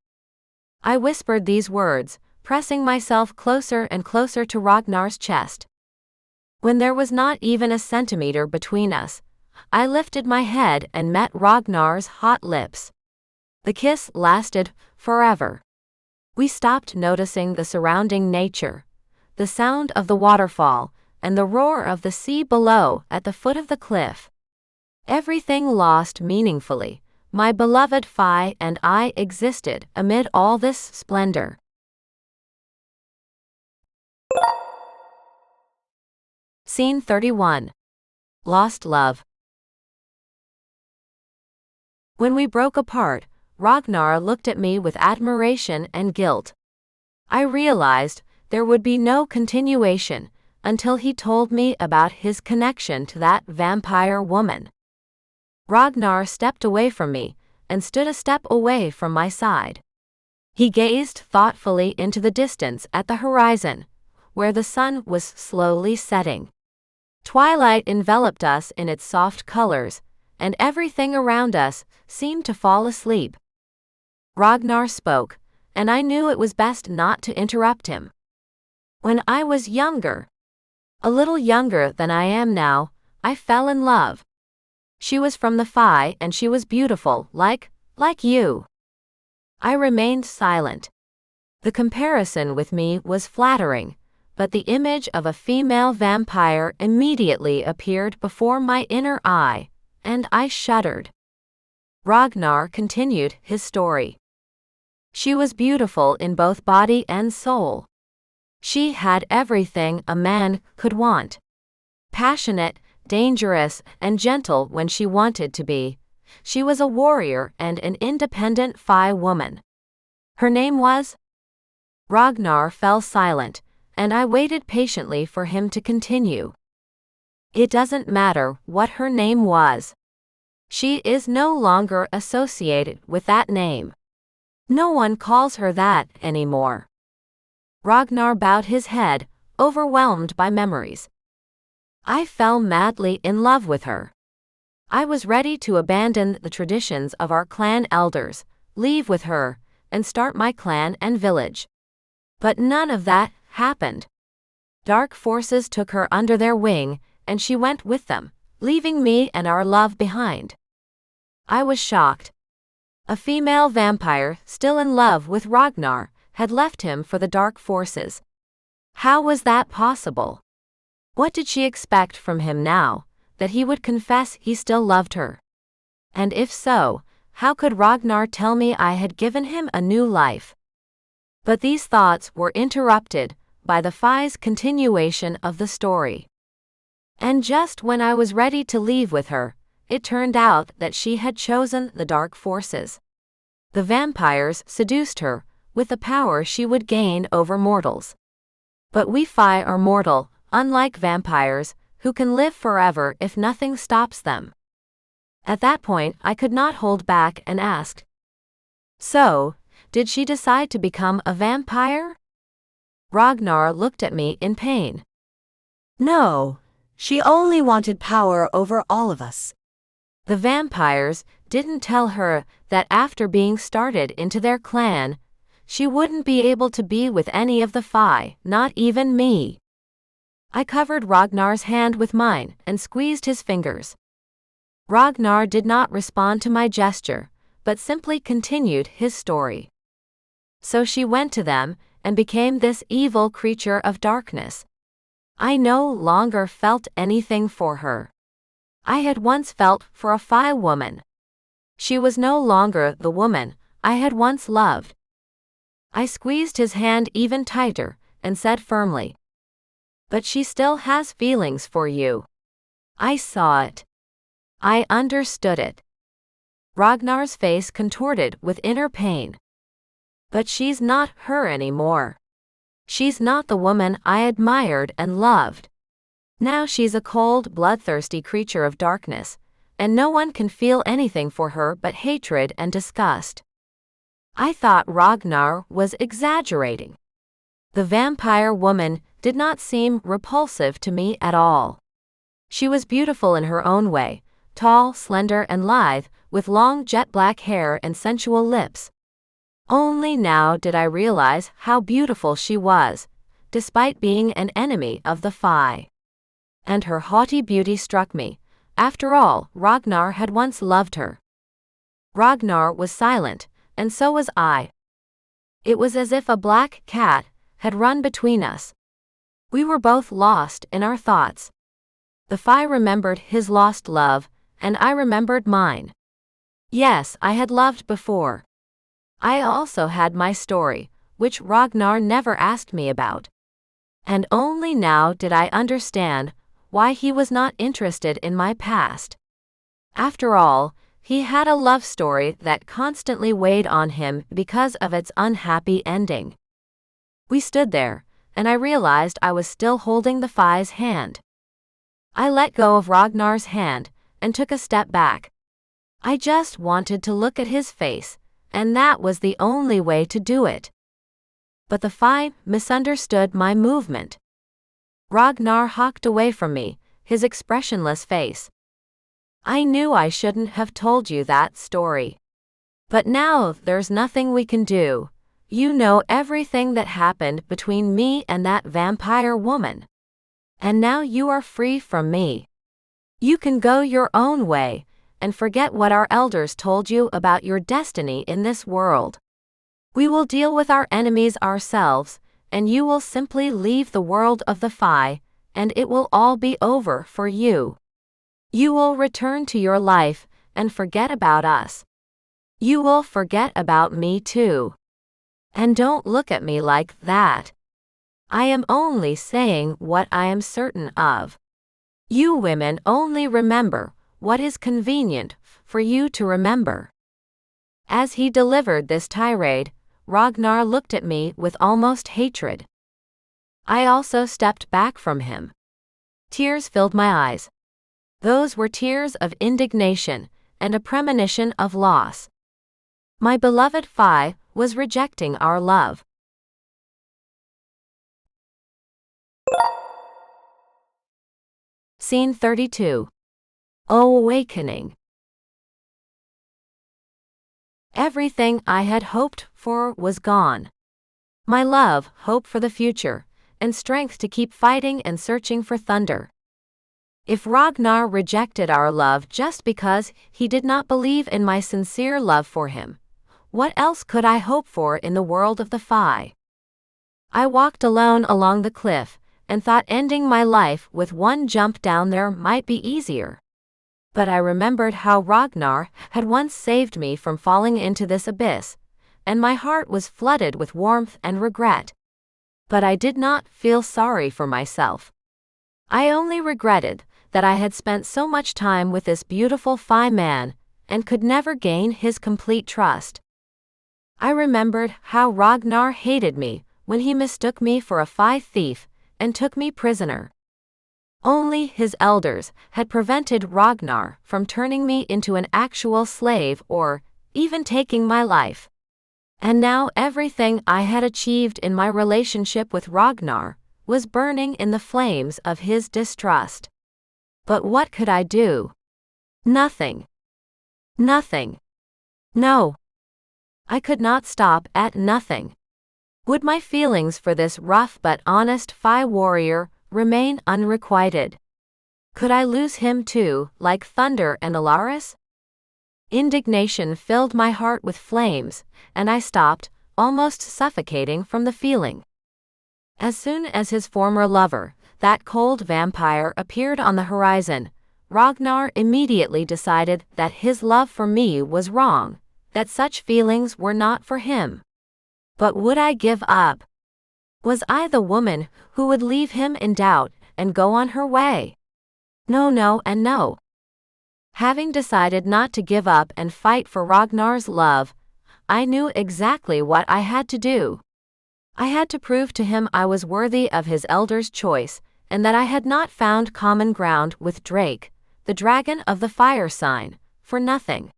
I whispered these words, pressing myself closer and closer to Ragnar's chest. When there was not even a centimeter between us, I lifted my head and met Ragnar's hot lips. The kiss lasted forever. We stopped noticing the surrounding nature, the sound of the waterfall, and the roar of the sea below at the foot of the cliff. Everything lost meaningfully. My beloved Fi and I existed amid all this splendor. Scene 31. Lost Love. When we broke apart, Ragnar looked at me with admiration and guilt. I realized there would be no continuation until he told me about his connection to that vampire woman. Ragnar stepped away from me and stood a step away from my side. He gazed thoughtfully into the distance at the horizon, where the sun was slowly setting. Twilight enveloped us in its soft colors, and everything around us seemed to fall asleep. Ragnar spoke, and I knew it was best not to interrupt him. When I was younger, a little younger than I am now, I fell in love. She was from the Fae and she was beautiful, like you. I remained silent. The comparison with me was flattering, but the image of a female vampire immediately appeared before my inner eye, and I shuddered. Ragnar continued his story. She was beautiful in both body and soul. She had everything a man could want. Passionate, dangerous, and gentle when she wanted to be. She was a warrior and an independent Fae woman. Her name was? Ragnar fell silent, and I waited patiently for him to continue. It doesn't matter what her name was. She is no longer associated with that name. No one calls her that anymore. Ragnar bowed his head, overwhelmed by memories. I fell madly in love with her. I was ready to abandon the traditions of our clan elders, leave with her, and start my clan and village. But none of that happened. Dark forces took her under their wing, and she went with them, leaving me and our love behind. I was shocked. A female vampire, still in love with Ragnar, had left him for the dark forces. How was that possible? What did she expect from him now, that he would confess he still loved her? And if so, how could Ragnar tell me I had given him a new life? But these thoughts were interrupted by the Fae's continuation of the story. And just when I was ready to leave with her, it turned out that she had chosen the dark forces. The vampires seduced her with the power she would gain over mortals. But we Fae are mortal, unlike vampires, who can live forever if nothing stops them. At that point, I could not hold back and asked, "So, did she decide to become a vampire?" Ragnar looked at me in pain. No, she only wanted power over all of us. The vampires didn't tell her that after being started into their clan, she wouldn't be able to be with any of the Fae, not even me. I covered Ragnar's hand with mine and squeezed his fingers. Ragnar did not respond to my gesture, but simply continued his story. So she went to them and became this evil creature of darkness. I no longer felt anything for her. I had once felt for a Fae woman. She was no longer the woman I had once loved. I squeezed his hand even tighter and said firmly, "But she still has feelings for you." I saw it. I understood it. Ragnar's face contorted with inner pain. But she's not her anymore. She's not the woman I admired and loved. Now she's a cold, bloodthirsty creature of darkness, and no one can feel anything for her but hatred and disgust. I thought Ragnar was exaggerating. The vampire woman did not seem repulsive to me at all. She was beautiful in her own way, tall, slender, and lithe, with long jet-black hair and sensual lips. Only now did I realize how beautiful she was, despite being an enemy of the Fae. And her haughty beauty struck me, After all, Ragnar had once loved her. Ragnar was silent, and so was I. It was as if a black cat had run between us. We were both lost in our thoughts. The Fae remembered his lost love, and I remembered mine. Yes, I had loved before. I also had my story, which Ragnar never asked me about. And only now did I understand why he was not interested in my past. After all, he had a love story that constantly weighed on him because of its unhappy ending. We stood there, and I realized I was still holding the Fae's hand. I let go of Ragnar's hand and took a step back. I just wanted to look at his face, and that was the only way to do it. But the Fae misunderstood my movement. Ragnar hawked away from me, his expressionless face. I knew I shouldn't have told you that story. But now there's nothing we can do. You know everything that happened between me and that vampire woman. And now you are free from me. You can go your own way, and forget what our elders told you about your destiny in this world. We will deal with our enemies ourselves, and you will simply leave the world of the Fae, and it will all be over for you. You will return to your life, and forget about us. You will forget about me too. And don't look at me like that. I am only saying what I am certain of. You women only remember what is convenient for you to remember. As he delivered this tirade, Ragnar looked at me with almost hatred. I also stepped back from him. Tears filled my eyes. Those were tears of indignation and a premonition of loss. My beloved Fae was rejecting our love. Scene 32. Awakening. Everything I had hoped for was gone. My love, hope for the future, and strength to keep fighting and searching for thunder. If Ragnar rejected our love just because he did not believe in my sincere love for him, what else could I hope for in the world of the Fae? I walked alone along the cliff, and thought ending my life with one jump down there might be easier. But I remembered how Ragnar had once saved me from falling into this abyss, and my heart was flooded with warmth and regret. But I did not feel sorry for myself. I only regretted that I had spent so much time with this beautiful Fae man, and could never gain his complete trust. I remembered how Ragnar hated me when he mistook me for a Fae thief and took me prisoner. Only his elders had prevented Ragnar from turning me into an actual slave or even taking my life. And now everything I had achieved in my relationship with Ragnar was burning in the flames of his distrust. But what could I do? Nothing. Nothing. No. I could not stop at nothing. Would my feelings for this rough but honest Fae warrior remain unrequited? Could I lose him too, like Thunder and Alaris? Indignation filled my heart with flames, and I stopped, almost suffocating from the feeling. As soon as his former lover, that cold vampire, appeared on the horizon, Ragnar immediately decided that his love for me was wrong, that such feelings were not for him. But would I give up? Was I the woman who would leave him in doubt and go on her way? No, no, and no. Having decided not to give up and fight for Ragnar's love, I knew exactly what I had to do. I had to prove to him I was worthy of his elder's choice, and that I had not found common ground with Drake, the dragon of the fire sign, for nothing.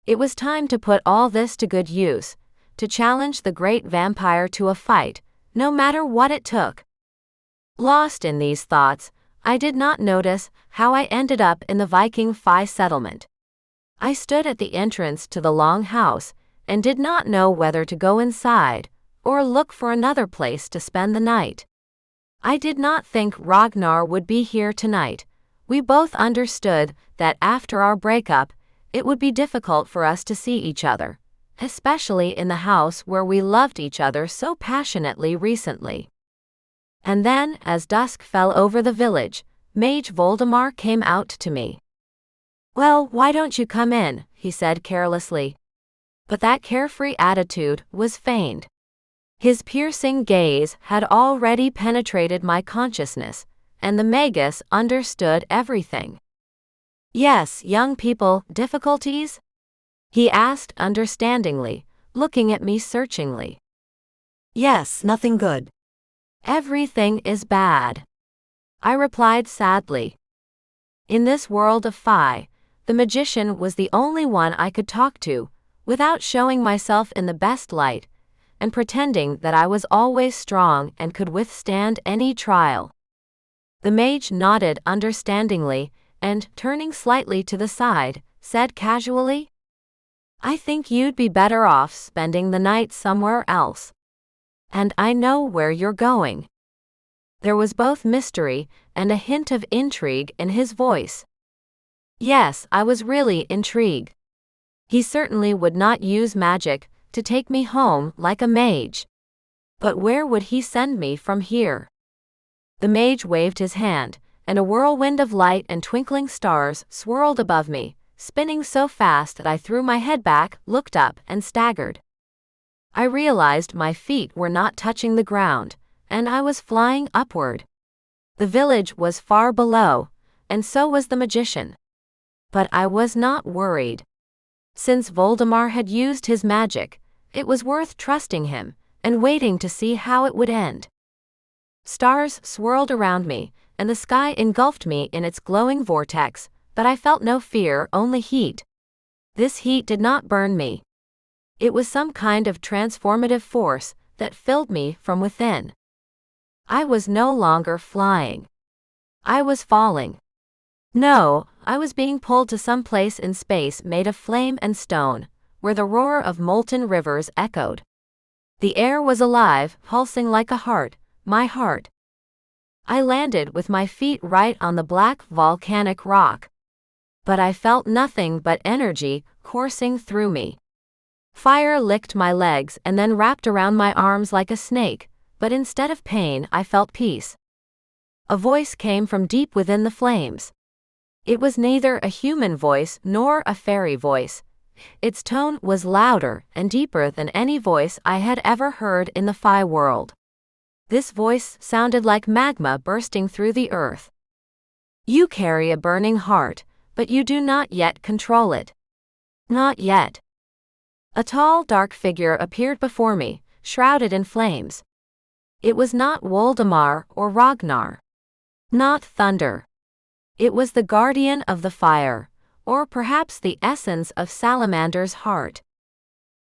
It was time to put all this to good use, to challenge the great vampire to a fight, no matter what it took. Lost in these thoughts, I did not notice how I ended up in the Viking Fae settlement. I stood at the entrance to the long house, and did not know whether to go inside, or look for another place to spend the night. I did not think Ragnar would be here tonight, We both understood that after our breakup, it would be difficult for us to see each other, especially in the house where we loved each other so passionately recently. And then, as dusk fell over the village, Mage Voldemar came out to me. "Well, why don't you come in?" he said carelessly. But that carefree attitude was feigned. His piercing gaze had already penetrated my consciousness, and the Magus understood everything. "Yes, young people, difficulties?" he asked understandingly, looking at me searchingly. "Yes, nothing good." "Everything is bad," I replied sadly. In this world of Phi, the magician was the only one I could talk to, without showing myself in the best light, and pretending that I was always strong and could withstand any trial. The mage nodded understandingly, and, turning slightly to the side, said casually, "I think you'd be better off spending the night somewhere else. And I know where you're going." There was both mystery and a hint of intrigue in his voice. Yes, I was really intrigued. He certainly would not use magic to take me home like a mage. But where would he send me from here? The mage waved his hand, and a whirlwind of light and twinkling stars swirled above me, spinning so fast that I threw my head back, looked up, and staggered. I realized my feet were not touching the ground, and I was flying upward. The village was far below, and so was the magician. But I was not worried. Since Voldemar had used his magic, it was worth trusting him and waiting to see how it would end. Stars swirled around me, and the sky engulfed me in its glowing vortex, but I felt no fear, only heat. This heat did not burn me. It was some kind of transformative force that filled me from within. I was no longer flying. I was falling. No, I was being pulled to some place in space made of flame and stone, where the roar of molten rivers echoed. The air was alive, pulsing like a heart, my heart. I landed with my feet right on the black volcanic rock. But I felt nothing but energy coursing through me. Fire licked my legs and then wrapped around my arms like a snake, but instead of pain I felt peace. A voice came from deep within the flames. It was neither a human voice nor a fairy voice. Its tone was louder and deeper than any voice I had ever heard in the Phi world. This voice sounded like magma bursting through the earth. "You carry a burning heart, but you do not yet control it. Not yet." A tall, dark figure appeared before me, shrouded in flames. It was not Voldemar or Ragnar. Not thunder. It was the guardian of the fire, or perhaps the essence of Salamander's heart.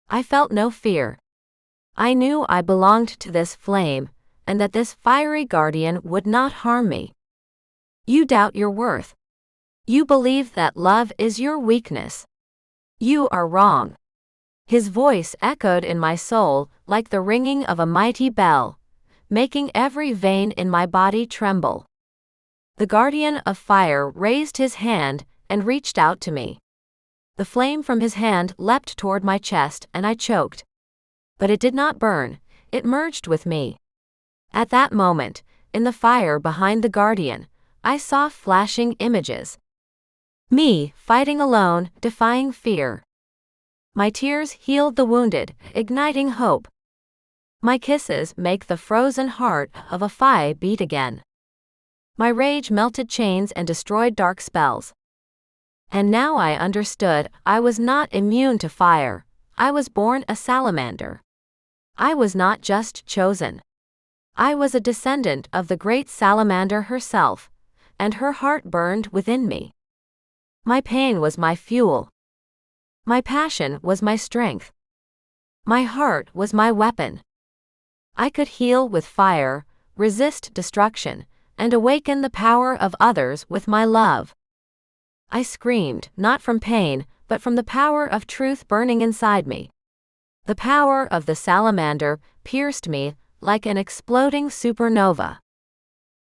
I felt no fear. I knew I belonged to this flame, and that this fiery guardian would not harm me. "You doubt your worth. You believe that love is your weakness. You are wrong." His voice echoed in my soul like the ringing of a mighty bell, making every vein in my body tremble. The guardian of fire raised his hand and reached out to me. The flame from his hand leapt toward my chest and I choked. But it did not burn, it merged with me. At that moment, in the fire behind the guardian, I saw flashing images. Me, fighting alone, defying fear. My tears healed the wounded, igniting hope. My kisses make the frozen heart of a Phi beat again. My rage melted chains and destroyed dark spells. And now I understood I was not immune to fire. I was born a salamander. I was not just chosen. I was a descendant of the great salamander herself, and her heart burned within me. My pain was my fuel. My passion was my strength. My heart was my weapon. I could heal with fire, resist destruction, and awaken the power of others with my love. I screamed, not from pain, but from the power of truth burning inside me. The power of the salamander pierced me like an exploding supernova.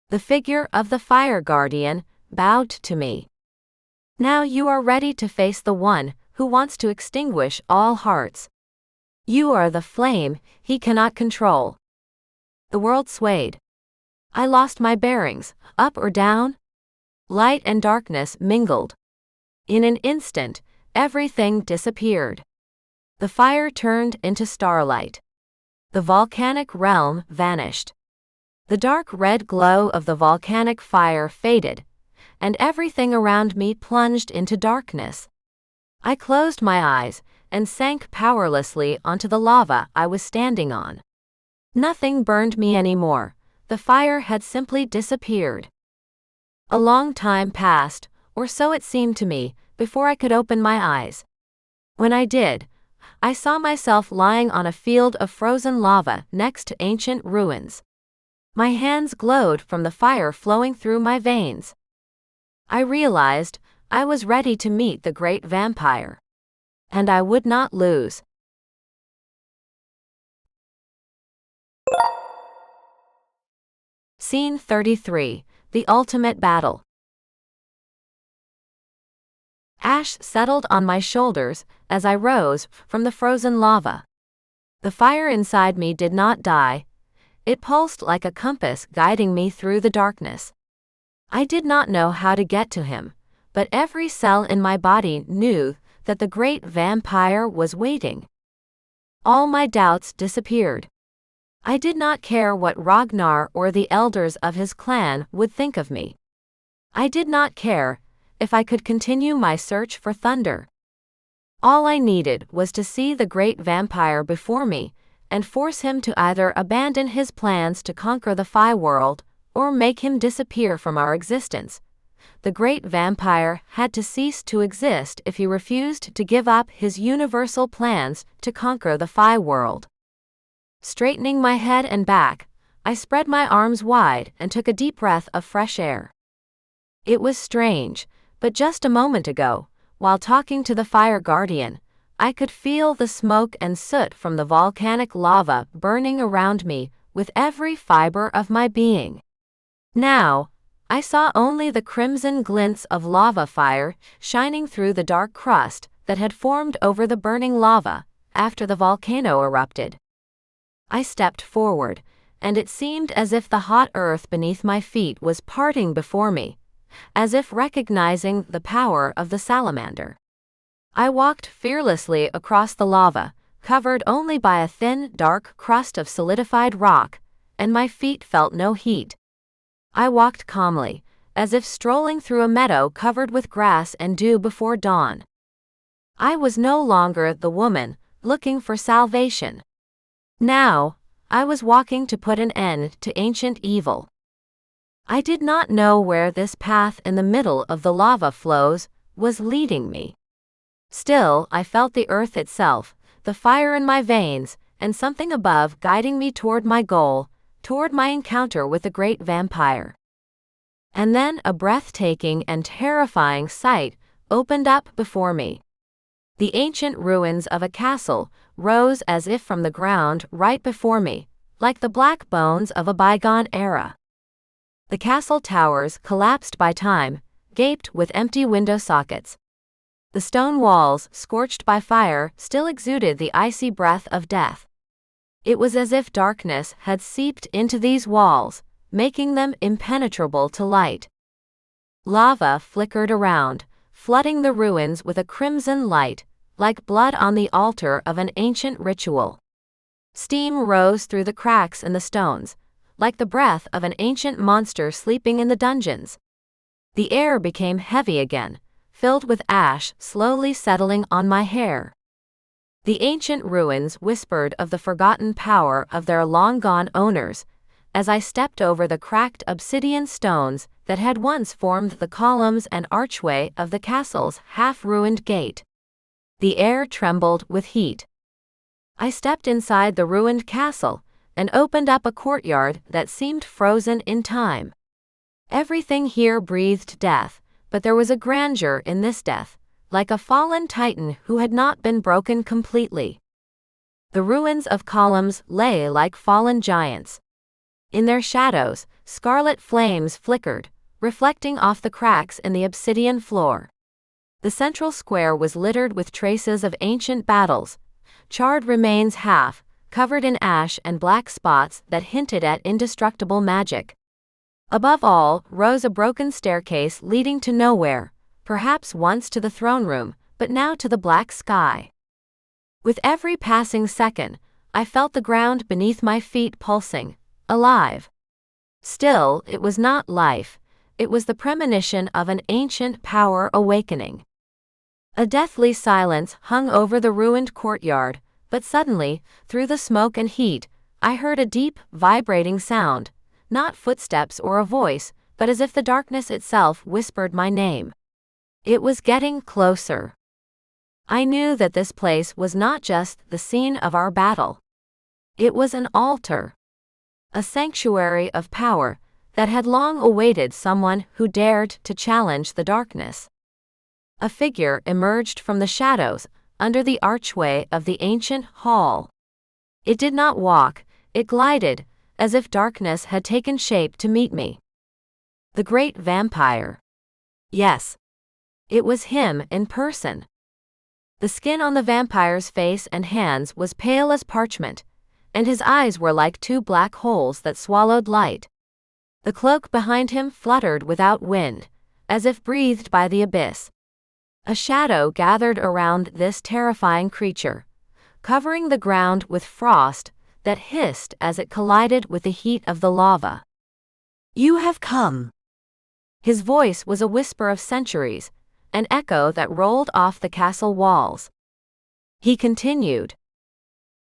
The figure of the fire guardian bowed to me. Now you are ready to face the one who wants to extinguish all hearts. You are the flame he cannot control. The world swayed. I lost my bearings, up or down? Light and darkness mingled. In an instant, everything disappeared. The fire turned into starlight. The volcanic realm vanished. The dark red glow of the volcanic fire faded, and everything around me plunged into darkness. I closed my eyes and sank powerlessly onto the lava I was standing on. Nothing burned me anymore. The fire had simply disappeared. A long time passed, or so it seemed to me, before I could open my eyes. When I did, I saw myself lying on a field of frozen lava next to ancient ruins. My hands glowed from the fire flowing through my veins. I realized I was ready to meet the great vampire. And I would not lose. Scene 33. The Ultimate Battle. Ash settled on my shoulders as I rose from the frozen lava. The fire inside me did not die. It pulsed like a compass guiding me through the darkness. I did not know how to get to him, but every cell in my body knew that the great vampire was waiting. All my doubts disappeared. I did not care what Ragnar or the elders of his clan would think of me. I did not care if I could continue my search for thunder. All I needed was to see the great vampire before me and force him to either abandon his plans to conquer the Fi world or make him disappear from our existence. The great vampire had to cease to exist if he refused to give up his universal plans to conquer the Fi world. Straightening my head and back, I spread my arms wide and took a deep breath of fresh air. It was strange, but just a moment ago, while talking to the fire guardian, I could feel the smoke and soot from the volcanic lava burning around me with every fiber of my being. Now, I saw only the crimson glints of lava fire shining through the dark crust that had formed over the burning lava after the volcano erupted. I stepped forward, and it seemed as if the hot earth beneath my feet was parting before me, as if recognizing the power of the salamander. I walked fearlessly across the lava, covered only by a thin, dark crust of solidified rock, and my feet felt no heat. I walked calmly, as if strolling through a meadow covered with grass and dew before dawn. I was no longer the woman looking for salvation. Now, I was walking to put an end to ancient evil. I did not know where this path in the middle of the lava flows was leading me. Still, I felt the earth itself, the fire in my veins, and something above guiding me toward my goal, toward my encounter with the great vampire. And then a breathtaking and terrifying sight opened up before me. The ancient ruins of a castle rose as if from the ground right before me, like the black bones of a bygone era. The castle towers, collapsed by time, gaped with empty window sockets. The stone walls, scorched by fire, still exuded the icy breath of death. It was as if darkness had seeped into these walls, making them impenetrable to light. Lava flickered around, flooding the ruins with a crimson light, like blood on the altar of an ancient ritual. Steam rose through the cracks in the stones, like the breath of an ancient monster sleeping in the dungeons. The air became heavy again, filled with ash slowly settling on my hair. The ancient ruins whispered of the forgotten power of their long-gone owners, as I stepped over the cracked obsidian stones that had once formed the columns and archway of the castle's half-ruined gate. The air trembled with heat. I stepped inside the ruined castle and opened up a courtyard that seemed frozen in time. Everything here breathed death, but there was a grandeur in this death, like a fallen titan who had not been broken completely. The ruins of columns lay like fallen giants. In their shadows, scarlet flames flickered, reflecting off the cracks in the obsidian floor. The central square was littered with traces of ancient battles, charred remains half covered in ash and black spots that hinted at indestructible magic. Above all rose a broken staircase leading to nowhere, perhaps once to the throne room, but now to the black sky. With every passing second, I felt the ground beneath my feet pulsing, alive. Still, it was not life, it was the premonition of an ancient power awakening. A deathly silence hung over the ruined courtyard, but suddenly, through the smoke and heat, I heard a deep, vibrating sound, not footsteps or a voice, but as if the darkness itself whispered my name. It was getting closer. I knew that this place was not just the scene of our battle. It was an altar, a sanctuary of power that had long awaited someone who dared to challenge the darkness. A figure emerged from the shadows, under the archway of the ancient hall. It did not walk, it glided, as if darkness had taken shape to meet me. The great vampire. Yes. It was him in person. The skin on the vampire's face and hands was pale as parchment, and his eyes were like two black holes that swallowed light. The cloak behind him fluttered without wind, as if breathed by the abyss. A shadow gathered around this terrifying creature, covering the ground with frost that hissed as it collided with the heat of the lava. You have come. His voice was a whisper of centuries, an echo that rolled off the castle walls. He continued.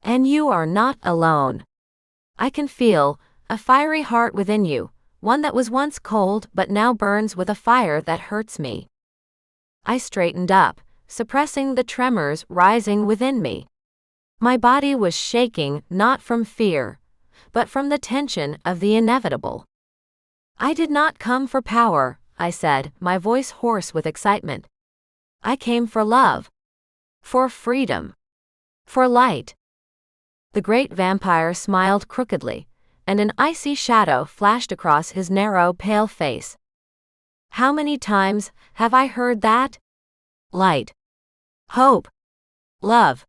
And you are not alone. I can feel a fiery heart within you, one that was once cold but now burns with a fire that hurts me. I straightened up, suppressing the tremors rising within me. My body was shaking not from fear, but from the tension of the inevitable. I did not come for power, I said, my voice hoarse with excitement. I came for love. For freedom. For light. The great vampire smiled crookedly, and an icy shadow flashed across his narrow, pale face. How many times have I heard that? Light. Hope. Love.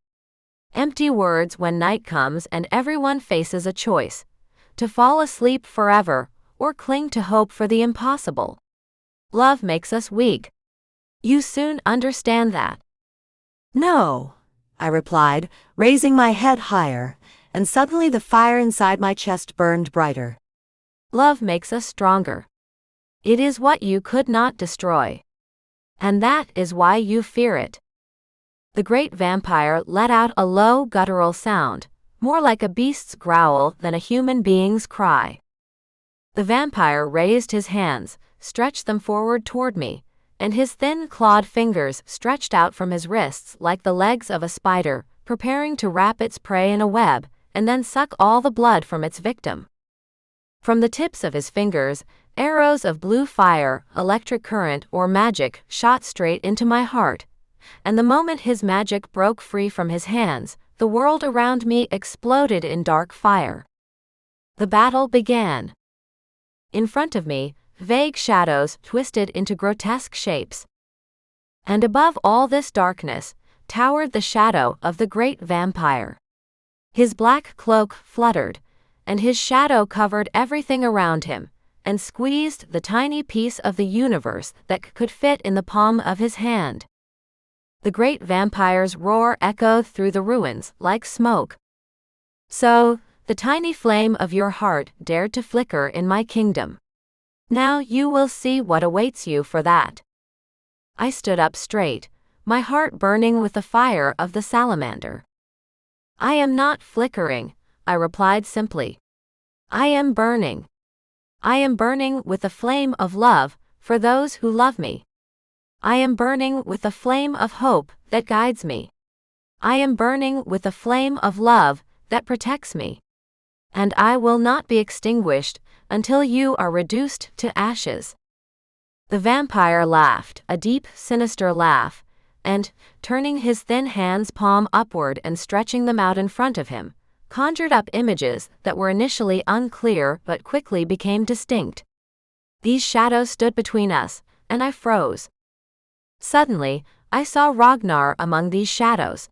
Empty words when night comes and everyone faces a choice: to fall asleep forever, or cling to hope for the impossible. Love makes us weak. You soon understand that. No, I replied, raising my head higher, and suddenly the fire inside my chest burned brighter. Love makes us stronger. It is what you could not destroy. And that is why you fear it. The great vampire let out a low guttural sound, more like a beast's growl than a human being's cry. The vampire raised his hands, stretched them forward toward me, and his thin clawed fingers stretched out from his wrists like the legs of a spider, preparing to wrap its prey in a web, and then suck all the blood from its victim. From the tips of his fingers, arrows of blue fire, electric current, or magic shot straight into my heart, and the moment his magic broke free from his hands, the world around me exploded in dark fire. The battle began. In front of me, vague shadows twisted into grotesque shapes. And above all this darkness, towered the shadow of the great vampire. His black cloak fluttered, and his shadow covered everything around him, and squeezed the tiny piece of the universe that could fit in the palm of his hand. The great vampire's roar echoed through the ruins like smoke. So, the tiny flame of your heart dared to flicker in my kingdom. Now you will see what awaits you for that. I stood up straight, my heart burning with the fire of the salamander. I am not flickering, I replied simply. I am burning. I am burning with the flame of love for those who love me. I am burning with the flame of hope that guides me. I am burning with the flame of love that protects me. And I will not be extinguished until you are reduced to ashes. The vampire laughed, a deep, sinister laugh, and, turning his thin hands palm upward and stretching them out in front of him, conjured up images that were initially unclear but quickly became distinct. These shadows stood between us, and I froze. Suddenly, I saw Ragnar among these shadows.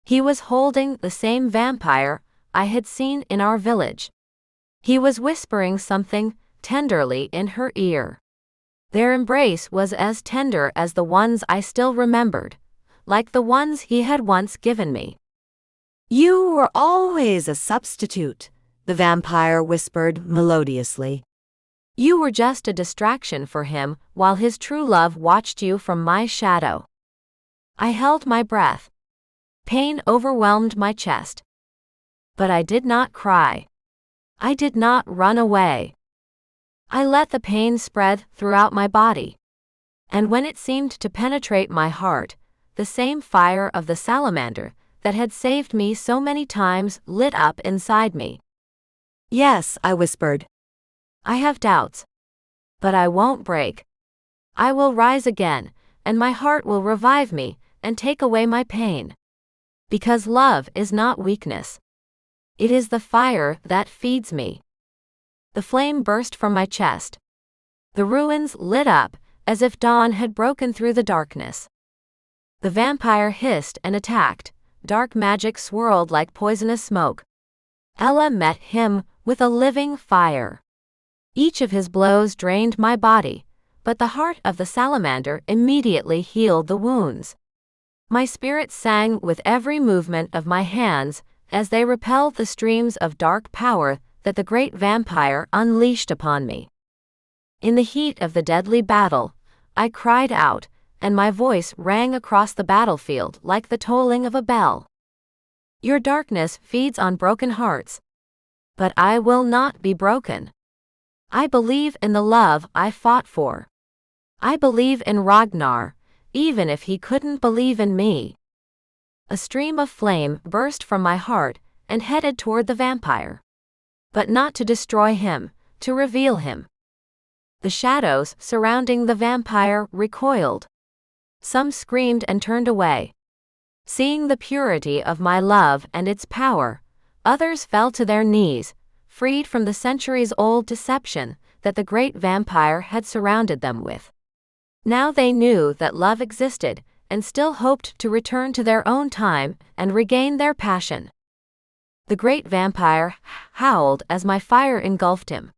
He was holding the same vampire I had seen in our village. He was whispering something tenderly in her ear. Their embrace was as tender as the ones I still remembered, like the ones he had once given me. You were always a substitute, the vampire whispered melodiously. You were just a distraction for him while his true love watched you from my shadow. I held my breath. Pain overwhelmed my chest. But I did not cry. I did not run away. I let the pain spread throughout my body. And when it seemed to penetrate my heart, the same fire of the salamander that had saved me so many times lit up inside me. Yes, I whispered. I have doubts. But I won't break. I will rise again, and my heart will revive me and take away my pain. Because love is not weakness. It is the fire that feeds me. The flame burst from my chest. The ruins lit up, as if dawn had broken through the darkness. The vampire hissed and attacked. Dark magic swirled like poisonous smoke. Ella met him with a living fire. Each of his blows drained my body, but the heart of the salamander immediately healed the wounds. My spirit sang with every movement of my hands as they repelled the streams of dark power that the great vampire unleashed upon me. In the heat of the deadly battle, I cried out, and my voice rang across the battlefield like the tolling of a bell. Your darkness feeds on broken hearts. But I will not be broken. I believe in the love I fought for. I believe in Ragnar, even if he couldn't believe in me. A stream of flame burst from my heart and headed toward the vampire. But not to destroy him, to reveal him. The shadows surrounding the vampire recoiled. Some screamed and turned away. Seeing the purity of my love and its power, others fell to their knees, freed from the centuries-old deception that the great vampire had surrounded them with. Now they knew that love existed and still hoped to return to their own time and regain their passion. The great vampire howled as my fire engulfed him.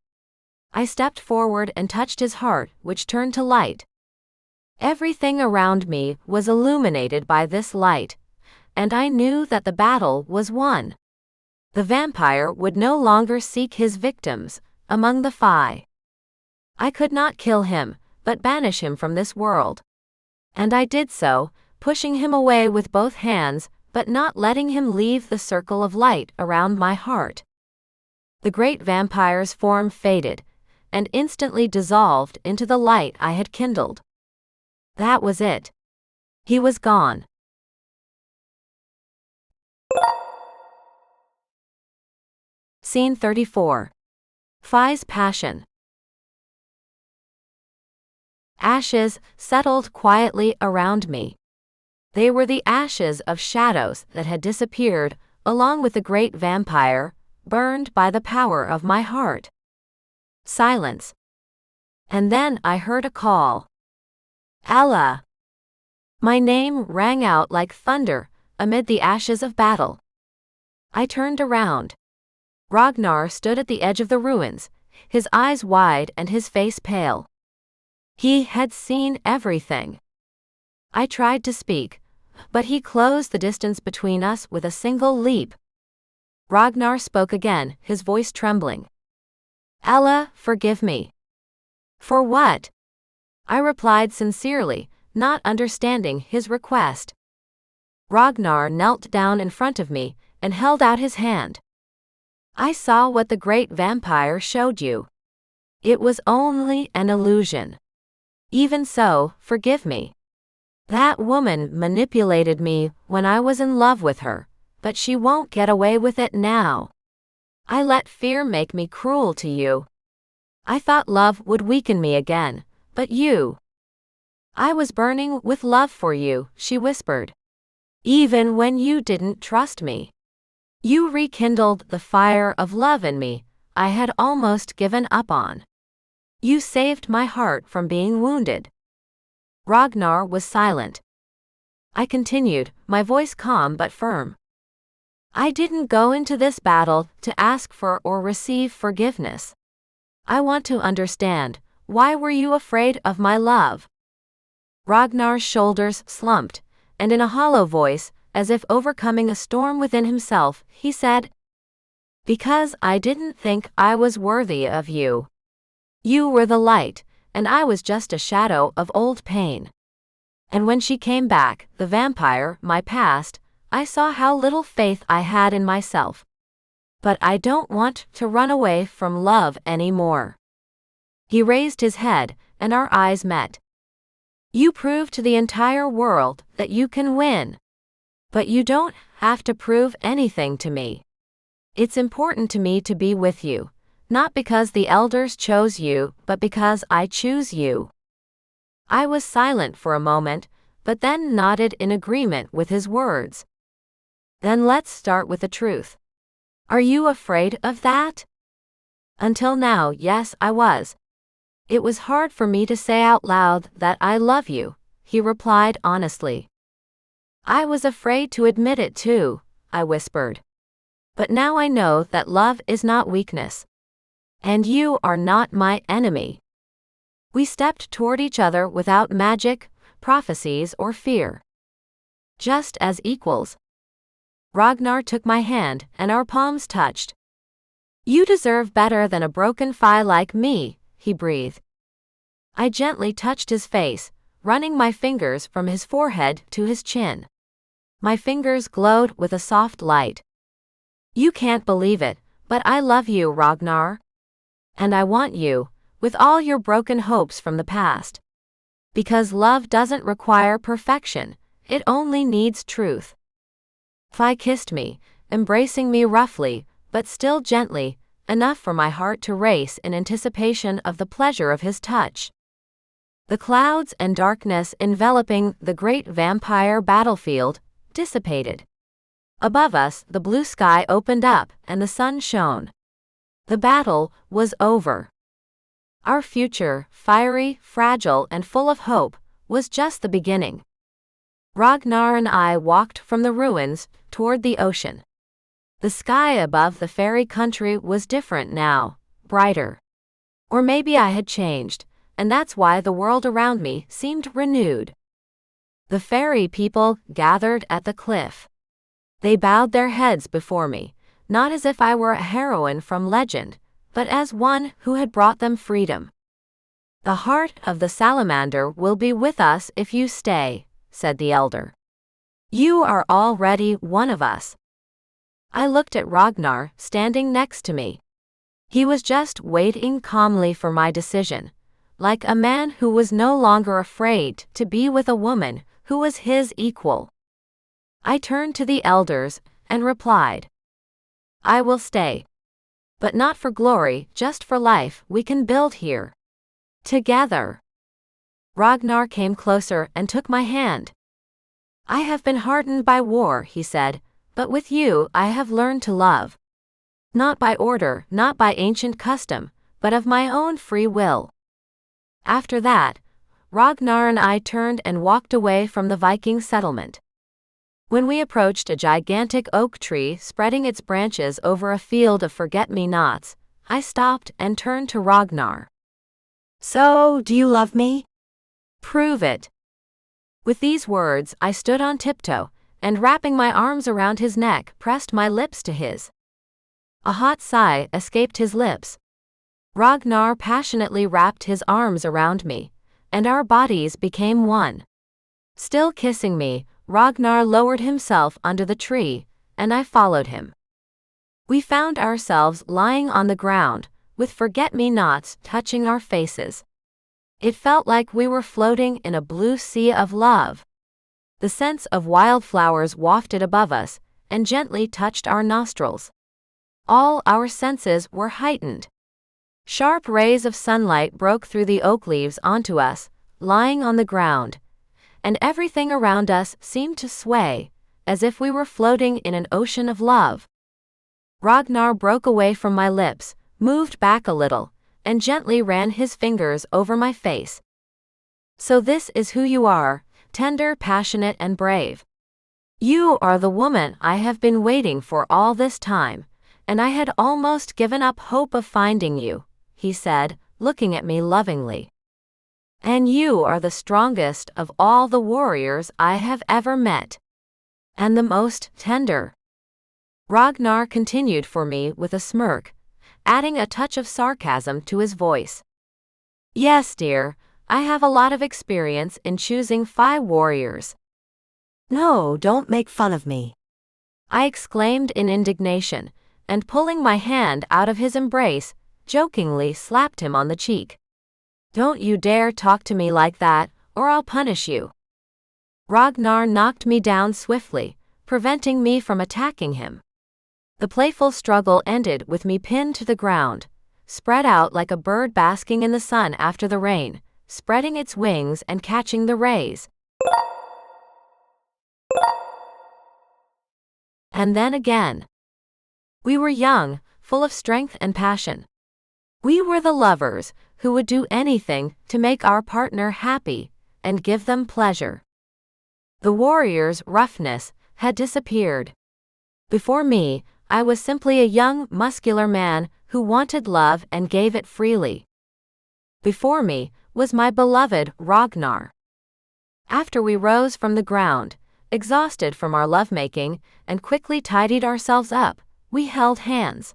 I stepped forward and touched his heart, which turned to light. Everything around me was illuminated by this light, and I knew that the battle was won. The vampire would no longer seek his victims among the Fae. I could not kill him, but banish him from this world. And I did so, pushing him away with both hands, but not letting him leave the circle of light around my heart. The great vampire's form faded, and instantly dissolved into the light I had kindled. That was it. He was gone. Scene 34. Fae's Passion. Ashes settled quietly around me. They were the ashes of shadows that had disappeared, along with the great vampire, burned by the power of my heart. Silence. And then I heard a call. Ella. My name rang out like thunder amid the ashes of battle. I turned around. Ragnar stood at the edge of the ruins, his eyes wide and his face pale. He had seen everything. I tried to speak, but he closed the distance between us with a single leap. Ragnar spoke again, his voice trembling. Ella, forgive me. For what? I replied sincerely, not understanding his request. Ragnar knelt down in front of me and held out his hand. I saw what the great vampire showed you. It was only an illusion. Even so, forgive me. That woman manipulated me when I was in love with her, but she won't get away with it now. I let fear make me cruel to you. I thought love would weaken me again, but you. I was burning with love for you, she whispered. Even when you didn't trust me. You rekindled the fire of love in me I had almost given up on. You saved my heart from being wounded." Ragnar was silent. I continued, my voice calm but firm. "I didn't go into this battle to ask for or receive forgiveness. I want to understand, why were you afraid of my love?" Ragnar's shoulders slumped, and in a hollow voice, as if overcoming a storm within himself, he said, "Because I didn't think I was worthy of you. You were the light, and I was just a shadow of old pain. And when she came back, the vampire, my past, I saw how little faith I had in myself. But I don't want to run away from love anymore." He raised his head, and our eyes met. "You prove to the entire world that you can win. But you don't have to prove anything to me. It's important to me to be with you, not because the elders chose you, but because I choose you." I was silent for a moment, but then nodded in agreement with his words. "Then let's start with the truth. Are you afraid of that?" Until now, yes, I was. "It was hard for me to say out loud that I love you," he replied honestly. "I was afraid to admit it too," I whispered. "But now I know that love is not weakness. And you are not my enemy." We stepped toward each other without magic, prophecies, or fear. Just as equals. Ragnar took my hand, and our palms touched. "You deserve better than a broken fly like me," he breathed. I gently touched his face, running my fingers from his forehead to his chin. My fingers glowed with a soft light. "You can't believe it, but I love you, Ragnar. And I want you, with all your broken hopes from the past. Because love doesn't require perfection, it only needs truth." Fi kissed me, embracing me roughly, but still gently, enough for my heart to race in anticipation of the pleasure of his touch. The clouds and darkness enveloping the great vampire battlefield dissipated. Above us, the blue sky opened up, and the sun shone. The battle was over. Our future, fiery, fragile, and full of hope, was just the beginning. Ragnar and I walked from the ruins toward the ocean. The sky above the fairy country was different now, brighter. Or maybe I had changed, and that's why the world around me seemed renewed. The fairy people gathered at the cliff. They bowed their heads before me, not as if I were a heroine from legend, but as one who had brought them freedom. "The heart of the salamander will be with us if you stay," said the elder. "You are already one of us." I looked at Ragnar, standing next to me. He was just waiting calmly for my decision, like a man who was no longer afraid to be with a woman who was his equal. I turned to the elders and replied, "I will stay. But not for glory, just for life we can build here. Together." Ragnar came closer and took my hand. "I have been hardened by war," he said, "but with you I have learned to love. Not by order, not by ancient custom, but of my own free will." After that, Ragnar and I turned and walked away from the Viking settlement. When we approached a gigantic oak tree spreading its branches over a field of forget-me-nots, I stopped and turned to Ragnar. "So, do you love me?" "Prove it." With these words, I stood on tiptoe, and wrapping my arms around his neck, pressed my lips to his. A hot sigh escaped his lips. Ragnar passionately wrapped his arms around me, and our bodies became one. Still kissing me, Ragnar lowered himself under the tree, and I followed him. We found ourselves lying on the ground, with forget-me-nots touching our faces. It felt like we were floating in a blue sea of love. The scents of wildflowers wafted above us, and gently touched our nostrils. All our senses were heightened. Sharp rays of sunlight broke through the oak leaves onto us, lying on the ground, and everything around us seemed to sway, as if we were floating in an ocean of love. Ragnar broke away from my lips, moved back a little, and gently ran his fingers over my face. "So this is who you are, tender, passionate, and brave. You are the woman I have been waiting for all this time, and I had almost given up hope of finding you," he said, looking at me lovingly. "And you are the strongest of all the warriors I have ever met. And the most tender." Ragnar continued for me with a smirk, adding a touch of sarcasm to his voice. "Yes, dear, I have a lot of experience in choosing warriors." "No, don't make fun of me," I exclaimed in indignation, and pulling my hand out of his embrace, jokingly slapped him on the cheek. "Don't you dare talk to me like that, or I'll punish you." Ragnar knocked me down swiftly, preventing me from attacking him. The playful struggle ended with me pinned to the ground, spread out like a bird basking in the sun after the rain, spreading its wings and catching the rays. And then again. We were young, full of strength and passion. We were the lovers who would do anything to make our partner happy and give them pleasure. The warrior's roughness had disappeared. Before me, I was simply a young, muscular man who wanted love and gave it freely. Before me was my beloved Ragnar. After we rose from the ground, exhausted from our lovemaking, and quickly tidied ourselves up, we held hands.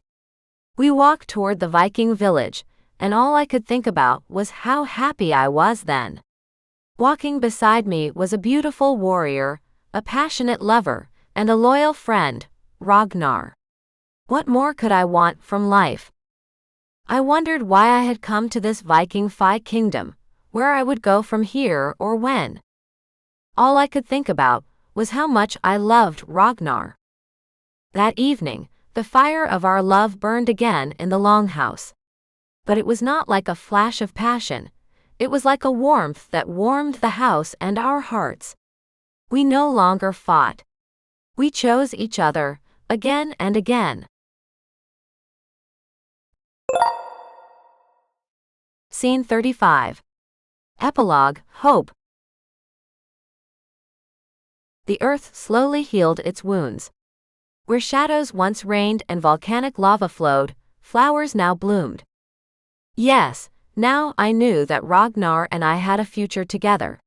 We walked toward the Viking village, and all I could think about was how happy I was then. Walking beside me was a beautiful warrior, a passionate lover, and a loyal friend, Ragnar. What more could I want from life? I wondered why I had come to this Viking kingdom, where I would go from here or when. All I could think about was how much I loved Ragnar. That evening, the fire of our love burned again in the longhouse. But it was not like a flash of passion. It was like a warmth that warmed the house and our hearts. We no longer fought. We chose each other, again and again. Scene 35. Epilogue, Hope. The earth slowly healed its wounds. Where shadows once reigned and volcanic lava flowed, flowers now bloomed. Yes, now I knew that Ragnar and I had a future together.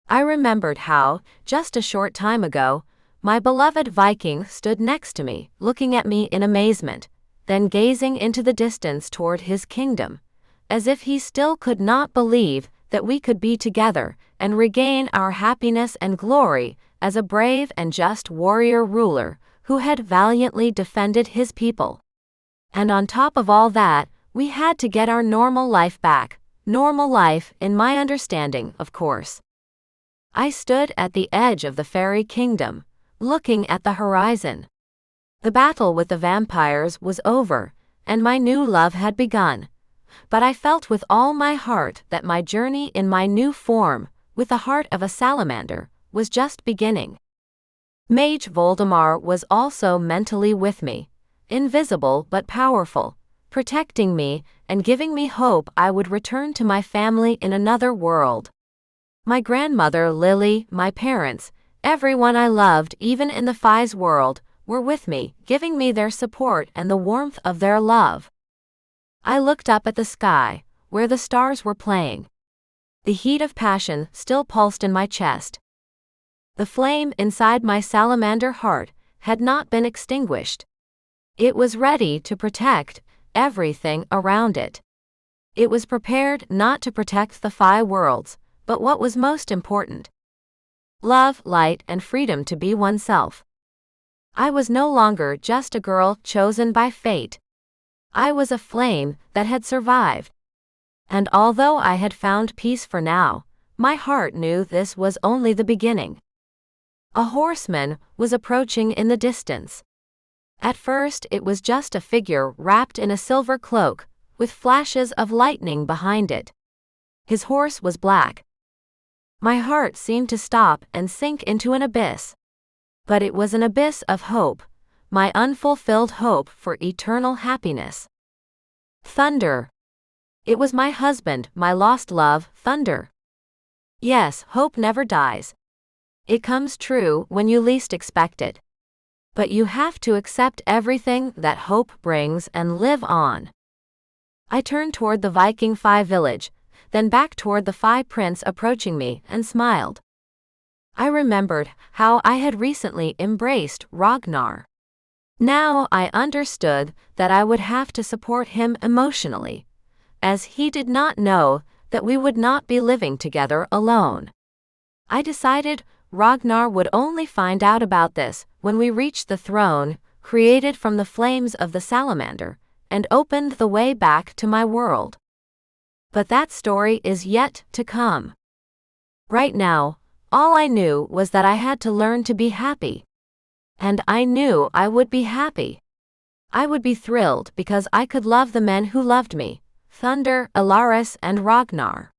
I remembered how, just a short time ago, my beloved Viking stood next to me, looking at me in amazement, then gazing into the distance toward his kingdom, as if he still could not believe that we could be together and regain our happiness and glory as a brave and just warrior ruler who had valiantly defended his people. And on top of all that, we had to get our normal life back. Normal life, in my understanding, of course. I stood at the edge of the fairy kingdom, looking at the horizon. The battle with the vampires was over, and my new love had begun. But I felt with all my heart that my journey in my new form, with the heart of a salamander, was just beginning. Mage Voldemar was also mentally with me, invisible but powerful, protecting me and giving me hope I would return to my family in another world. My grandmother Lily, my parents, everyone I loved even in the Fi's world, were with me, giving me their support and the warmth of their love. I looked up at the sky, where the stars were playing. The heat of passion still pulsed in my chest. The flame inside my salamander heart had not been extinguished. It was ready to protect everything around it. It was prepared not to protect the Fi worlds, but what was most important: love, light, and freedom to be oneself. I was no longer just a girl chosen by fate. I was a flame that had survived. And although I had found peace for now, my heart knew this was only the beginning. A horseman was approaching in the distance. At first it was just a figure wrapped in a silver cloak, with flashes of lightning behind it. His horse was black. My heart seemed to stop and sink into an abyss. But it was an abyss of hope, my unfulfilled hope for eternal happiness. Thunder. It was my husband, my lost love, Thunder. Yes, hope never dies. It comes true when you least expect it. But you have to accept everything that hope brings and live on. I turned toward the Viking Fi village, then back toward the Fi prince approaching me, and smiled. I remembered how I had recently embraced Ragnar. Now I understood that I would have to support him emotionally, as he did not know that we would not be living together alone. I decided Ragnar would only find out about this when we reached the throne created from the flames of the salamander and opened the way back to my world. But that story is yet to come. Right now, all I knew was that I had to learn to be happy. And I knew I would be happy. I would be thrilled because I could love the men who loved me, Thunder, Yarros, and Ragnar.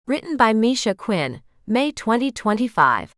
Written by Misha Quinn, May 2025.